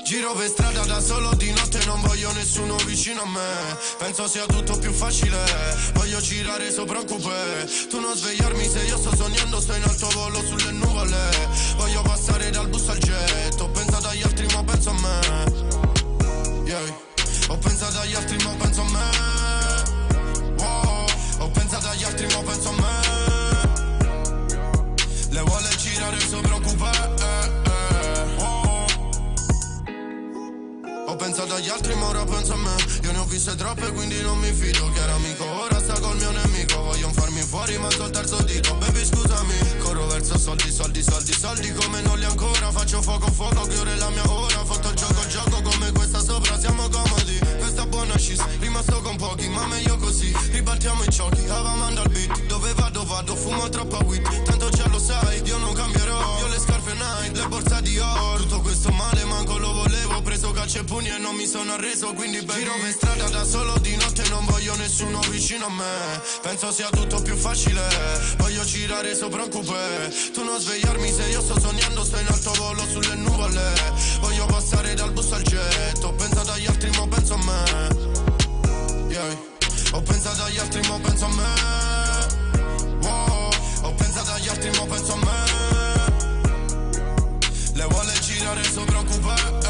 Giro per strada da solo di notte, non voglio nessuno vicino a me. Penso sia tutto più facile, voglio girare sopra un coupé. Tu non svegliarmi se io sto sognando, sto in alto volo sulle nuvole. Voglio passare dal bus al jet, ho pensato agli altri ma penso a me. Yeah. Ho pensato agli altri ma penso a me. Wow. Ho pensato agli altri ma penso a me. Le vuole girare sopra un coupé. Ho pensato agli altri ma ora penso a me. Io ne ho viste troppe quindi non mi fido. Che era amico ora sta col mio nemico. Voglio farmi fuori ma sto al terzo dito. Baby scusami, corro verso soldi, soldi, soldi, soldi. Come non li ancora. Faccio fuoco, fuoco, che ora è la mia ora. Fatto il gioco, gioco come questa sopra. Siamo comodi, questa buona scis. Rimasto con pochi ma meglio così. Ribaltiamo i giochi, avevamo al beat. Dove vado fumo troppa weed, tanto già lo sai, io non cambierò. Io le scarpe Nike, le borse di oro. Tutto questo male manco lo volevo, ho preso calci e pugni e non mi sono arreso. Quindi baby, giro per strada da solo di notte, non voglio nessuno vicino a me. Penso sia tutto più facile, voglio girare sopra un coupé. Tu non svegliarmi se io sto sognando, sto in alto volo sulle nuvole. Voglio passare dal bus al jet, ho pensato agli altri ma penso a me. Yeah. Ho pensato agli altri ma penso a me. Wow. Ho pensato agli altri ma penso a me. Le vuole girare sopra un coupé.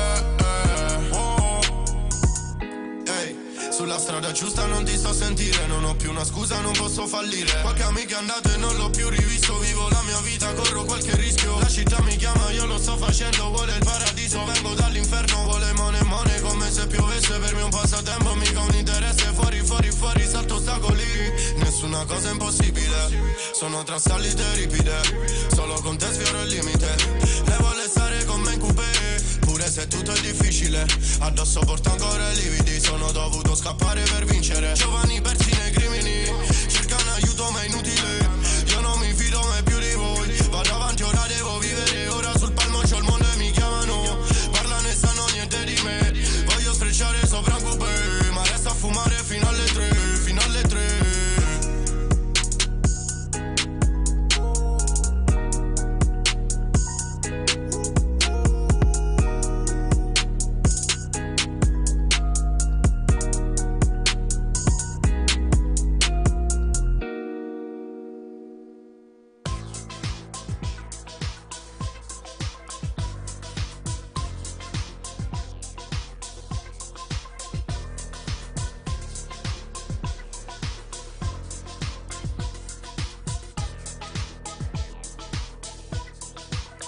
Sulla strada giusta non ti so sentire, non ho più una scusa, non posso fallire. Qualche amico è andato e non l'ho più rivisto, vivo la mia vita, corro qualche rischio. La città mi chiama, io lo sto facendo, vuole il paradiso, vengo dall'inferno, vuole money, come se piovesse, per me un passatempo, mica un interesse, fuori, salto ostacoli, nessuna cosa è impossibile, sono tra salite e ripide, solo con te sfioro il limite, lei vuole stare con me in coupé, pure se tutto è difficile, addosso porto ancora i lividi, sono dovuto scappare per vincere. Giovani persi nei crimini, cercano aiuto ma è inutile, io non mi fido mai più di voi, vado avanti ora devo vivere, ora sul palmo c'ho il mondo e mi chiamano, parlano e sanno niente di me, voglio strecciare sopra un coupé, ma resta a fumare fino alle 3, fino alle 3.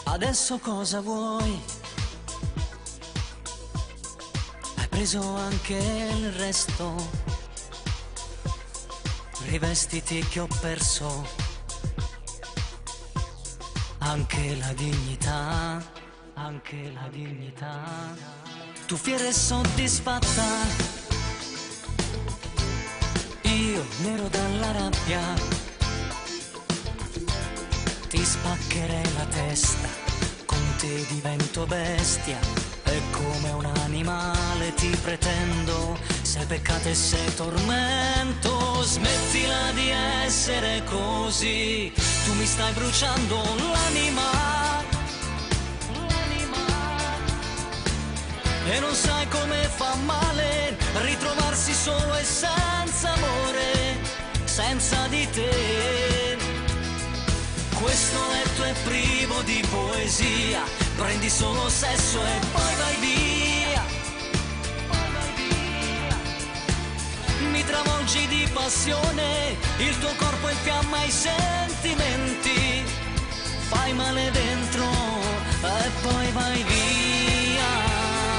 Adesso cosa vuoi? Hai preso anche il resto. Rivestiti che ho perso anche la dignità, anche la dignità. Tu fiera e soddisfatta, io nero dalla rabbia, ti spaccherei la testa, con te divento bestia, e come un animale ti pretendo, sei peccato e sei tormento, smettila di essere così, tu mi stai bruciando l'anima, e non sai come fa male ritrovarsi solo e senza amore, senza di te. Questo letto è privo di poesia, prendi solo sesso e poi vai via. Mi travolgi di passione, il tuo corpo infiamma i sentimenti, fai male dentro e poi vai via.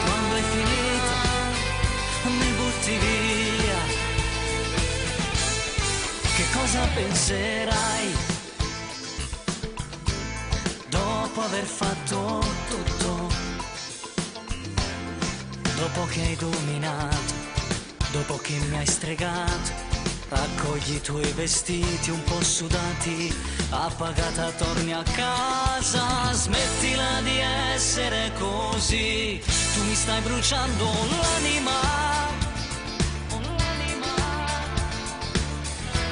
Quando è finita mi butti via. Che cosa penserai dopo aver fatto tutto, dopo che hai dominato, dopo che mi hai stregato, raccogli i tuoi vestiti un po' sudati, appagata torni a casa, smettila di essere così, tu mi stai bruciando l'anima,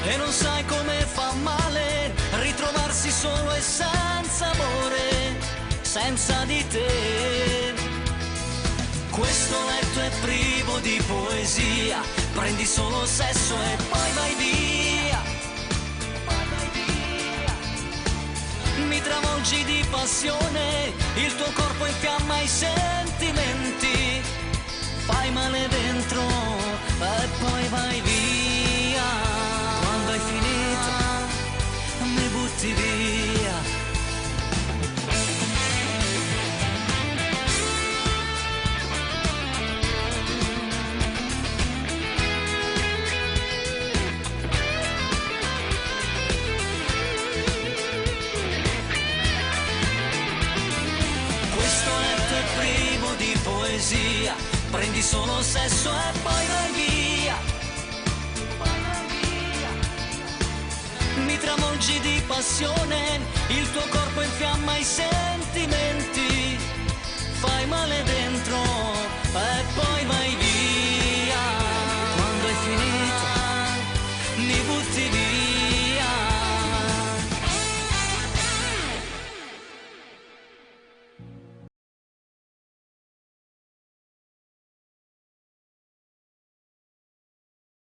e non sai come fa male ritrovarsi solo e senza amore, senza di te. Questo letto è privo di poesia, prendi solo sesso e poi vai via. Mi travolgi di passione, il tuo corpo infiamma i sentimenti, fai male dentro e poi vai via. Quando hai finito mi butti via. Questo letto è privo di poesia, prendi solo sesso e poi vai via. Mi travolgi di passione, il tuo corpo infiamma i sentimenti, fai male dentro e poi vai via. Quando hai finito mi butti via.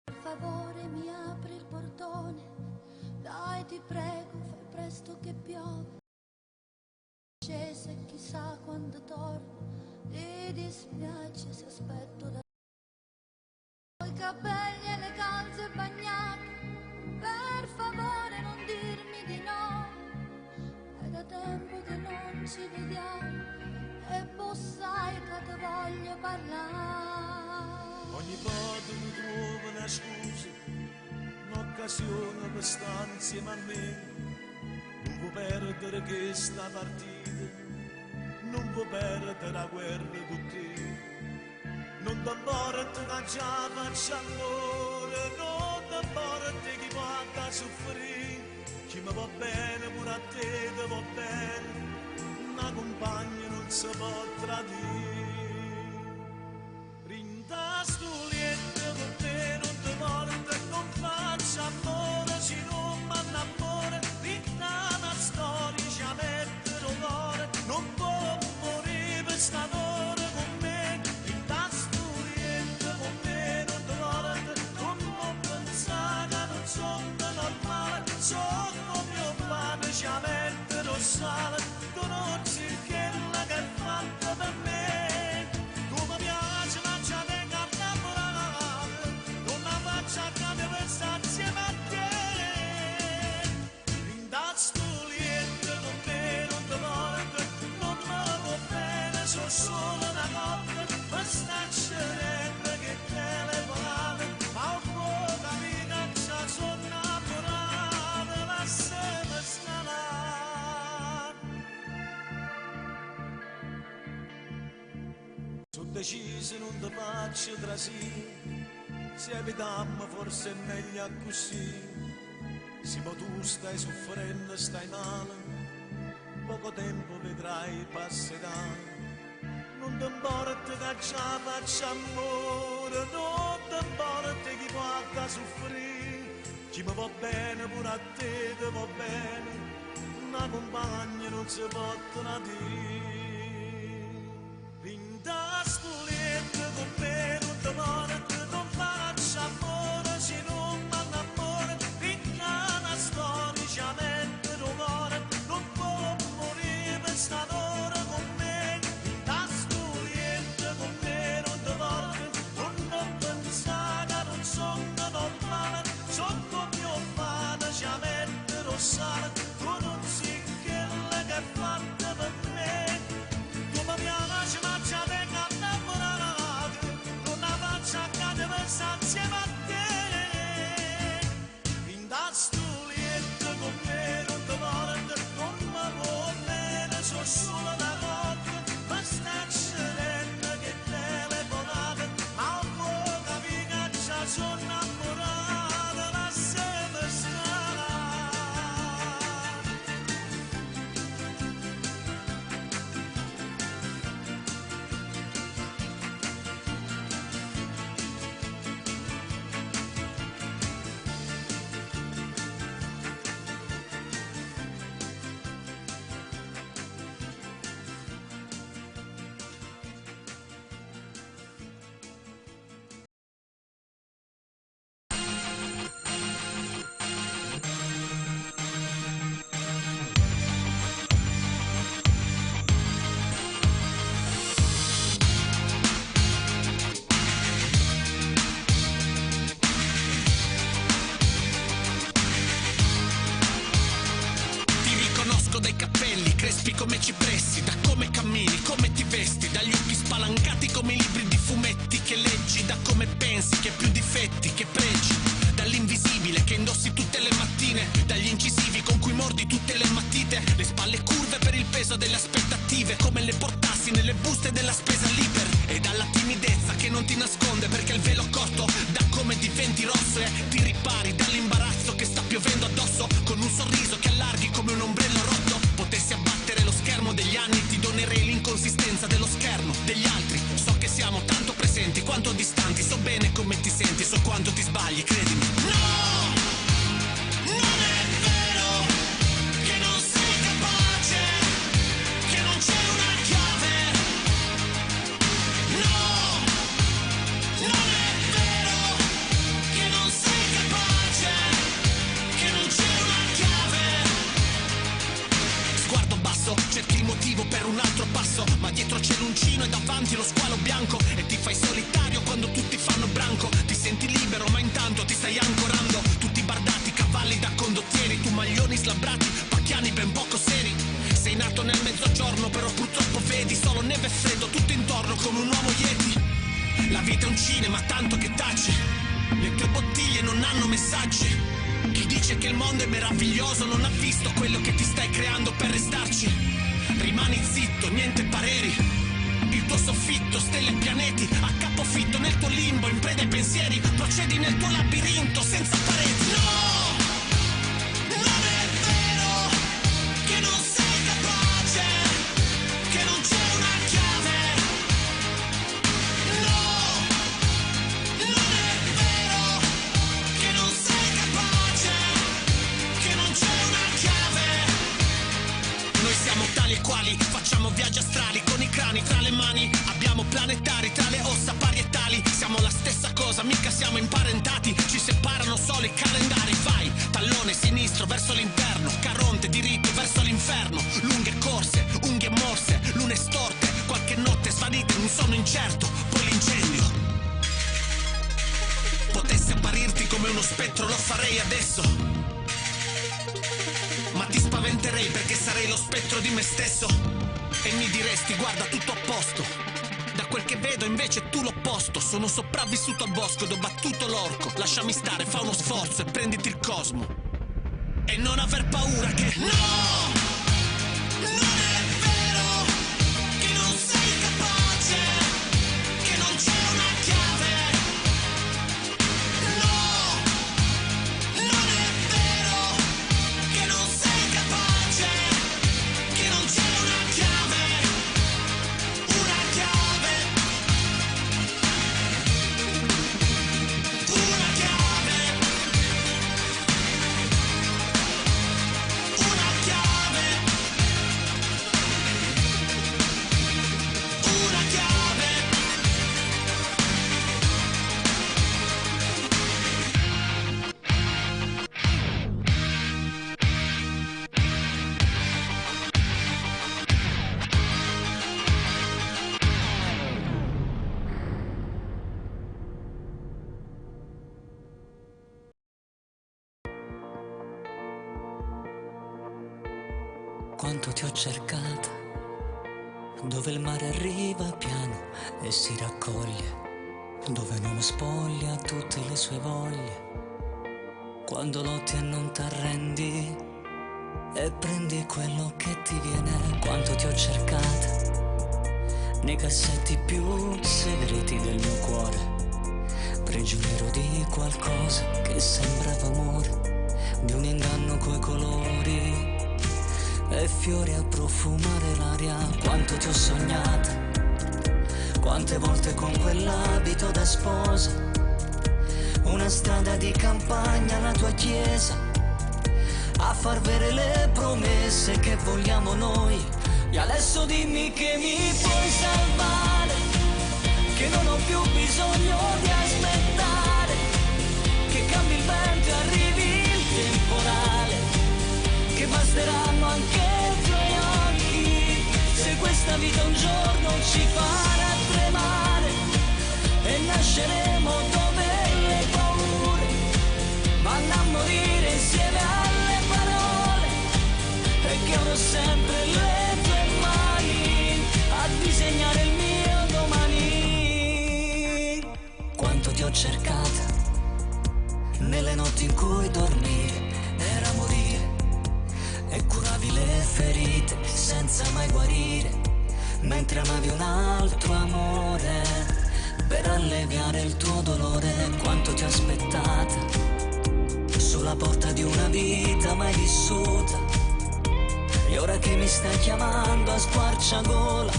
Per favore mi apri il portone, dai ti prego, fai presto che piove. Scese chissà quando torno, ti dispiace se aspetto da i capelli e le calze bagnate, per favore non dirmi di no, è da tempo che non ci vediamo e tu sai che ti voglio parlare. Ogni volta mi trovo una scusa, un'occasione per stare insieme a me. Non può perdere questa partita, non può perdere la guerra con te. Non ti importa che già faccio amore, non ti importa chi può soffrire. Chi mi va bene pure a te ti va bene, una compagna non si può tradire. Rinda stulietta con te non ti porta, non faccio amore se non mi innamora. Rinda una storia ci mette l'odore, non può morire per st'amore con me. Rinda stulietta con me non ti porta, non può pensare che non sono normale. Sono mio pane ci mette lo sale, tu non sai quella che è fatta per me. Solo una notte, questa ceretta che telefonava, ma un po' capita che sono innamorata, lasciami stare. Sono deciso non ti faccio trasire, se evitiamo forse è meglio così. Se ma tu stai soffrendo, stai male, poco tempo vedrai passerà. Non ti importa che già faccio amore, non ti importa chi può soffrire. Chi mi va bene pure a te ti va bene, una compagna non si può tradire. Rinda stulietta con me non ti porta, non faccio amore se non mi innamora. Rinda una storia ci mette l'odore, non può morire per st'amore con me. Sotto mio pane ci mette lo sale, tu non sai quella che è fatta per me. Tu mi piace ma ci vengo innamorato, non la faccio a cadere per stare insieme a te. Rinda stulietta con me non ti porta, non mi può bene, sono solo una notte, questa ceretta che telefonate, ma un po' capire che già sono innamorata. Dai capelli crespi come cipressi, da come cammini, come ti vesti, dagli occhi spalancati come i libri di fumetti che leggi, da come pensi, che più difetti che pregi, dall'invisibile che indossi tutte le mattine, dagli incisivi con cui mordi tutte le matite, le spalle curve per il peso delle aspettative, come le portassi nelle buste della spesa libera, e dalla timidezza che non ti nasconde perché il velo corto da come diventi rosso e ti ripari dall'imbarazzo che sta piovendo addosso, con un sorriso che allarghi come un ombrello rotto. Potessi abbattere lo schermo degli anni, ti donerei l'inconsistenza dello schermo degli altri. So che siamo tanto presenti quanto distanti, so bene come ti senti, so quanto ti sbagli, credimi. No! Cerchi il motivo per un altro passo, ma dietro c'è l'uncino e davanti lo squalo bianco. E ti fai solitario quando tutti fanno branco. Ti senti libero ma intanto ti stai ancorando. Tutti bardati, cavalli da condottieri, tu maglioni slabbrati, pacchiani ben poco seri. Sei nato nel mezzogiorno però purtroppo vedi solo neve e freddo tutto intorno come un uomo Yeti. La vita è un cinema tanto che taci, le tue bottiglie non hanno messaggi. Chi dice che il mondo è meraviglioso non ha visto quello che ti stai creando per restarci. Rimani zitto, niente pareri. Il tuo soffitto, stelle e pianeti, a capofitto nel tuo limbo, in preda ai pensieri. Procedi nel tuo labirinto senza pareti. No! Non è vero che non sei capace, che non c'è una chiave. No! Non è vero che non sei capace, che non c'è una chiave. Noi siamo tali e quali, facciamo viaggi astrali con i crani tra le mani. Abbiamo planetari tra le ossa parietali. Siamo la stessa cosa, mica siamo imparentati. Ci separano solo i calendari. Vai, tallone sinistro verso l'interno, Caronte diritto verso l'inferno. Lunghe corse, unghie morse, lune storte, qualche notte svanita in un sonno incerto. Poi l'incendio. Potessi apparirti come uno spettro, lo farei adesso, ma ti spaventerei perché sarei lo spettro di me stesso. E mi diresti guarda tutto a posto. Da quel che vedo invece tu l'opposto. Sono sopravvissuto al bosco ed ho battuto l'orco. Lasciami stare, fa uno sforzo e prenditi il cosmo. E non aver paura che no! Non è vero che non sei capace, che non c'è una chiave. No! Non è vero che non sei capace, che non c'è una chiave. Una chiave. Una chiave. Una chiave. Una chiave. Quanto ti ho cercata, dove il mare arriva piano e si raccoglie, dove un uomo spoglia tutte le sue voglie. Quando lotti e non t'arrendi e prendi quello che ti viene. Quanto ti ho cercata, nei cassetti più segreti del mio cuore, prigioniero di qualcosa che sembrava amore, di un inganno coi colori e fiori a profumare l'aria. Quanto ti ho sognata, quante volte con quell'abito da sposa, una strada di campagna, la tua chiesa, a far vere le promesse che vogliamo noi. E adesso dimmi che mi puoi salvare, che non ho più bisogno di aspettare, che cambi il vento e arrivi il temporale, che basteranno anche i tuoi occhi, se questa vita un giorno ci farà tremare e nasceremo dove le paure vanno a morire insieme alle parole, e che avrò sempre le tue mani a disegnare il mio domani. Quanto ti ho cercata, nelle notti in cui dormire era morire, e curavi le ferite senza mai guarire, mentre amavi un altro amore per alleviare il tuo dolore. Quanto ti ho aspettata, sulla porta di una vita mai vissuta. E ora che mi stai chiamando a squarciagola,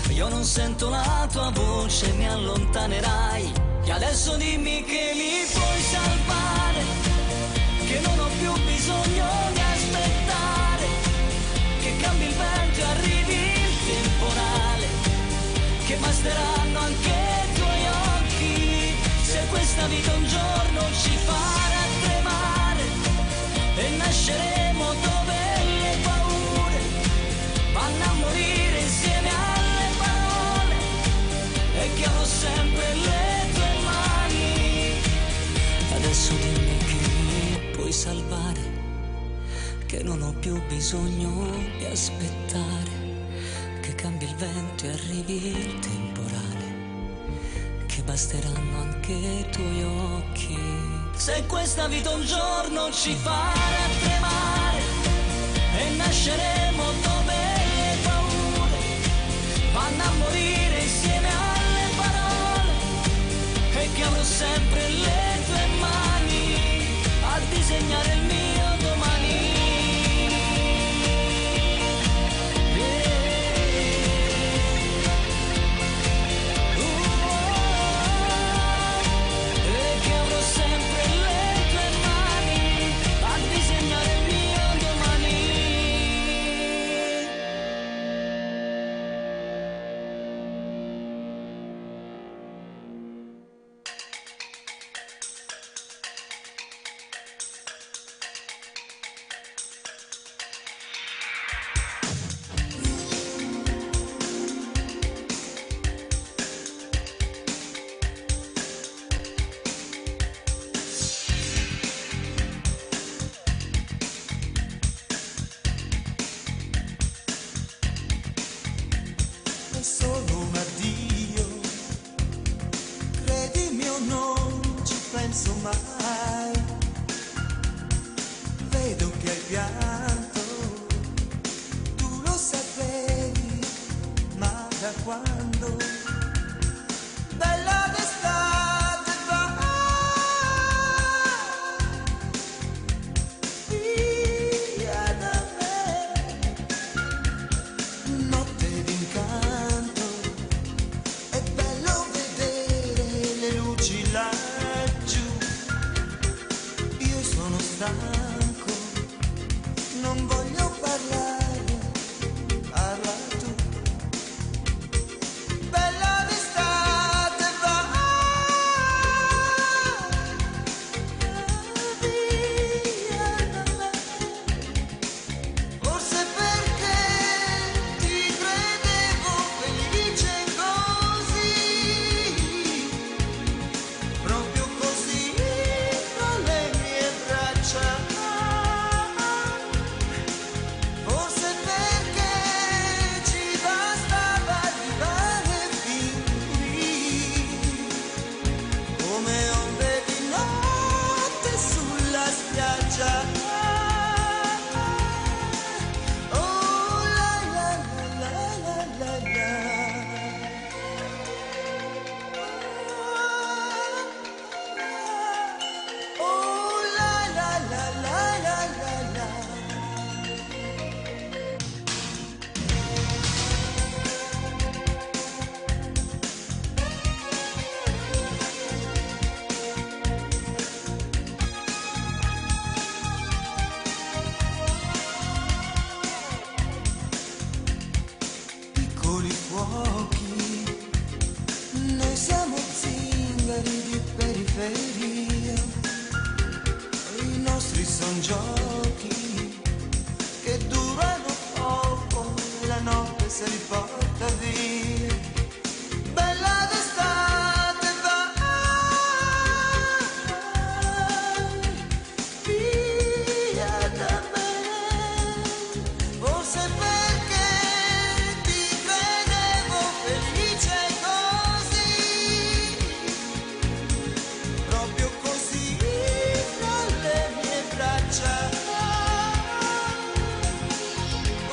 io non sento la tua voce, mi allontanerai. E adesso dimmi che mi puoi salvare, che non ho più bisogno di aspettare, che cambi il vento e arrivi il temporale, che basteranno anche i tuoi occhi, se questa vita un giorno ci farà tremare e nasceremo dove le paure vanno a morire insieme alle parole, e che avrò sempre le tue mani. Adesso dimmi che mi puoi salvare, che non ho più bisogno di aspettare, che cambi il vento e arrivi il temporale, che basteranno anche i tuoi occhi, se questa vita un giorno ci farà tremare e nasceremo dove le paure vanno a morire insieme alle parole, e che avrò sempre le tue mani a disegnare il mio domani.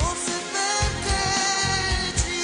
Forse perché ci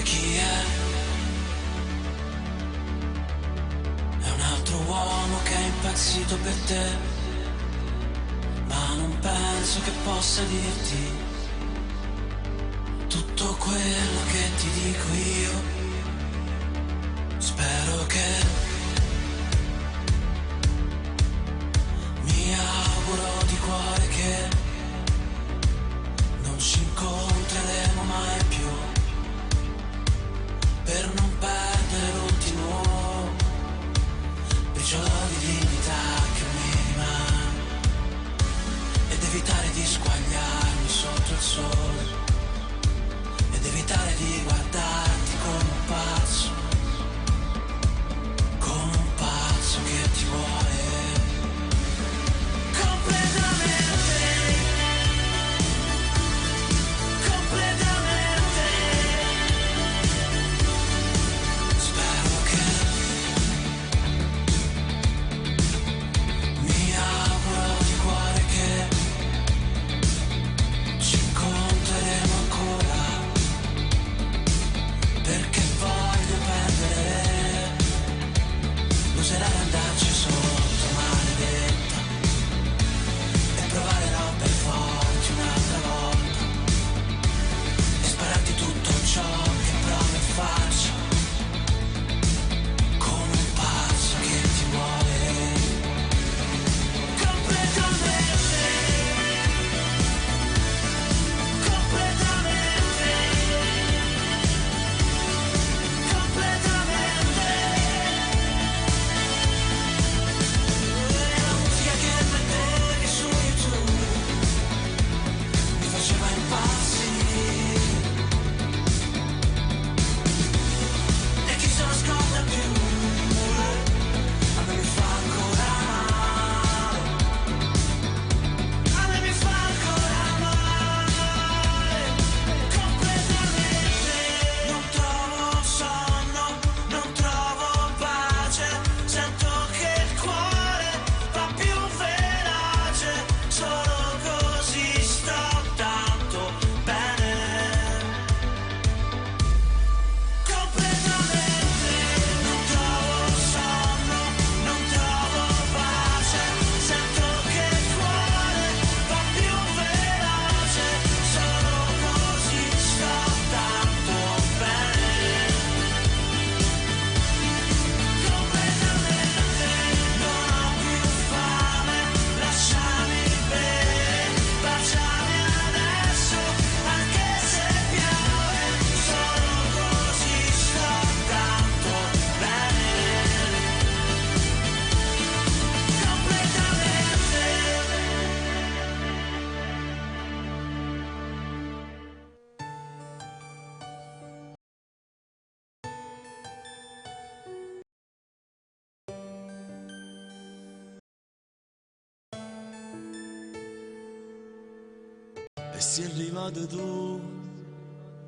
chi è? È un altro uomo che è impazzito per te, ma non penso che possa dirti tutto quello che ti dico io. Spero che mi auguro di cuore che non ci incontreremo mai più, per non perdere l'ultimo briciolo di dignità che mi rimane, ed evitare di squagliarmi sotto il sole, ed evitare di guardarti come un pazzo che ti vuole completamente, completamente. Spero che mi auguro di cuore che ci incontreremo ancora, perché voglio perdere l'userà ad andarci sotto, maledetta, e provare robe forti un'altra volta, e spararti tutto ciò che provo e faccio, come un pazzo che ti vuole completamente, completamente, completamente. La musica che mettevi su YouTube mi faceva impazzire, e chi se lo scorda più a me mi fa ancora male, a me mi fa ancora male, completamente. Non trovo sonno, non trovo pace, sento che il cuore va più veloce, solo così sto tanto bene, completamente. Non trovo sonno, non trovo pace, sento che il cuore va più veloce, solo così sto tanto bene, completamente. Non ho più fame, lasciami bere, baciami adesso, anche se piove, solo così sto tanto bene, completamente. E sei arrivato tu,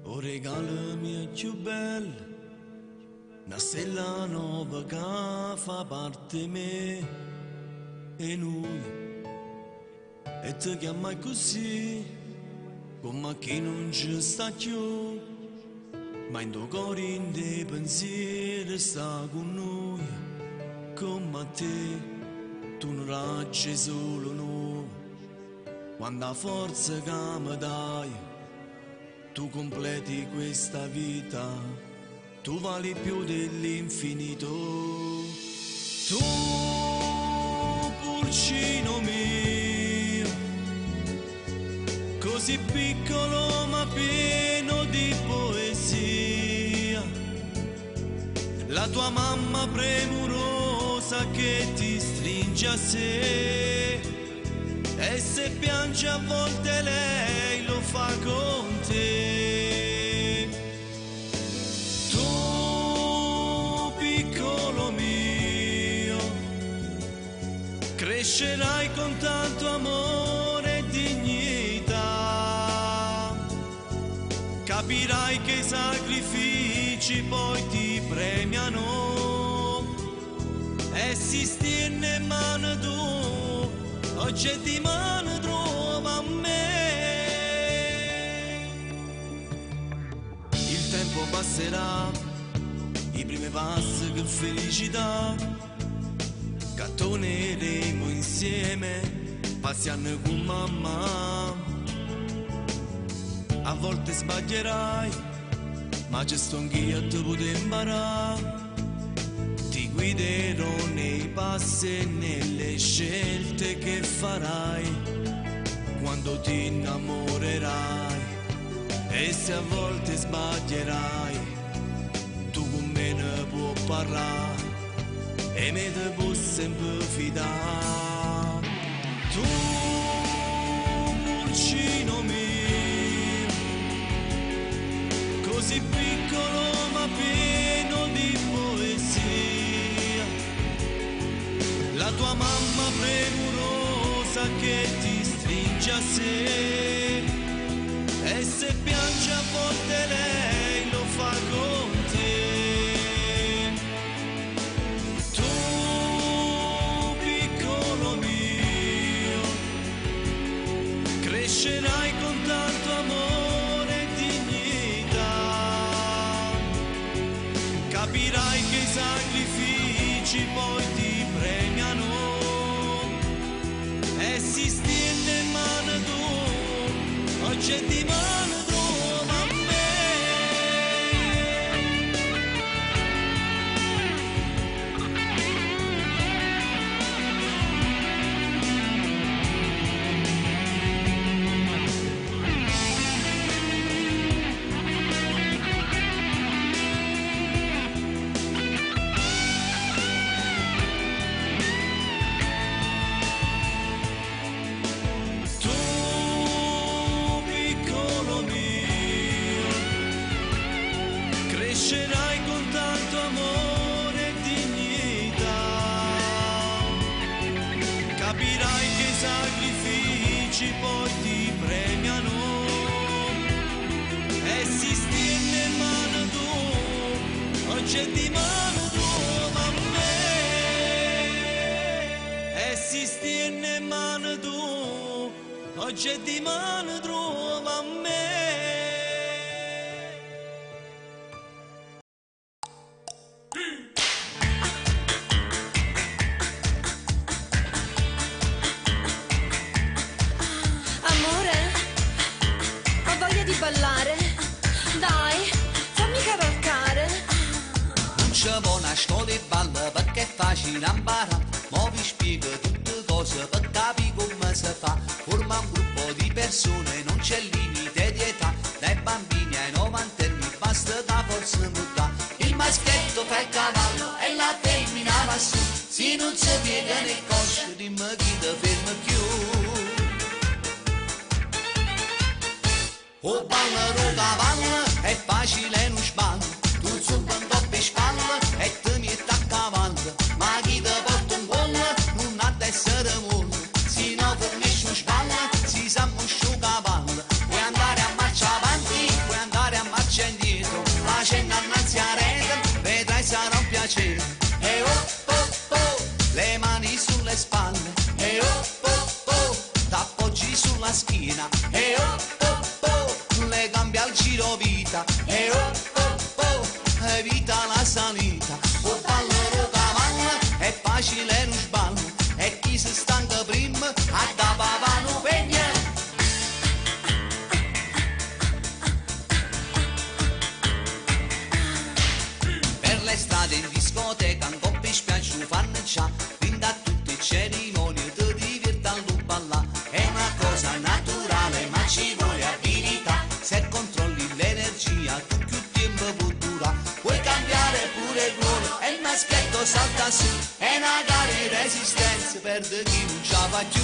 o regalo mio più bello, una stella nuova che fa parte di me e noi, e ti chiama così, come che non ci sta più, ma in tuo cuore in dei pensieri sta con noi, come a te, tu non raggi solo noi. Quando la forza che mi dai, tu completi questa vita, tu vali più dell'infinito. Tu, pulcino mio, così piccolo ma pieno di poesia, la tua mamma premurosa che ti stringe a sé, e se piange a volte lei lo fa con te. Tu, piccolo mio, crescerai con tanto amore e dignità, capirai che i sacrifici poi ti premiano, e si stiene in mano tu, oggi di mano trova a me. Il tempo tempo passerà, i primi passi che felicità, che torneremo insieme, passiamo con mamma. A volte sbaglierai, ma ci sto anch'io a te poter imparare. Ti guiderò nei passi e nelle scelte che farai quando ti innamorerai. E se a volte sbaglierai, tu con me ne puoi parlare e me te puoi sempre fidare. Tu, pulcino mio, così piccolo ma pieno di poesia, la tua mamma premurosa che ti stringe a sé, e se piange a volte lei lo fa con te. Tu, piccolo mio, crescerai con tanto amore e dignità, capirai che i sacrifici poi ti premiano, e si stende mano tu, oggi è di mano tu, mamma. Crescerai con tanto amore e dignità, capirai che i sacrifici poi ti premiano, e si stende mano tu, oggi è di mano tu, mamma. E si stende mano tu, oggi è di mano tu, mamma. Ballare, dai, fammi cavalcare. Non c'è buona storia di ballo perché è facile imparare. Ma vi spiego tutte cose per capire come si fa. Forma un gruppo di persone, non c'è limite di età. Dai bambini ai 90 anni basta da forza mutà. Il maschietto fa il cavallo e la femmina va su. Se non si piega né coscia, dimmi chi ti ferma più. O ballano cavallo, è facile non sballo. Tu zumba un po' per spalla e ti metti a cavallo. Ma chi ti porta un gol non ha da essere mollo. Se no fornisce un spalla, si sa muscio cavallo. Puoi andare a marcia avanti, puoi andare a marcia indietro. Facendo annanzi a rete, vedrai sarà un piacere. E oh oh oh, le mani sulle spalle. E oh oh oh, t'appoggi sulla schiena. E oh oh oh, le gambe al giro vita. E oh oh oh, evita la salita. O ballo cavallo, è facile non sballo. E chi si stanca prima, a da papà pegna. Per le strade in discoteca, un po' per spiaggia, fanno già. Vinta a tutte le cerimonie, ti diverti a ballare. È una cosa naturale, ma ci vuole abilità. Se controlli l'energia, tu più tempo può durare. Puoi cambiare pure il ruolo e il maschietto salta su. È una gara di resistenza, perde chi non ce la fa più.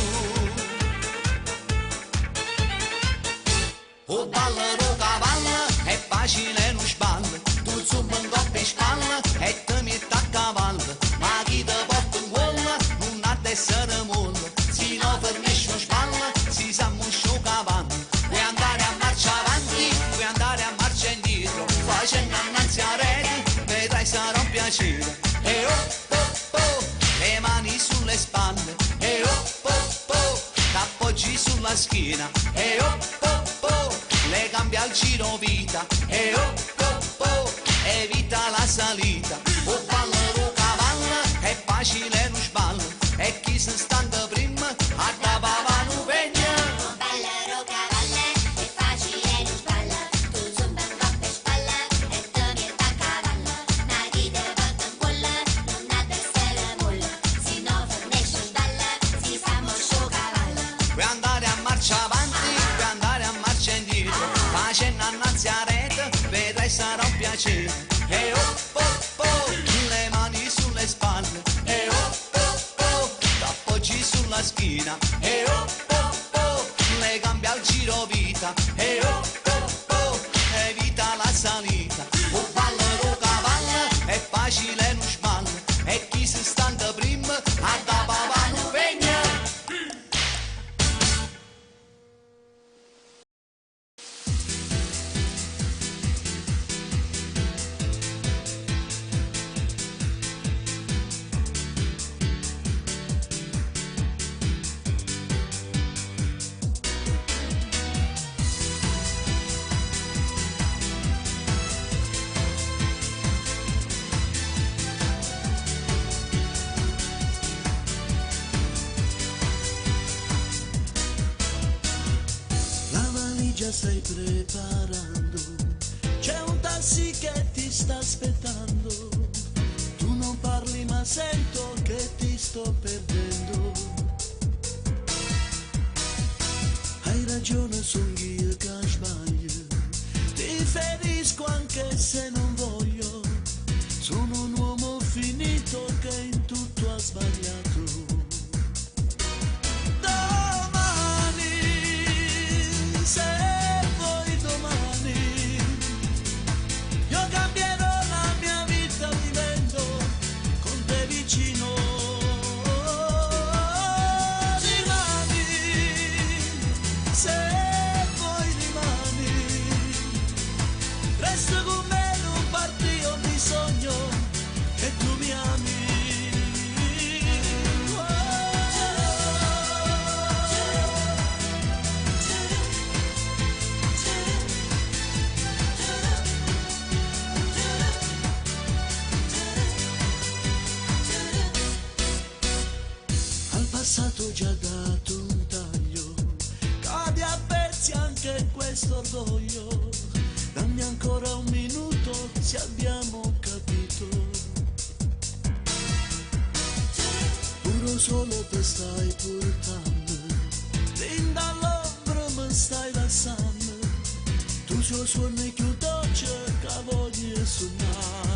O ballano cavallo, è facile non sballo. Tu zumba un po' per spalla e ti metti a cavallo. Ma chi ti porta un gol non ha da essere mollo. Se no fornisce una spalla, si sa muscio cavallo. Puoi andare a marcia avanti, puoi andare a marcia indietro. Facendo annanzi a rete, vedrai sarà un piacere. E oh oh oh, le mani sulle spalle. E oh oh oh, t'appoggi sulla schiena. E oh oh oh, le gambe al giro vita. E oh oh oh, piacere. E oh oh oh, le mani sulle spalle. E oh oh oh, t'appoggi sulla schiena. E oh oh oh, le gambe al giro vita. E oh oh oh, evita la salita. Un ballo do cavallo è facile non sballa. E chi si standa prima a da papà non vegna. Stai preparando, c'è un taxi che ti sta aspettando, tu non parli ma sento che ti sto perdendo. Hai ragione, sono io che sbaglio, ti ferisco anche se non voglio, sono un uomo finito che in tutto ha sbagliato. Già dato un taglio, cade a pezzi anche questo orgoglio, dammi ancora un minuto se abbiamo capito, puro solo te stai portando, fin dall'ombra mi stai lasciando, tu suoni chiudo che voglio suonare.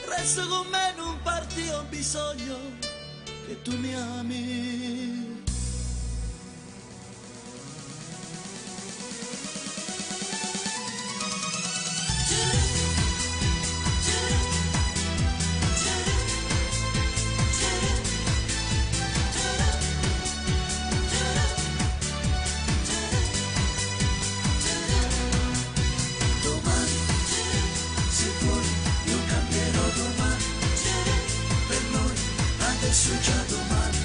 Resta con me, non parti, ho bisogno che tu mi ami. Già domani,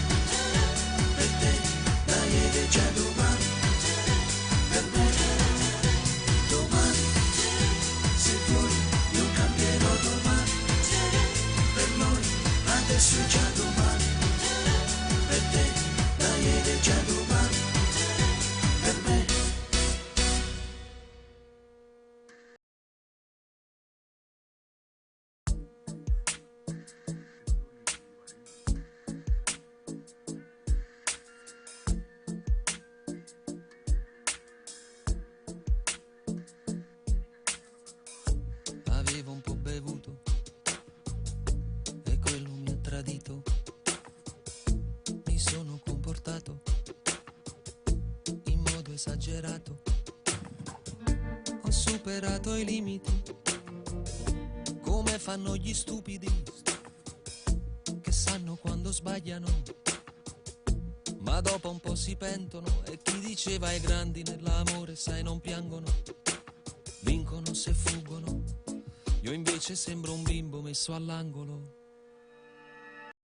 per te, dai, è già domani, per me, domani, se vuoi, io cambierò domani, per noi, adesso è già domani, per te, dai, è già domani, per me. Avevo un po' bevuto e quello mi ha tradito. Mi sono comportato in modo esagerato. Ho superato i limiti come fanno gli stupidi che sanno quando sbagliano, ma dopo un po' si pentono. E chi diceva ai grandi nell'amore, sai, non piangono, vincono se fuggono. Io invece sembro un bimbo messo all'angolo.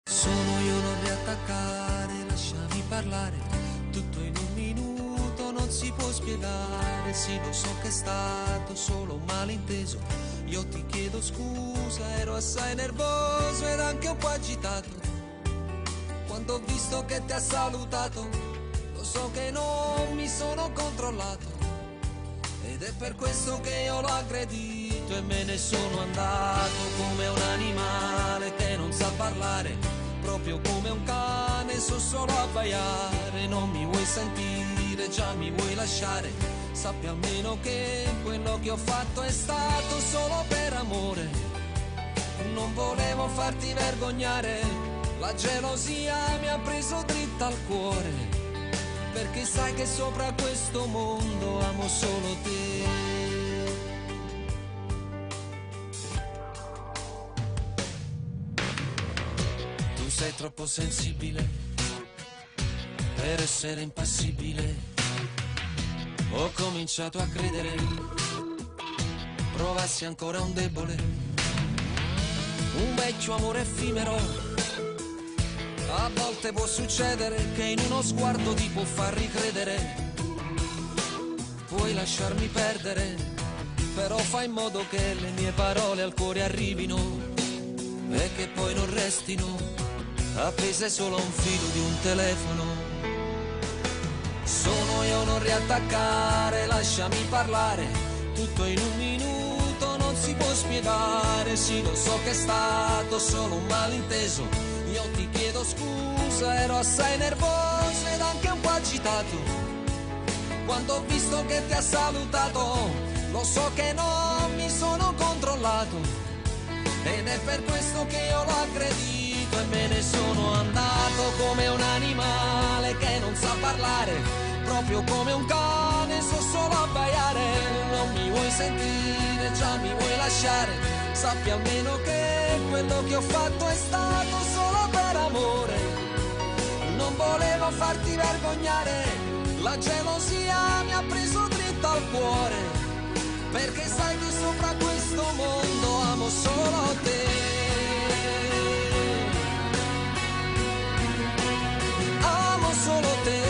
Sono io, non riattaccare, lasciami parlare. parlare, tutto in un minuto non si può spiegare. Sì, lo so che è stato solo un malinteso, io ti chiedo scusa, ero assai nervoso ed anche un po' agitato quando ho visto che ti ha salutato. Lo so che non mi sono controllato ed è per questo che io l'ho aggredito e me ne sono andato come un animale che non sa parlare, proprio come un cane, so solo abbaiare. Non mi vuoi sentire, già mi vuoi lasciare, sappi almeno che quello che ho fatto è stato solo per amore. Non volevo farti vergognare, la gelosia mi ha preso dritta al cuore, perché sai che sopra questo mondo amo solo te. Tu sei troppo sensibile per essere impassibile. Ho cominciato a credere provassi ancora un debole, un vecchio amore effimero. A volte può succedere che in uno sguardo ti può far ricredere. Puoi lasciarmi perdere, però fai in modo che le mie parole al cuore arrivino e che poi non restino appese solo a un filo di un telefono. Sono io, non riattaccare, lasciami parlare, tutto in un minuto non si può spiegare. Sì, lo so che è stato solo un malinteso, io ti chiedo scusa, ero assai nervoso ed anche un po' agitato quando ho visto che ti ha salutato. Lo so che non mi sono controllato ed è per questo che io l'ho aggredito e me ne sono andato come un animale che non sa parlare, proprio come un cane, so solo abbaiare. Non mi vuoi sentire, già mi vuoi lasciare, sappi almeno che quello che ho fatto è stato solo per amore. Non volevo farti vergognare, la gelosia mi ha preso dritto al cuore, perché sai che sopra questo mondo amo solo te. Amo solo te.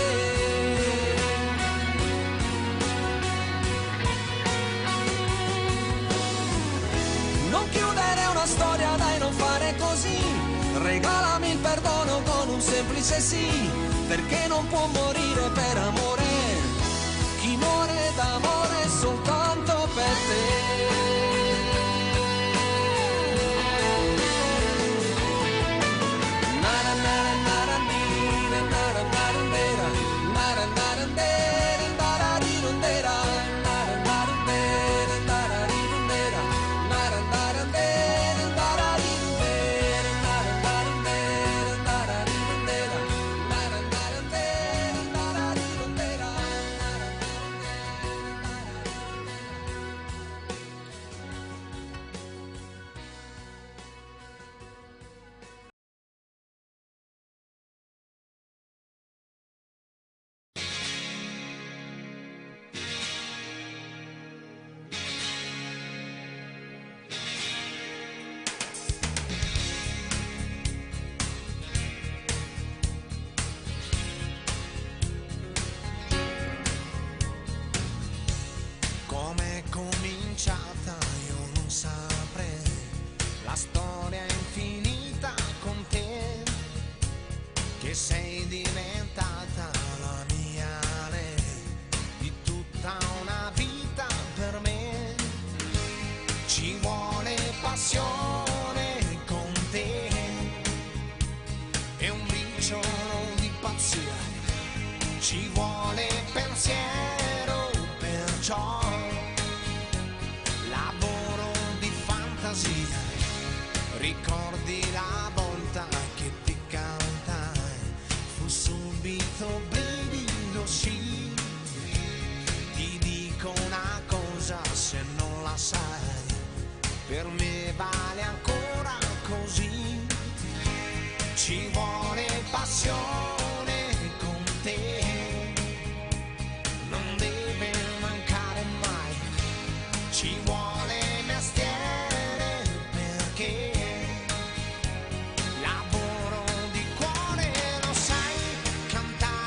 Non chiudere una storia, dai, non fare così. Regalami il perdono con un semplice sì, perché non può morire per amore chi muore d'amore soltanto per te. Lavoro di cuore, lo sai, cantare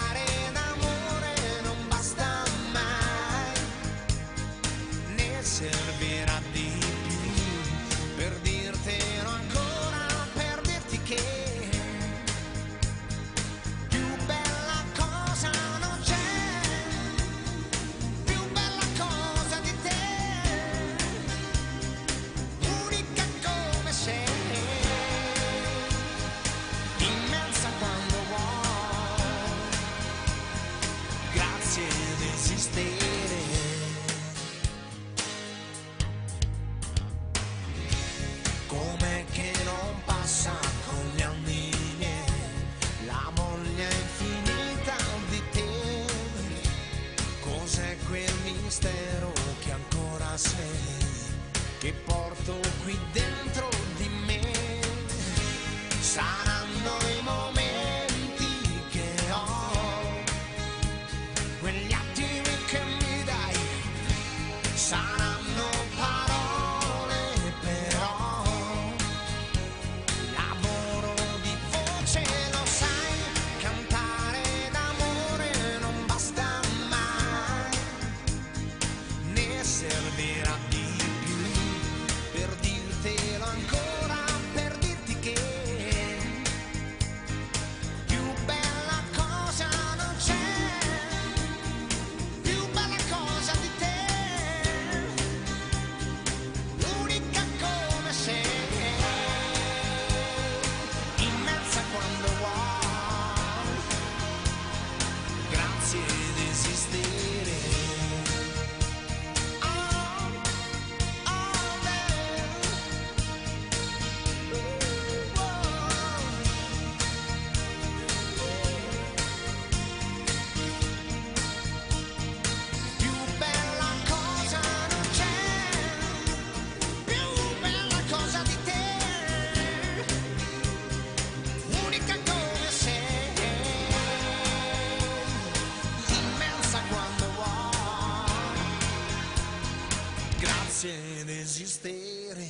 esistere.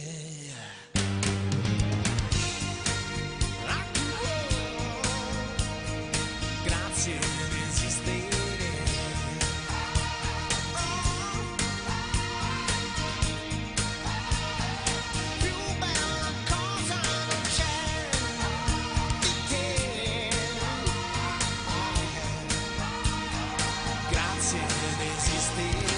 Grazie di esistere. Più bella cosa non c'è di te. Grazie di esistere.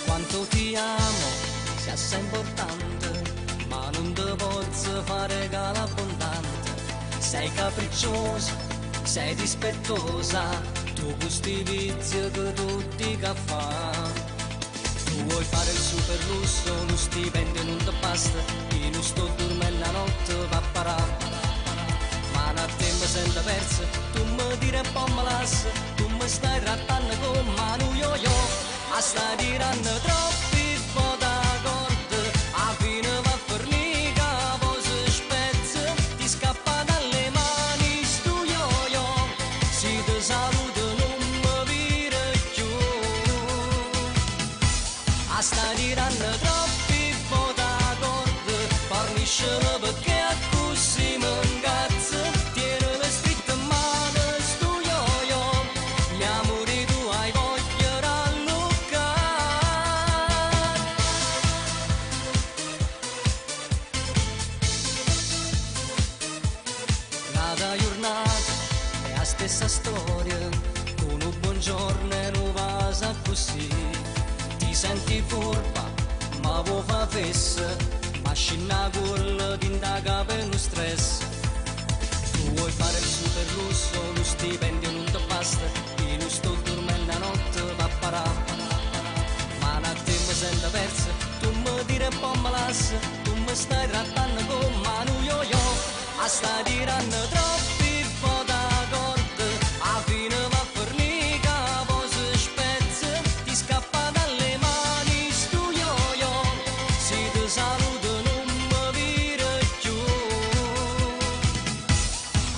Quanto ti amo, sei assai importante, ma non te posso fare regalo abbondante. Sei capricciosa, sei dispettosa, tu gusti vizi che tutti che fa. Tu vuoi fare il super lusso, lo stipendio non ti basta, io non sto dormendo la notte, va a parare. Ma a te mi sento persa, tu mi dire un po' me lassi, tu mi stai trattando con mano yo-yo. A stai tirando troppi po' da corda, a fine va a fornica, poi si spezza, ti scappa dalle mani stu yo-yo. Si ti saluta non mi vire più. A stai tirando troppi po' da corda, forniscelo perché a così mi incazza. Tieni le scritte in mano stu yo-yo, gli amori tu hai voglia ralluccare. Nata giornata è la stessa storia, con un buongiorno e non va così. Ti senti furba, ma vuoi fa fessa, ma scinna quella che indaga per lo stress. Tu vuoi fare il super lusso, lo stipendio non ti basta, io non sto dormendo la notte, va a parare. Ma a te mi sento persa, tu mi dire un po' me lassi, tu mi stai trattando con mano yo-yo. A stai tirando troppi po' da corda, a fine va a fornica, poi si spezza, ti scappa dalle mani stu yo-yo. Si ti saluta non mi vire più.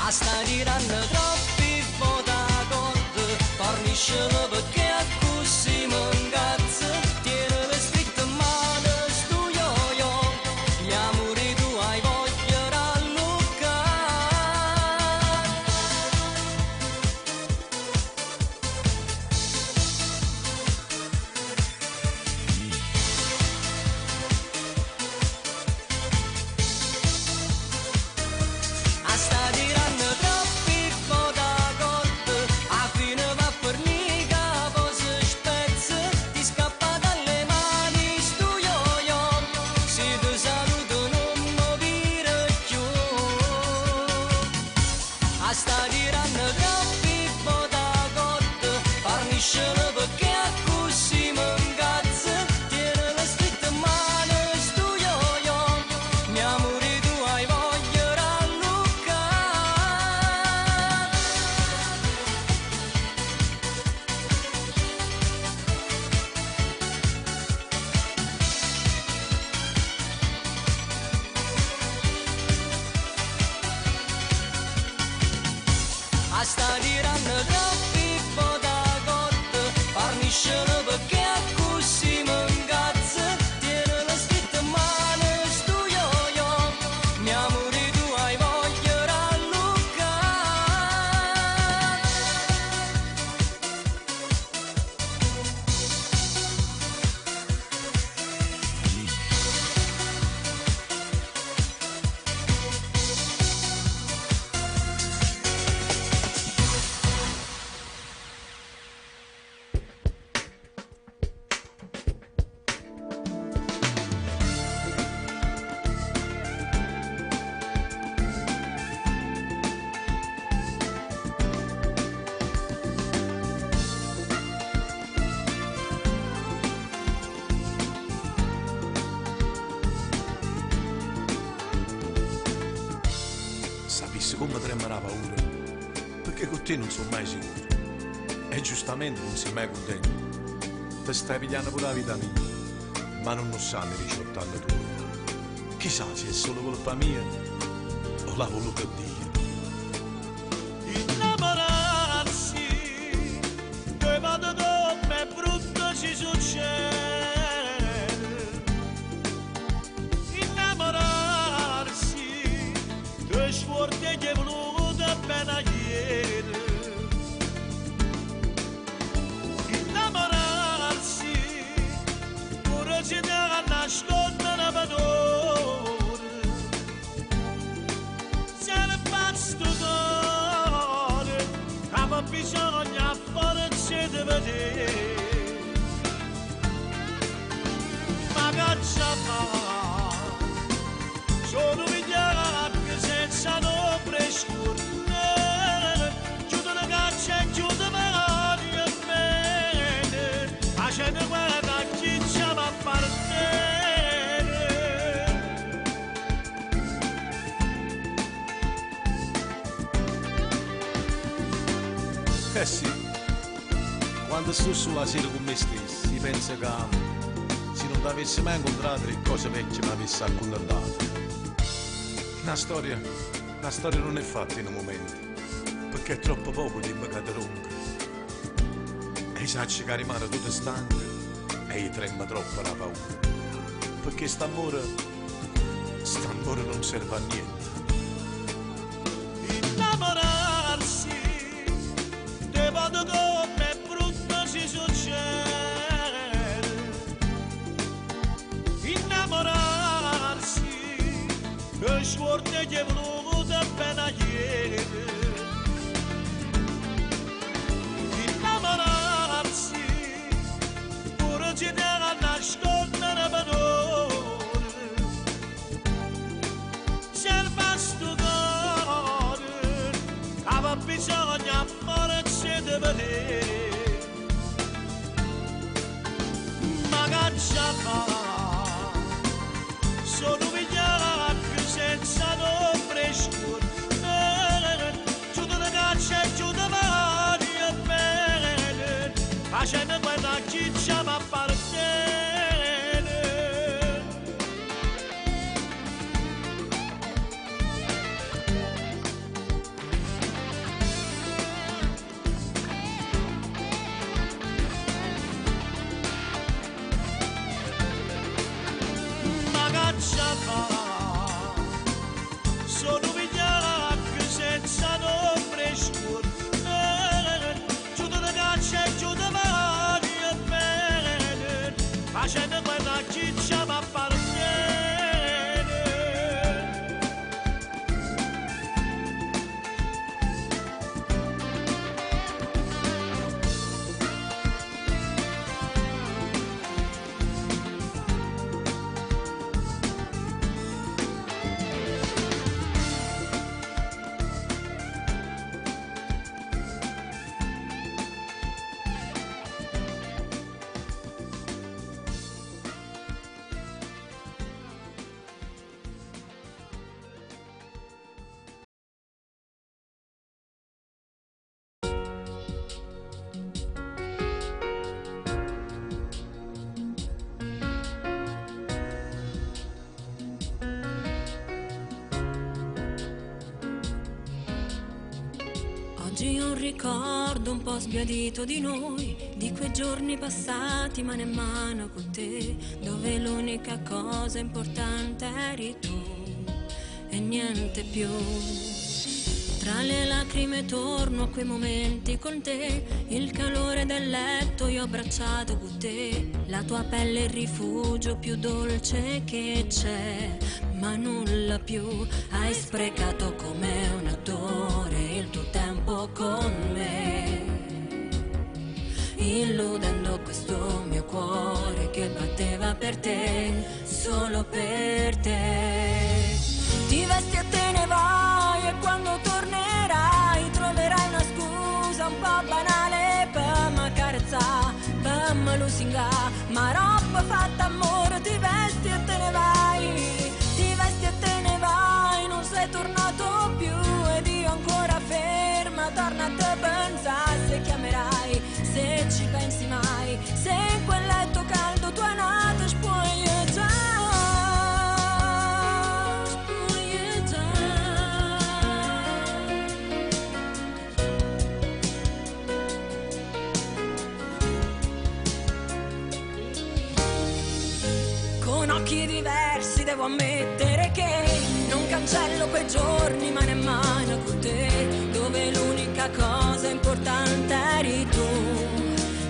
A stai tirando troppi po' da corda, forniscelo perché a così mi incazza. Tieni le scritte in mano stu yo-yo, gli amori tu hai voglia ralluccare. A sta tirando troppi po' da corda, a fine va a fornica, poi si spezza, ti scappa dalle mani stu yo-yo. Si ti saluto non mi vire più. A sta tirando troppi po' da corda, forniscelo perché a così mi incazza. Tieni le scritte in mano stu yo-yo, gli amori tu hai voglia ralluccare. A sta tirando troppi po' da corda, forniscelo perché a così mi incazza. Tieni le scritte in mano stu yo-yo, gli amori tu hai voglia ralluccare. Sapessi come trema la paura, perché con te non sono mai sicuro. E giustamente non sei mai contento. Ti stai pigliando pure la vita mia, ma non lo sanno i 18 anni tuoi. Chissà se è solo colpa mia o l'ha voluto Dio. Innamorarsi, che vado come brutto ci succede. Innamorarsi, che sforte che è voluto appena ieri. Innamorarsi, pure ci deve nascondere la padrone. Se ne basta cuore, che bisogna farci di vedere. Ma che già fa, sono vigliacchi senza nome scurne, chiudo le cacce e chiudo mani e bene, facendo guerra a chi ci va a partire. Eh sì, quando sto sulla sera con me stesso, si pensa che se non ti avessi mai incontrato le cose vecchie mi avessi accontentato. Una storia non è fatta in un momento, perché è troppo poco tempo che ti rompe. E sai che rimane tutto stanco e gli trema troppo la paura, perché st'amore non serve a niente. Innamorarsi, te vado come brutto si succede. Innamorarsi, che sforte che è voluto appena ieri. Innamorarsi, pure ci deve nascondere padrone. Serva sto cuore, che bisogna farci di vedere. Ma che già fa, sono vigliacchi senza nome scurne, chiudo le cacce e chiudo mani e bene, facendo guerra a chi ci appartiene. Ma che già fa, sono vigliacchi senza nome scurne, chiudo le cacce e chiudo mani e bene, facendo guerra a chi ci appartiene. Oggi ho un ricordo un po' sbiadito di noi, di quei giorni passati mano in mano con te, dove l'unica cosa importante eri tu e niente più. Tra le lacrime torno a quei momenti con te, il calore del letto io ho abbracciato con te, la tua pelle è il rifugio più dolce che c'è, ma nulla più. Hai sprecato come un attore il tuo tempo con me, illudendo questo mio cuore che batteva per te, solo per te. Ti vesti e te ne vai e quando tornerai troverai una scusa un po' banale per m'accarezzare, per me lusingare, ma roba fatta amore. Ti vesti e te ne vai, ti vesti e te ne vai, non sei tornato più ed io ancora ferma, torna a occhi diversi, devo ammettere che non cancello quei giorni, ma nemmeno con te, dove l'unica cosa importante eri tu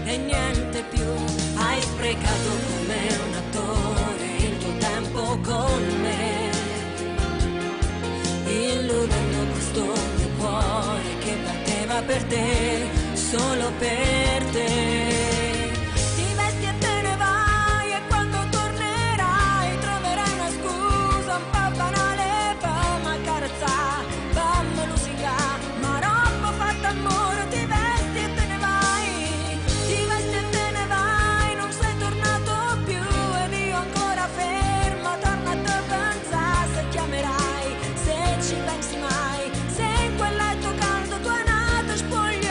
e niente più. Hai sprecato come un attore il tuo tempo con me, illudendo questo mio cuore che batteva per te, solo per te. Ti vesti e te ne vai, e quando tornerai troverai una scusa un po' banale, fammi accarezzare, fammi lusingare, ma roba fatta amore. Ti vesti e te ne vai, ti vesti e te ne vai, non sei tornato più ed io ancora ferma, torna a te pensare se chiamerai, se ci pensi mai, se in quel letto caldo tu hai nato spogliata.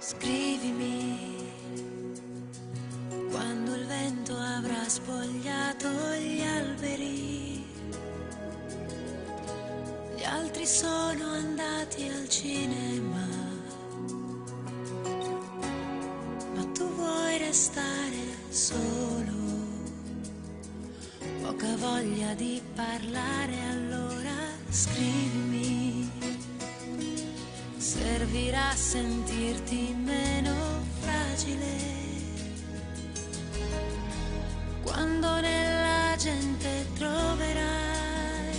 Scrivimi quando il vento avrà spogliato gli alberi, gli altri sono andati al cinema, ma tu vuoi restare solo, poca voglia di parlare, allora scrivimi. Servirà sentirti meno fragile quando nella gente troverai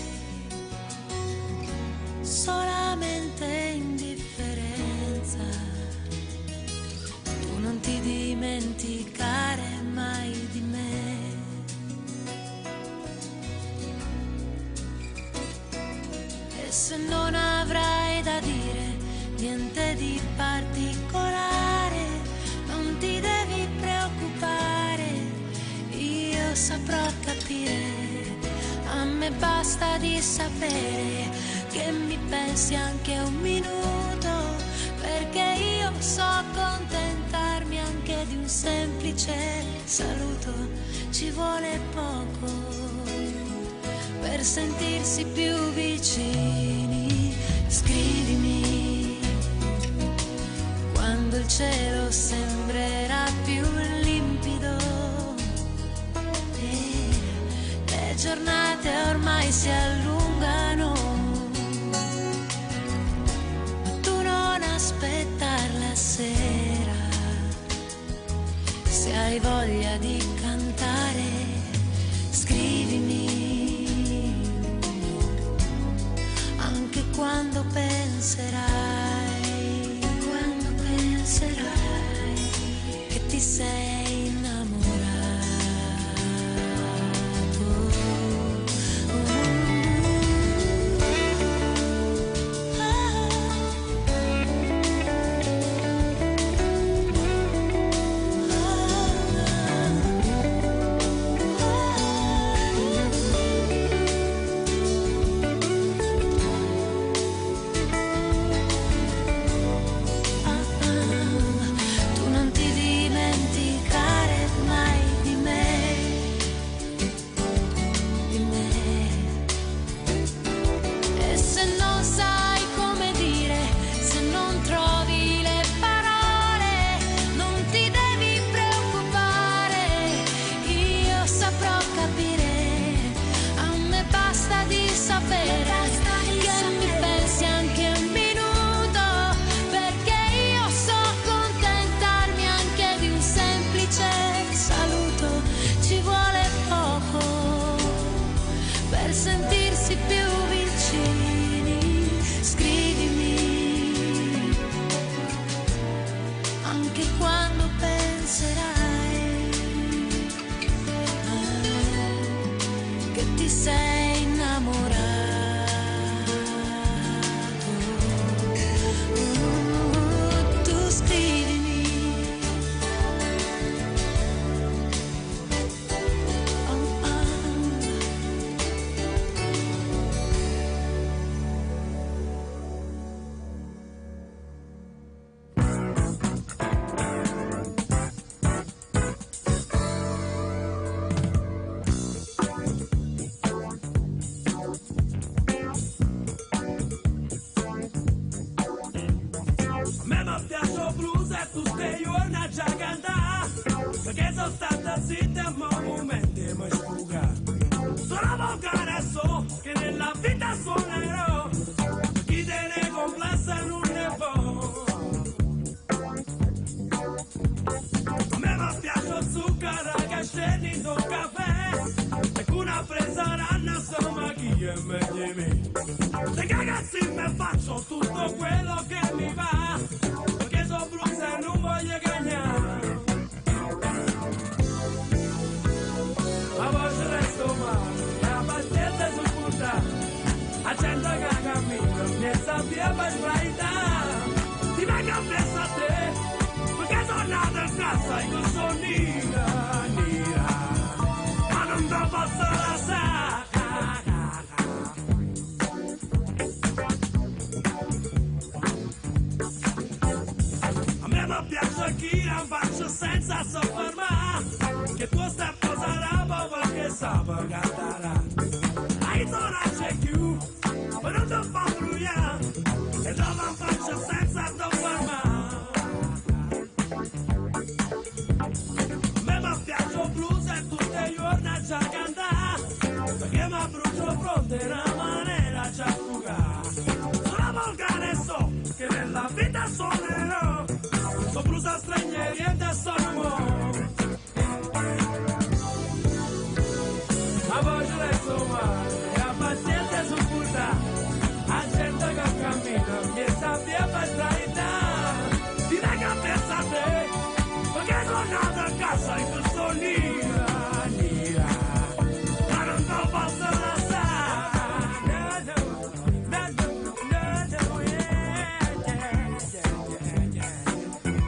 solamente indifferenza. Tu non ti dimenticare mai di me. E se non avrai da dire niente di particolare, non ti devi preoccupare, io saprò capire. A me basta di sapere che mi pensi anche un minuto, perché io so accontentarmi anche di un semplice saluto. Ci vuole poco per sentirsi più vicini. Scrivimi quando il cielo sembrerà più limpido e le giornate ormai si allungano, ma tu non aspettar la sera, se hai voglia di cantare scrivimi. Anche quando penserai che ti sei innamorato. sono stata zitta ma momenti mi sfuga. Sono volgare so che nella vita suonerò, chi te ne complessa non ne può. A me mi piace zucchero che scendi sul caffè, e con una presa ranna insomma chi è meglio di me. Se cagazzi me faccio tutto quello che mi va, perché sono brusa e non voglio cagnare. Ma voce resto male, la pazienza su punta, a gente che cammina, mi sappia per sbagliare. Ti vengo a pensare a te, perché sono nata in casa e non sono nera, ma non te posso lasciare. A me mi piace chi la faccio senza soffermare, che tu stai posando perché sape cantare. Hai tornato c'è più, ma non ti fa brugliare, e non la faccio senza soffermare. A me mi piace il blues e tutte le giorni già cantare, perché mi brucio fronte in una maniera già fugare. Sono volgare so che nella vita suonerò, sono blues a stranieri e da sono a voce resto male, e a pazienza su puntà, a gente che cammina, mi sappia per strada. Ti vengo a pensare a te, perché sono nato a casa e tu sono nera, ma non te posso lasciare.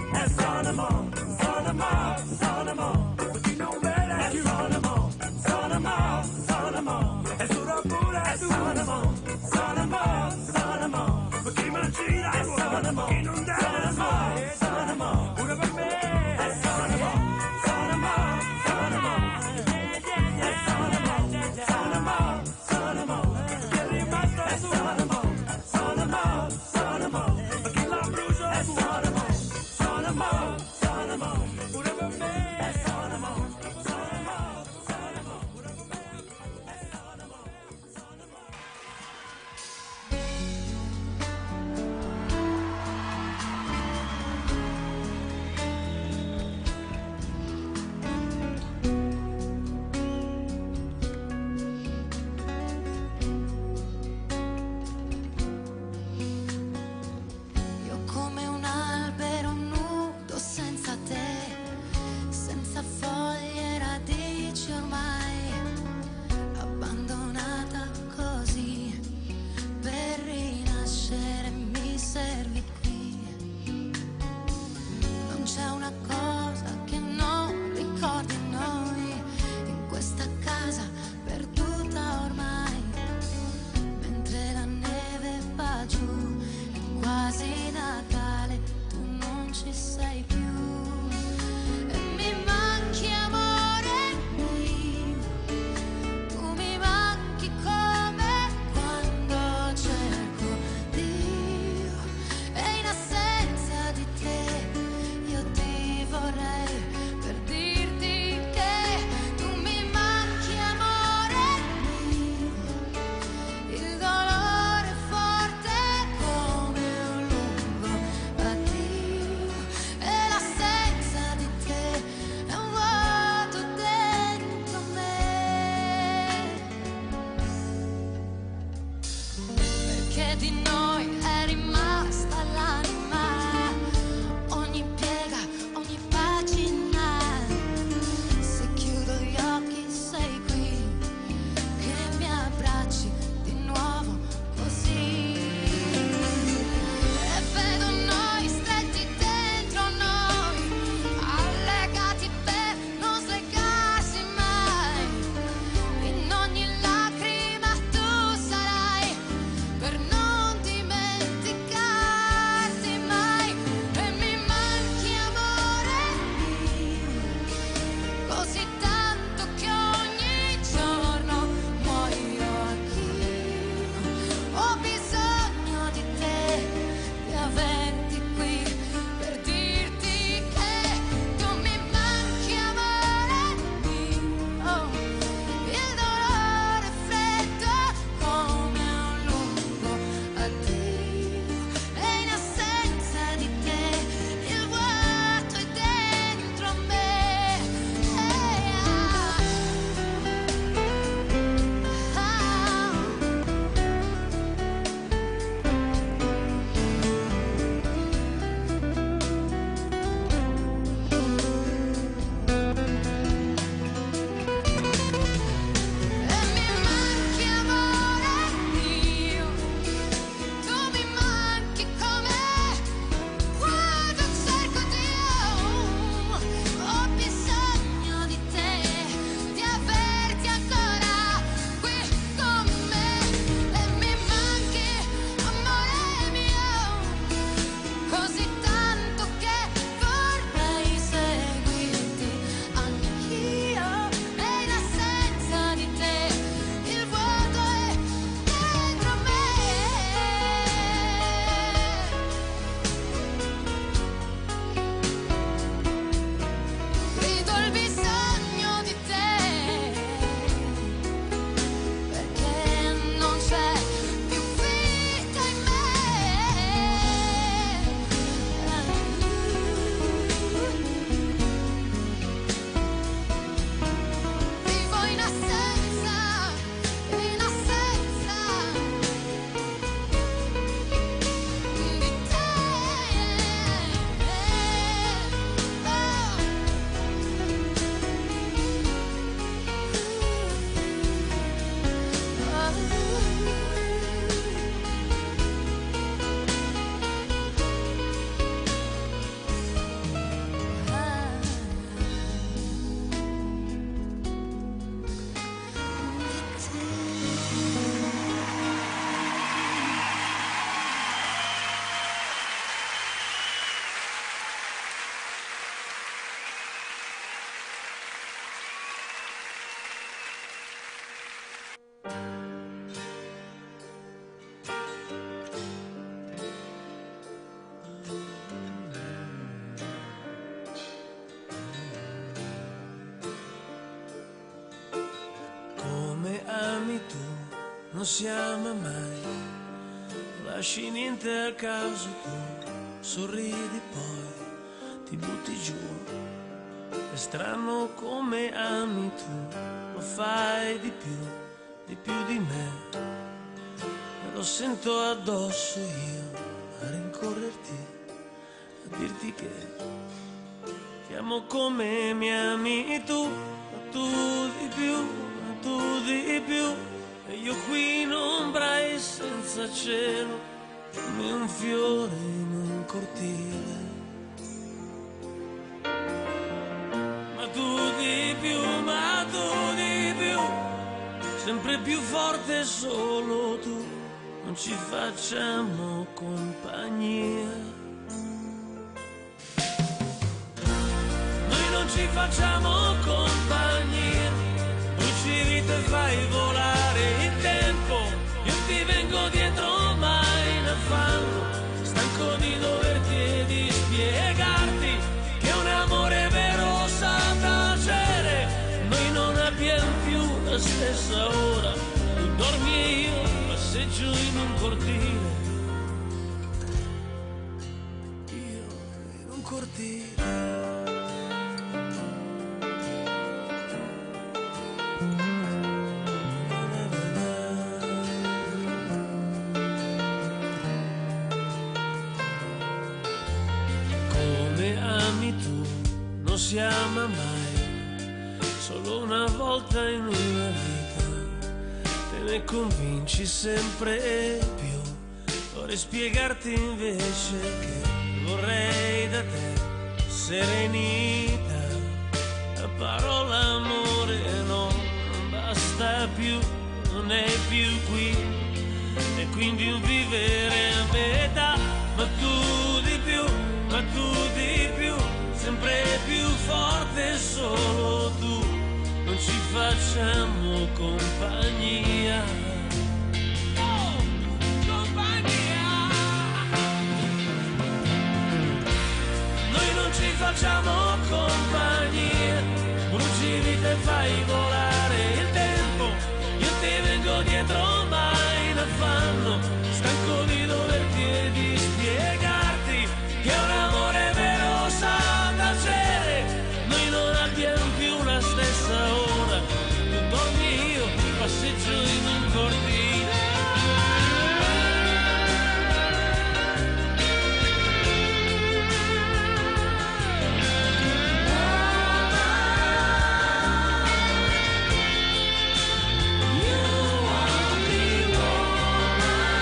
E sono mo, perché non vede più. Sono mo, e sono pure tu. Sono mo, perché mi gira e sono mo, che non deve mai. Sono mo, pure per me. E sono mo, e sono mo, che è rimasto su. Sono mo, perché la brucio e sono mo, pure per me. E sono mo. Io come un albero nudo senza te, senza foglie e radici ormai, abbandonata così, per rinascere mi servi qui. Non c'è una cosa che non ricordi noi, in questa casa perduta ormai, mentre la neve va giù, è quasi Natale, tu non ci sei più. E mi manchi amore mio, tu mi manchi come quando cerco Dio, e in assenza di te io ti vorrei per dirti che tu mi manchi amore mio, il dolore è forte come un lungo addio, e l'assenza di te è un vuoto dentro me, perché di noi è rimasta l'anima, ogni piega, ogni pagina, se chiudo gli occhi sei qui, che mi abbracci di nuovo così, e vedo noi stretti dentro noi, allegati per non slegarsi mai, in ogni lacrima tu sarai, per non dimenticare. si ama mai, lasci niente a caso tu, sorridi poi ti butti giù. È strano come ami tu, lo fai di più di me. E lo sento addosso io a rincorrerti, a dirti che ti amo come mi ami tu, ma tu di più, ma tu di più. E io qui in ombra e senza cielo, come un fiore in un cortile. Ma tu di più, ma tu di più, sempre più forte solo tu, non ci facciamo compagnia. Noi non ci facciamo compagnia, bruci vite e fai volare il tempo. Io ti vengo dietro mai in affanno, stanco di doverti e di spiegarti che un amore vero sa tacere. Noi non abbiamo più la stessa ora, tu dormi e io passeggio in un cortile. Io in un cortile. Non si ama mai, solo una volta in una vita, te ne convinci sempre più. Vorrei spiegarti invece che vorrei da te serenità. La parola amore non basta più, non è più qui, e quindi un vivere a metà. Ma tu di più, ma tu di più, sempre più forte solo tu, non ci facciamo compagnia. Oh, compagnia. Noi non ci facciamo compagnia, bruci vite e fai volare il tempo. Io ti vengo dietro mai in affanno, stanco di doverti e di spiegarti che un amore vero sa tacere. Noi non abbiamo più la stessa ora, tu dormi e io passeggio in un cortile.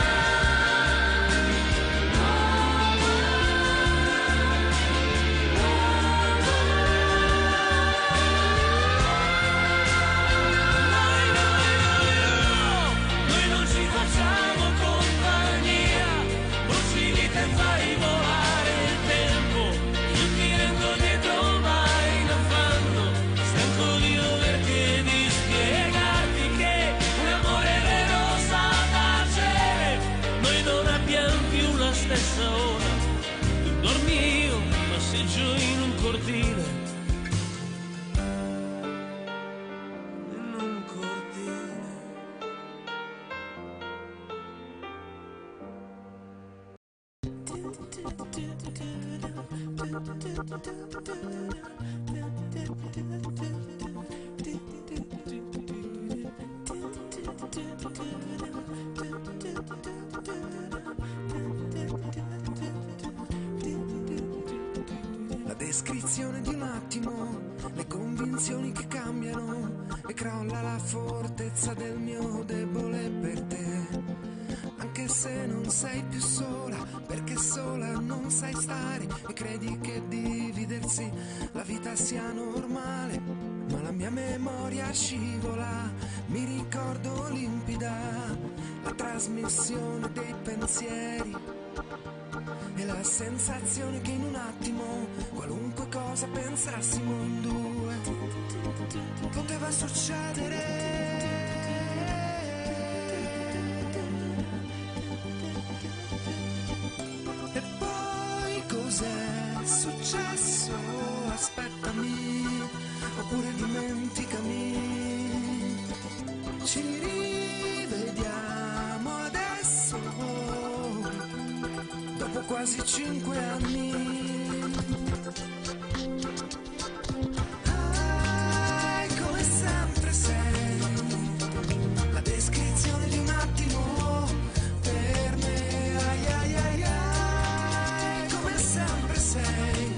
In un cortile, in un cortile. Descrizione di un attimo, le convinzioni che cambiano e crolla la fortezza del mio debole per te. Anche se non sei più sola, perché sola non sai stare e credi che dividersi la vita sia normale. Ma la mia memoria scivola, mi ricordo limpida la trasmissione dei pensieri e la sensazione che in un attimo qualunque cosa pensassimo in due poteva succedere. E poi cos'è successo? Aspettami, oppure dimenticami. Ci rivediamo quasi 5 anni. Ah, come sempre sei la descrizione di un attimo per me. Ai ai ai ai, come sempre sei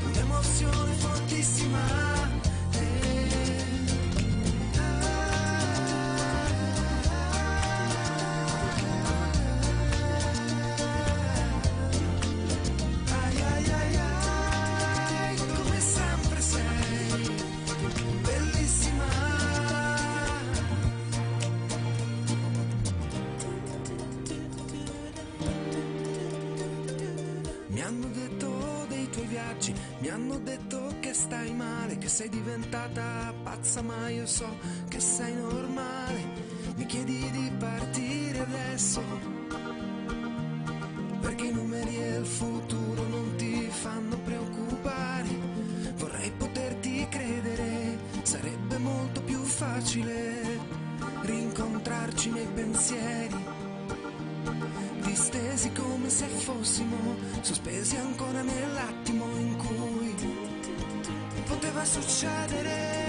un'emozione fortissima. Mi hanno detto che stai male, che sei diventata pazza, ma io so che sei normale. Mi chiedi di partire adesso, perché i numeri e il futuro non ti fanno preoccupare. Vorrei poterti credere, sarebbe molto più facile rincontrarci nei pensieri, distesi come se fossimo sospesi ancora nell'attimo in cui poteva succedere.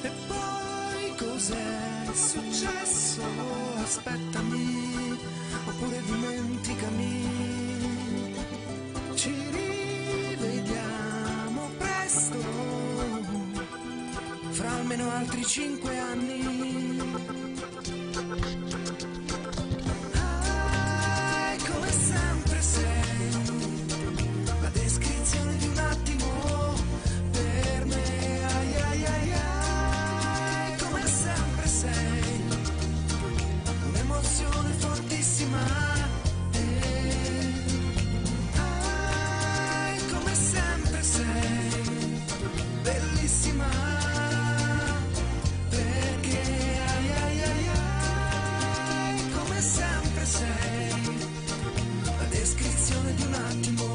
E poi cos'è successo? Aspettami, oppure dimenticami. Ci rivediamo presto, fra almeno altri 5 anni. Ah, come sempre sei la descrizione di un attimo per me. Ai ai ai ai, come sempre sei un'emozione fortissima. Ah, come sempre sei bellissima. Di un attimo.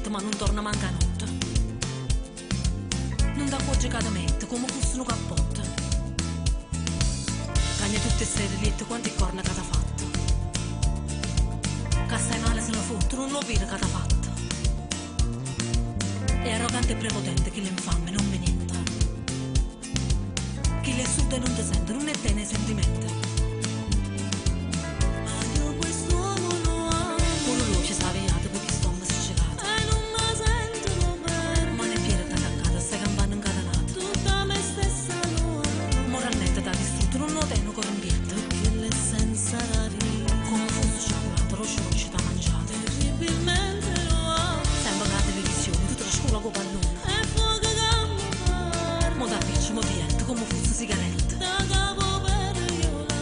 Ma non torna manca notte. Non da cuoce cadamente come fosse un cappotto. Cagna tutte ste liette quante corna che t'ha fatto. Che stai male se ne fotte, non lo vede che t'ha fatto. È arrogante e prepotente chi l'infame non mi niente. Chi le sud e non ti sente, non è te nei sentimenti. Ma io quest'uomo lo amo. Pure lui ci sta avviato perché sto masticcato. E non mi sentono bene. Ma ne piede attaccata, stai campando incatenata. Tutta me stessa lo amo. Moralmente t'ha distrutto, non lo tengo corrompiente. Perché l'essenza da dire. Come fosse cioccolato, roci t'ha mangiato. Terribilmente lo amo. Sembra che la televisione, tutta la scuola con pallone. E fuoco che mi pare. Mo da piccio, mo dietto, come fosse sigaretta. Da capo per io la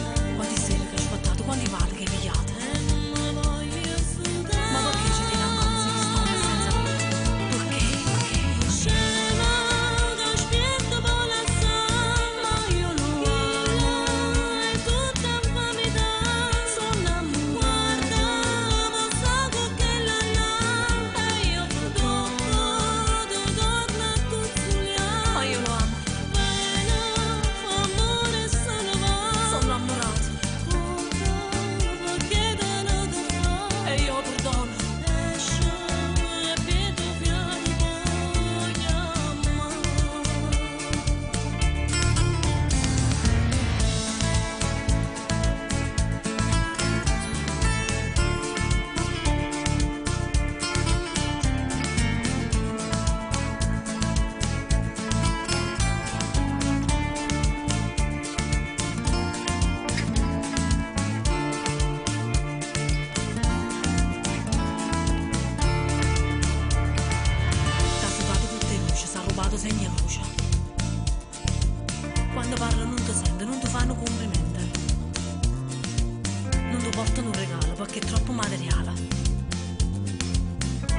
perché è troppo materiale.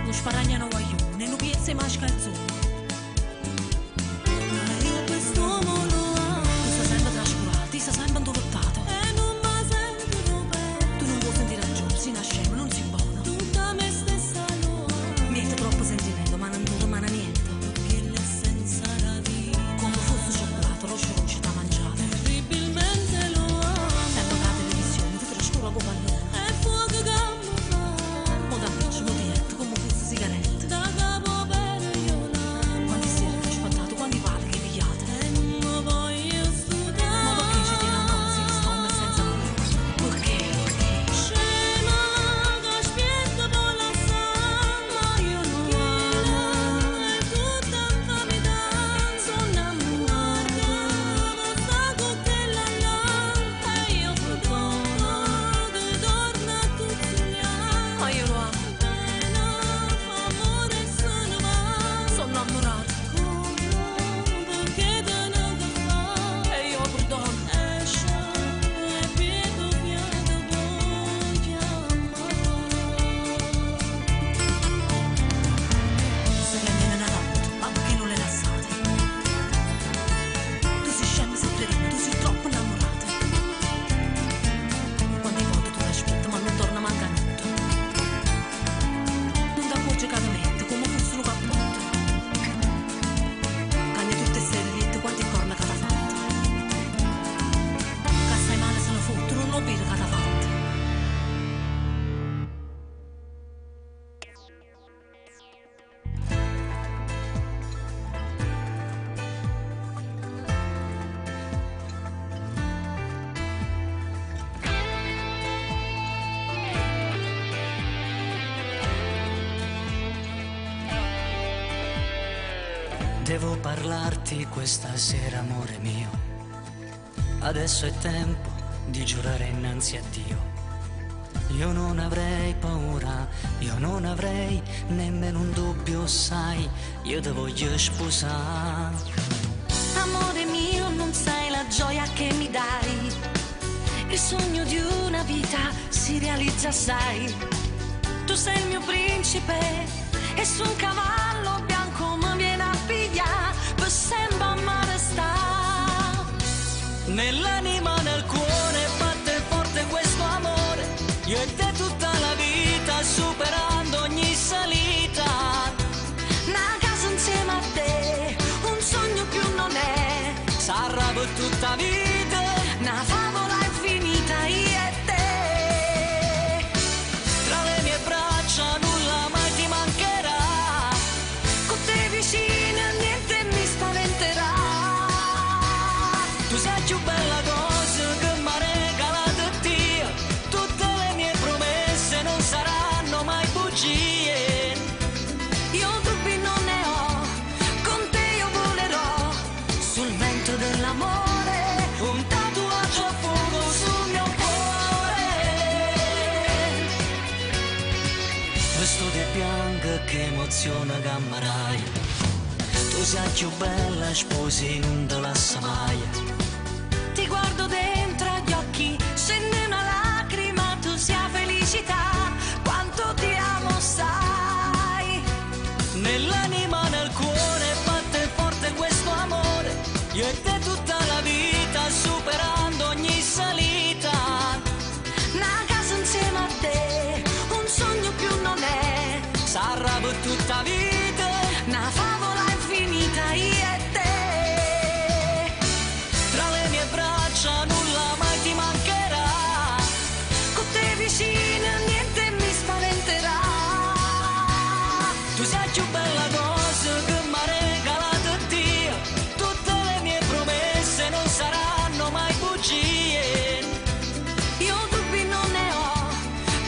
Non sparagnano guaglione, né non piezza e masca il zucchero. Ma io quest'uomo lo amo. Tu stai sempre trascurato, ti stai sempre indovettato. E non mi sento bene. Tu non puoi sentire ragione, si nasce, ma non si buona. Tutta me stessa lo amo. Niente troppo sentimento, ma non dura mai niente. Perché l'essenza era di come fosse cioccolato, lo sciolci da mangiare. Terribilmente lo amo. Sempre la televisione, ti trascura come pallone. E fuoco che mi fa. Mo da amici, mo diretto, come fosse sigarette. Da capo bene io l'amo. Quanti sere che ho aspettato, quanti pali che pigliate. E non mi voglio studiare. Ma perché ci tiene a nosi, sto senza noi? Perché? Scema che aspetta poi la sa. Ma io non amo. E tutta infamità. Sono innamorata. Ma sta con quella là. E io perdono. Che torna a tutti gli anni. Ma io lo amo. Amore sono va. Sono innamorata. Perché te ne fa. E io perdono. Esce e vedo piano voglio amare. Se che viene una notte, ma perché non le lasciate? Tu sei scema sempre di me, tu sei troppo innamorata. Quante volte tu l'aspetti, ma non torna manca niente. Non ti accorgi che mette come fosse un cappotto. Cagna tutte ste riette, quanti corna che t'ha fatto. Che stai male se ne fotte, non lo vedi che t'ha fatto. Devo parlarti questa sera, amore mio. Adesso è tempo di giurare innanzi a Dio. Io non avrei paura, io non avrei nemmeno un dubbio, sai, io ti voglio sposare. Amore mio, non sai la gioia che mi dai. Il sogno di una vita si realizza, sai. Tu sei il mio principe e su un cavallo bianco mi viene a pigliare per sempre a mare sta. Nell'anima, nel cuore batte forte questo amore. Io e te tutta la vita, superando ogni salita. Una casa insieme a te, un sogno più non è. Sarà per tutta vita, una favola infinita, io e te. tra le mie braccia nulla mai ti mancherà. Con te vicino niente mi spaventerà. Tu sei più bella cosa che mi ha regalato Dio. Tutte le mie promesse non saranno mai bugie. Io dubbi non ne ho, con te io volerò sul vento dell'amore, un tatuaggio a fuoco sul mio cuore. Vesto di bianco che emoziona gammarai. Tu sei più bella sposi, non te lascia mai. Ti guardo dentro agli occhi, scende una lacrima, tu sia felicità, quanto ti amo sai. Nell'anima, nel cuore batte forte questo amore. Io e te tutta la vita, superando ogni salita. Una casa insieme a te, un sogno più non è. Sarà per tutta vita, una favola infinita, io e te. tra le mie braccia nulla mai ti mancherà. Con te vicino niente mi spaventerà. Tu sei più bella cosa che mi ha regalato Dio. Tutte le mie promesse non saranno mai bugie. Io dubbi non ne ho,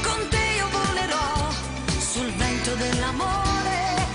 con te io volerò sul vento dell'amore,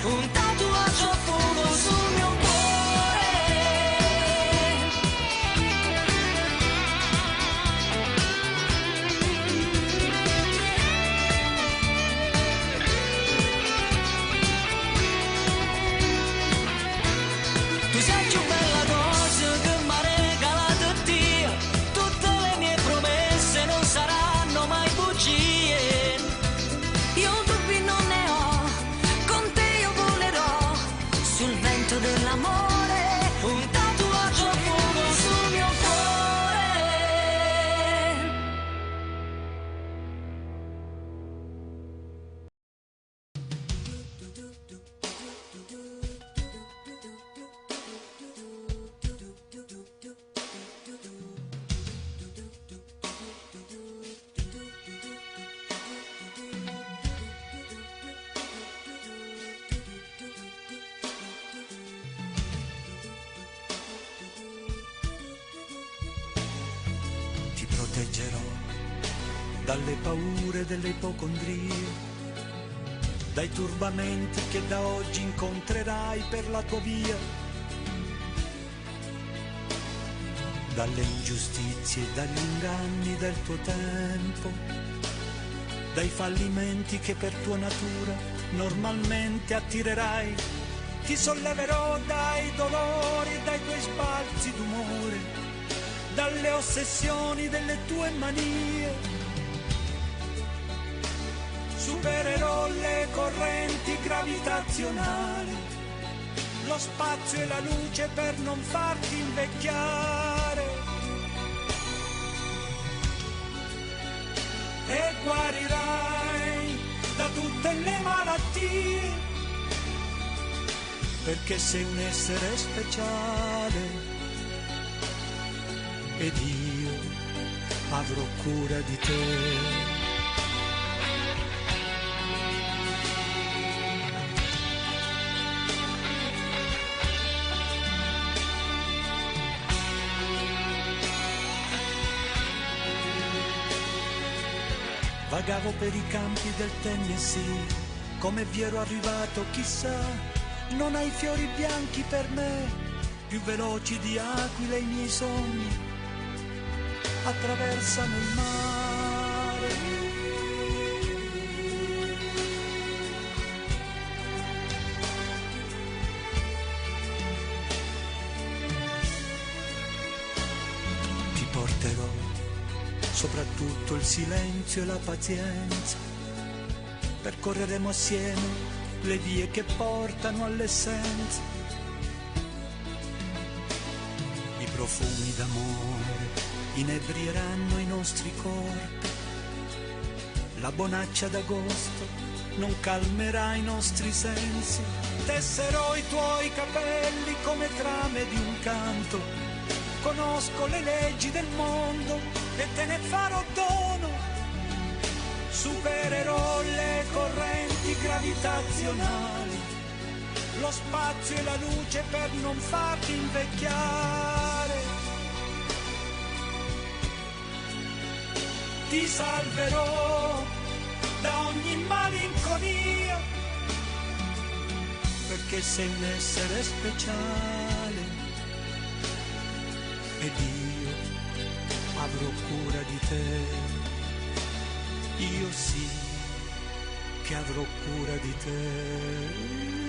proteggerò dalle paure delle ipocondrie, dai turbamenti che da oggi incontrerai per la tua via, dalle ingiustizie e dagli inganni del tuo tempo, dai fallimenti che per tua natura normalmente attirerai. Ti solleverò dai dolori e dai tuoi sbalzi d'umore, dalle ossessioni delle tue manie. Supererò le correnti gravitazionali, lo spazio e la luce per non farti invecchiare. E guarirai da tutte le malattie, perché sei un essere speciale ed io avrò cura di te. Vagavo per i campi del Tennessee, come vi ero arrivato chissà, non hai fiori bianchi per me, più veloci di aquile i miei sogni, attraversano il mare. Ti porterò soprattutto il silenzio e la pazienza, percorreremo assieme le vie che portano all'essenza. I profumi d'amore inebrieranno i nostri corpi, la bonaccia d'agosto non calmerà i nostri sensi. Tesserò i tuoi capelli come trame di un canto, conosco le leggi del mondo e te ne farò dono. Supererò le correnti gravitazionali, lo spazio e la luce per non farti invecchiare. Ti salverò da ogni malinconia, perché sei un essere speciale ed io avrò cura di te. Io sì che avrò cura di te.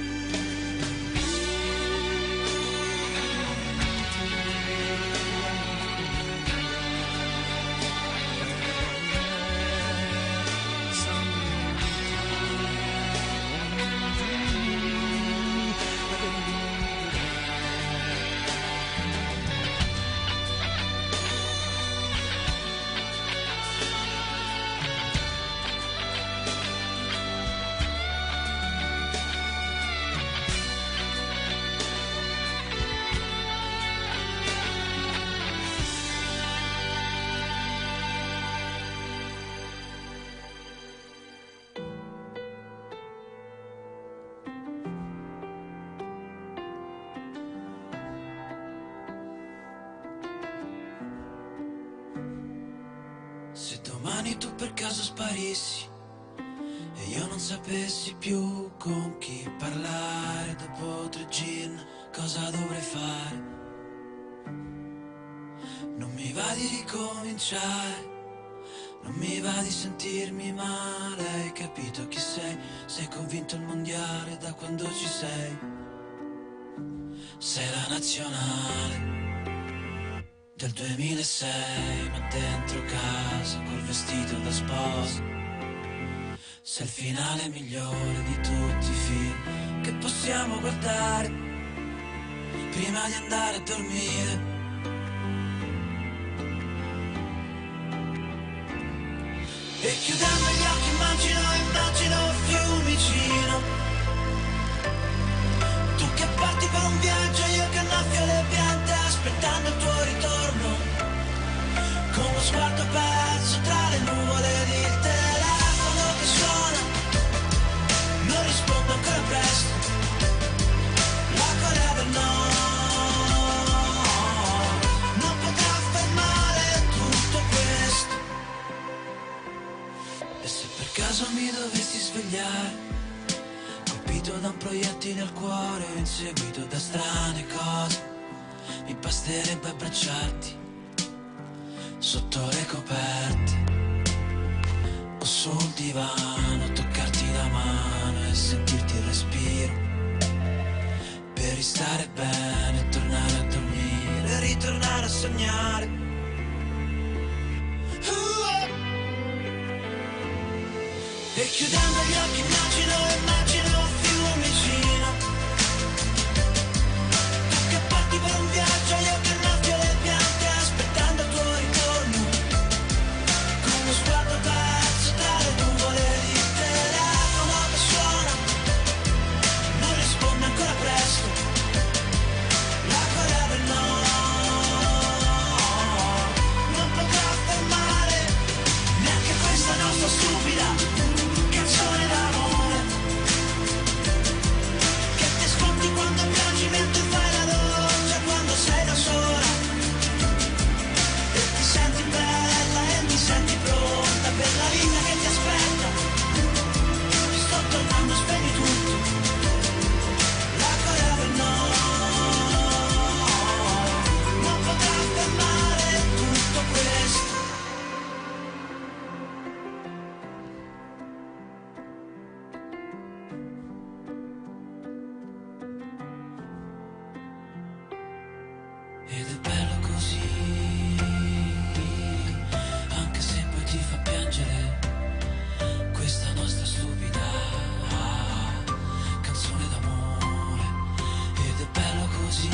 Se domani tu per caso sparissi e io non sapessi più con chi parlare, dopo 3 gin cosa dovrei fare? Non mi va di ricominciare, non mi va di sentirmi male. Hai capito chi sei? Sei convinto al mondiale da quando ci sei. Sei la nazionale del 2006, ma dentro casa col vestito da sposa. Sei il finale migliore di tutti i film che possiamo guardare prima di andare a dormire. E chiudendo gli occhi immagino Fiumicino, tu che parti per un viaggio, io che annaffio le piante aspettando il tuo ritorno, con lo sguardo perso tra le nuvole ed il telefono che suona. Non rispondo ancora presto, la Corea del Nord non potrà fermare tutto questo. dovessi svegliare, colpito da un proiettile al cuore, inseguito da strane cose, mi basterebbe abbracciarti sotto le coperte o sul divano, toccarti la mano e sentirti il respiro, per ristare bene, tornare a dormire, ritornare a sognare. E chiudendo gli occhi immagino un fiumicino, tu che parti per un viaggio, io che innaffio le piante aspettando il tuo ritorno, con lo sguardo perso tra le nuvole, il telefono che suona, non risponde ancora presto, la Corea del Nord non potrà fermare neanche questa nostra stupida canzone d'amore, che ti ascolti quando piangi mentre fai la doccia, quando sei da sola, e ti senti bella e ti senti pronta per la vita che ti aspetta. Sto tornando, spegni tutto, la Corea del Nord non potrà fermare tutto questo. Ed è bello così, anche se poi ti fa piangere, questa nostra stupida canzone d'amore. Ed è bello così,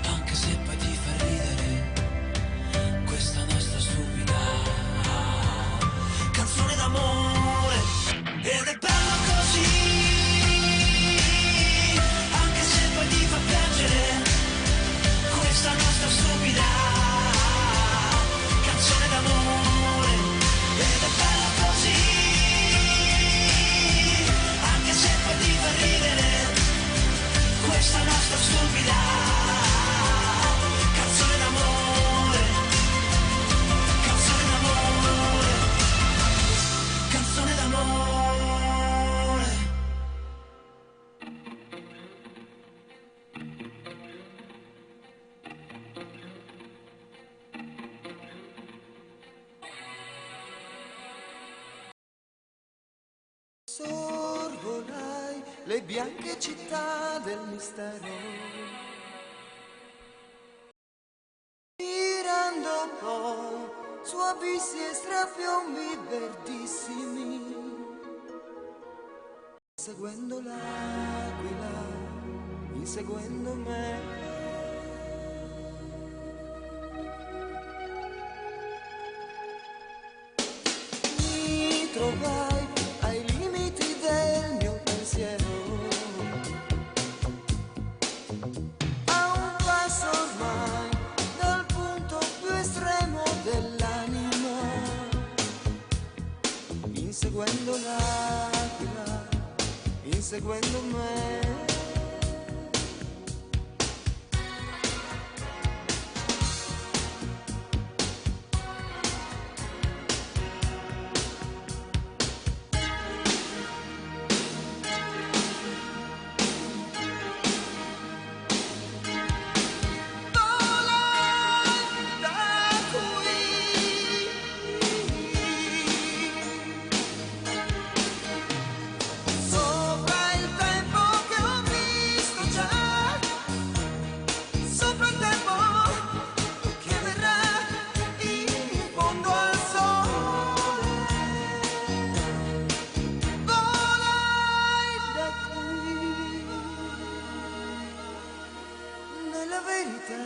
anche se poi ti fa ridere, questa nostra stupida canzone d'amore. Ed è bello così, anche se poi ti fa piangere, questa nostra stupida canzone d'amore. Ed è bella così, anche se poi ti fa ridere, questa nostra stupida canzone d'amore, canzone d'amore, canzone d'amore. Sorvolai le bianche città del mistero, girando poi su abissi e strapiombi verdissimi, seguendo l'aquila, inseguendo me. Mi trovai ai limiti del mio pensiero, a un passo ormai dal punto più estremo dell'anima, inseguendo l'aquila, inseguendo me. Sopra il tempo che ho visto già, sopra il tempo che verrà in fondo al sole, volai da qui, nella verità,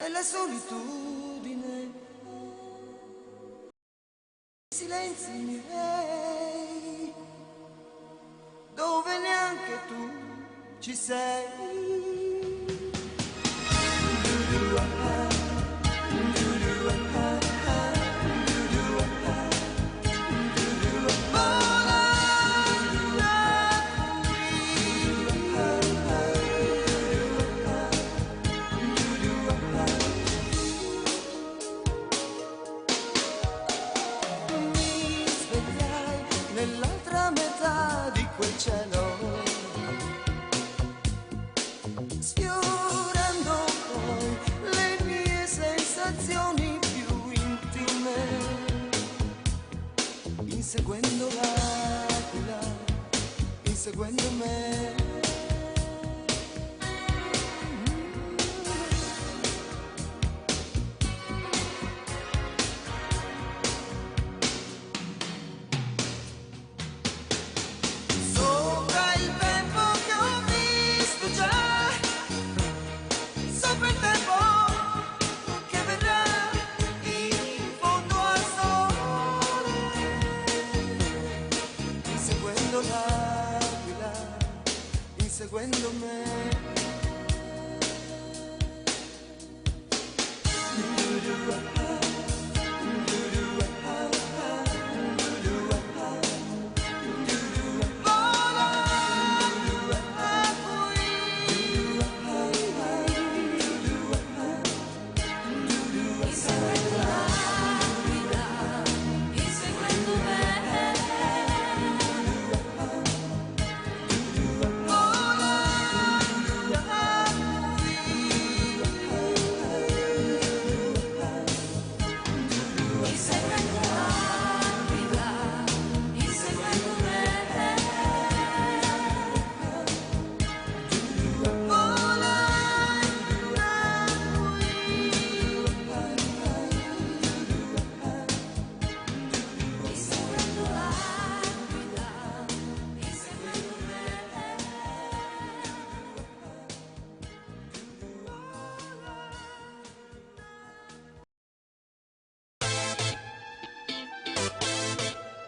nella solitudine, silenzi miei, dove neanche tu ci sei. seguendome.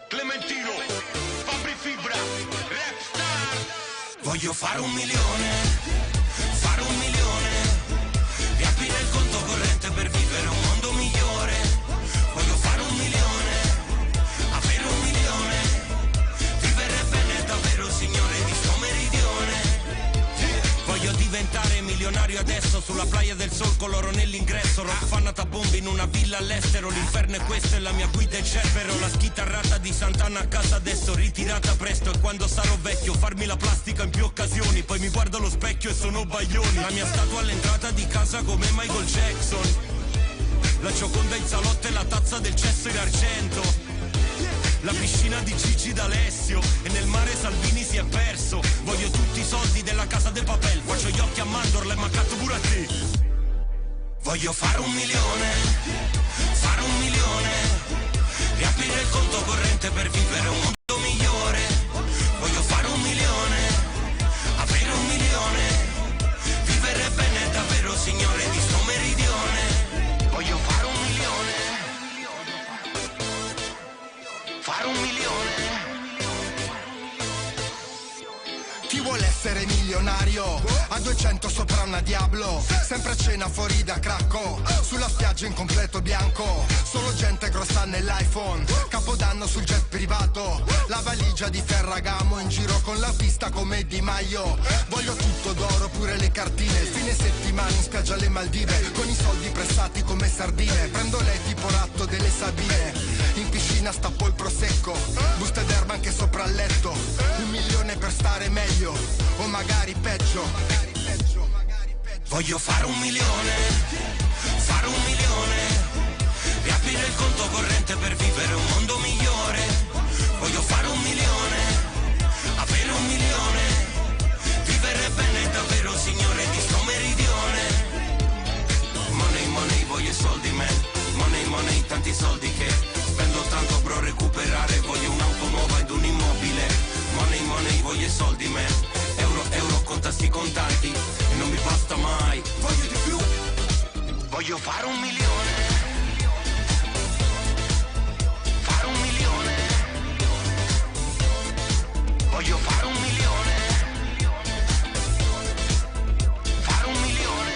Clementino, Fabri Fibra, Rapstar. Voglio fare 1 milione, fare 1 milione, riaprire il conto corrente per vivere un mondo migliore. Voglio fare 1 milione, avere 1 milione, vivere bene davvero, signore di sto meridione. Voglio diventare milionario adesso, sulla playa del sol con l'oro nell'ingresso, rock fan a bombe in una villa all'estero. L'inferno è questo e la mia guida è Cerbero. La schitarrata di Sant'Anna a casa adesso, ritirata presto. E quando sarò vecchio farmi la plastica in più occasioni. Poi mi guardo allo specchio e sono Baglioni. La mia statua all'entrata di casa come Michael Jackson. La Gioconda in salotto e la tazza del cesso in argento. La piscina di Gigi D'Alessio e nel mare Salvini si è perso. Voglio tutti i soldi della casa de papel. Faccio gli occhi a mandorla e mancato pure a te. Voglio fare 1 milione, fare 1 milione, riaprire il conto corrente per vivere un mondo migliore. Voglio fare 1 milione, avere 1 milione, vivere bene davvero, signore di sto meridione. Voglio fare 1 milione, fare 1 milione. Chi vuole essere milionario? A 200 sopra una Diablo, sempre a cena fuori da Cracco, sulla spiaggia in completo bianco, solo gente grossa nell'iPhone, Capodanno sul jet privato, la valigia di Ferragamo, in giro con la pista come Di Maio. Voglio tutto d'oro, pure le cartine, il fine settimana in spiaggia alle Maldive, con i soldi prestati come sardine, prendo lei tipo ratto delle Sabine, in piscina stappo il prosecco, buste d'erba anche sopra il letto, 1 milione per stare meglio, o magari peggio. Voglio fare 1 milione, fare 1 milione, riaprire il conto corrente per vivere un mondo migliore. Voglio fare 1 milione, avere 1 milione, vivere bene davvero, signore di sto meridione. Money, money, voglio i soldi, man. Money, money, tanti soldi che spendo tanto per recuperare. Voglio un'auto nuova ed un immobile. Money, money, voglio i soldi, man. Euro, euro, conta sti contanti e non mi basta mai. Voglio di più. Voglio fare 1 milione, fare 1 milione. Voglio fare 1 milione, fare 1 milione.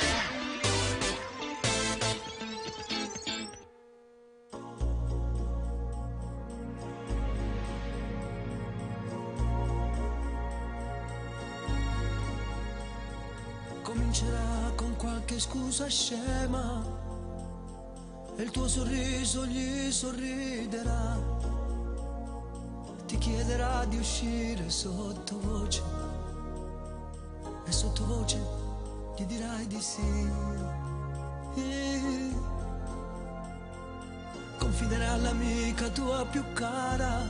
Comincerà con qualche scusa scema e il tuo sorriso gli sorriderà. Ti chiederà di uscire sottovoce e sottovoce gli dirai di sì. Confiderà all'amica tua più cara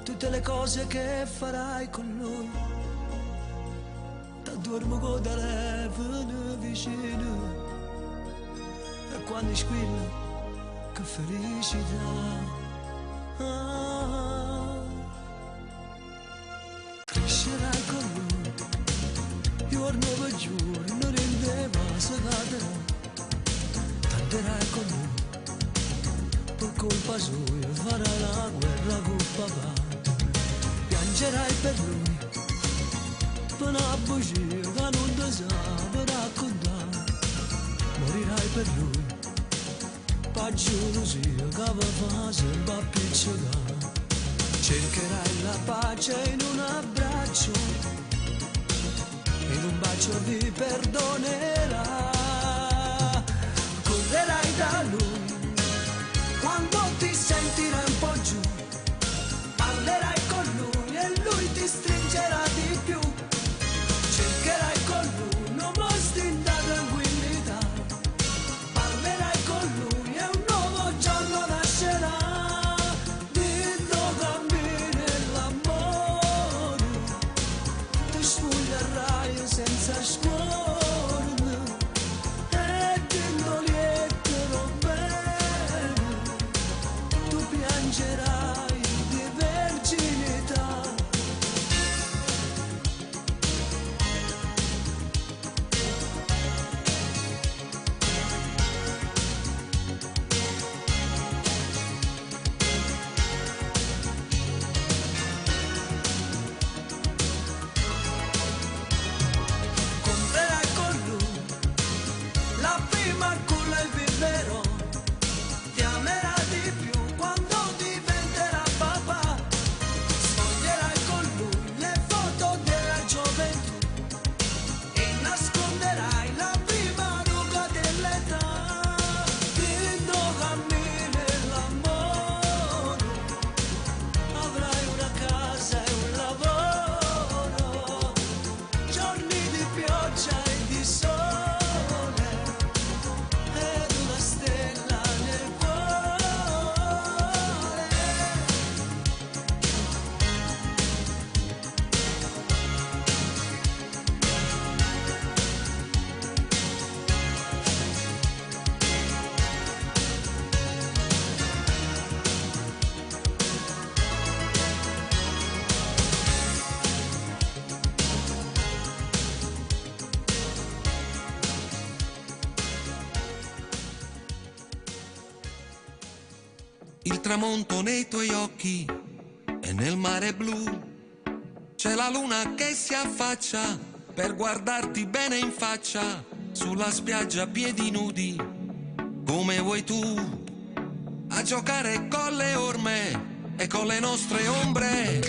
tutte le cose che farai con lui. Dormo con telefono vicino e quando squilla che felicità. Crescerai con lui giorno per giorno, rendeva sagata. Canterai con lui per colpa sua, farai la guerra con papà. Piangerai per lui per una bugia che non ti sape raccontare. Morirai per lui, per gelosia che vi fa sempre appiccicare. Cercherai la pace in un abbraccio, in un bacio vi perdonerà. Correrai da lui quando ti sentirai un po' giù, parlerai con lui e lui ti stringerà di più. Cercherai con lui un mostro da tranquillità, parlerai con lui e un nuovo giorno nascerà. Dito cammini l'amore, ti sfoglierai senza scuola e dentro lieterò bene, tu piangerai di verginità. Comprerai con lui la prima culla e il vivero, ti amerà di più quando diventerà papà. Sfoglierai con lui le foto della gioventù e nasconderai la prima ruga dell'età. Dito cammini l'amore, avrai una casa e un lavoro, giorni di pioggia e di sole ed una stella nel cuore. Il tramonto nei tuoi occhi e nel mare blu c'è la luna che si affaccia per guardarti bene in faccia sulla spiaggia a piedi nudi come vuoi tu, a giocare con le orme e con le nostre ombre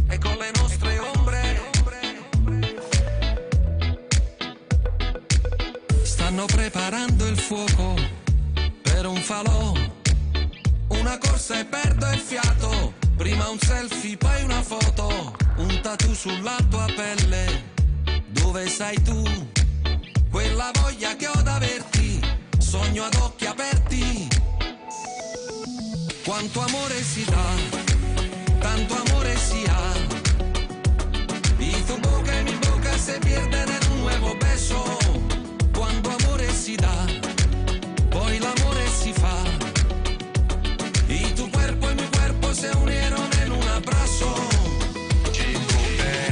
e con le nostre ombre. Stanno preparando il fuoco per un falò, una corsa e perdo il fiato, prima un selfie poi una foto, un tattoo sulla tua pelle, dove sei tu? Quella voglia che ho d'averti, sogno ad occhi aperti. Quanto amore si dà, tanto amore si ha, y tu boca en mi boca se pierden en un nuevo beso. Quando amore si dà, poi l'amore si fa, y tu cuerpo e mi cuerpo se unieron en un abrazo.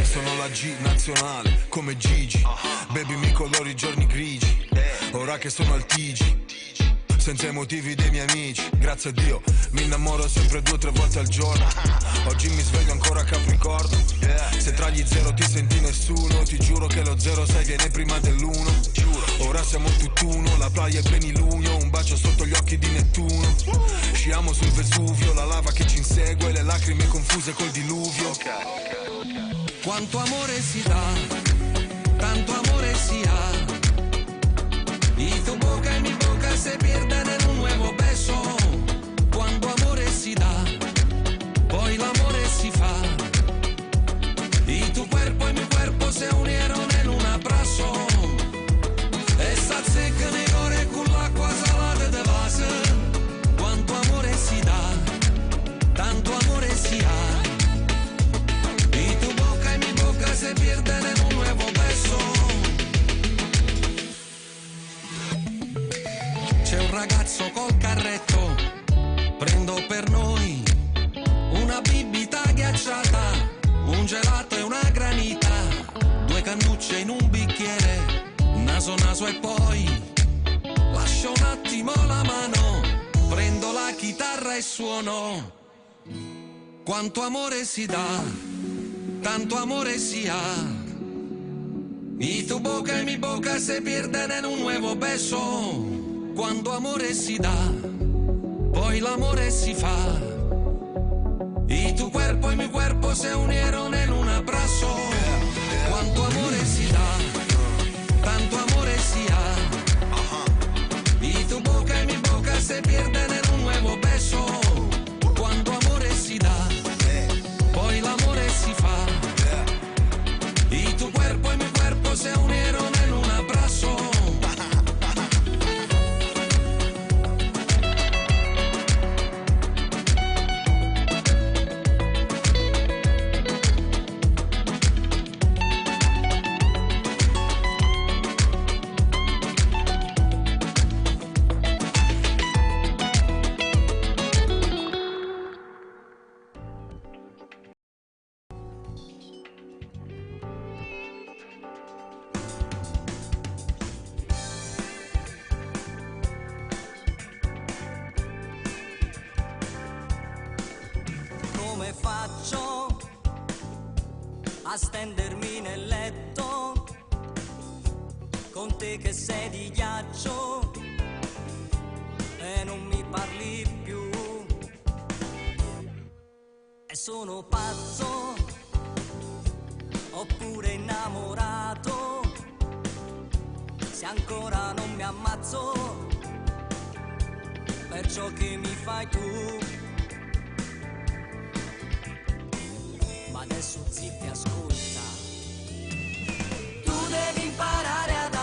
Sono la G nazionale come Gigi, baby mi colori i giorni grigi, ora che sono al TG, senza i motivi dei miei amici, grazie a Dio mi innamoro sempre 2 o 3 volte al giorno. Oggi mi sveglio ancora a Capricorno, se tra gli zero ti senti nessuno, ti giuro che lo 06 viene prima dell'1. Ora siamo tutt'uno, la playa è plenilunio, un bacio sotto gli occhi di Nettuno. Sciamo sul Vesuvio, la lava che ci insegue, le lacrime confuse col diluvio. Quanto amore si dà, tanto amore si ha, y tu boca en mi boca se pierden en un nuevo beso. Quando amore si dà, poi l'amore si fa, y tu cuerpo e mi cuerpo se unieron en un abrazo. E sta secca nei core con l'acqua salata de base. Quanto amore si dà, tanto amore si ha, y tu boca e mi boca se pierden en un nuevo beso. C'è un ragazzo col carretto, prendo per noi una bibita ghiacciata, un gelato e una granita, 2 cannucce in un bicchiere, naso naso e poi lascio un attimo la mano, prendo la chitarra e suono. Quanto amore si dà, tanto amore si ha. Y tu boca y mi boca se pierden en un nuevo beso. Cuando amore si da, poi l'amore si fa. Y tu cuerpo y mi cuerpo se unieron en un abrazo. Cuanto amore si da, tanto amore si ha. Y tu boca y mi boca se pierden en un nuevo beso. Cuando amore si da, poi l'amore si fa. Y tu cuerpo y mi cuerpo se unieron en un abrazo. Come faccio a stendermi nel letto con te che sei di ghiaccio e non mi parli più? E sono pazzo oppure innamorato, se ancora non mi ammazzo per ciò che mi fai tu. Ma adesso zitti, ascolta. Tu devi imparare ad